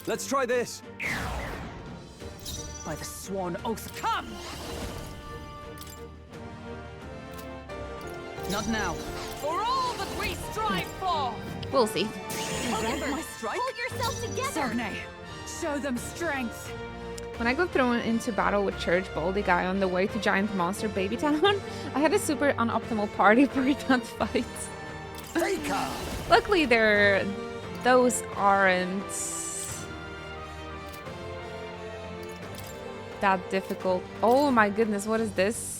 Let's try this. By the sworn oath, come! Not now. For all that we strive for! We'll see. Remember, my strike? hold yourself together! Sogne, show them strength. When I got thrown into battle with Church Baldy guy on the way to Giant Monster Baby Town, I had a super unoptimal party for that fight. Faker! Luckily, those aren't that difficult. Oh my goodness, what is this?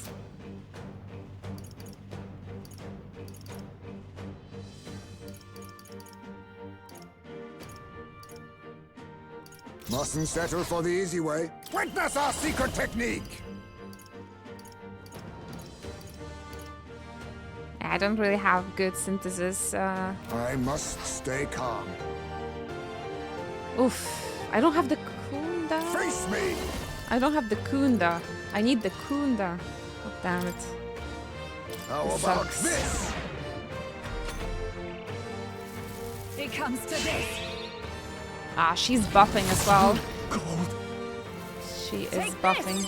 Mustn't settle for the easy way. Witness our secret technique! I don't really have good synthesis. I must stay calm. Oof. I don't have the Kunda. Face me! I don't have the Kunda. I need the Kunda. Oh, damn it. How This about sucks. this? It comes to this. Ah, she's buffing as well. Gold. She is Take buffing.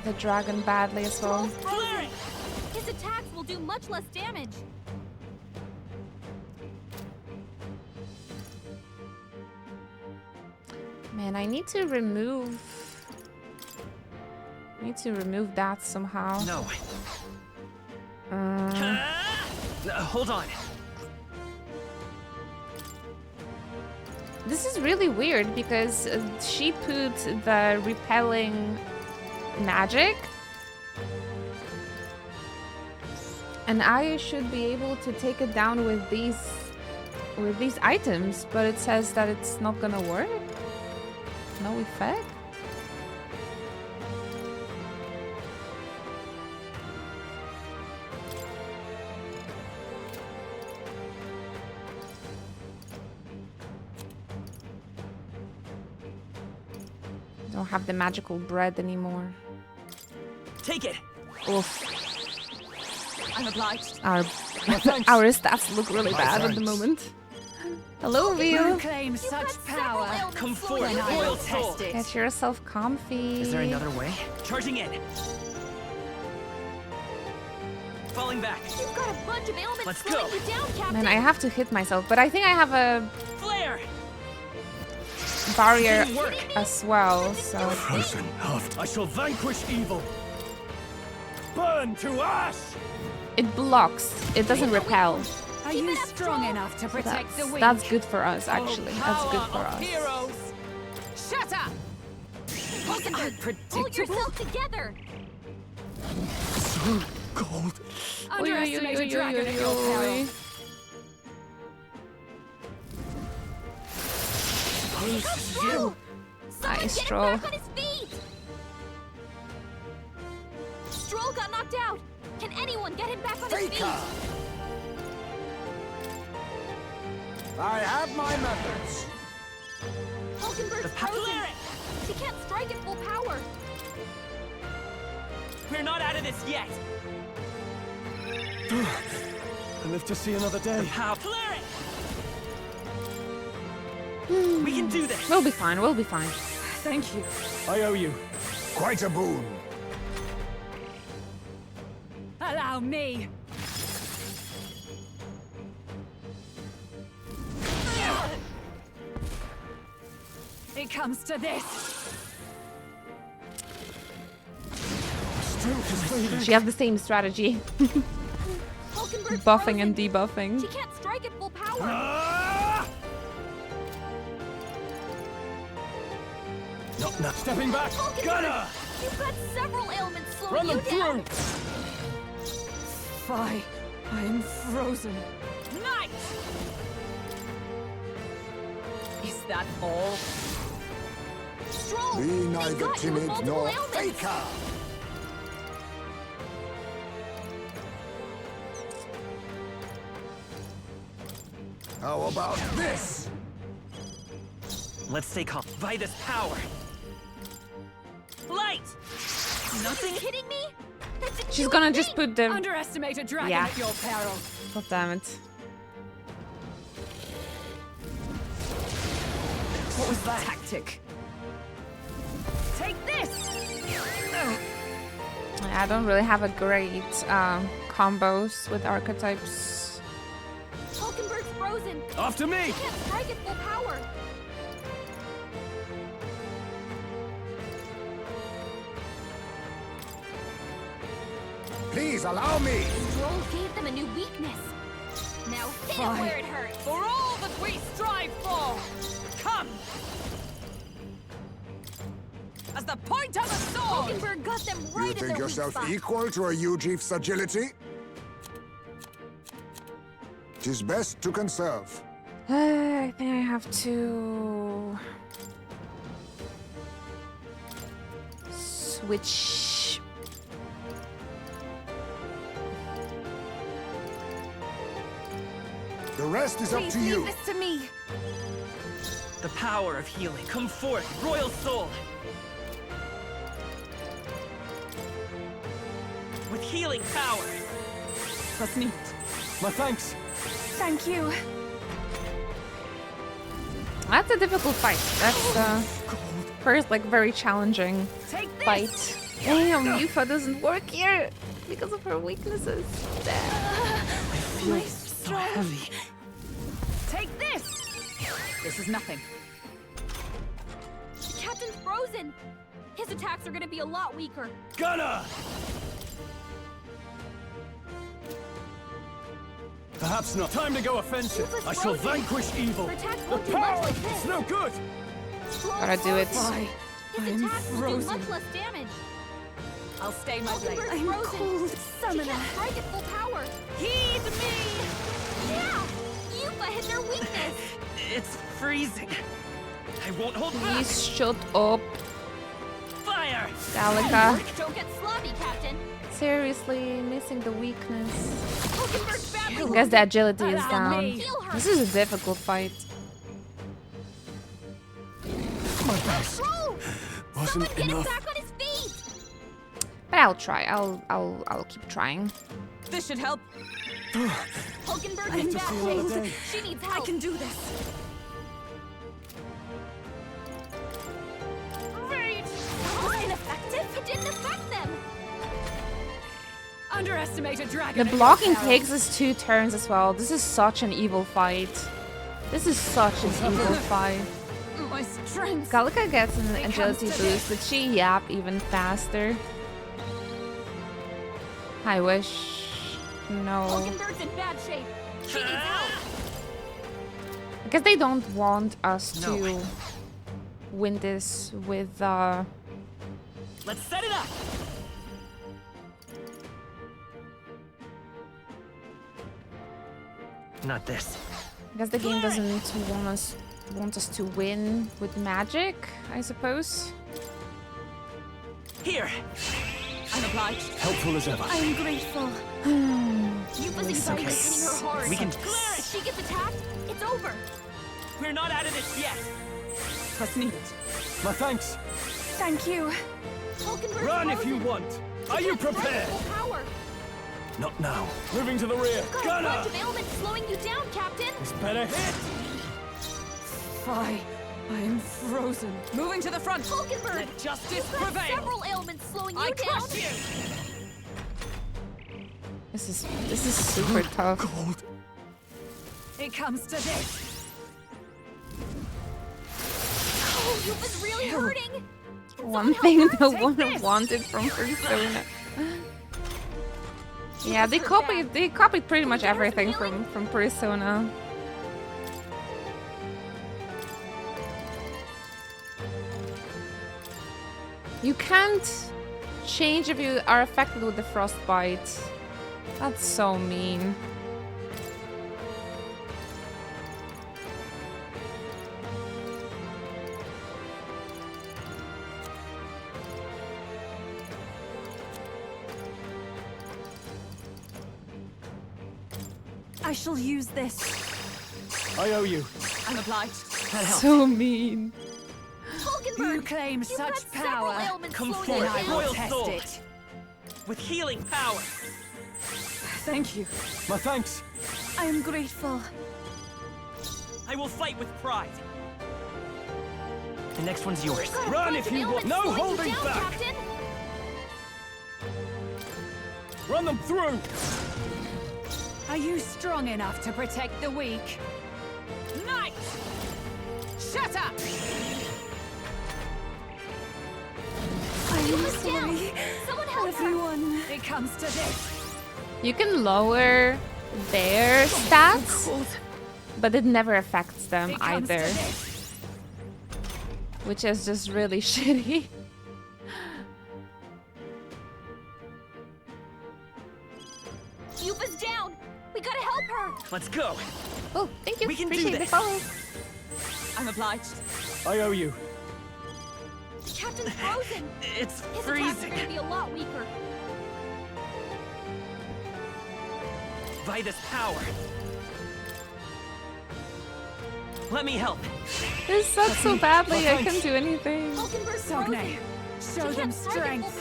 The dragon badly as well. Stroll's frozen. His attacks will do much less damage. Man, I need to remove... that somehow. No. Uh, Hold on. This is really weird because she put the repelling magic, and I should be able to take it down with these items, but it says that it's not gonna work. No effect. Don't have the magical bread anymore. Take it. Oof. I'm obliged. Our our stats look really bad at the moment. Hello, Who View. claims such power? Come forth, Then I royal will soul. test it. Get yourself comfy. Is there another way? Charging in. Falling back. You've got a bunch of ailments Let's slowing go. you down, Captain. Man, I have to hit myself, but I think I have a Flare. barrier Didn't work. as well, so... Frozen heart. I shall vanquish evil. Burn to ash! It blocks. It doesn't repel. Are you strong enough to protect the weak? That's good for us, actually. That's good for us. Heroes. Shut up! Pull yourself together. So cold. Underestimate a dragon at your peril. Stroll! Someone Nice, get Stroll. him back on his feet! Stroll got knocked out. Can anyone get him back on his feet? Faker! I have my methods. Hulkenberg's frozen. She can't strike at full power. We're not out of this yet. I live to see another day. How? Flare it. We can do this. We'll be fine. We'll be fine. Thank you. I owe you. Quite a boon. Allow me. It comes to this. She has the same strategy. Hulkenberg's Buffing frozen. and debuffing. She can't strike at full power. Not stepping back. Hulkenberg, Gunner! you've got several ailments slowing Run you them down. Fie, I am frozen. Night! Is that all? Stroll, Be they neither got you with timid multiple nor ailments. faker. How about this? Let's stay calm. By this power. Light. Nothing. Are you kidding me? That didn't She's do gonna a just thing. put them... Underestimate a dragon Yeah. at your peril. God damn it. What was that? Tactic. Take this! I don't really have a great combos with archetypes. Hulkenberg's frozen. After me! She can't strike at full power. Please allow me. Stroll gave them a new weakness. Now hit it where it hurts. For all that we strive for! Come! As the point of a sword! Hulkenberg got them right You in think their yourself weak spot. equal to a Ujief's agility? It is best to conserve. I think I have to... switch... The rest is up to Leave you. this to me. The power of healing. Come forth, royal soul. With healing power. That's neat. My thanks. Thank you. That's a difficult fight. That's the first, like, very challenging fight. Damn, Yufa doesn't work here because of her weaknesses. My strength. Take this. This is nothing. The captain's frozen. His attacks are gonna be a lot weaker. Gunner! Perhaps not. Time to go offensive. I shall vanquish evil. The power! It's no good! Gotta do it. His attacks will do much less damage. I'll stay my blade. I'm cold. She can't strike at full power. Heed me! Yeah! Yufa hit their weakness. It's freezing. I won't hold back. Please shut up, Fire! Gallica. Don't get sloppy, Captain. Seriously, missing the weakness. Hulkenberg's badly I guess the agility is Allow down. me. Heal her. This is a difficult fight. My best wasn't Get him enough. back on his feet. But I'll try. I'll keep trying. This should help. Hulkenberg's I'm in bad cold. shape. She needs help. I can do this. Great. That was ineffective. It didn't affect them. Underestimate a dragon. The at your blocking peril. takes us 2 turns as well. This is such an evil fight. This is such an evil fight. My strength. Gallica gets an It agility comes to boost, but she yap even faster. I wish. No. Hulkenberg's in bad shape. She needs help. I guess they don't want us No. to win this with Let's set it up. Not this. I guess the game doesn't want us to win with magic, I suppose. Here. I'm obliged. Helpful as ever. I'm grateful. Yufa's anxiety is hitting her hard. We can- If she gets attacked, it's over. We're not out of this yet. That's neat. My thanks. Thank you. Hulkenberg's Run if you frozen. want. Are She you can't strike at prepared? full power. Not now. Moving to the rear. Got a Gunner! bunch of ailments slowing you down, Captain. This better hit. Fie. I am frozen. Moving to the front. Hulkenberg, Let justice you've got prevail. several ailments slowing you I down. crush you. This is super tough. Cold. It comes to this. Oh, Yufa's really hurting. One thing no one wanted from Persona. Yeah, they copied pretty much everything from Persona. You can't change if you are affected with the frostbite. That's so mean. I shall use this. I owe you. I'm obliged. So mean. Hulkenberg, You claim you've such got several power. ailments Come slowing forward, you I down. will royal test soul. it. With healing power. Thank you. My thanks. I am grateful. I will fight with pride. The next one's yours. Got a Run bunch if of you want. ailments No slowing you holding down, back. Captain. Run them through. Are you strong enough to protect the weak? Knight! Shut up! Yufa's down. Someone help her. Everyone. It comes to this. You can lower their stats, but it never affects them It comes to either, this. which is just really shitty. Yufa's down. We gotta help her. Let's go. Oh, thank you. We can do Appreciate the this. follow. I'm obliged. I owe you. The captain's frozen. It's His attacks are freezing. gonna be a lot weaker. By this power. Let me help. This sucks so badly, I can't do anything. Sogne, show them strength.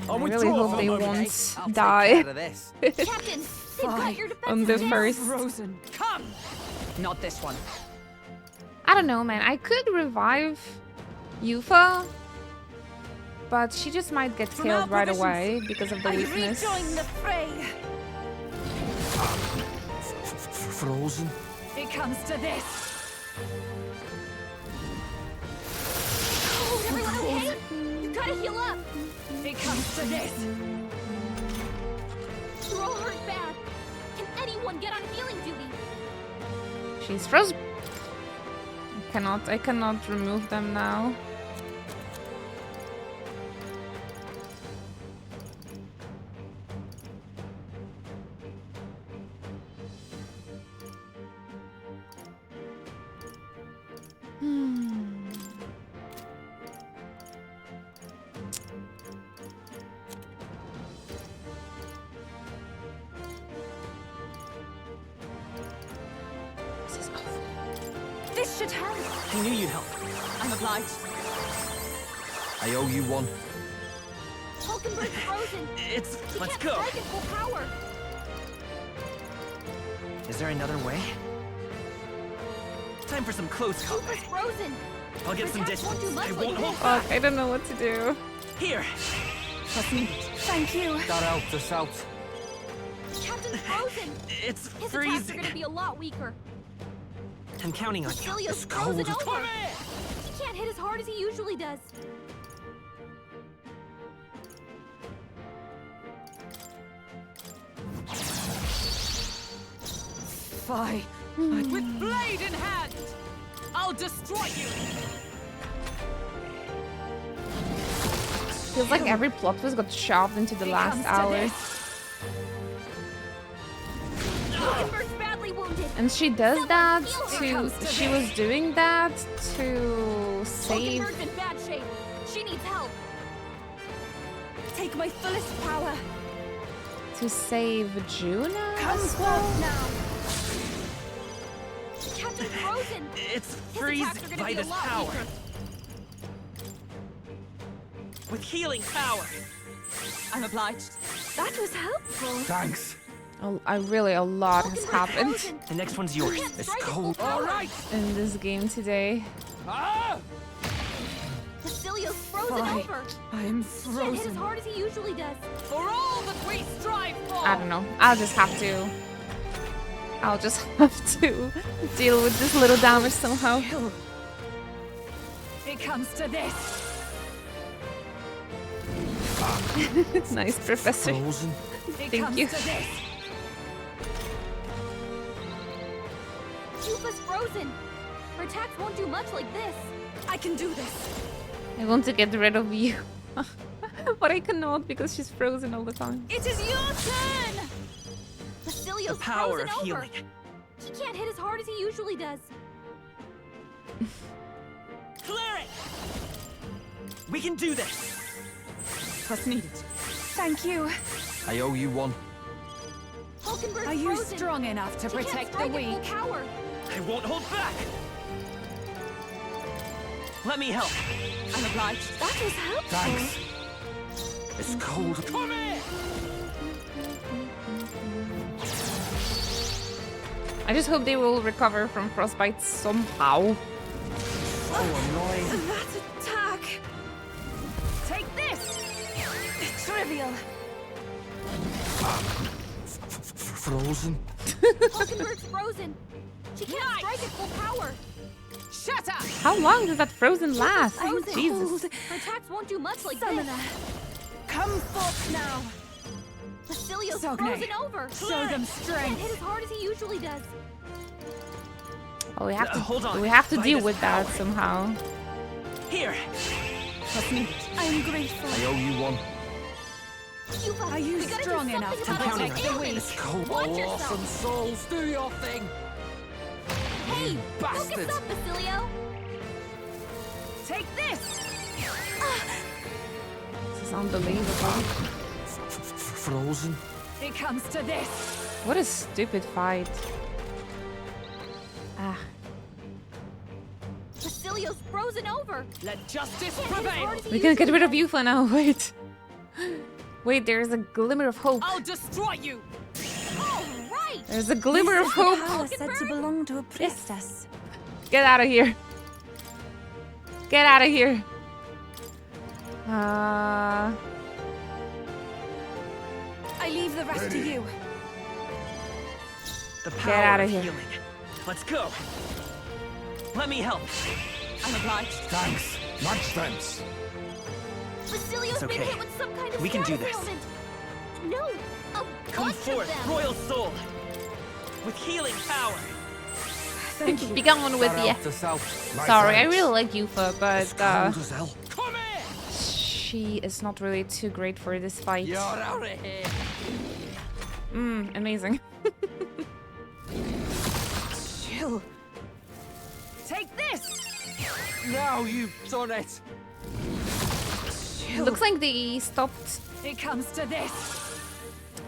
I really hope they won't die on the first. Frozen, come! Not this one. I don't know, man. I could revive Yufa, but she just might get killed right away because of the weakness. The fray. Frozen? It comes to this. Oh, everyone okay? You gotta heal up. It comes to this. You're all hurt bad. Can anyone get on healing duty? She's frozen. I cannot remove them now. This should help. I knew you'd help. I'm obliged. I owe you one. Hulkenberg's frozen. Let's He go. can't strike at full power. Is there another way? Time for some close combat. Yufa's frozen. I'll get some Attacks won't do distance. much I like won't hold this. back. Fuck, I don't know what to do. Here. Thank you. That helped us out. Captain's frozen. It's His attacks freezing. are gonna be a lot weaker. I'm counting on you. Cecilia's frozen over. He can't hit as hard as he usually does. Fie. With blade in hand, I'll destroy you. Feels like every plot twist got shoved into the last hour. Hulkenberg's badly wounded. And she does that heal her. to... She was doing that to save... Hulkenberg's in bad shape. She needs help. Take my fullest power. To save Juna Come as well? forth now. Captain's frozen. It's His freezing attacks are gonna by be a this lot power. weaker. With healing power. I'm obliged. That was helpful. Thanks. A lot has happened The next one's yours. It's cold. All right. in this game today. Ah! Cecilia's frozen Fie. over. I am He can't hit as frozen. hard as he usually does. For all that we strive for. I don't know. I'll just have to deal with this little damage somehow. It comes to this. Nice, Professor. Frozen? It Thank comes you. to this. Yufa's frozen. Her attacks won't do much like this. I can do this. I want to get rid of you. But I cannot because she's frozen all the time. It is your turn. Cecilia's The power frozen of over. healing. He can't hit as hard as he usually does. Clear it. We can do this. Trust needed. Thank you. I owe you one. Hulkenberg's Are you frozen. strong enough to She can't protect the strike at weak? full power. I won't hold back. Let me help. I'm obliged. That was helpful. Thanks. It's cold. Come here. I just hope they will recover from frostbite somehow. So annoying. That attack. Take this. Trivial. Frozen? Hulkenberg's frozen. She can't strike at full power. Shut up. How long does that frozen last? Frozen. Jesus. Her attacks won't do much like Summoner. this. Come forth now. Cecilia's Sogne, frozen over. show them Can't strength. hit as hard as he usually does. Oh, we have to. Hold on. We have to By deal this with that power. somehow. Here. Trust needed. I am grateful. I owe you one. Yufa, Are you we gotta do strong something enough to about counting this on protect the ailment. weak? Cold. Watch yourself. Awesome souls, do your thing. Hey, Hey! bastard! Focus up, Basilio! Take this! This is unbelievable. Frozen. It comes to this. What a stupid fight. Ah. Basilio's frozen over! Let justice Can't hit as prevail! hard as he We can get usually rid of does. you for now. Wait. Wait, there's a glimmer of hope. I'll destroy you! All right! There's a glimmer of hope. Power said to belong to a priestess. Get out of here. Get out of here. I leave the rest to you. The Get power outta of here. healing. Let's go. Let me help. I'm obliged. Thanks. Much thanks. Basilio's It's been okay. hit with some kind of We can do status this. ailment. No, a Come bunch forth, of them. royal soul. With healing power. Thank you. Be gone with you. To south. Sorry, I really like Yufa, but Cold as hell. Come here! she is not really too great for this fight. You're out of here! Amazing. Chill. Take this! Now you've done it. Looks like they stopped. It comes to this.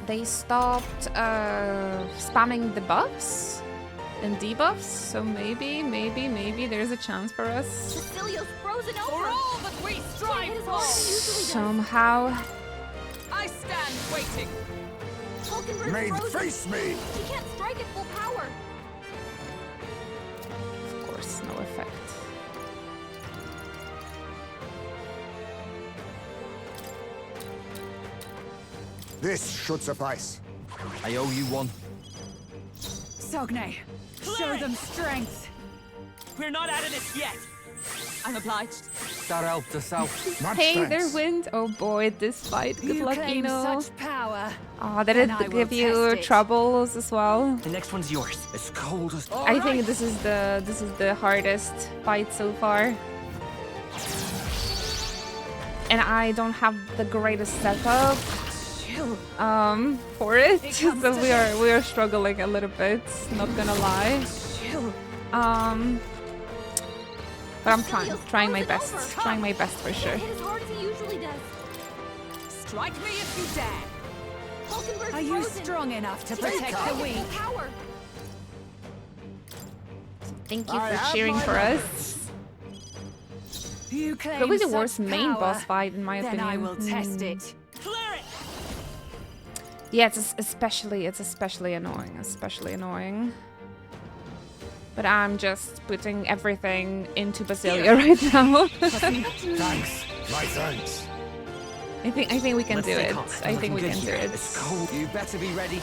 They stopped spamming the buffs and debuffs. So maybe there's a chance for us Basilio's frozen For over! all that we Can't strive hit as for! hard as he usually does. somehow. I stand waiting. Hulkenberg's Maid, frozen. face me! He can't strike at full power. Of course, no effect. This should suffice. I owe you one. Sogne, show them strength. We're not out of this yet. I'm obliged. That helped to south. Much Hey, thanks. there wind. Oh boy, this fight. Good You luck, claim Eno. such power. Oh, did Then it I will give you test it. troubles as well? The next one's yours. It's cold as. I think this is the hardest fight so far. And I don't have the greatest setup Chill. for it. It So comes to we are struggling a little bit, not gonna lie. Chill. But I'm Basilio's trying my frozen best. over. Trying my best for sure. Can't hit as hard as he usually does. Strike me if you dare. Hulkenberg's Are you frozen. strong enough to He can't protect strike the at weak? full power. Thank you I for have cheering my for us. You claim Probably the such worst main power, boss fight in my then opinion. I will test it. Clear it. Yeah, it's especially annoying. Especially annoying. But I'm just putting everything into Basilio right now. Thanks. My thanks. I think we can Let's do stay it. calm. I think we Looking can good do here. it. It's cold. You better be ready.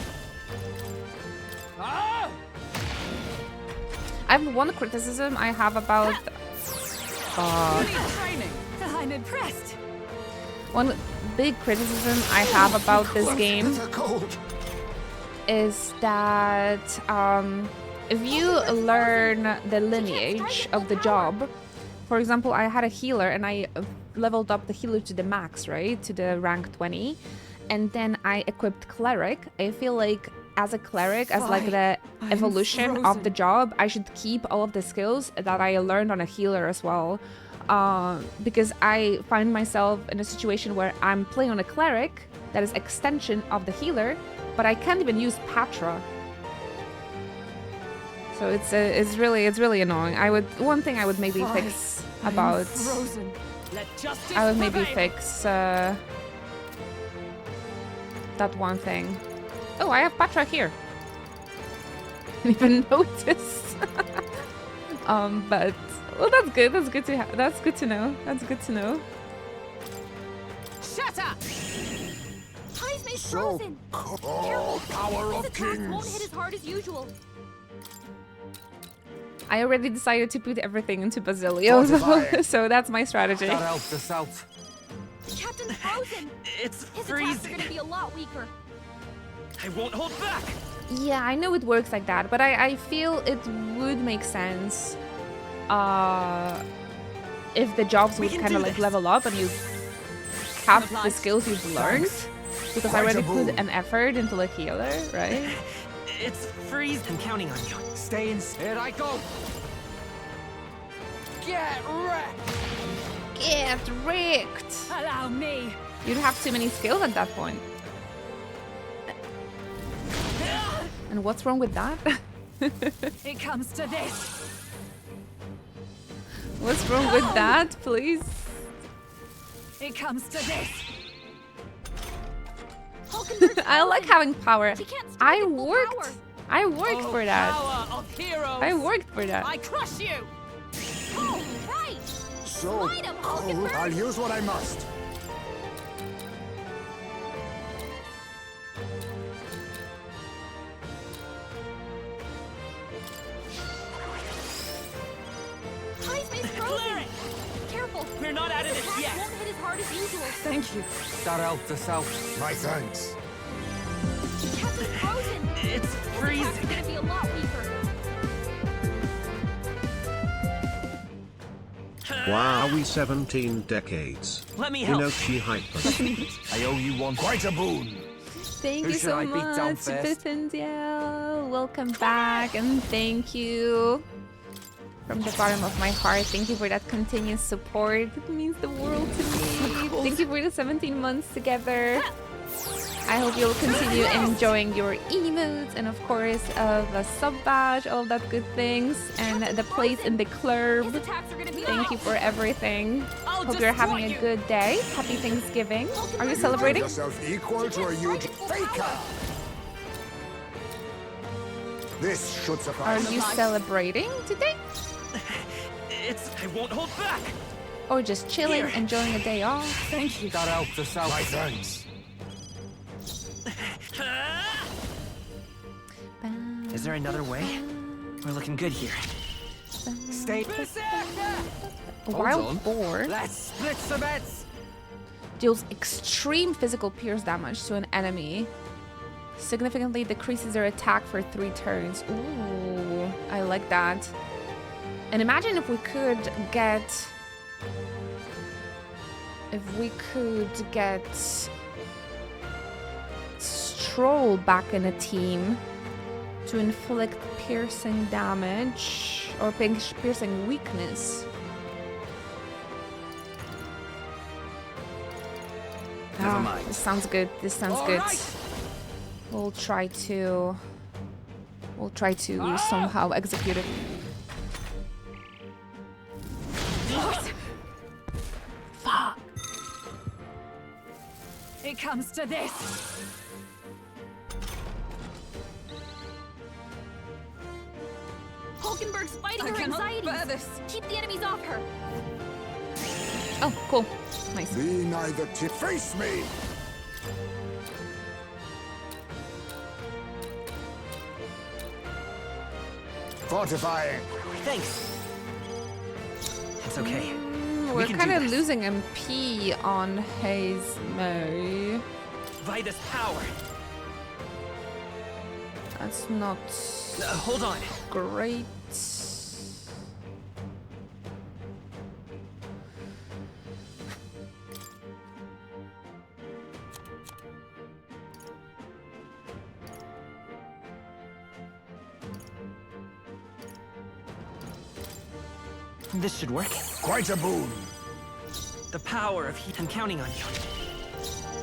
Ah! I have one criticism I have about Training. I'm impressed. one big criticism I have about this game They're cold. is that if you learn the lineage of the job, for example, I had a healer and I leveled up the healer to the max, right? To the rank 20. And then I equipped cleric. I feel like as a cleric, as like the evolution of the job, I should keep all of the skills that I learned on a healer as well. Because I find myself in a situation where I'm playing on a cleric that is extension of the healer, but I can't even use Patra. So it's really annoying. One thing I would maybe fix about Frozen. Let justice I would maybe prevail. fix that one thing. Oh, I have Patra here. Didn't even notice. But well, that's good. That's good to have. That's good to know. That's good to know. Shut up! Heismay's So frozen. cold. Power His of attacks won't hit kings. as hard as usual. I already decided to put everything into Basilio, so that's my strategy. That helped us out. The captain's frozen. It's His attacks are freezing. gonna be a lot weaker. I won't hold back. Yeah, I know it works like that, but I feel it would make sense if the jobs would can kind do of like this. level up and you have the skills you've learned. Because I already put an effort into the healer, right? It's freeze. I'm counting on you. Stay in. Here I go. Get wrecked. Get wrecked. Allow me. You'd have too many skills at that point. And what's wrong with that? It comes to this. What's wrong with that, please? It comes to this. I like having power. I worked for that. Power of heroes. I worked for that. I crush you. Oh, right. So cold, I'll use what I must. Heisman's frozen. Careful. We're not out of His this attack yet. won't hit as hard as usual. Thank you. That helped us out. My thanks. Captain's frozen. It's His freezing. attack's gonna be a lot weaker. Wow, we 17 decades. Let me help. Inochi hypers. I owe you one. Quite a boon. Thank Who you should so I beat down much, first? ReFantazio. Welcome back and thank you. From the bottom of my heart, thank you for that continuous support. It means the world to me. Thank you for the 17 months together. I hope you'll continue enjoying your emotes and of course the sub badge, all that good things, and the place in the club. His attacks are gonna be Thank you for everything. I'll Hope you're having destroy a you. good day. Happy Thanksgiving. Are you Give celebrating? yourself equal to a huge faker. This should Are suffice. you celebrating today? I won't hold back. Or just chilling, Here. enjoying a day off? Thank you. That helped us out. My thanks. Is there another way? We're looking good here. Stay. A wild boar Let's split some bets. deals extreme physical pierce damage to an enemy. Significantly decreases their attack for 3 turns. Ooh, I like that. And imagine if we could get... Stroll back in a team to inflict piercing damage or piercing weakness. Never mind. This sounds good. This sounds All good. right. We'll try to somehow execute it. Fuck. It comes to this. Hulkenberg's fighting I her cannot anxieties. bear this. Keep the enemies off her. Oh, cool. Nice. Be neither face me. Fortifying. Thanks. It's okay. We're can kind do of this. losing MP on Hazmo. Vitus power. That's not Hold on. great. This should work. Quite a boon. The power of heat. I'm counting on you.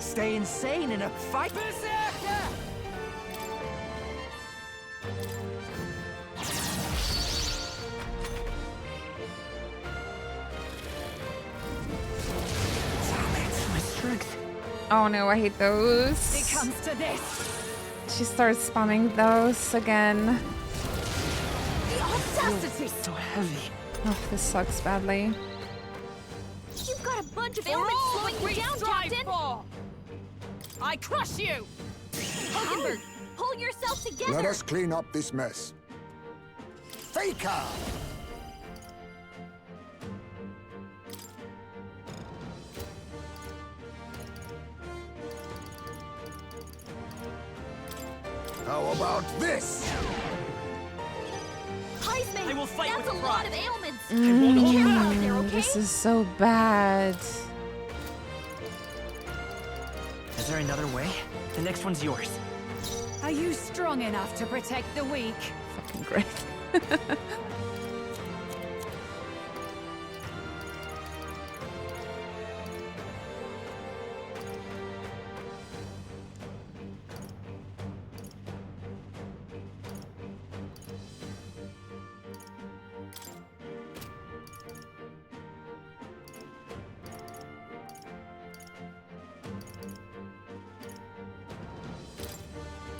Stay insane in a fight. Berserker! My strength. Oh no, I hate It those. comes to this. She starts spamming those again. The audacity! So heavy. Oh, this sucks badly. You've got a bunch of For ailments all slowing that you we down, strive Captain. for. I crush you. Hulkenberg, pull yourself together. Let us clean up this mess. Faker! How about this? Heisman, I will fight that's with a pride. lot of ailments. I won't Be hold careful back. out there, okay? This is so bad. Is there another way? The next one's yours. I Are you strong enough to protect the weak? Fucking great.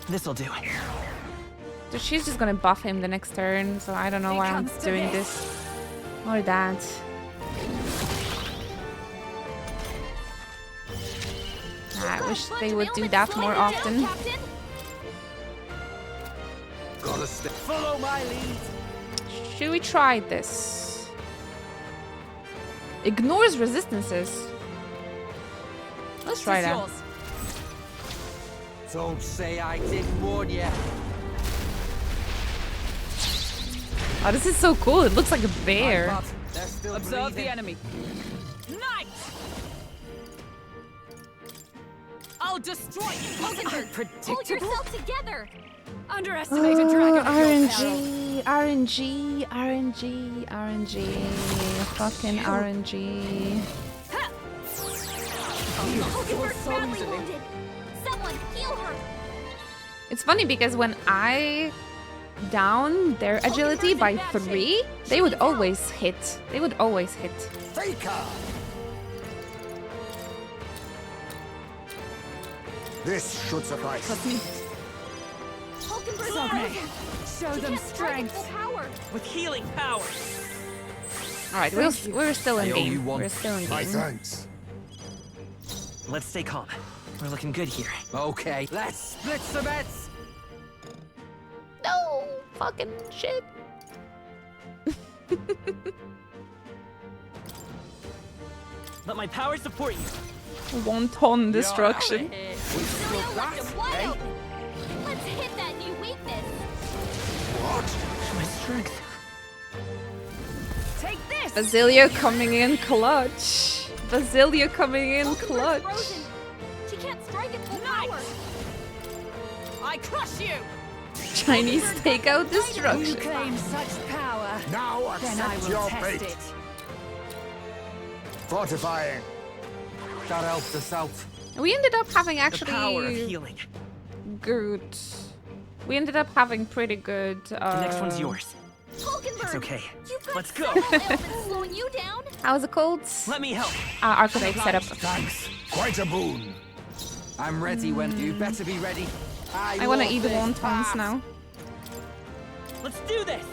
This'll do. So she's just gonna buff him the next turn, so I don't know why I'm doing this or that. I wish they would do that more often. Gotta stay. Follow my lead. Should we try this? Ignores resistances. Let's try that. Don't say I didn't warn you. Oh, this is so cool. It looks like a bear. Observe the enemy. Knight! I'll destroy you. Hold yourself together. Underestimate a dragon. RNG, RNG, RNG, RNG. Fucking RNG. Hulkenberg's badly wounded. Someone heal her. It's funny because when I down their agility by 3, they would always hit. They would always hit. Faker! This should suffice. Show them strength. With healing power. Alright, we're still in game. We're still in game. Thanks. Let's stay calm. We're looking good here. Okay, let's split some bets. No fucking shit. Let my power support you. Wanton destruction. Let's hit that new weakness. My strength. Take this. Basilio coming in clutch. Basilio coming in clutch. She can't strike at full power. I crush you. Chinese takeout You destruction. claim such power. Now Then I accept will your test fate. it. Fortifying. That helped us out. We ended up having The power of actually healing. good. We ended up having pretty good. The next one's yours. Hulkenberg, It's okay. you've got Let's go. several ailments slowing you down. How's it called? Let me help. Archetype setup. Thanks. Quite a boon. I'm ready when you better be ready. I want to eat wontons now. Let's do this.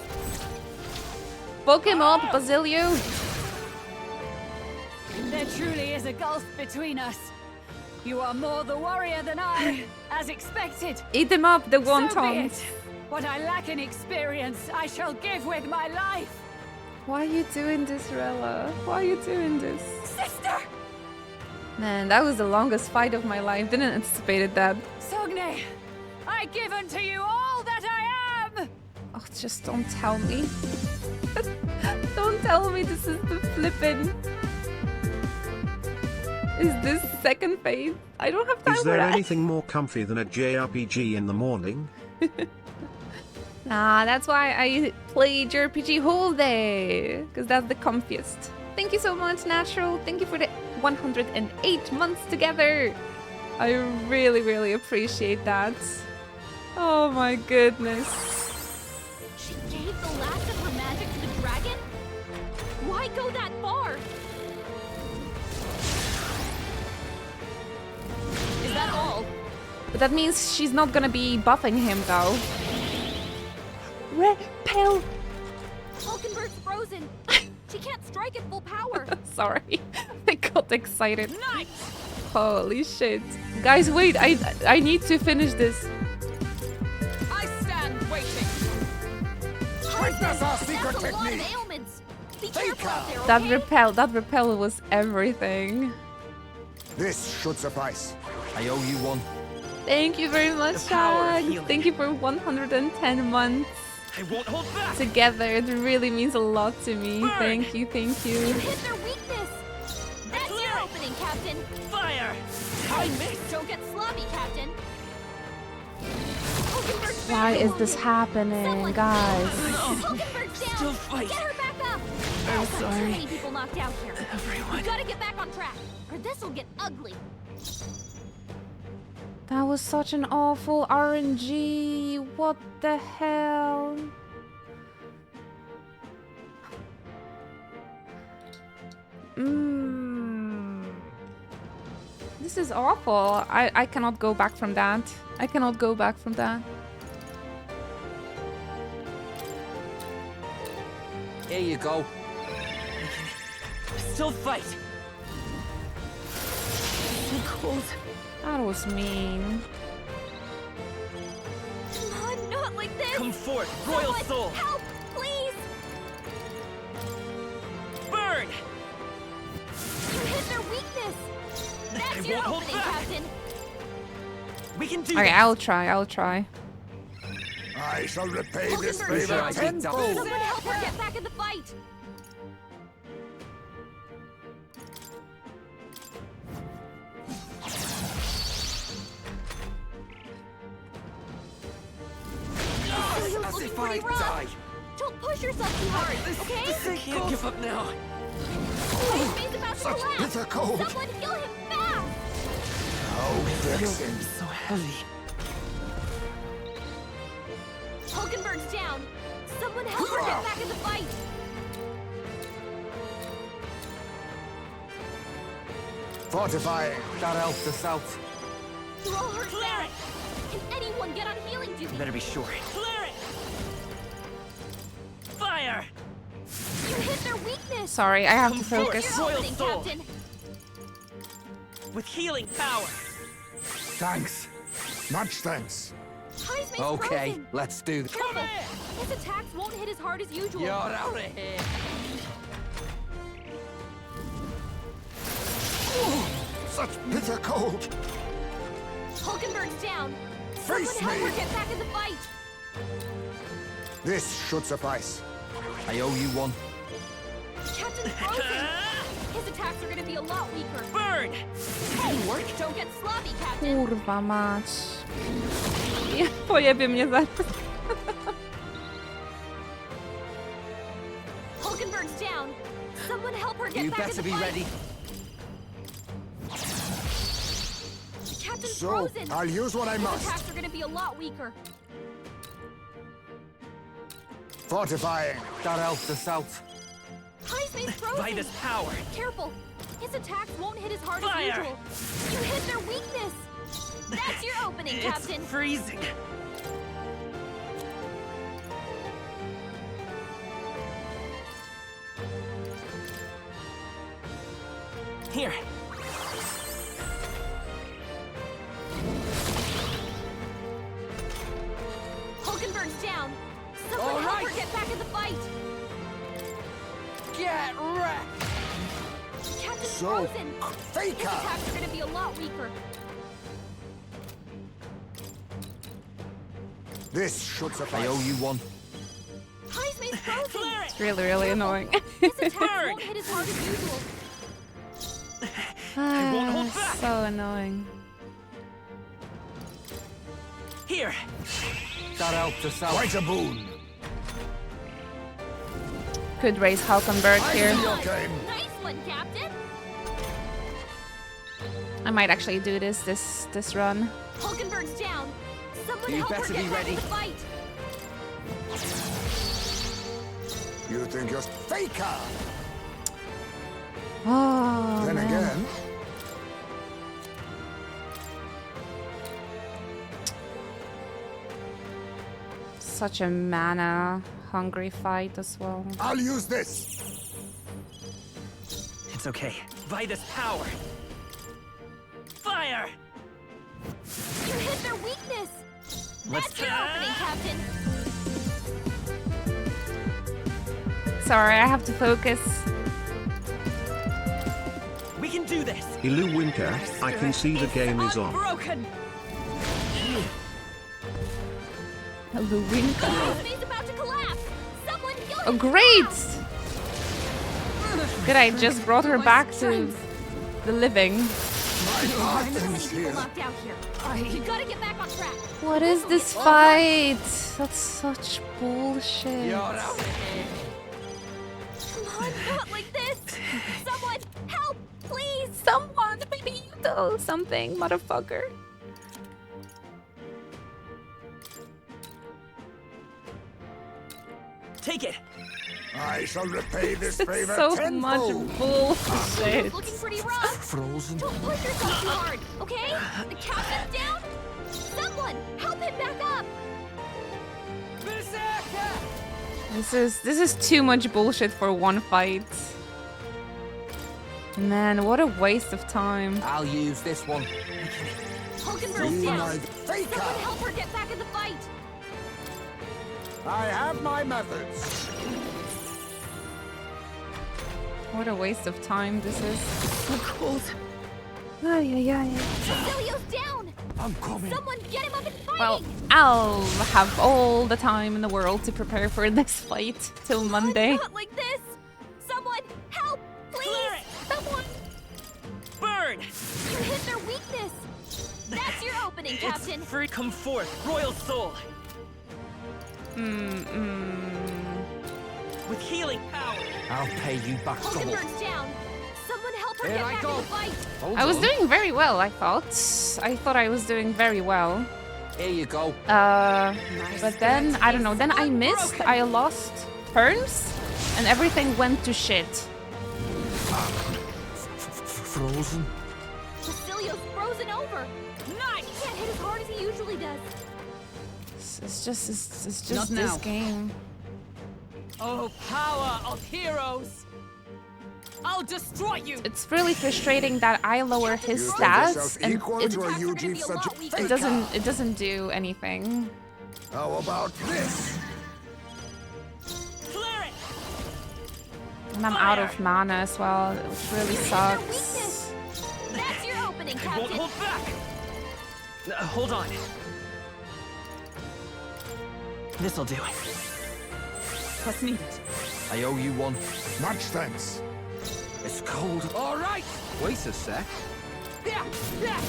Book him up, Basilio. There truly is a gulf between us. You are more the warrior than I, as expected. Eat them up, the So be wontons. it. What I lack in experience, I shall give with my life. Why are you doing this, Rella? Why are you doing this? Sister! Man, that was the longest fight of my life. Didn't anticipate that. Sogne, I give unto you all that I am! Oh, just don't tell me. Don't tell me this is the flippin'. Is this second phase? I don't have time Is for there that. anything more comfy than a JRPG in the morning? Nah, that's why I play JRPG whole day. Because that's the comfiest. Thank you so much, Natural. Thank you for the 108 months together. I really, really appreciate that. Oh my goodness. She gave the last of her magic to the dragon? Why go that far? Is that all? But that means she's not gonna be buffing him though. Repel! Hulkenberg's frozen. She can't strike at full power. Sorry. I got excited. Nice. Holy shit. Guys, wait, I need to finish this. I stand waiting. Witness our secret That's a lot of technique. ailments. Be careful out there, That repel was everything. This should suffice. I owe you one. Thank you very much, The power of Shag. healing. Thank you for 110 months I won't hold back. together. It really means a lot to me. Burn. Thank you, thank You you. hit their weakness. That's your opening, Captain. Fire. I missed. Don't get sloppy, Captain. Why is this happening, guys? Still fight. Get her back up. I'm Too sorry. many people knocked out here. Everyone. We gotta get back on track, or this'll get ugly. That was such an awful RNG. What the hell? This is awful. I cannot go back from that. I cannot go back from that. Here you go. Still fight. So cold. That was mean. Come on, not like this. Come forth, royal Someone soul. Help, please. Burn. You hit their weakness. That's your won't hold opening, back. Captain. We can do Okay, this. I'll try. I'll try. I shall repay this Hulkenberg, favor down. tenfold. Someone help her get back in the fight. As if I die. Don't push yourself too hard, okay? I can't give up now. He's about to Such collapse. bitter cold. Someone heal him fast. Oh, vexing. So heavy. Hulkenberg's down. Someone help her get back in the fight. Fortifying. That helped us out. Throw her back. Can anyone get on healing duty? You better be sure. Clear it. Fire. You hit their weakness. Sorry, I have to What's focus. your Royal opening, soul. Captain? With healing power. Thanks. Much thanks. Heisman's Okay, frozen. let's do this. Careful. His attacks won't hit as hard as usual. You're out of here. Such bitter cold. Hulkenberg's down. Face Someone help me. her get back in the fight. This should suffice. I owe you one. Captain's frozen. His attacks are going to be a lot weaker. Burn. Hey, don't get sloppy, Captain. Kurwa mać. Pojebie mnie zaraz. Hulkenberg's down. Someone help her get You back in better the be fight. ready. Captain's So, frozen. I'll use what I His must. attacks are going to be a lot weaker. Fortifying. That helped us out. Heisman's frozen. By this power. Careful. His attacks won't hit as hard Fire. as usual. You hit their weakness. That's your opening, It's Captain. freezing. Here. Hulkenberg's down. Someone All help right. her get back in the fight. Get wrecked. Captain's So, frozen. His faker. attacks are going to be a lot weaker. This should suffice. I owe you one. Heisman's frozen. It's really, really annoying. His attacks won't hit as hard as usual. won't hold back. So annoying. Here. That helped us out. Quite a boon. Could raise Hulkenberg I here. see your game. Nice one, Captain. I might actually do this run. Hulkenberg's down. Someone You help her better get be back ready. in the fight. You think you're faker? Oh, Then man. again, Such a mana hungry fight as well. I'll use this. It's okay. By this power. Fire. You hit their weakness. Let's That's your opening, Captain. Sorry, I have to focus. We can do this. Ilu Winter, I can see the game is on. Broken. Luwinka. He's about to collapse. Someone heal Oh, him. great! Good, I just brought her back to the living. People locked out here. You gotta get back on track. What is this fight? That's such bullshit. Come on, not like this. Someone, help, please. Someone, maybe you do something, motherfucker. Take it. I shall repay this favor So tenfold. much bullshit. Looking pretty rough. Frozen. Don't push yourself too hard, okay? The captain's down. Someone, help him back up. This is too much bullshit for one fight. Man, what a waste of time. I'll use this one. Hulkenberg's down. Someone help her get back in the fight. I have my methods. What a waste of time this is. So cold. Ay, ay, ay. Cecilio's down. I'm coming. Someone get him up and fighting. Well, I'll have all the time in the world to prepare for this fight till Monday. Not like this. Someone, help, please. Someone. Burn! You hit their weakness. That's your opening, Captain. It's free, come forth, royal soul. With healing power. I'll pay you back double. Hulkenberg's down. Someone help her Here get I back go. in the fight. I was doing very well, I thought. I thought I was doing very well. Here you go. But then, I don't know, then I missed, I lost turns, and everything went to shit. Frozen. Cecilio's frozen over. Nice. He can't hit as hard as he usually does. It's just Not this now. game. Oh, power of heroes! I'll destroy you! It's really frustrating that I lower his You think stats yourself and equal to a Eugene such a faker? it doesn't do anything. How about this? Clear it! And I'm out of mana as well, which really sucks. That's your opening, I won't Captain. hold back. Hold on. This'll do it. What's needed? I owe you one. Much thanks. It's cold. All right! Wait a sec. Yeah, yeah.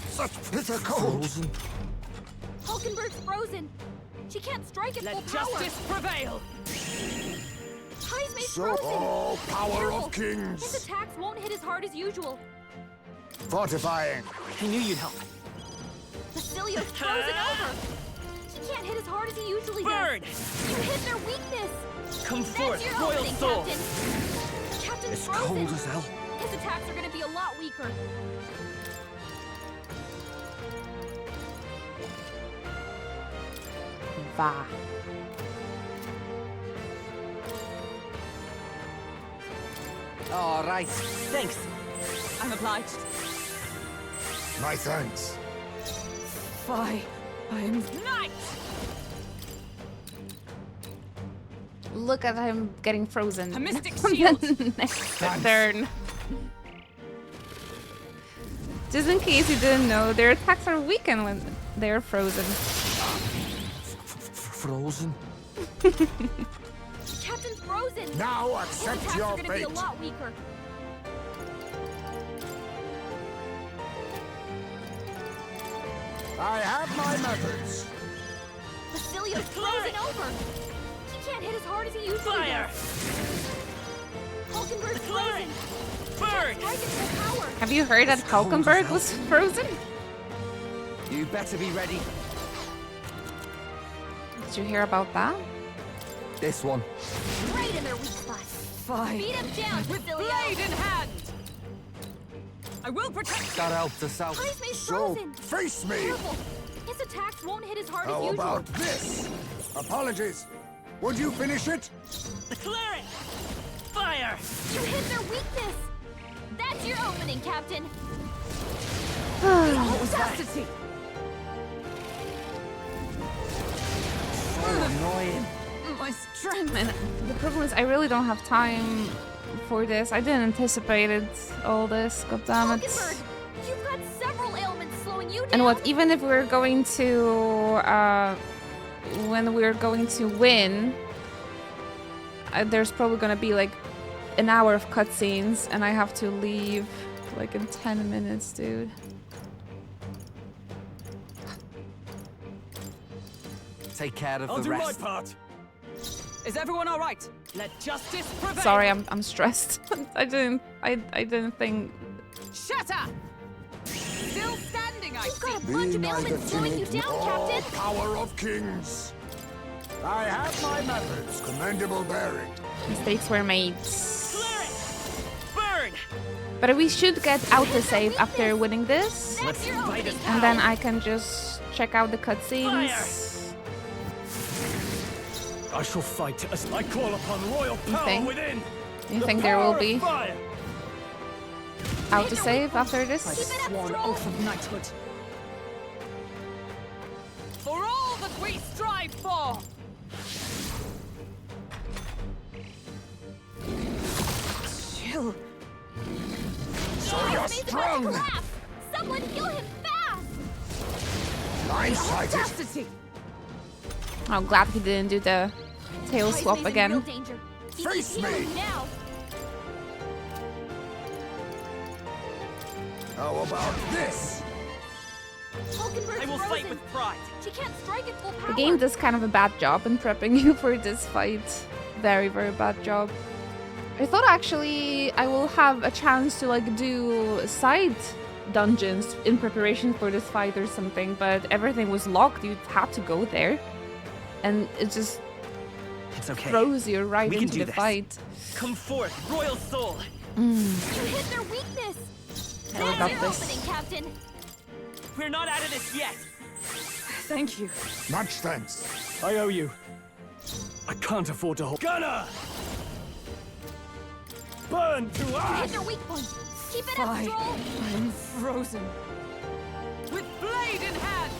Such bitter cold. Frozen. Hulkenberg's frozen. She can't strike at full Let power. justice prevail! Heismay's So, frozen. oh, power Careful. of kings. His attacks won't hit as hard as usual. Fortifying. I knew you'd help. Cecilio's frozen over. She can't hit as hard as he usually Burn! does. You hit their weakness. Come That's forth, your royal opening, soul. Captain. Captain's It's frozen. cold as hell. His attacks are going to be a lot weaker. Va. All right. Thanks. I'm obliged. My thanks. Fie. I'm... Nice! Look at him getting frozen. A mystic On shield. the next turn. Just in case you didn't know, their attacks are weakened when they're frozen. Frozen. Captain's frozen. Now His accept attacks your are going to be a fate. lot weaker. I have my methods. Cecilio's frozen over. He can't hit as hard as he usually Fire! does. Hulkenberg's frozen. Burn! Strike at full power. Have you heard that Hulkenberg was frozen? You better be ready. Did you hear about that? This one. Right in their weak spot. Fie. Beat him down, With Cecilio. blade in hand! I will protect... That helped us out. Heismay's So, frozen. face me. Careful. His attacks won't hit as hard as How usual. about this? Apologies. Would you finish it? Clear it! Fire! You hit their weakness. That's your opening, Captain. Audacity! So annoying. My strength! And the problem is I really don't have time for this. I didn't anticipate it, all this. God damn it. Hulkenberg, you've got several ailments slowing you down. And what, even if we're going to when we're going to win, there's probably gonna be like an hour of cutscenes, and I have to leave like in 10 minutes, dude. Take care of I'll the do rest. my part. Is everyone all right? Let justice prevail. Sorry, I'm stressed. I didn't think. Shut up! Still standing, I You've got a see. bunch of neither elements slowing you timid down, nor Captain. power of kings. I have my methods, commendable bearing. Mistakes were made. Burn! But we should get autosave after winning this. Let's fight it And then I can just check out the cutscenes. I shall fight as I call upon royal power within. You The think there will power of be fire. autosave after this? Sworn oath of knighthood. For all that we strive for! Chill. So you're strong. Someone heal him fast! Blindsided. Chastity! I'm glad he didn't do the tail swap again. Face me! Now. How about this? I will fight with pride. She can't strike at full power. The game does kind of a bad job in prepping you for this fight. Very, very bad job. I thought actually I will have a chance to like do side dungeons in preparation for this fight or something, but everything was locked. You had to go there. And it just It's okay. throws you right We can into do the this. fight. Come forth, royal soul. You hit their weakness. Yeah, we got That's your this. opening, Captain. We're not out of this yet. Thank you. Much thanks. I owe you. I can't afford to hold. Gunner! Burn to You hit ash! their weak point. Keep it up, Fine. Stroll. I'm frozen. With blade in hand!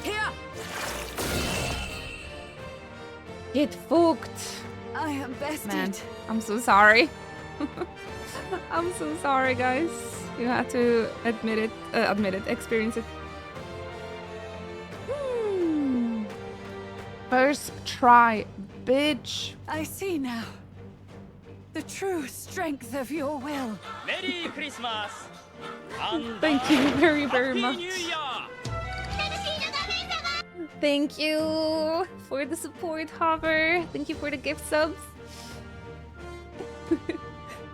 Here! Get fucked. I am bested. Man, I'm so sorry. I'm so sorry, guys. You had to admit it, experience it. First try, bitch. I see now. The true strength of your will. Merry Christmas. Thank you very, very Happy much. New Year. Thank you for the support, Hover. Thank you for the gift subs.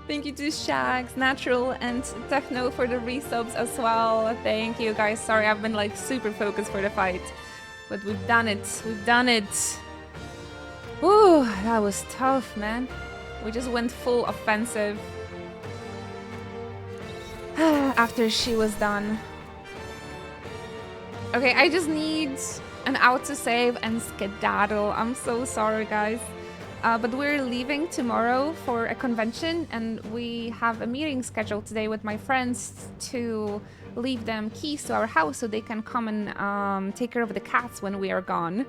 Thank you to Shags, Natural, and Techno for the resubs as well. Thank you, guys. Sorry, I've been like super focused for the fight. But we've done it. We've done it. Ooh, that was tough, man. We just went full offensive. After she was done. Okay, I just need an autosave and skedaddle. I'm so sorry, guys. But we're leaving tomorrow for a convention, and we have a meeting scheduled today with my friends to leave them keys to our house so they can come and take care of the cats when we are gone.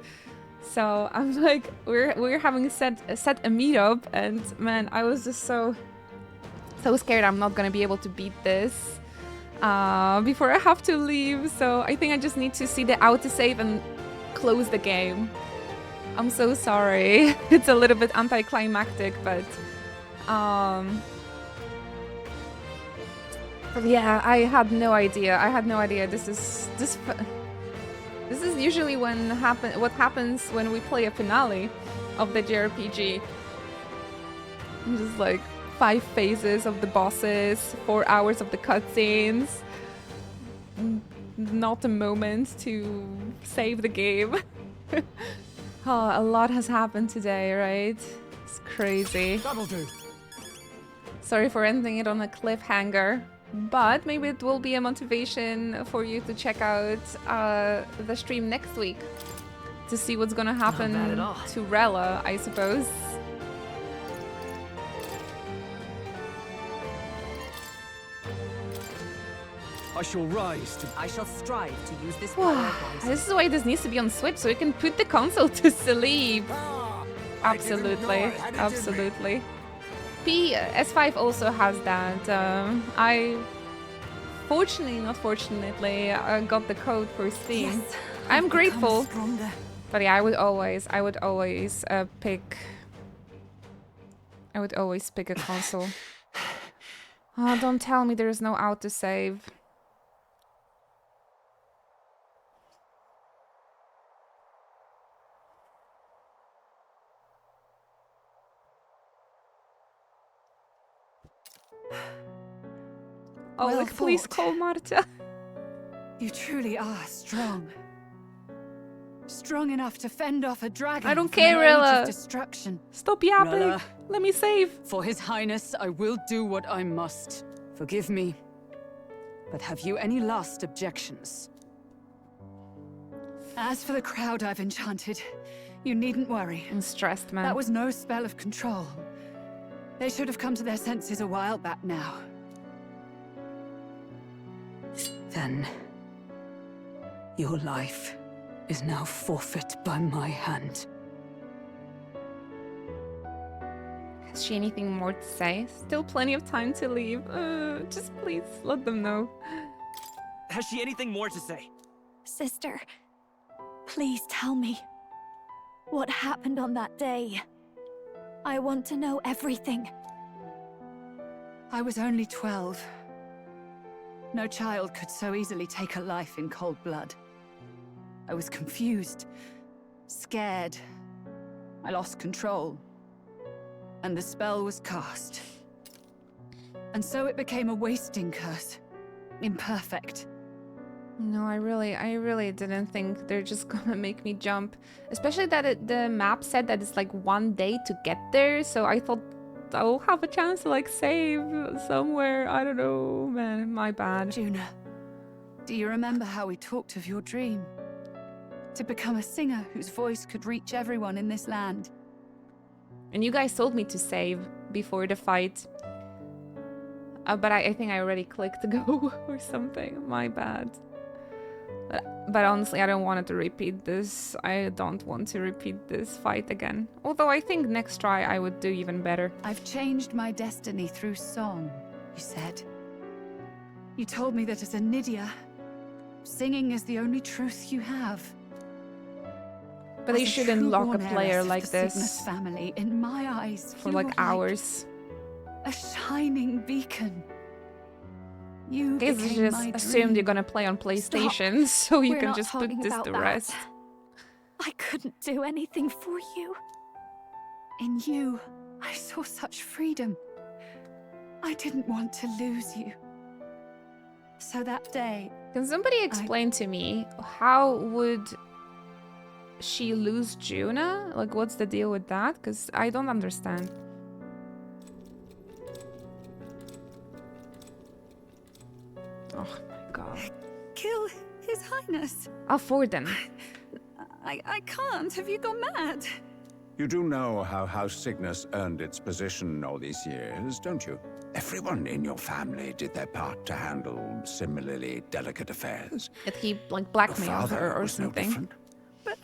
So I'm like, we're having set a meetup, and man, I was just so scared I'm not gonna be able to beat this before I have to leave. So I think I just need to see the autosave and close the game. I'm so sorry. It's a little bit anticlimactic, but yeah, I had no idea. This is usually what happens when we play a finale of the JRPG. Just like 5 phases of the bosses, 4 hours of the cutscenes. Not a moment to save the game. Oh, a lot has happened today, right? It's crazy. That'll do. Sorry for ending it on a cliffhanger, but maybe it will be a motivation for you to check out the stream next week to see what's gonna happen Not bad at all. to Rella, I suppose. I shall rise to. I shall strive to use this This is why this needs to be on Switch, so you can put the console to sleep. Absolutely, absolutely. S5 also has that. I fortunately, not fortunately, I got the code for Steam. Yes, I'm grateful. Stronger. But yeah, I would always pick a console. Oh, don't tell me there's no autosave. Oh, Well like, please fought. call Marta. You truly are strong. Strong enough to fend off a dragon. I don't from an care, age of Rilla. destruction. Stop yapping. Rilla. Let me save. For His Highness, I will do what I must. Forgive me. But have you any last objections? As for the crowd I've enchanted, you needn't worry. I'm stressed, man. That was no spell of control. They should have come to their senses a while back now. Then, your life is now forfeit by my hand. Has she anything more to say? Still plenty of time to leave. Just please let them know. Has she anything more to say? Sister, please tell me. What happened on that day? I want to know everything. I was only 12. No child could so easily take a life in cold blood. I was confused, scared. I lost control. And the spell was cast. And so it became a wasting curse. Imperfect. No, I really didn't think they're just gonna make me jump. Especially that the map said that it's like 1 day to get there, so I thought I'll have a chance to like save somewhere. I don't know, man, my bad. Juna, do you remember how we talked of your dream? To become a singer whose voice could reach everyone in this land. And you guys told me to save before the fight. But I think I already clicked go or something. My bad. But honestly, I don't want to repeat this. I don't want to repeat this fight again. Although I think next try I would do even better. I've changed my destiny through song, you said. You told me that as a Nydia, singing is the only truth you have. But they shouldn't lock a player like this Cygnus family, in my eyes, for like hours. A shining beacon. You guys just assumed you're gonna play on PlayStation, so you can just put this to rest. I couldn't do anything for you. In you, I saw such freedom. I didn't want to lose you. So that day... Can somebody explain to me, how would she lose Juna? Like, what's the deal with that? Because I don't understand. Oh my god. Kill His Highness. I'll forward them. I can't. Have you gone mad? You do know how House Cygnus earned its position all these years, don't you? Everyone in your family did their part to handle similarly delicate affairs. Did he, like, blackmail her or something? No, but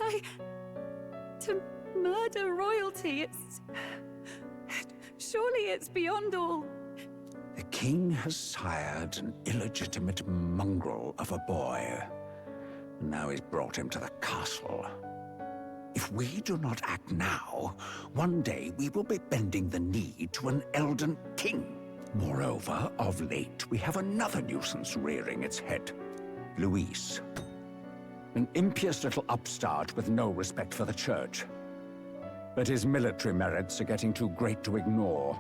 to murder royalty, it's... Surely it's beyond all... The king has sired an illegitimate mongrel of a boy. Now he's brought him to the castle. If we do not act now, one day we will be bending the knee to an Elden king. Moreover, of late, we have another nuisance rearing its head. Luis. An impious little upstart with no respect for the church. But his military merits are getting too great to ignore.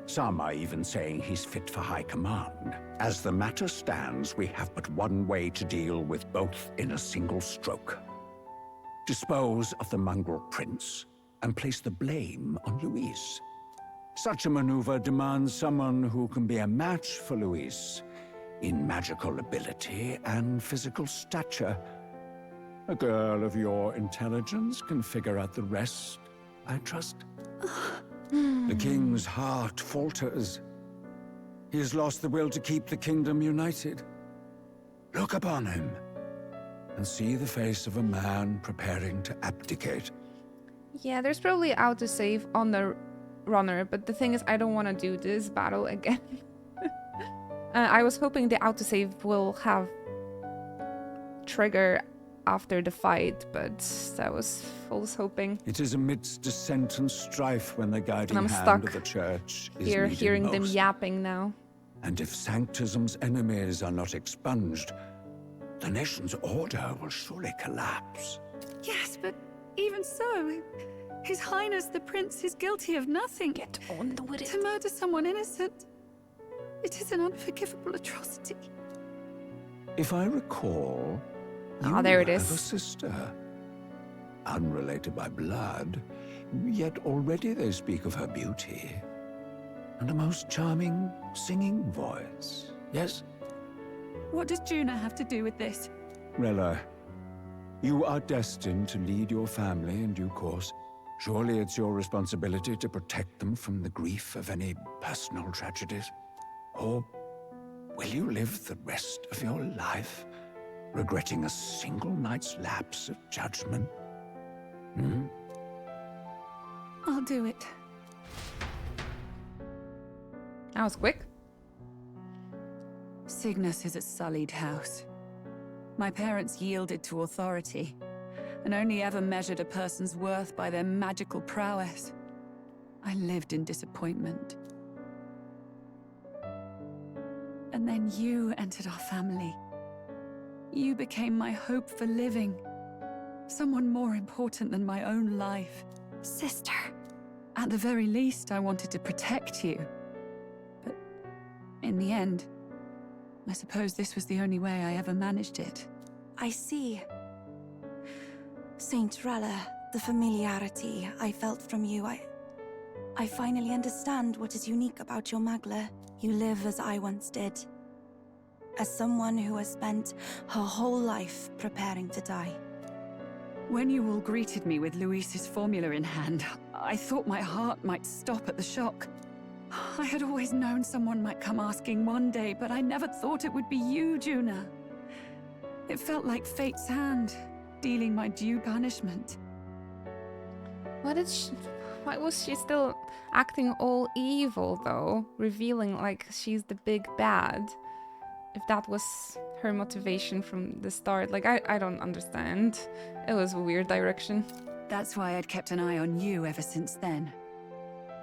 Some are even saying he's fit for high command. As the matter stands, we have but one way to deal with both in a single stroke. Dispose of the mongrel prince and place the blame on Luis. Such a maneuver demands someone who can be a match for Luis in magical ability and physical stature. A girl of your intelligence can figure out the rest, I trust. The king's heart falters. He has lost the will to keep the kingdom united. Look upon him and see the face of a man preparing to abdicate. Yeah, there's probably autosave on the runner, but the thing is, I don't want to do this battle again. I was hoping the autosave will have trigger after the fight, but that was false hoping. It is amidst dissent and strife when the guiding I'm hand stuck of the church is here needed hearing them most. yapping now. And if Sanctism's enemies are not expunged, the nation's order will surely collapse. Yes, but even so, His Highness the Prince is guilty of nothing. Get on with it. To murder someone innocent, it is an unforgivable atrocity. If I recall, you there it have is. a sister. Unrelated by blood, yet already they speak of her beauty. And a most charming singing voice, yes? What does Juna have to do with this? Rella, you are destined to lead your family in due course. Surely it's your responsibility to protect them from the grief of any personal tragedies. Or will you live the rest of your life regretting a single night's lapse of judgment? Hmm? I'll do it. That was quick. Cygnus is a sullied house. My parents yielded to authority, and only ever measured a person's worth by their magical prowess. I lived in disappointment. And then you entered our family. You became my hope for living. Someone more important than my own life. Sister. At the very least, I wanted to protect you. But in the end, I suppose this was the only way I ever managed it. I see. Saint Rella, the familiarity I felt from you, I finally understand what is unique about your Magla. You live as I once did. As someone who has spent her whole life preparing to die. When you all greeted me with Luis's formula in hand, I thought my heart might stop at the shock. I had always known someone might come asking one day, but I never thought it would be you, Juna. It felt like fate's hand, dealing my due punishment. Why was she still acting all evil, though? Revealing like she's the big bad. If that was her motivation from the start. Like, I don't understand. It was a weird direction. That's why I'd kept an eye on you ever since then.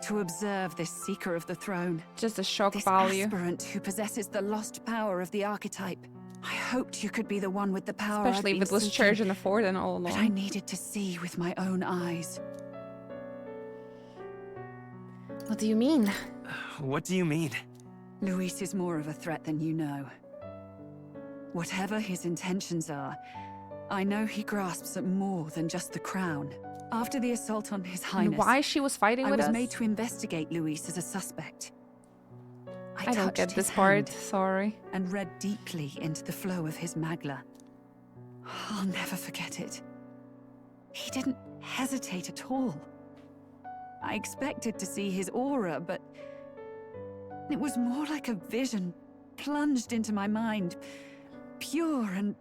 To observe this seeker of the throne. Just a shock this value. Aspirant who possesses the lost power of the archetype. I hoped you could be the one with the power. Especially if it was Church and the Forden all along. But I needed to see with my own eyes. What do you mean? What do you mean? Luis is more of a threat than you know. Whatever his intentions are, I know he grasps at more than just the crown. After the assault on His Highness, and why she was fighting with us? I was made to investigate Luis as a suspect. I don't get this part, sorry. And read deeply into the flow of his Magla. I'll never forget it. He didn't hesitate at all. I expected to see his aura, but it was more like a vision plunged into my mind. Pure and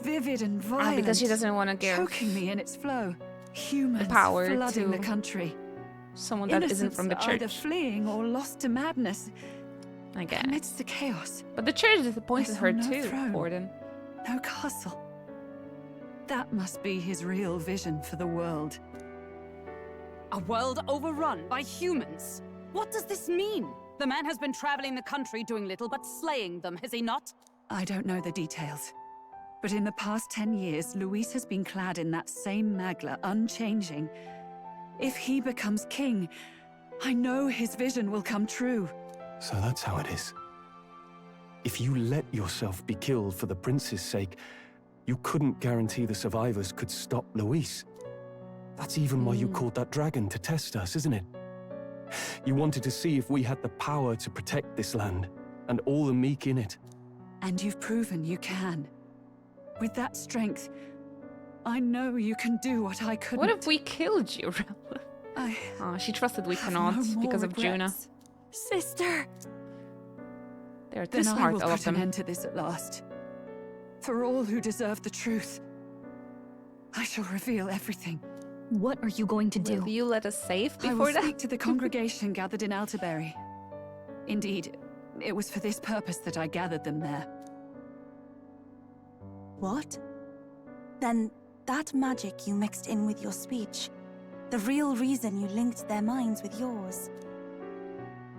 vivid and violent. Because she doesn't want to give choking me in its flow. Humans the power flooding to the country. Someone that isn't from the church. Either fleeing or lost to madness. I guess. Amidst the chaos. But the church disappointed her no too, throne, Forden. No castle. That must be his real vision for the world. A world overrun by humans? What does this mean? The man has been traveling the country doing little but slaying them, has he not? I don't know the details. But in the past 10 years, Luis has been clad in that same Magla, unchanging. If he becomes king, I know his vision will come true. So that's how it is. If you let yourself be killed for the prince's sake, you couldn't guarantee the survivors could stop Luis. That's even why you called that dragon to test us, isn't it? You wanted to see if we had the power to protect this land, and all the meek in it. And you've proven you can. With that strength, I know you can do what I couldn't. What if we killed you, Rella? She trusted we cannot because of Juna. Sister! They're too Then smart, I will all of put an them. end to this at last. For all who deserve the truth, I shall reveal everything. What are you going to do? Will you let us save I before will that? speak to the congregation gathered in Altaberry. Indeed, It was for this purpose that I gathered them there. What? Then that magic you mixed in with your speech, the real reason you linked their minds with yours.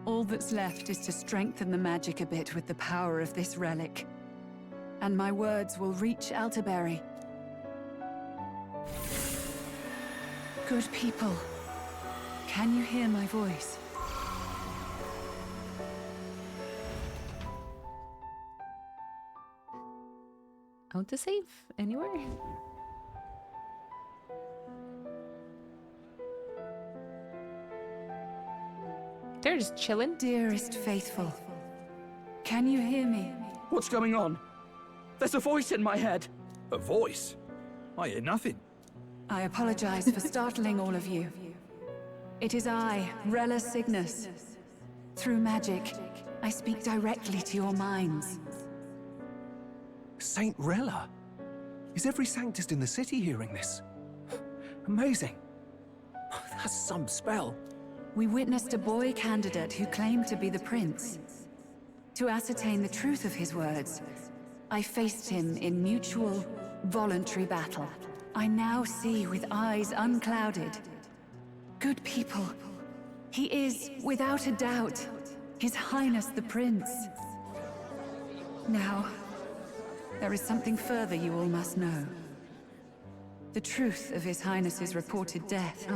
All that's left is to strengthen the magic a bit with the power of this relic. And my words will reach Altaberry. Good people, can you hear my voice? Out to save anywhere. They're just chilling. Dearest faithful, can you hear me? What's going on? There's a voice in my head. A voice? I hear nothing. I apologize for startling all of you. It is I, Rella Cygnus. Through magic, I speak directly to your minds. Saint Rella? Is every Sanctist in the city hearing this? Amazing. That's some spell. We witnessed a boy candidate who claimed to be the prince. To ascertain the truth of his words, I faced him in mutual, voluntary battle. I now see with eyes unclouded. Good people, he is, without a doubt, His Highness the Prince. Now, there is something further you all must know. The truth of His Highness's reported death.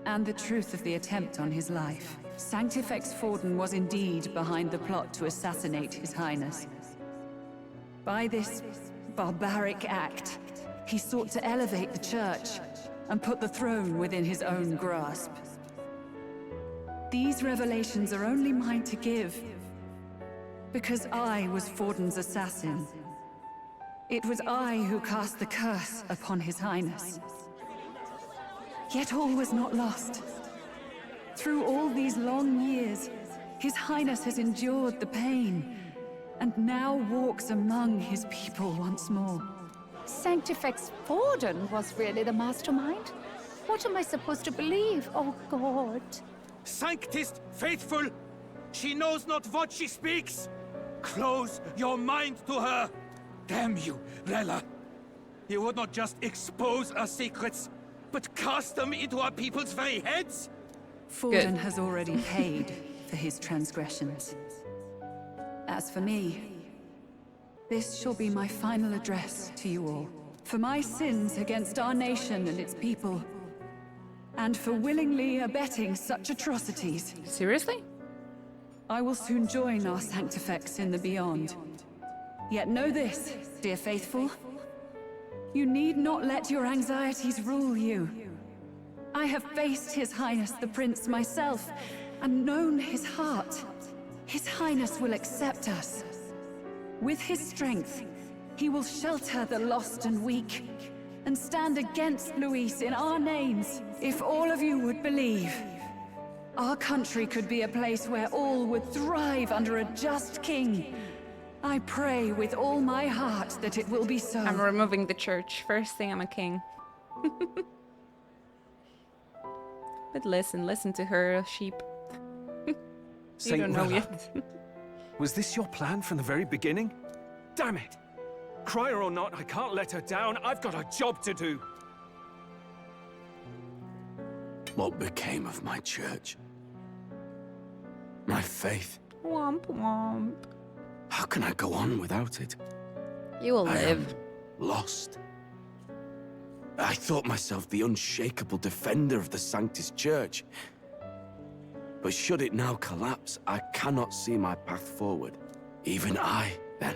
And the truth of the attempt on his life. Sanctifex Forden was indeed behind the plot to assassinate His Highness. By this barbaric act, he sought to elevate the Church and put the throne within his own grasp. These revelations are only mine to give, because I was Forden's assassin. It was I who cast the curse upon His Highness. Yet all was not lost. Through all these long years, His Highness has endured the pain, and now walks among his people once more. Sanctifex Forden was really the mastermind? What am I supposed to believe? Oh, God. Sanctist faithful! She knows not what she speaks! Close your mind to her! Damn you, Rella! You would not just expose our secrets, but cast them into our people's very heads? Forden has already paid for his transgressions. As for me, this shall be my final address to you all. For my sins against our nation and its people, and for willingly abetting such atrocities. Seriously? I will soon join our Sanctifex in the beyond. Yet know this, dear faithful. You need not let your anxieties rule you. I have faced His Highness the Prince myself, and known his heart. His Highness will accept us. With his strength, he will shelter the lost and weak, and stand against Luis in our names. If all of you would believe, our country could be a place where all would thrive under a just king. I pray with all my heart that it will be so. I'm removing the church. First thing, I'm a king. But listen to her, sheep. You Saint don't know Rella, yet. was this your plan from the very beginning? Damn it! Cry her or not, I can't let her down. I've got a job to do. What became of my church? My faith? Womp womp. How can I go on without it? You will I live. am lost. I thought myself the unshakable defender of the Sanctist Church. But should it now collapse, I cannot see my path forward. Even I, then.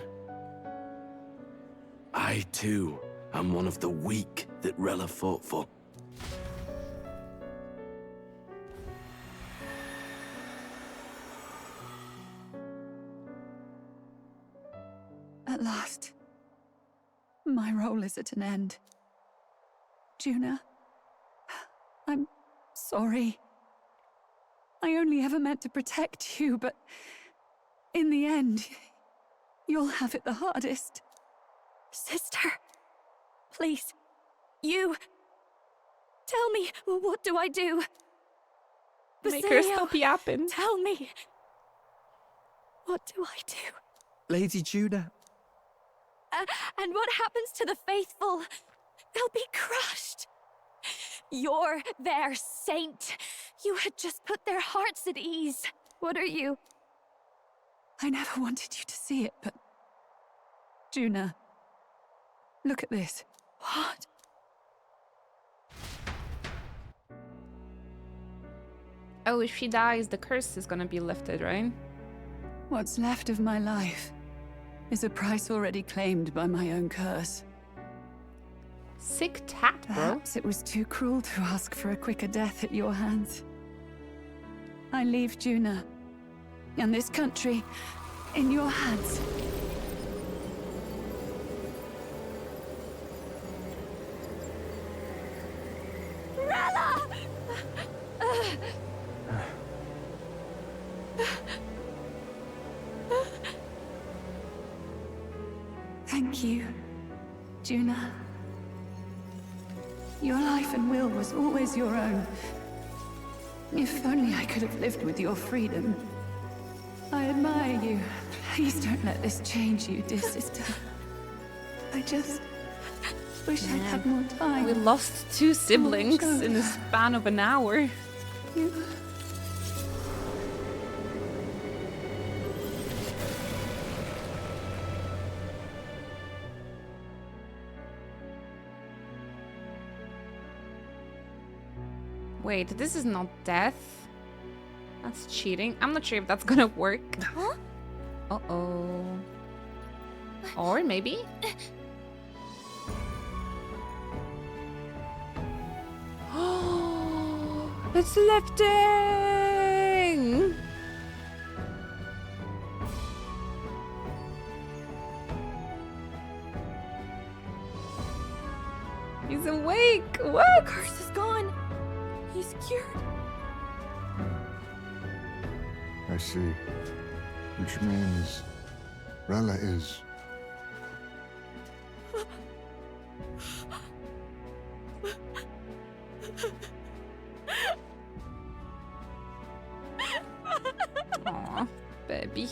I, too, am one of the weak that Rella fought for. At last, my role is at an end. Juna, I'm sorry. I only ever meant to protect you, but in the end, you'll have it the hardest. Sister, please, you... Tell me, what do I do? Make her stop yapping. Tell me. What do I do? Lady Juna. And what happens to the faithful? They'll be crushed. You're their saint. You had just put their hearts at ease. What are you? I never wanted you to see it, but... Juna, look at this. What? Oh, if she dies, the curse is gonna be lifted, right? What's left of my life is a price already claimed by my own curse. Sick tat, bro. Perhaps it was too cruel to ask for a quicker death at your hands. I leave Juna and this country in your hands. Rella! Thank you, Juna. Your life and will was always your own. If only I could have lived with your freedom. I admire you. Please don't let this change you, dear sister. I just wish I'd had more time. We lost 2 siblings in the span of an hour. Wait, this is not death. That's cheating. I'm not sure if that's gonna work. Huh? Uh-oh. Or maybe? Oh, it's lifting! He's awake! What? The curse is gone. He's cured. I see. Which means Rella is... Aw, baby.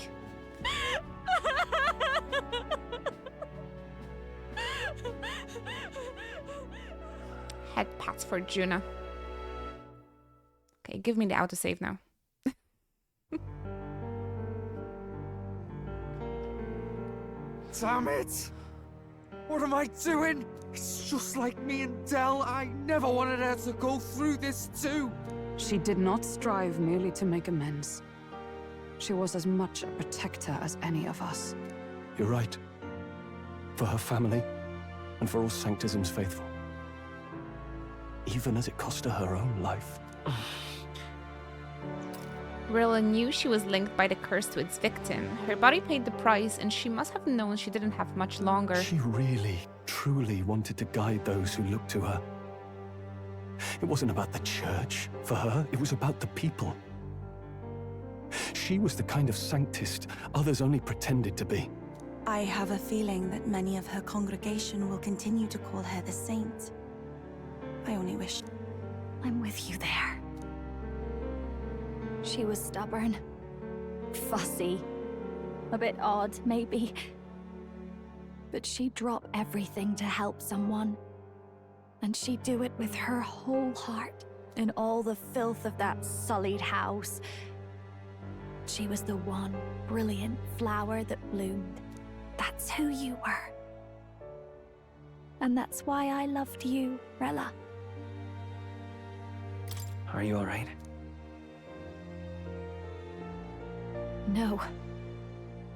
Head pats for Juna. Okay, give me the autosave now. Damn it! What am I doing? It's just like me and Del. I never wanted her to go through this too. She did not strive merely to make amends. She was as much a protector as any of us. You're right. For her family, and for all Sanctism's faithful. Even as it cost her her own life. Rilla knew she was linked by the curse to its victim. Her body paid the price, and she must have known she didn't have much longer. She really, truly wanted to guide those who looked to her. It wasn't about the church, for her. It was about the people. She was the kind of Sanctist others only pretended to be. I have a feeling that many of her congregation will continue to call her the saint. I only wish... I'm with you there. She was stubborn, fussy, a bit odd, maybe. But she'd drop everything to help someone. And she'd do it with her whole heart, in all the filth of that sullied house. She was the one brilliant flower that bloomed. That's who you were. And that's why I loved you, Rella. Are you alright? No.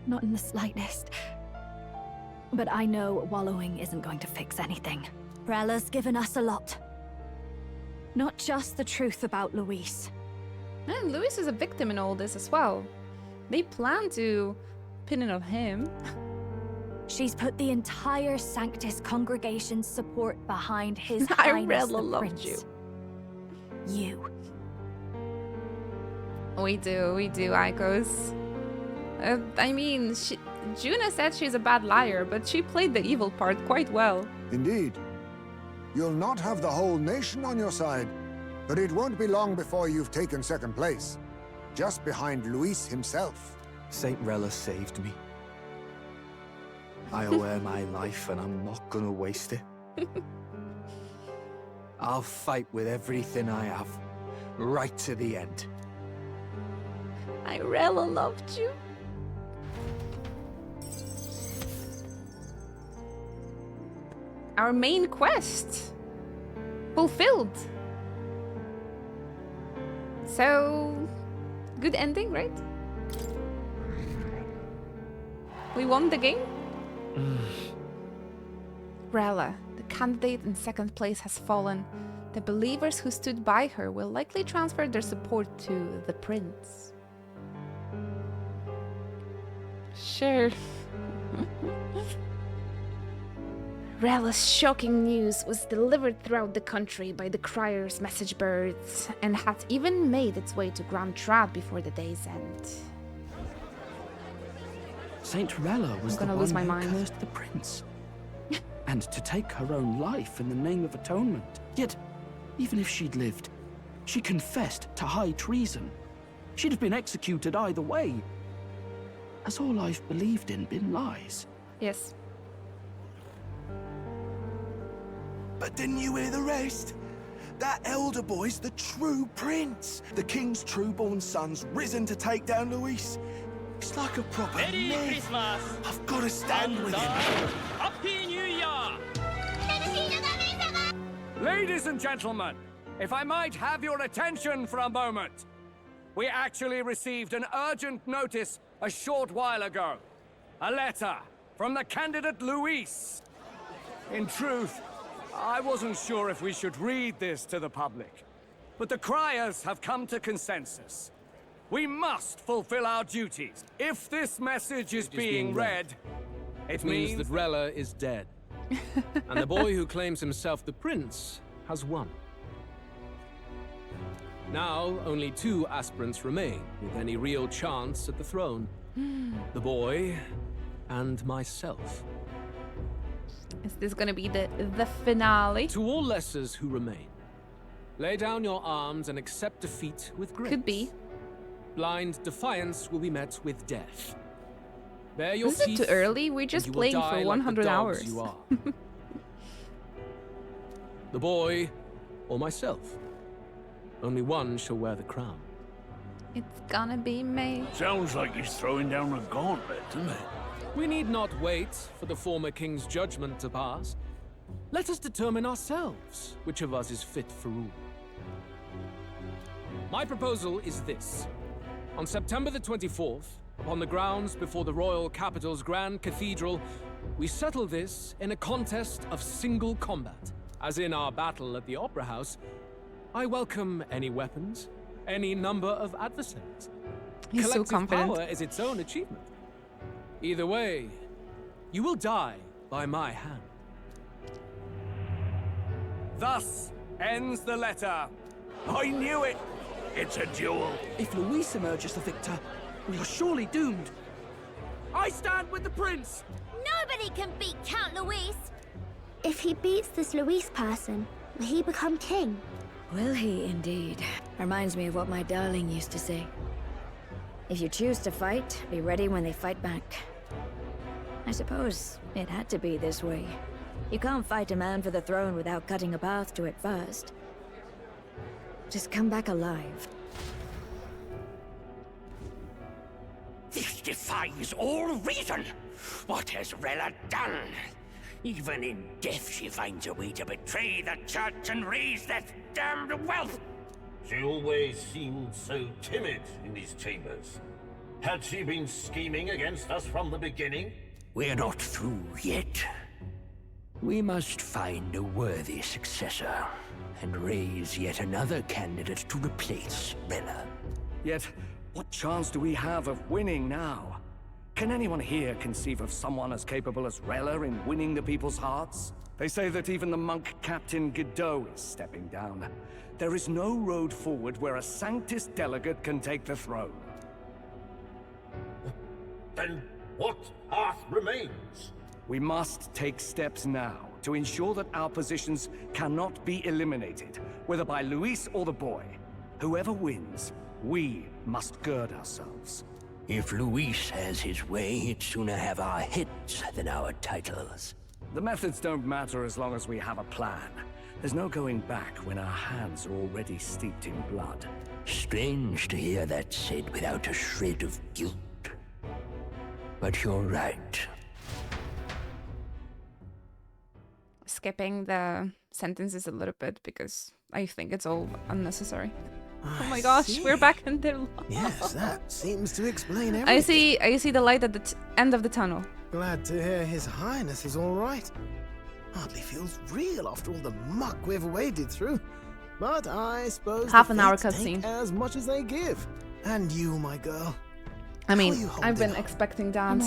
Not in the slightest. But I know wallowing isn't going to fix anything. Rella's given us a lot. Not just the truth about Luis. And Luis is a victim in all this as well. They plan to pin it on him. She's put the entire Sanctus congregation's support behind his I Highness really the loved Prince. you. You. We do, Icos. I mean, Juna said she's a bad liar, but she played the evil part quite well. Indeed. You'll not have the whole nation on your side, but it won't be long before you've taken second place, just behind Luis himself. Saint Rella saved me. I owe her my life, and I'm not gonna waste it. I'll fight with everything I have, right to the end. I really loved you. Our main quest fulfilled. So, good ending, right? We won the game? Rella, the candidate in second place, has fallen. The believers who stood by her will likely transfer their support to the prince. Sure. Rella's shocking news was delivered throughout the country by the Crier's message birds and had even made its way to Grand Trap before the day's end. Saint Rella was the gonna one lose my who mind. cursed the prince. And to take her own life in the name of atonement. Yet, even if she'd lived, she confessed to high treason. She'd have been executed either way. Has all I've believed in been lies? Yes. But didn't you hear the rest? That elder boy's the true prince. The king's true-born son's risen to take down Luis. It's like a proper Merry man. Christmas! I've got to stand with him. Happy New Year! Ladies and gentlemen, if I might have your attention for a moment. We actually received an urgent notice a short while ago. A letter from the candidate Luis. In truth, I wasn't sure if we should read this to the public, but the Criers have come to consensus. We must fulfill our duties. If this message is being read, it means that Rella is dead. And the boy who claims himself the prince has won. Now, only 2 aspirants remain with any real chance at the throne. The boy and myself. Is this gonna be the finale? To all lessers who remain, lay down your arms and accept defeat with grace. Could be. Blind defiance will be met with death. Bear your Is it teeth, too early? We're and just you will playing die for like the 100 dogs hours. You are. The boy or myself. Only one shall wear the crown. It's gonna be me. Sounds like he's throwing down a gauntlet, doesn't it? We need not wait for the former king's judgment to pass. Let us determine ourselves which of us is fit for rule. My proposal is this. On September the 24th, upon the grounds before the royal capital's Grand Cathedral, we settle this in a contest of single combat. As in our battle at the Opera House, I welcome any weapons, any number of adversaries. He's so Collective confident. power is its own achievement. Either way, you will die by my hand. Thus ends the letter. I knew it! It's a duel. If Luis emerges the victor, we are surely doomed. I stand with the prince! Nobody can beat Count Luis! If he beats this Luis person, will he become king? Will he indeed? Reminds me of what my darling used to say. If you choose to fight, be ready when they fight back. I suppose it had to be this way. You can't fight a man for the throne without cutting a path to it first. Just come back alive. This defies all reason. What has Rella done? Even in death she finds a way to betray the church and raise that damned wealth. She always seemed so timid in these chambers. Had she been scheming against us from the beginning? We're not through yet. We must find a worthy successor and raise yet another candidate to replace Rella. Yet, what chance do we have of winning now? Can anyone here conceive of someone as capable as Rella in winning the people's hearts? They say that even the monk Captain Godot is stepping down. There is no road forward where a Sanctus delegate can take the throne. Then what path remains? We must take steps now to ensure that our positions cannot be eliminated, whether by Luis or the boy. Whoever wins, we must gird ourselves. If Luis has his way, he'd sooner have our heads than our titles. The methods don't matter as long as we have a plan. There's no going back when our hands are already steeped in blood. Strange to hear that said without a shred of guilt. But you're right. Skipping the sentences a little bit because I think it's all unnecessary. Oh my gosh, we're back in the... Yes, that seems to explain everything. I see the light at the end of the tunnel. Glad to hear His Highness is all right. Hardly feels real after all the muck we've waded through. But I suppose half an hour fates take cutscene. As much as they give. And you, my girl. I mean, I've been expecting that,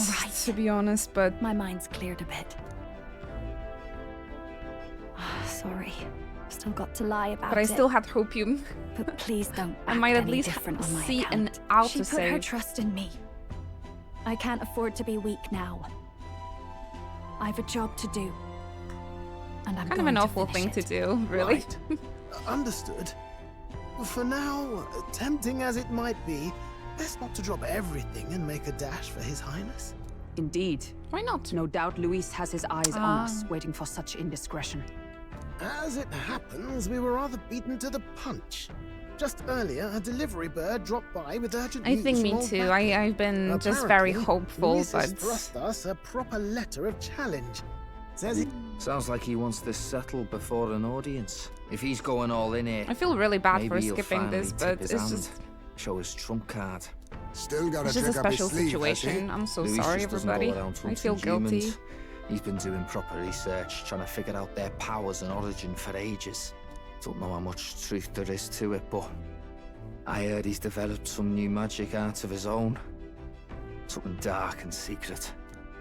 to be honest, but... My mind's cleared a bit. Sorry. Still got to lie about it. But I still had hopium. But please don't I might at least different on my see an account. She put autosave. her trust in me. I can't afford to be weak now. I've a job to do. And I'm kind of an awful thing to do, really. Right. Understood. For now, tempting as it might be, best not to drop everything and make a dash for His Highness. Indeed. Why not? No doubt Luis has his eyes on us, waiting for such indiscretion. As it happens, we were rather beaten to the punch. Just earlier, a delivery bird dropped by with urgent I news think from me old too. Becky. I've been just very Apparently, hopeful, Luis has but... thrust us a proper letter of challenge. Says he... Sounds like he wants this settled before an audience. If he's going all in here, I feel really bad maybe for he'll skipping this, finally but tip his it's hand, just... show his trump card. Still got It's just a special situation. I'm so Luis sorry, just doesn't go everybody. around I feel hunting guilty. humans. He's been doing proper research, trying to figure out their powers and origin for ages. Don't know how much truth there is to it, but I heard he's developed some new magic art of his own. Something dark and secret.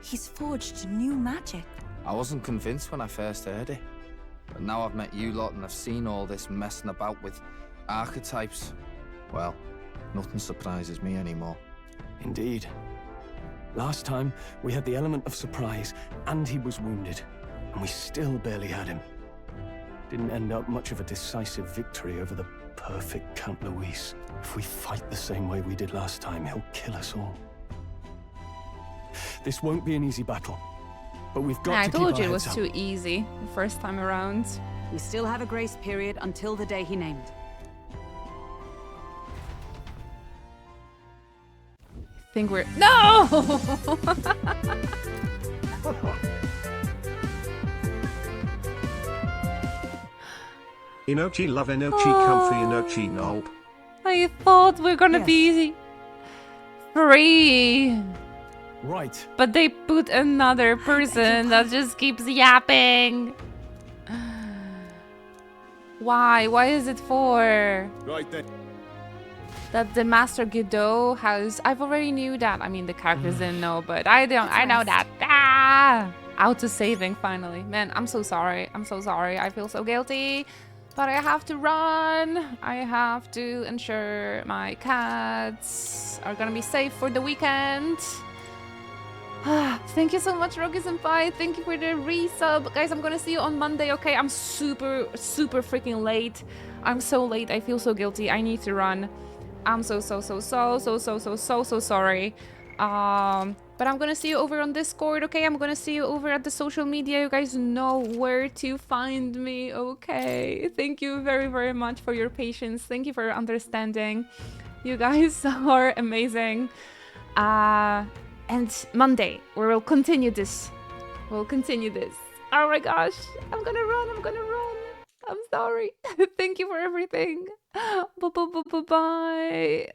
He's forged new magic. I wasn't convinced when I first heard it. But now I've met you lot and I've seen all this messing about with archetypes. Well, nothing surprises me anymore. Indeed. Last time, we had the element of surprise, and he was wounded. And we still barely had him. Didn't end up much of a decisive victory over the perfect Count Luis. If we fight the same way we did last time, he'll kill us all. This won't be an easy battle, but we've got I to keep told our you it was heads too up. easy the first time around. We still have a grace period until the day he named. I think we're... No! Inochi love Inochi comfy Inochi nob. I thought we're gonna be free. Right. But they put another person that just keeps yapping. Why? Why is it for? Right then. That the Master Godot has... I've already knew that. I mean, the characters didn't know, but I don't. I know that. Ah! Auto-saving, finally. Man, I'm so sorry. I'm so sorry. I feel so guilty. But I have to run. I have to ensure my cats are gonna be safe for the weekend. Thank you so much, Rocky Senpai. Thank you for the resub. Guys, I'm gonna see you on Monday, okay? I'm super freaking late. I'm so late. I feel so guilty. I need to run. I'm so sorry. But I'm gonna see you over on Discord, okay? I'm gonna see you over at the social media. You guys know where to find me, okay? Thank you very much for your patience. Thank you for your understanding. You guys are amazing. And Monday, we will continue this. We'll continue this. Oh my gosh. I'm gonna run. I'm sorry. Thank you for everything. Bye.